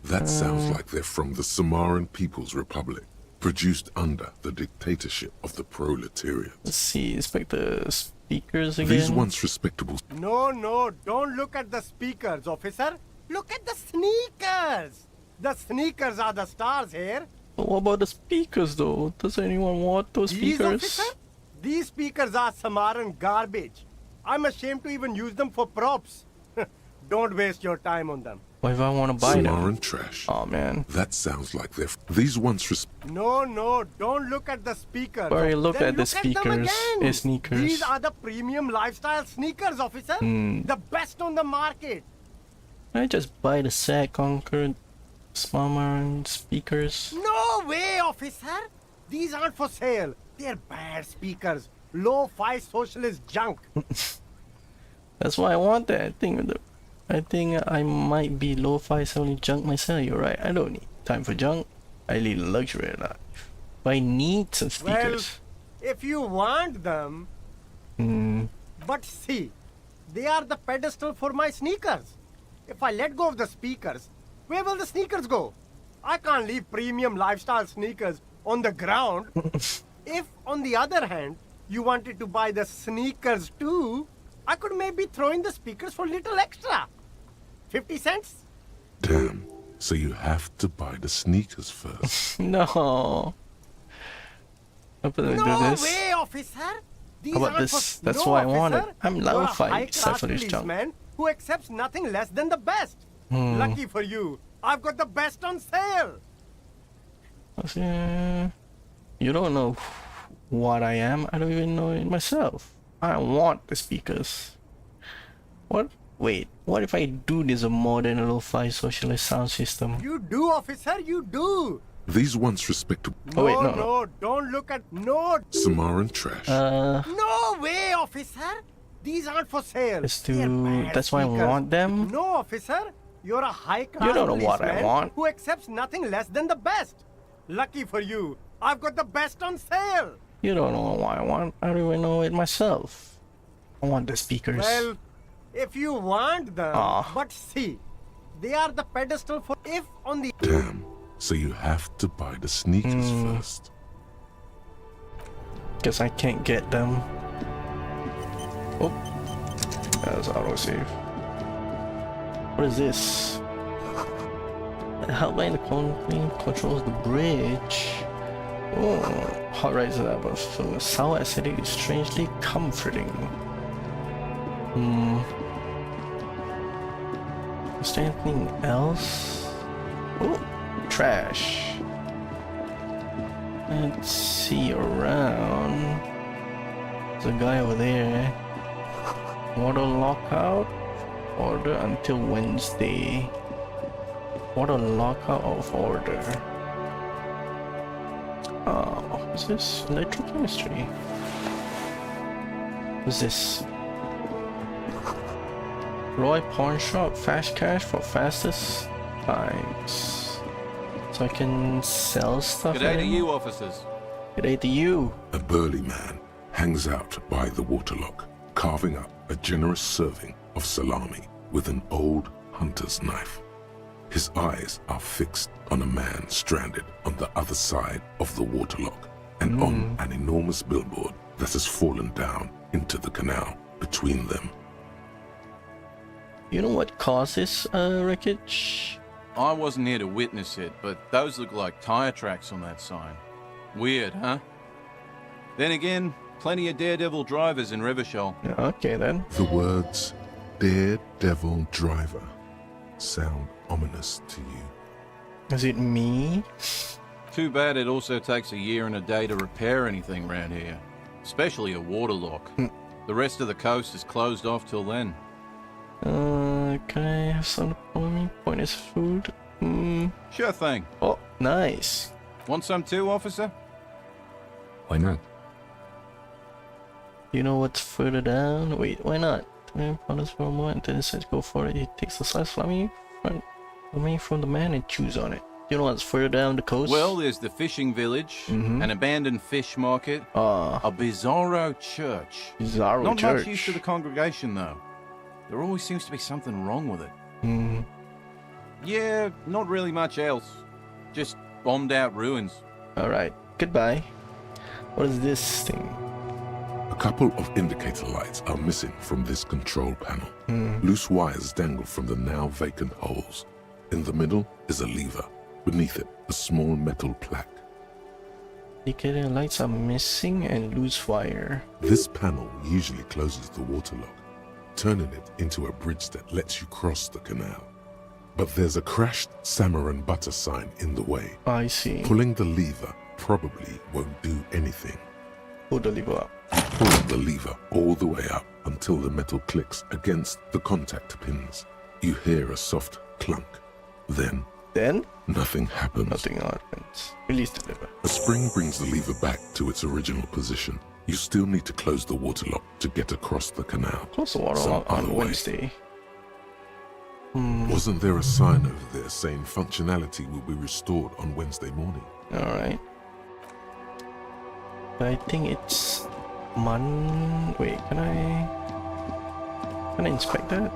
That sounds like they're from the Samaran People's Republic, produced under the dictatorship of the proletariat. Let's see, inspect the speakers again. These once respectable... No, don't look at the speakers, officer. Look at the sneakers. The sneakers are the stars here. But what about the speakers though? Does anyone want those speakers? Officer? These speakers are Samaran garbage. I'm ashamed to even use them for props. Don't waste your time on them. What if I want to buy Snore them? and Trash. Oh man. That sounds like these ones No, don't look at the speakers. Barry, look Then at the them speakers, again. sneakers. These are the premium lifestyle sneakers, officer. The best on the market. I just buy the Sad Conquer Bomberman speakers. No way, officer. These aren't for sale. They're bad speakers. Lo-fi socialist junk. That's why I want that. I think I might be lo-fi selling junk myself. You're right. I don't need time for junk. I lead a luxury life. But I need some speakers. Well, if you want them. But see, they are the pedestal for my sneakers. If I let go of the speakers, where will the sneakers go? I can't leave premium lifestyle sneakers on the ground. If, on the other hand, you wanted to buy the sneakers too, I could maybe throw in the speakers for little extra. 50 cents? Damn. So you have to buy the sneakers first. No. I'm gonna do this. Way, officer. These How about aren't this? for... That's no, why I officer. wanted. I'm You're a lo-fi high-class except for this junk. policeman who accepts nothing less than the best. Lucky for you, I've got the best on sale. You don't know what I am. I don't even know it myself. I want the speakers. What? Wait, what if I do this a modern lo-fi socialist sound system? You do, officer, you do. These once respectable. Oh wait, no. Don't look at... No. Samar and Trash. No way, officer. These aren't for sale. That's why I want them? No, officer. You're a high-class You don't know what I policeman want. who accepts nothing less than the best. Lucky for you, I've got the best on sale. You don't know what I want. I don't even know it myself. I want the speakers. Well, if you want them, but see, they are the pedestal for... If on the... Damn. So you have to buy the sneakers first. Guess I can't get them. Oh, that's autosave. What is this? The helpline controls the bridge. Oh, hot rides that but so sour acidic is strangely comforting. Is there anything else? Oh, trash. Let's see around. There's a guy over there. Water lockout. Order until Wednesday. Water lockout of order. Oh, what's this? Electrochemistry. What's this? Roy Pawn Shop, fast cash for fastest times. So I can sell stuff. Good day to you, officers. Good day to you. A burly man hangs out by the waterlock, carving up a generous serving of salami with an old hunter's knife. His eyes are fixed on a man stranded on the other side of the waterlock and on an enormous billboard that has fallen down into the canal between them. You know what causes wreckage? I wasn't here to witness it, but those look like tire tracks on that sign. Weird, huh? Then again, plenty of daredevil drivers in Revachol. Okay then. The words Daredevil Driver sound ominous to you. Is it me? Too bad it also takes a year and a day to repair anything around here. Especially a waterlock. The rest of the coast is closed off till then. Can I have some for me? Pointless food? Sure thing. Oh, nice. Want some too, officer? Why not? You know what's further down? Wait, why not? Pause for a moment, then it says go for it. He takes the slice from the man and chews on it. You know what's further down the coast? Well, there's the fishing village, an abandoned fish market, a bizarro church. Bizarro church. Not much use to the congregation, though. There always seems to be something wrong with it. Yeah, not really much else. Just bombed out ruins. Alright, goodbye. What is this thing? A couple of indicator lights are missing from this control panel. Loose wires dangle from the now vacant holes. In the middle is a lever. Beneath it, a small metal plaque. Indicator lights are missing and lose fire. This panel usually closes the waterlock, turning it into a bridge that lets you cross the canal. But there's a crashed salmon and butter sign in the way. I see. Pulling the lever probably won't do anything. Pull the lever up. Pull the lever all the way up until the metal clicks against the contact pins. You hear a soft clunk. Then nothing happens. Nothing happens. Release the lever. A spring brings the lever back to its original position. You still need to close the waterlock to get across the canal. Close the waterlock on Wednesday. Wasn't there a sign over there saying functionality will be restored on Wednesday morning? Alright. But I think it's wait, can I inspect that?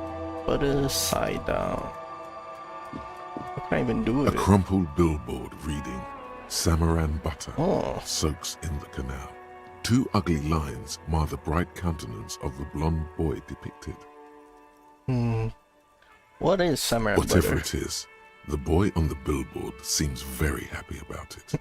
Butter side down. What can I even do with it? A crumpled billboard reading Samaran butter soaks in the canal. Two ugly lines mar the bright countenance of the blonde boy depicted. What is Samaran Whatever butter? it is, the boy on the billboard seems very happy about it.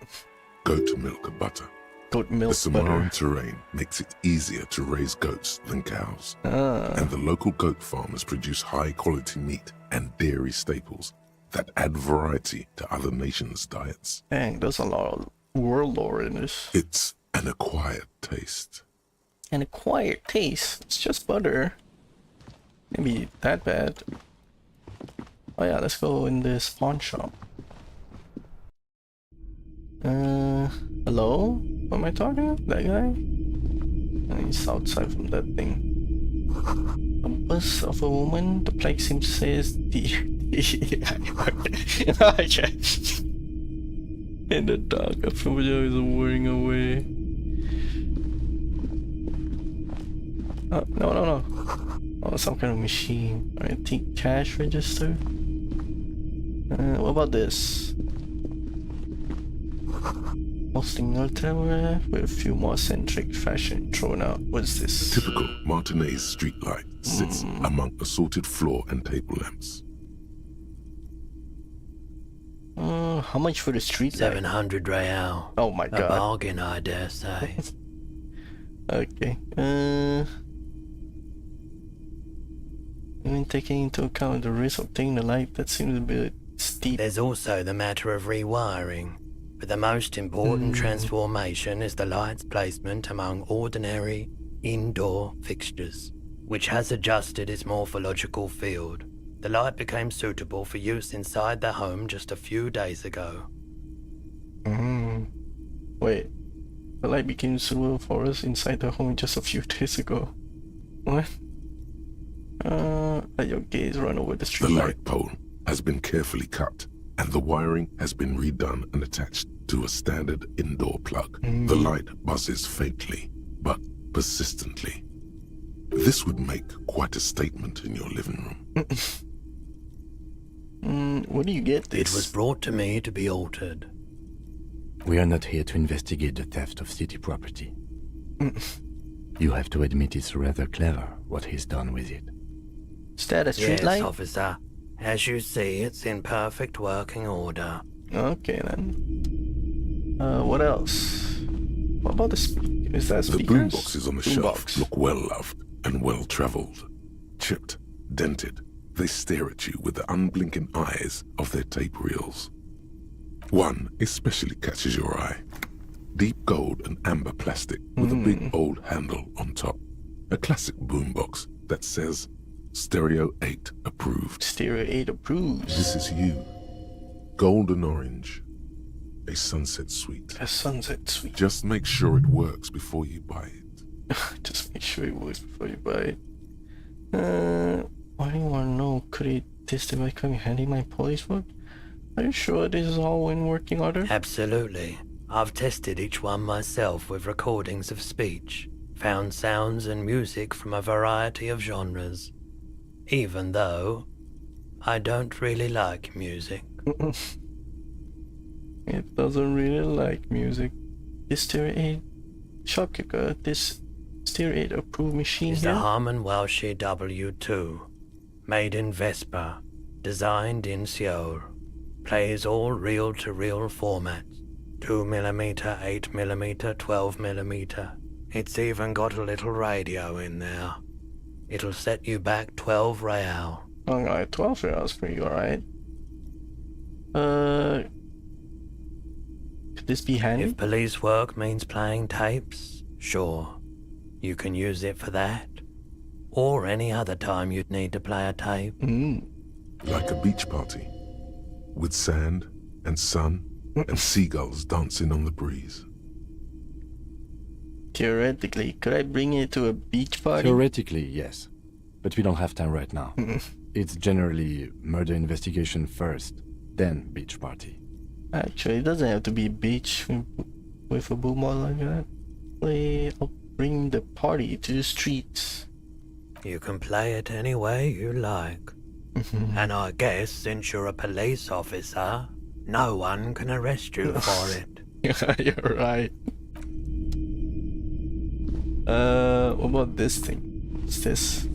Goat milk butter. Goat milk the Samaran butter. terrain makes it easier to raise goats than cows. And the local goat farmers produce high-quality meat and dairy staples that add variety to other nations' diets. Dang, there's a lot of world lore in this. It's an acquired taste. An acquired taste? It's just butter. Maybe that bad. Oh yeah, let's go in this pawn shop. Hello? What am I talking to? That guy? He's outside from that thing. A bust of a woman. The plague seems to say is the... Okay. In the dark, a familiar is whirring away. No. Oh, some kind of machine. Antique cash register. What about this? Hosting ultra with a few more centric fashion thrown out. What's this? Typical Martinez streetlight sits among assorted floor and table lamps. How much for the street light? 700 real. Oh my god. A bargain, I dare say. Okay. Even taking into account the risk of taking the light, that seems a bit steep. There's also the matter of rewiring. But the most important transformation is the light's placement among ordinary indoor fixtures, which has adjusted its morphological field. The light became suitable for use inside the home just a few days ago. Wait, the light became suitable for us inside the home just a few days ago. What? Let your gaze run over the street The light. light pole has been carefully cut, and the wiring has been redone and attached to a standard indoor plug. The light buzzes faintly, but persistently. This would make quite a statement in your living room. Where do you get this? It was brought to me to be altered. We are not here to investigate the theft of city property. You have to admit it's rather clever what he's done with it. Is that a street Yes, light? officer. As you see, it's in perfect working order. Okay then. What else? What about the speaker? Is that The speakers? boomboxes on the shelf look well loved and well traveled. Chipped, dented, they stare at you with the unblinking eyes of their tape reels. One especially catches your eye. Deep gold and amber plastic with a big old handle on top. A classic boombox that says Stereo 8 approved. Stereo 8 approved. This is you. Golden orange. A sunset suite. A sunset suite. Just make sure it works before you buy it. Just make sure it works before you buy it. Why do you want to know? Could it this device come in handy my police work? Are you sure this is all in working order? Absolutely. I've tested each one myself with recordings of speech, found sounds and music from a variety of genres. Even though I don't really like music. It doesn't really like music. This Stereo 8 shopkeeper, this Stereo 8 approved machine It's here? the Harman Welsh W2, made in Vespa, designed in Seoul, plays all reel-to-reel formats, 2mm, 8mm, 12mm. It's even got a little radio in there. It'll set you back 12 real. Alright, 12 reals for you, alright. Could this be handy? If police work means playing tapes, sure. You can use it for that. Or any other time you'd need to play a tape. Like a beach party. With sand and sun and seagulls dancing on the breeze. Theoretically, could I bring it to a beach party? Theoretically, yes. But we don't have time right now. It's generally murder investigation first, then beach party. Actually, it doesn't have to be a beach with a boom mod like that. I'll bring the party to the streets. You can play it any way you like. And I guess since you're a police officer, no one can arrest you for it. Yeah, you're right. What about this thing? What's this?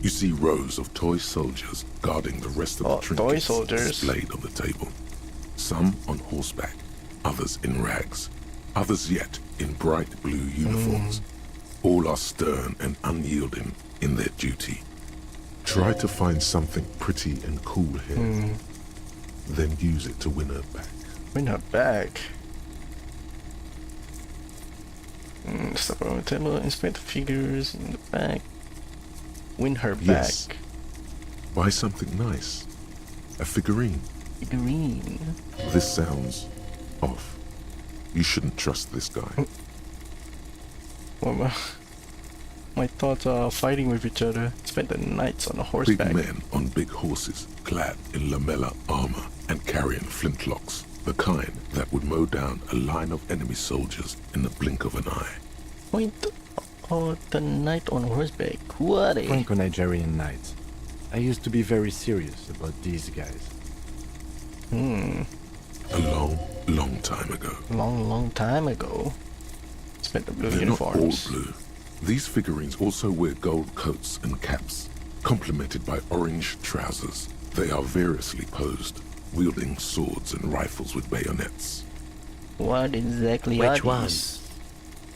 You see rows of toy soldiers guarding the rest of the trinkets displayed on the table. Some on horseback, others in rags, others yet in bright blue uniforms. All are stern and unyielding in their duty. Try to find something pretty and cool here. Then use it to win her back. Win her back? Stop on the table, inspect the figures in the back. Win her Yes. back. Buy something nice. A figurine. Figurine? This sounds off. You shouldn't trust this guy. Well, my thoughts are fighting with each other. Spent the nights on a horseback. Big men on big horses, clad in lamella armor and carrying flintlocks. The kind that would mow down a line of enemy soldiers in the blink of an eye. Wait, the knight on horseback. What a... Franco-Nigerian knights. I used to be very serious about these guys. A long, long time ago. Long time ago. Spent the blue They're uniforms. not all blue. These figurines also wear gold coats and caps, complemented by orange trousers. They are variously posed, wielding swords and rifles with bayonets. What exactly are Which these? ones?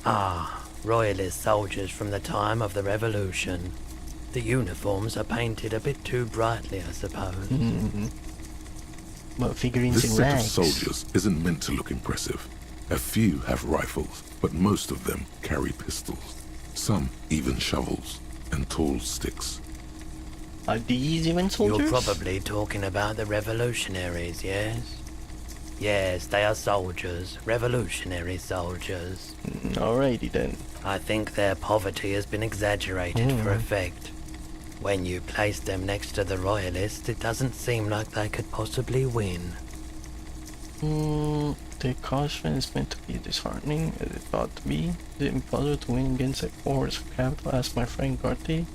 Ah, royalist soldiers from the time of the revolution. The uniforms are painted a bit too brightly, I suppose. But figurines This in set of rags. soldiers isn't meant to look impressive. A few have rifles, but most of them carry pistols. Some even shovels and tall sticks. Are these even soldiers? You're probably talking about the revolutionaries, yes? Yes, they are soldiers. Revolutionary soldiers. Alrighty then. I think their poverty has been exaggerated for effect. When you place them next to the royalists, it doesn't seem like they could possibly win. The caution is meant to be disheartening, as it ought to be. Is it impossible to win against a horse of capital? Asked my friend Garty.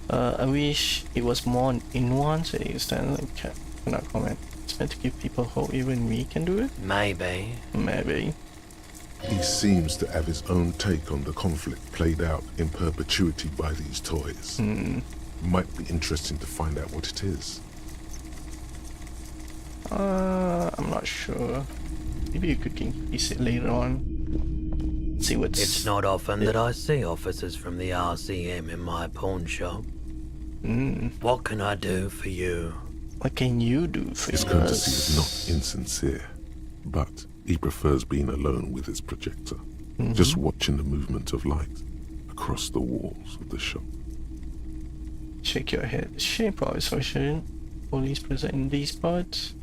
I wish it was more nuanced. It stands like cannot comment. It's meant to give people hope even we can do it? Maybe. Maybe. He seems to have his own take on the conflict played out in perpetuity by these toys. Might be interesting to find out what it is. I'm not sure. Maybe you could increase it later on. See what's... It's not often that I see officers from the RCM in my pawn shop. What can I do for you? What can you do for His us? courtesy is not insincere, but he prefers being alone with his projector, just watching the movement of light across the walls of the shop. Shake your head. Shape our association. Police present in these parts.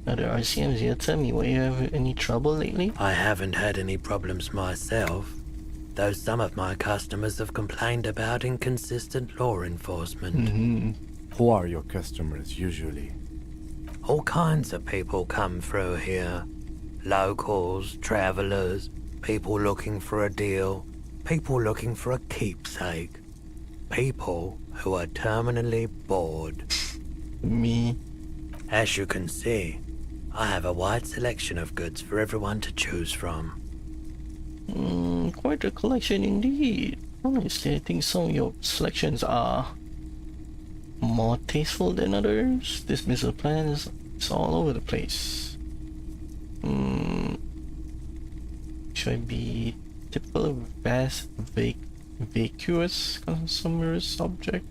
Other RCMs yet tell me, why you have any trouble lately? I haven't had any problems myself, though some of my customers have complained about inconsistent law enforcement. Who are your customers usually? All kinds of people come through here. Locals, travelers, people looking for a deal, people looking for a keepsake. People who are terminally bored. Me? As you can see, I have a wide selection of goods for everyone to choose from. Quite a collection indeed. Honestly, I think some of your selections are more tasteful than others. This business plan is all over the place. Should I be typical of vast, vacuous consumerist object?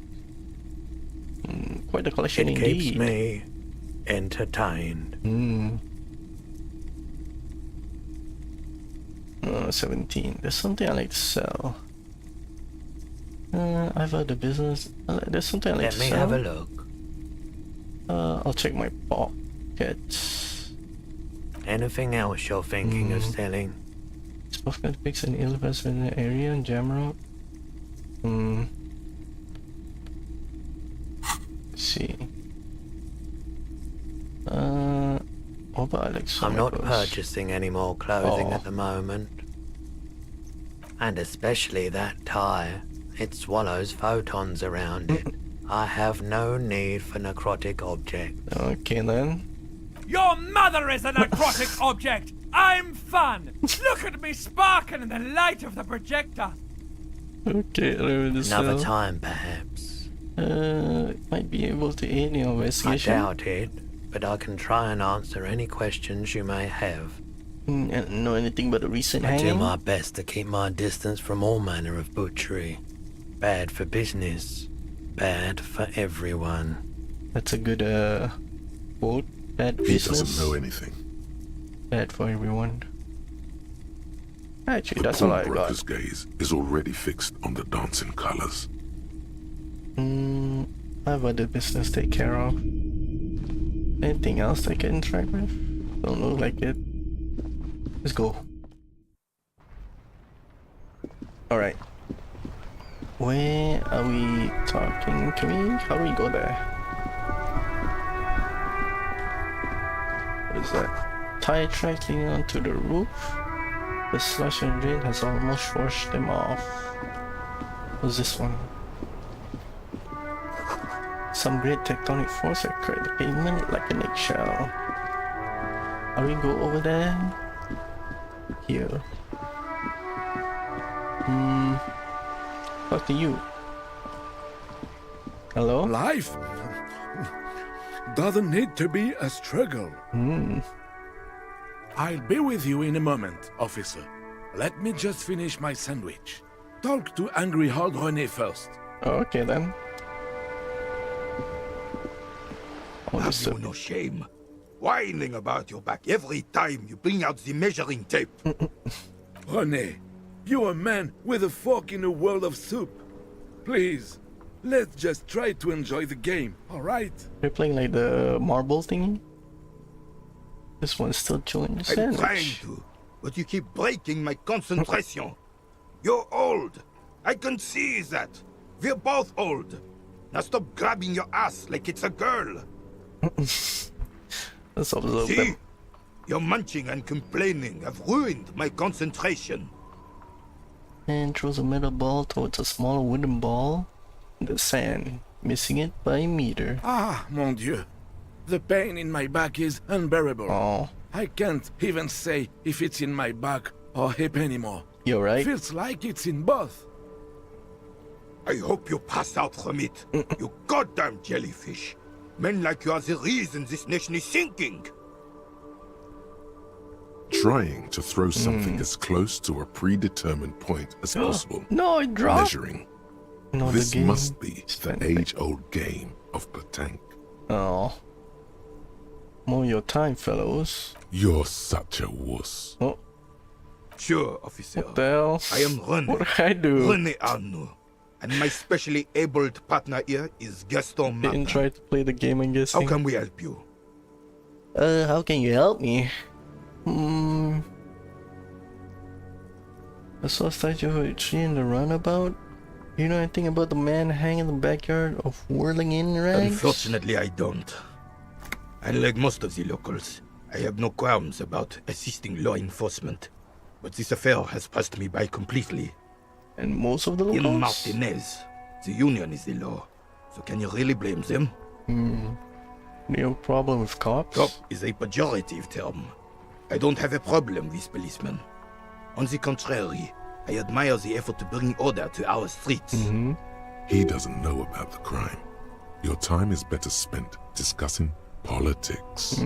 Quite a collection it indeed. Keeps me entertained. 17. There's something I like to sell. I've heard the business. There's something I like to sell. Let me have a look. I'll check my pockets. Anything else you're thinking of selling? Spot pics and illness in the area and Jamrock. Let's see. What about Alex? I'm not purchasing any more clothing at the moment. And especially that tie. It swallows photons around it. I have no need for necrotic objects. Okay then. Your mother is a necrotic object! I'm fun! Look at me sparkle in the light of the projector! Okay, another time perhaps. Might be able to aid in your investigation. I doubt it, but I can try and answer any questions you may have. Know anything about the recent I do hanging? my best to keep my distance from all manner of butchery. Bad for business, bad for everyone. That's a good quote. Bad He business. doesn't know anything. Bad for everyone. Actually, The that's all I pawnbroker's got. gaze is already fixed on the dancing colors. I've other business to take care of. Anything else I can interact with? Don't look like it. Let's go. Alright. Where are we talking? How do we go there? What is that? Tire tracks leading onto the roof. The slush and rain has almost washed them off. What's this one? Some great tectonic force occurred the pavement like an eggshell. Are we go over there? Here. Talk to you. Hello? Life doesn't need to be a struggle. I'll be with you in a moment, officer. Let me just finish my sandwich. Talk to Angry Hog René first. Okay then. Have you no shame? Whining about your back every time you bring out the measuring tape. René, you're a man with a fork in a world of soup. Please, let's just try to enjoy the game, alright? They're playing like the marble thingy. This one's still chewing the I'm trying sandwich. to, but you keep breaking my concentration. You're old. I can see that. We're both old. Now stop grabbing your ass like it's a girl. Let's observe See? them. Your munching and complaining have ruined my concentration. And throws a metal ball towards a small wooden ball in the sand, missing it by a meter. Ah, mon Dieu. The pain in my back is unbearable. Oh. I can't even say if it's in my back or hip anymore. You're right. Feels like it's in both. I hope you pass out from it, you goddamn jellyfish. Men like you are the reason this nation is sinking. Trying to throw something as close to a predetermined point as possible. No, it dropped. Measuring. No, This the game must be the age-old game of petanque. Oh. More your time, fellows. You're such a wuss. Oh. Sure, officer. What the hell? I am René. What did I do? René Arnaud. And my specially abled partner here is Gaston Martin. Didn't try to play the game, I'm guessing. How can we help you? How can you help me? I saw a statue of a tree in the runabout. You know anything about the man hanging in the backyard of whirling in rags? Unfortunately, I don't. Unlike most of the locals, I have no qualms about assisting law enforcement. But this affair has passed me by completely. And most of the locals? In Martinez, the union is the law. So can you really blame them? No problem with cops? Cop is a pejorative term. I don't have a problem with policemen. On the contrary, I admire the effort to bring order to our streets. He doesn't know about the crime. Your time is better spent discussing politics.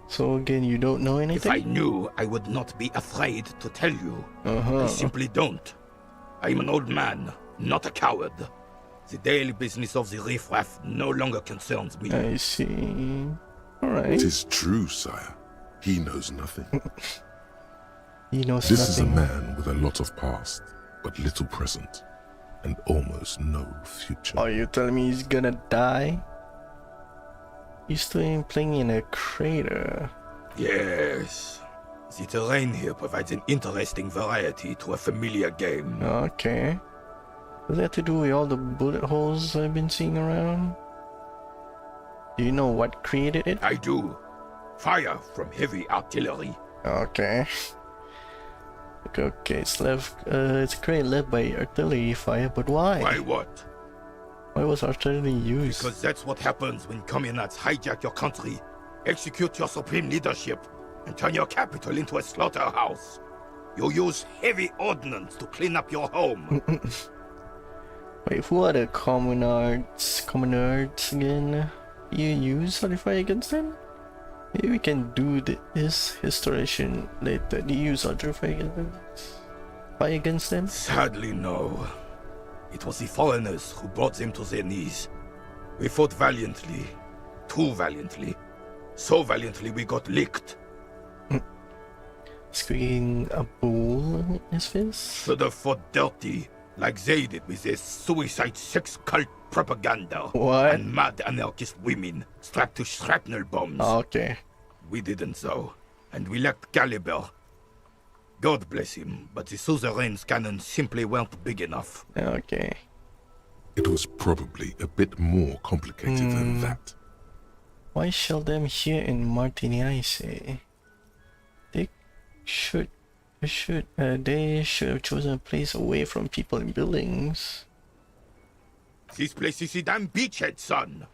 So again, you don't know anything? If I knew, I would not be afraid to tell you. Uh-huh. I simply don't. I am an old man, not a coward. The daily business of the riffraff no longer concerns me. I see. Alright. It is true, sire. He knows nothing. He knows this nothing. Is a man with a lot of past, but little present, and almost no future. Are you telling me he's gonna die? He's still playing in a crater. Yes. The terrain here provides an interesting variety to a familiar game. Okay. Does that have to do with all the bullet holes I've been seeing around? Do you know what created it? I do. Fire from heavy artillery. Okay. Okay, it's a crate left by artillery fire, but why? Why what? Why was artillery used? Because that's what happens when communists hijack your country, execute your supreme leadership, and turn your capital into a slaughterhouse. You use heavy ordnance to clean up your home. Wait, who are the communards again? You use artillery against them? Maybe we can do this historian later. Do you use artillery against them? Fight against them? Sadly, no. It was the foreigners who brought them to their knees. We fought valiantly. Too valiantly. So valiantly we got licked. Squeaking a bowl in his face? Should have fought dirty, like they did with their suicide sex cult propaganda. What? And mad anarchist women strapped to shrapnel bombs. Okay. We didn't so. And we lacked caliber. God bless him, but the suzerain's cannons simply weren't big enough. Okay. It was probably a bit more complicated than that. Why shell them here in Martini, I say? They should have chosen a place away from people and buildings. This place is the damn beachhead, son.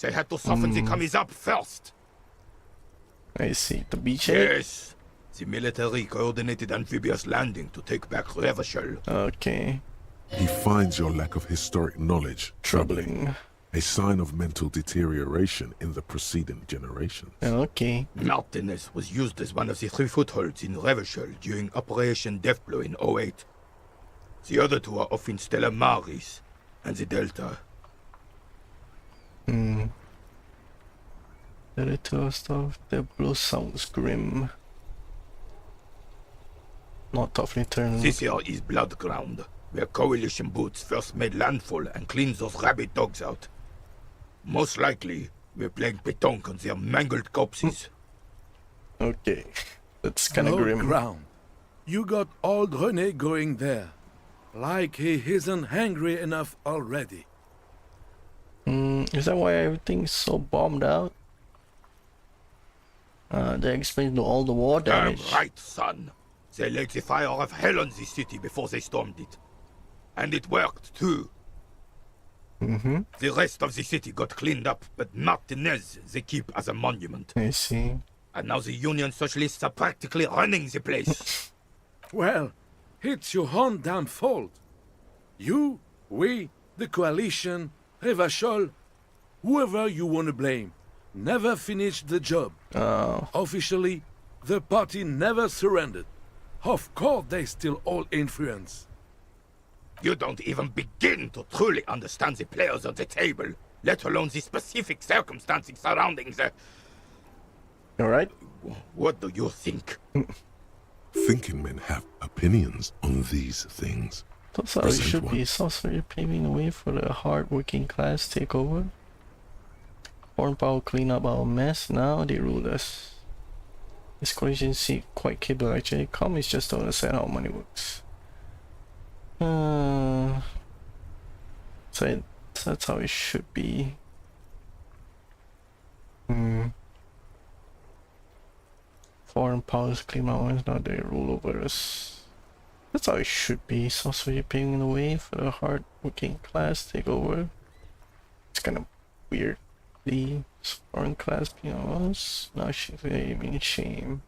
They had to soften the commies up first. I see. The beachhead? Yes. The military coordinated amphibious landing to take back Revachol. Okay. He finds your lack of historic knowledge troubling. A sign of mental deterioration in the preceding generations. Okay. Martinez was used as one of the 3 footholds in Revachol during Operation Deathblow in 08. The other 2 are off in Stella Maris and the Delta. The little stuff, the blue sounds grim. Not tough return. This here is Blood Ground, where coalition boots first made landfall and cleaned those rabid dogs out. Most likely, we're playing pétanque on their mangled corpses. Okay, that's kinda grim. Ground. You got old René going there. Like he isn't hungry enough already. Is that why everything's so bombed out? That explains all the war damage. Damn right, son. They laid the fire of hell on the city before they stormed it. And it worked, too. The rest of the city got cleaned up, but Martinez they keep as a monument. I see. And now the Union Socialists are practically running the place. Well, it's your own damn fault. You, we, the coalition, Revachol, whoever you want to blame, never finished the job. Officially, the party never surrendered. Of course they still hold influence. You don't even begin to truly understand the players on the table, let alone the specific circumstances surrounding the... Alright. What do you think? Thinking men have opinions on these things. That's how it should be. Sorcery paving the way for the hard-working class takeover. Foreign power clean up our mess. Now they rule us. This coalition seems quite capable actually. Communists just don't understand how money works. So that's how it should be. Foreign powers claim our ones, now they rule over us. That's how it should be. Sorcery paving the way for the hard-working class takeover. It's kind of weird. The foreign class being on us. Now she's being shame.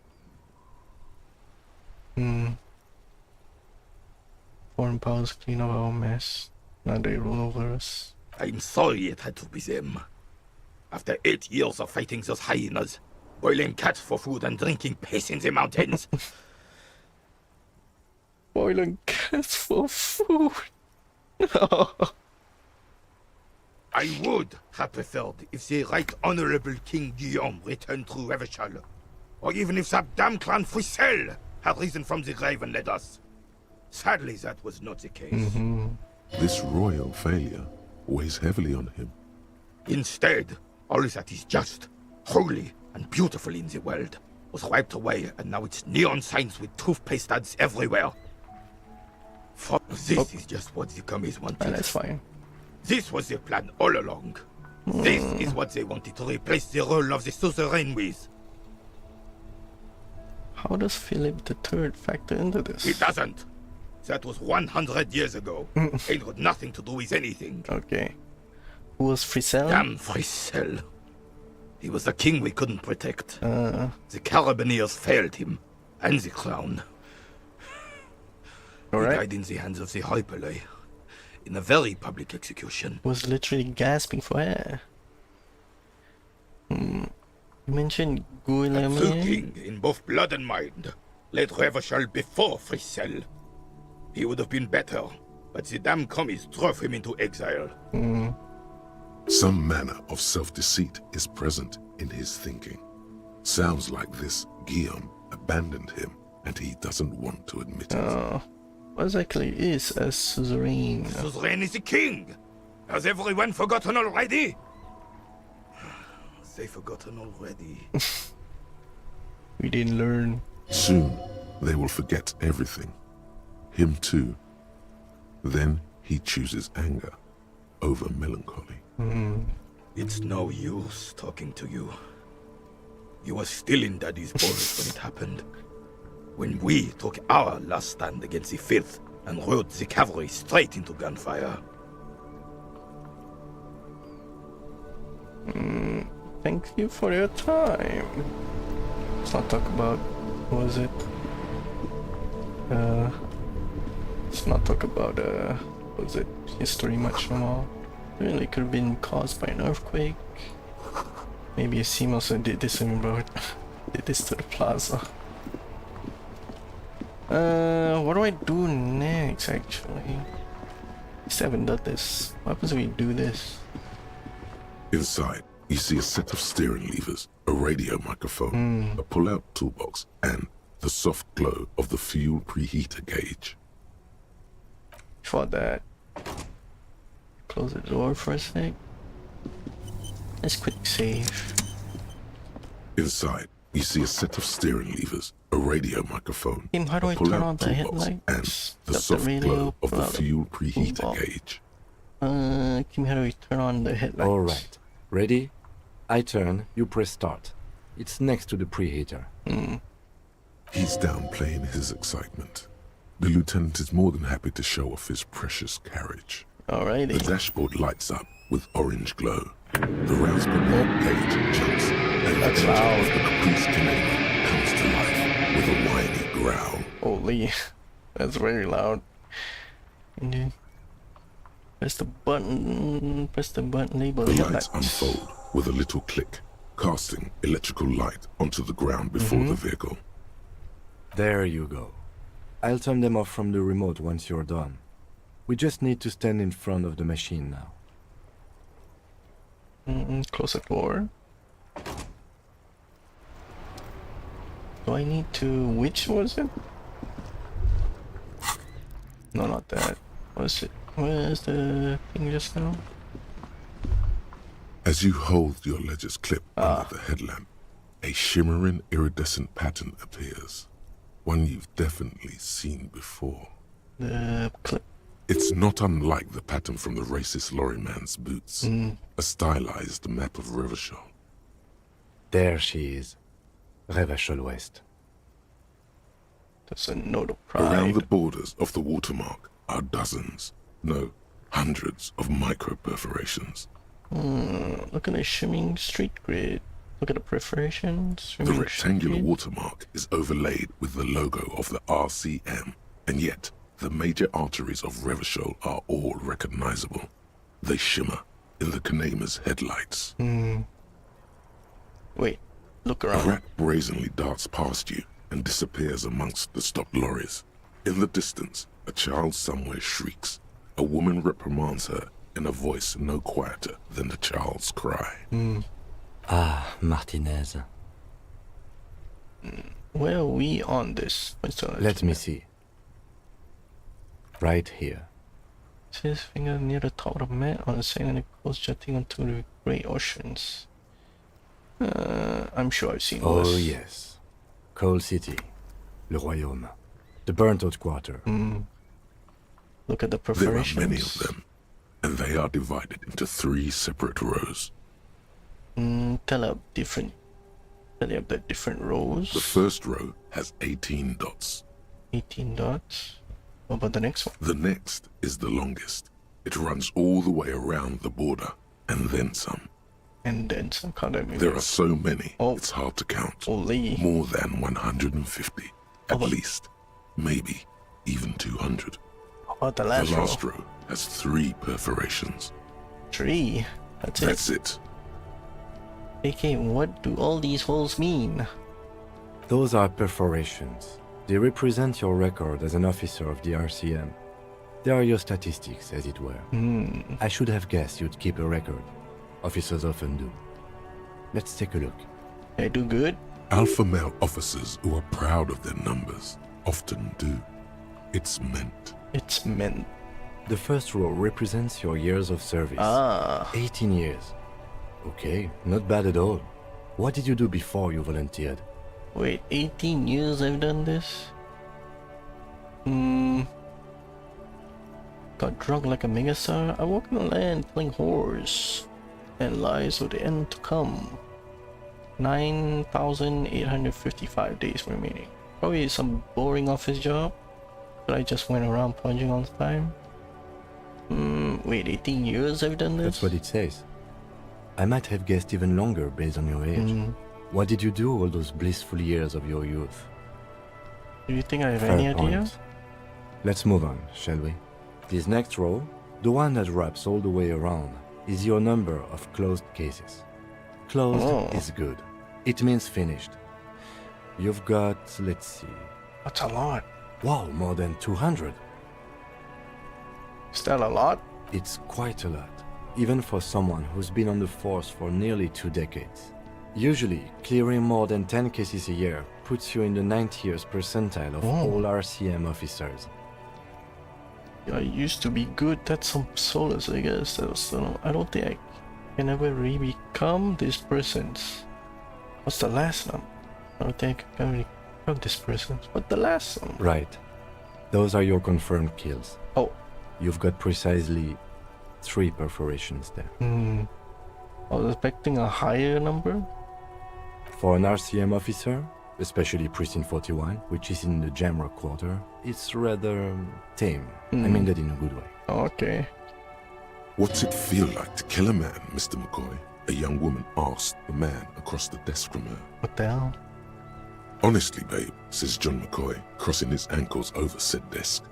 Foreign powers clean up our mess. Now they rule over us. I'm sorry it had to be them. After 8 years of fighting those hyenas, boiling cats for food and drinking piss in the mountains. Boiling cats for food. I would have preferred if the Right Honorable King Guillaume returned through Revachol, or even if that damn clan Frissel had risen from the grave and led us. Sadly, that was not the case. This royal failure weighs heavily on him. Instead, all that is just, holy, and beautiful in the world was wiped away, and now it's neon signs with toothpaste ads everywhere. This is just what the commies wanted. That's fine. This was their plan all along. This is what they wanted to replace the role of the suzerain with. How does Philip III factor into this? It doesn't. That was 100 years ago. It had nothing to do with anything. Okay. Who was Frissel? Damn Frissel. He was the king we couldn't protect. The Carabineers failed him, and the crown. He died in the hands of the Hyperlay, in a very public execution. Was literally gasping for air. You mentioned Guillaume. The king, in both blood and mind, led Revachol before Frissel. He would have been better, but the damn commies drove him into exile. Some manner of self-deceit is present in his thinking. Sounds like this Guillaume abandoned him, and he doesn't want to admit it. What exactly is a suzerain? Suzerain is the king! Has everyone forgotten already? They forgotten already. We didn't learn. Soon, they will forget everything. Him too. Then he chooses anger over melancholy. It's no use talking to you. You were still in Daddy's balls when it happened. When we took our last stand against the filth and rode the cavalry straight into gunfire. Thank you for your time. Let's not talk about, what was it? Let's not talk about, what was it? History much more. Really could have been caused by an earthquake. Maybe a Sim also did this in road. Did this to the plaza. What do I do next actually? I still haven't done this. What happens if we do this? Inside, you see a set of steering levers, a radio microphone, a pull-out toolbox, and the soft glow of the fuel preheater gauge. For that, close the door for a sec. Let's quick save. Inside, you see a set of steering levers, a radio microphone, How do a I turn on pull-out the toolbox, headlights? and the soft glow of the fuel preheater gauge. Kim, how do we turn on the headlights? Alright. Ready? I turn, you press start. It's next to the preheater. He's downplaying his excitement. The lieutenant is more than happy to show off his precious carriage. Alrighty. The dashboard lights up with orange glow. The rouse propellant gauge jumps, and the engine of the Caprice Canada comes to life with a whiny growl. Holy, that's very loud. Press the button label The headlights. lights unfold with a little click, casting electrical light onto the ground before the vehicle. There you go. I'll turn them off from the remote once you're done. We just need to stand in front of the machine now. Close the door. Do I need to... which was it? No, not that. Was it? Where's the thing just now? As you hold your ledger's clip under the headlamp, a shimmering iridescent pattern appears. One you've definitely seen before. The clip. It's not unlike the pattern from the racist lorryman's boots. A stylized map of Revachol. There she is. Revachol West. That's a note of pride. Around the borders of the watermark are dozens, no, hundreds of micro-perforations. Look at the shimming street grid. Look at the perforations. The rectangular watermark is overlaid with the logo of the RCM, and yet the major arteries of Revachol are all recognizable. They shimmer in the Kanema's headlights. Wait, look A around. rat brazenly darts past you and disappears amongst the stopped lorries. In the distance, a child somewhere shrieks. A woman reprimands her in a voice no quieter than the child's cry. Ah, Martinez. Where are we on this? Let me see. Right here. His finger near the top of the map on the sand and coast jutting onto the great oceans. I'm sure I've seen this. Oh yes. Coal City. Le Royaume. The burnt out quarter. Look at the There are perforations. many of them, and they are divided into 3 separate rows. Tell up the different rows. The first row has 18 dots. 18 dots. What about the next one? The next is the longest. It runs all the way around the border, and then some. And then some kind of... There are so many, it's hard to count. More than 150, at least. Maybe even 200. How about the last row? The last row has 3 perforations. 3? That's it. Okay, what do all these holes mean? Those are perforations. They represent your record as an officer of the RCM. They are your statistics, as it were. I should have guessed you'd keep a record. Officers often do. Let's take a look. I do good? Alpha male officers who are proud of their numbers often do. It's meant. It's meant. The first row represents your years of service. 18 years. Okay, not bad at all. What did you do before you volunteered? Wait, 18 years I've done this? Got drunk like a megastar. I walk on the land playing whores. And lies of the end to come. 9,855 days remaining. Probably some boring office job. But I just went around punching all the time. Wait, 18 years I've done this? That's what it says. I might have guessed even longer based on your age. What did you do all those blissful years of your youth? Do you think I have Fair any idea? point. Let's move on, shall we? This next row, the one that wraps all the way around, is your number of closed cases. Closed is good. It means finished. You've got, let's see. That's a lot. Wow, more than 200. Is that a lot? It's quite a lot, even for someone who's been on the force for nearly 2 decades. Usually, clearing more than 10 cases a year puts you in the 90th percentile of all RCM officers. I used to be good at some solos, I guess. I don't think I can ever really become this person's. What's the last one? I don't think I can really become this person's. What's the last one? Right. Those are your confirmed kills. Oh. You've got precisely 3 perforations there. I was expecting a higher number. For an RCM officer, especially Precinct 41, which is in the Jamrock quarter, it's rather tame. I mean that in a good way. Okay. What's it feel like to kill a man, Mr. McCoy? A young woman asked the man across the desk from her. What the hell? Honestly, babe, says John McCoy, crossing his ankles over said desk.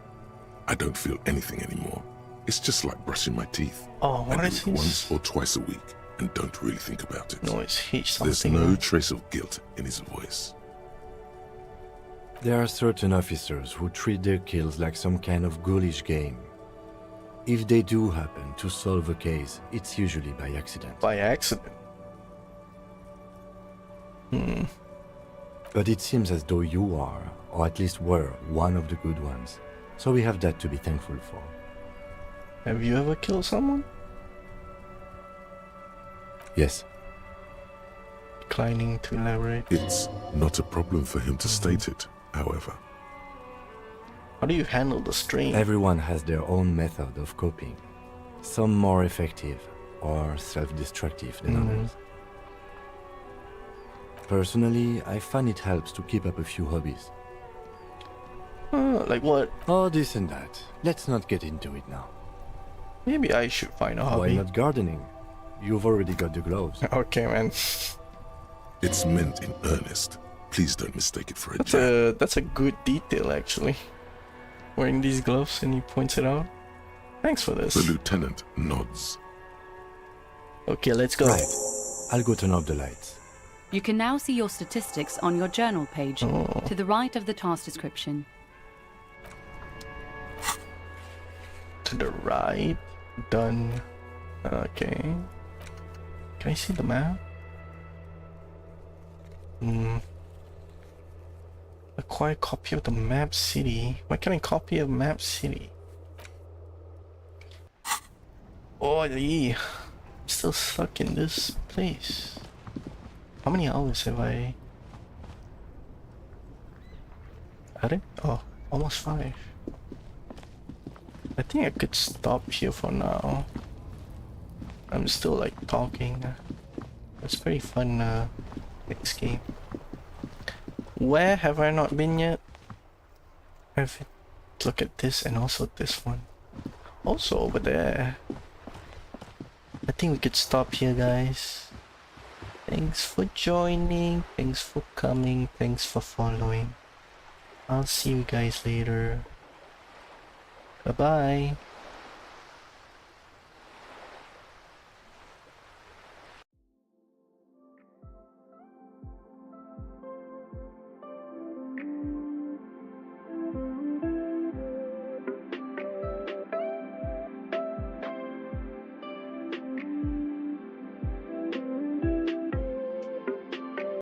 I don't feel anything anymore. It's just like brushing my teeth. Oh, what I is do it this? once or twice a week and don't really think about it. No, it's hitch There's something. no trace of guilt in his voice. There are certain officers who treat their kills like some kind of ghoulish game. If they do happen to solve a case, it's usually by accident. By accident? But it seems as though you are, or at least were, one of the good ones. So we have that to be thankful for. Have you ever killed someone? Yes. Declining to elaborate. It's not a problem for him to state it, however. How do you handle the strain? Everyone has their own method of coping. Some more effective or self-destructive than others. Personally, I find it helps to keep up a few hobbies. Like what? Oh, this and that. Let's not get into it now. Maybe I should find a hobby. Why not gardening? You've already got the gloves. Okay, man. It's meant in earnest. Please don't mistake it for a joke. That's a good detail, actually. Wearing these gloves, and he points it out. Thanks for this. The lieutenant nods. Okay, let's go. Right. I'll go turn off the lights. You can now see your statistics on your journal page to the right of the task description. To the right. Done. Okay. Can I see the map? Acquire copy of the map city. Why can't I copy a map city? Oh, yeah. I'm still stuck in this place. How many hours have I added? Oh, almost 5. I think I could stop here for now. I'm still like talking. It's pretty fun next game. Where have I not been yet? Look at this and also this one. Also over there. I think we could stop here, guys. Thanks for joining, thanks for coming, thanks for following. I'll see you guys later. Bye bye.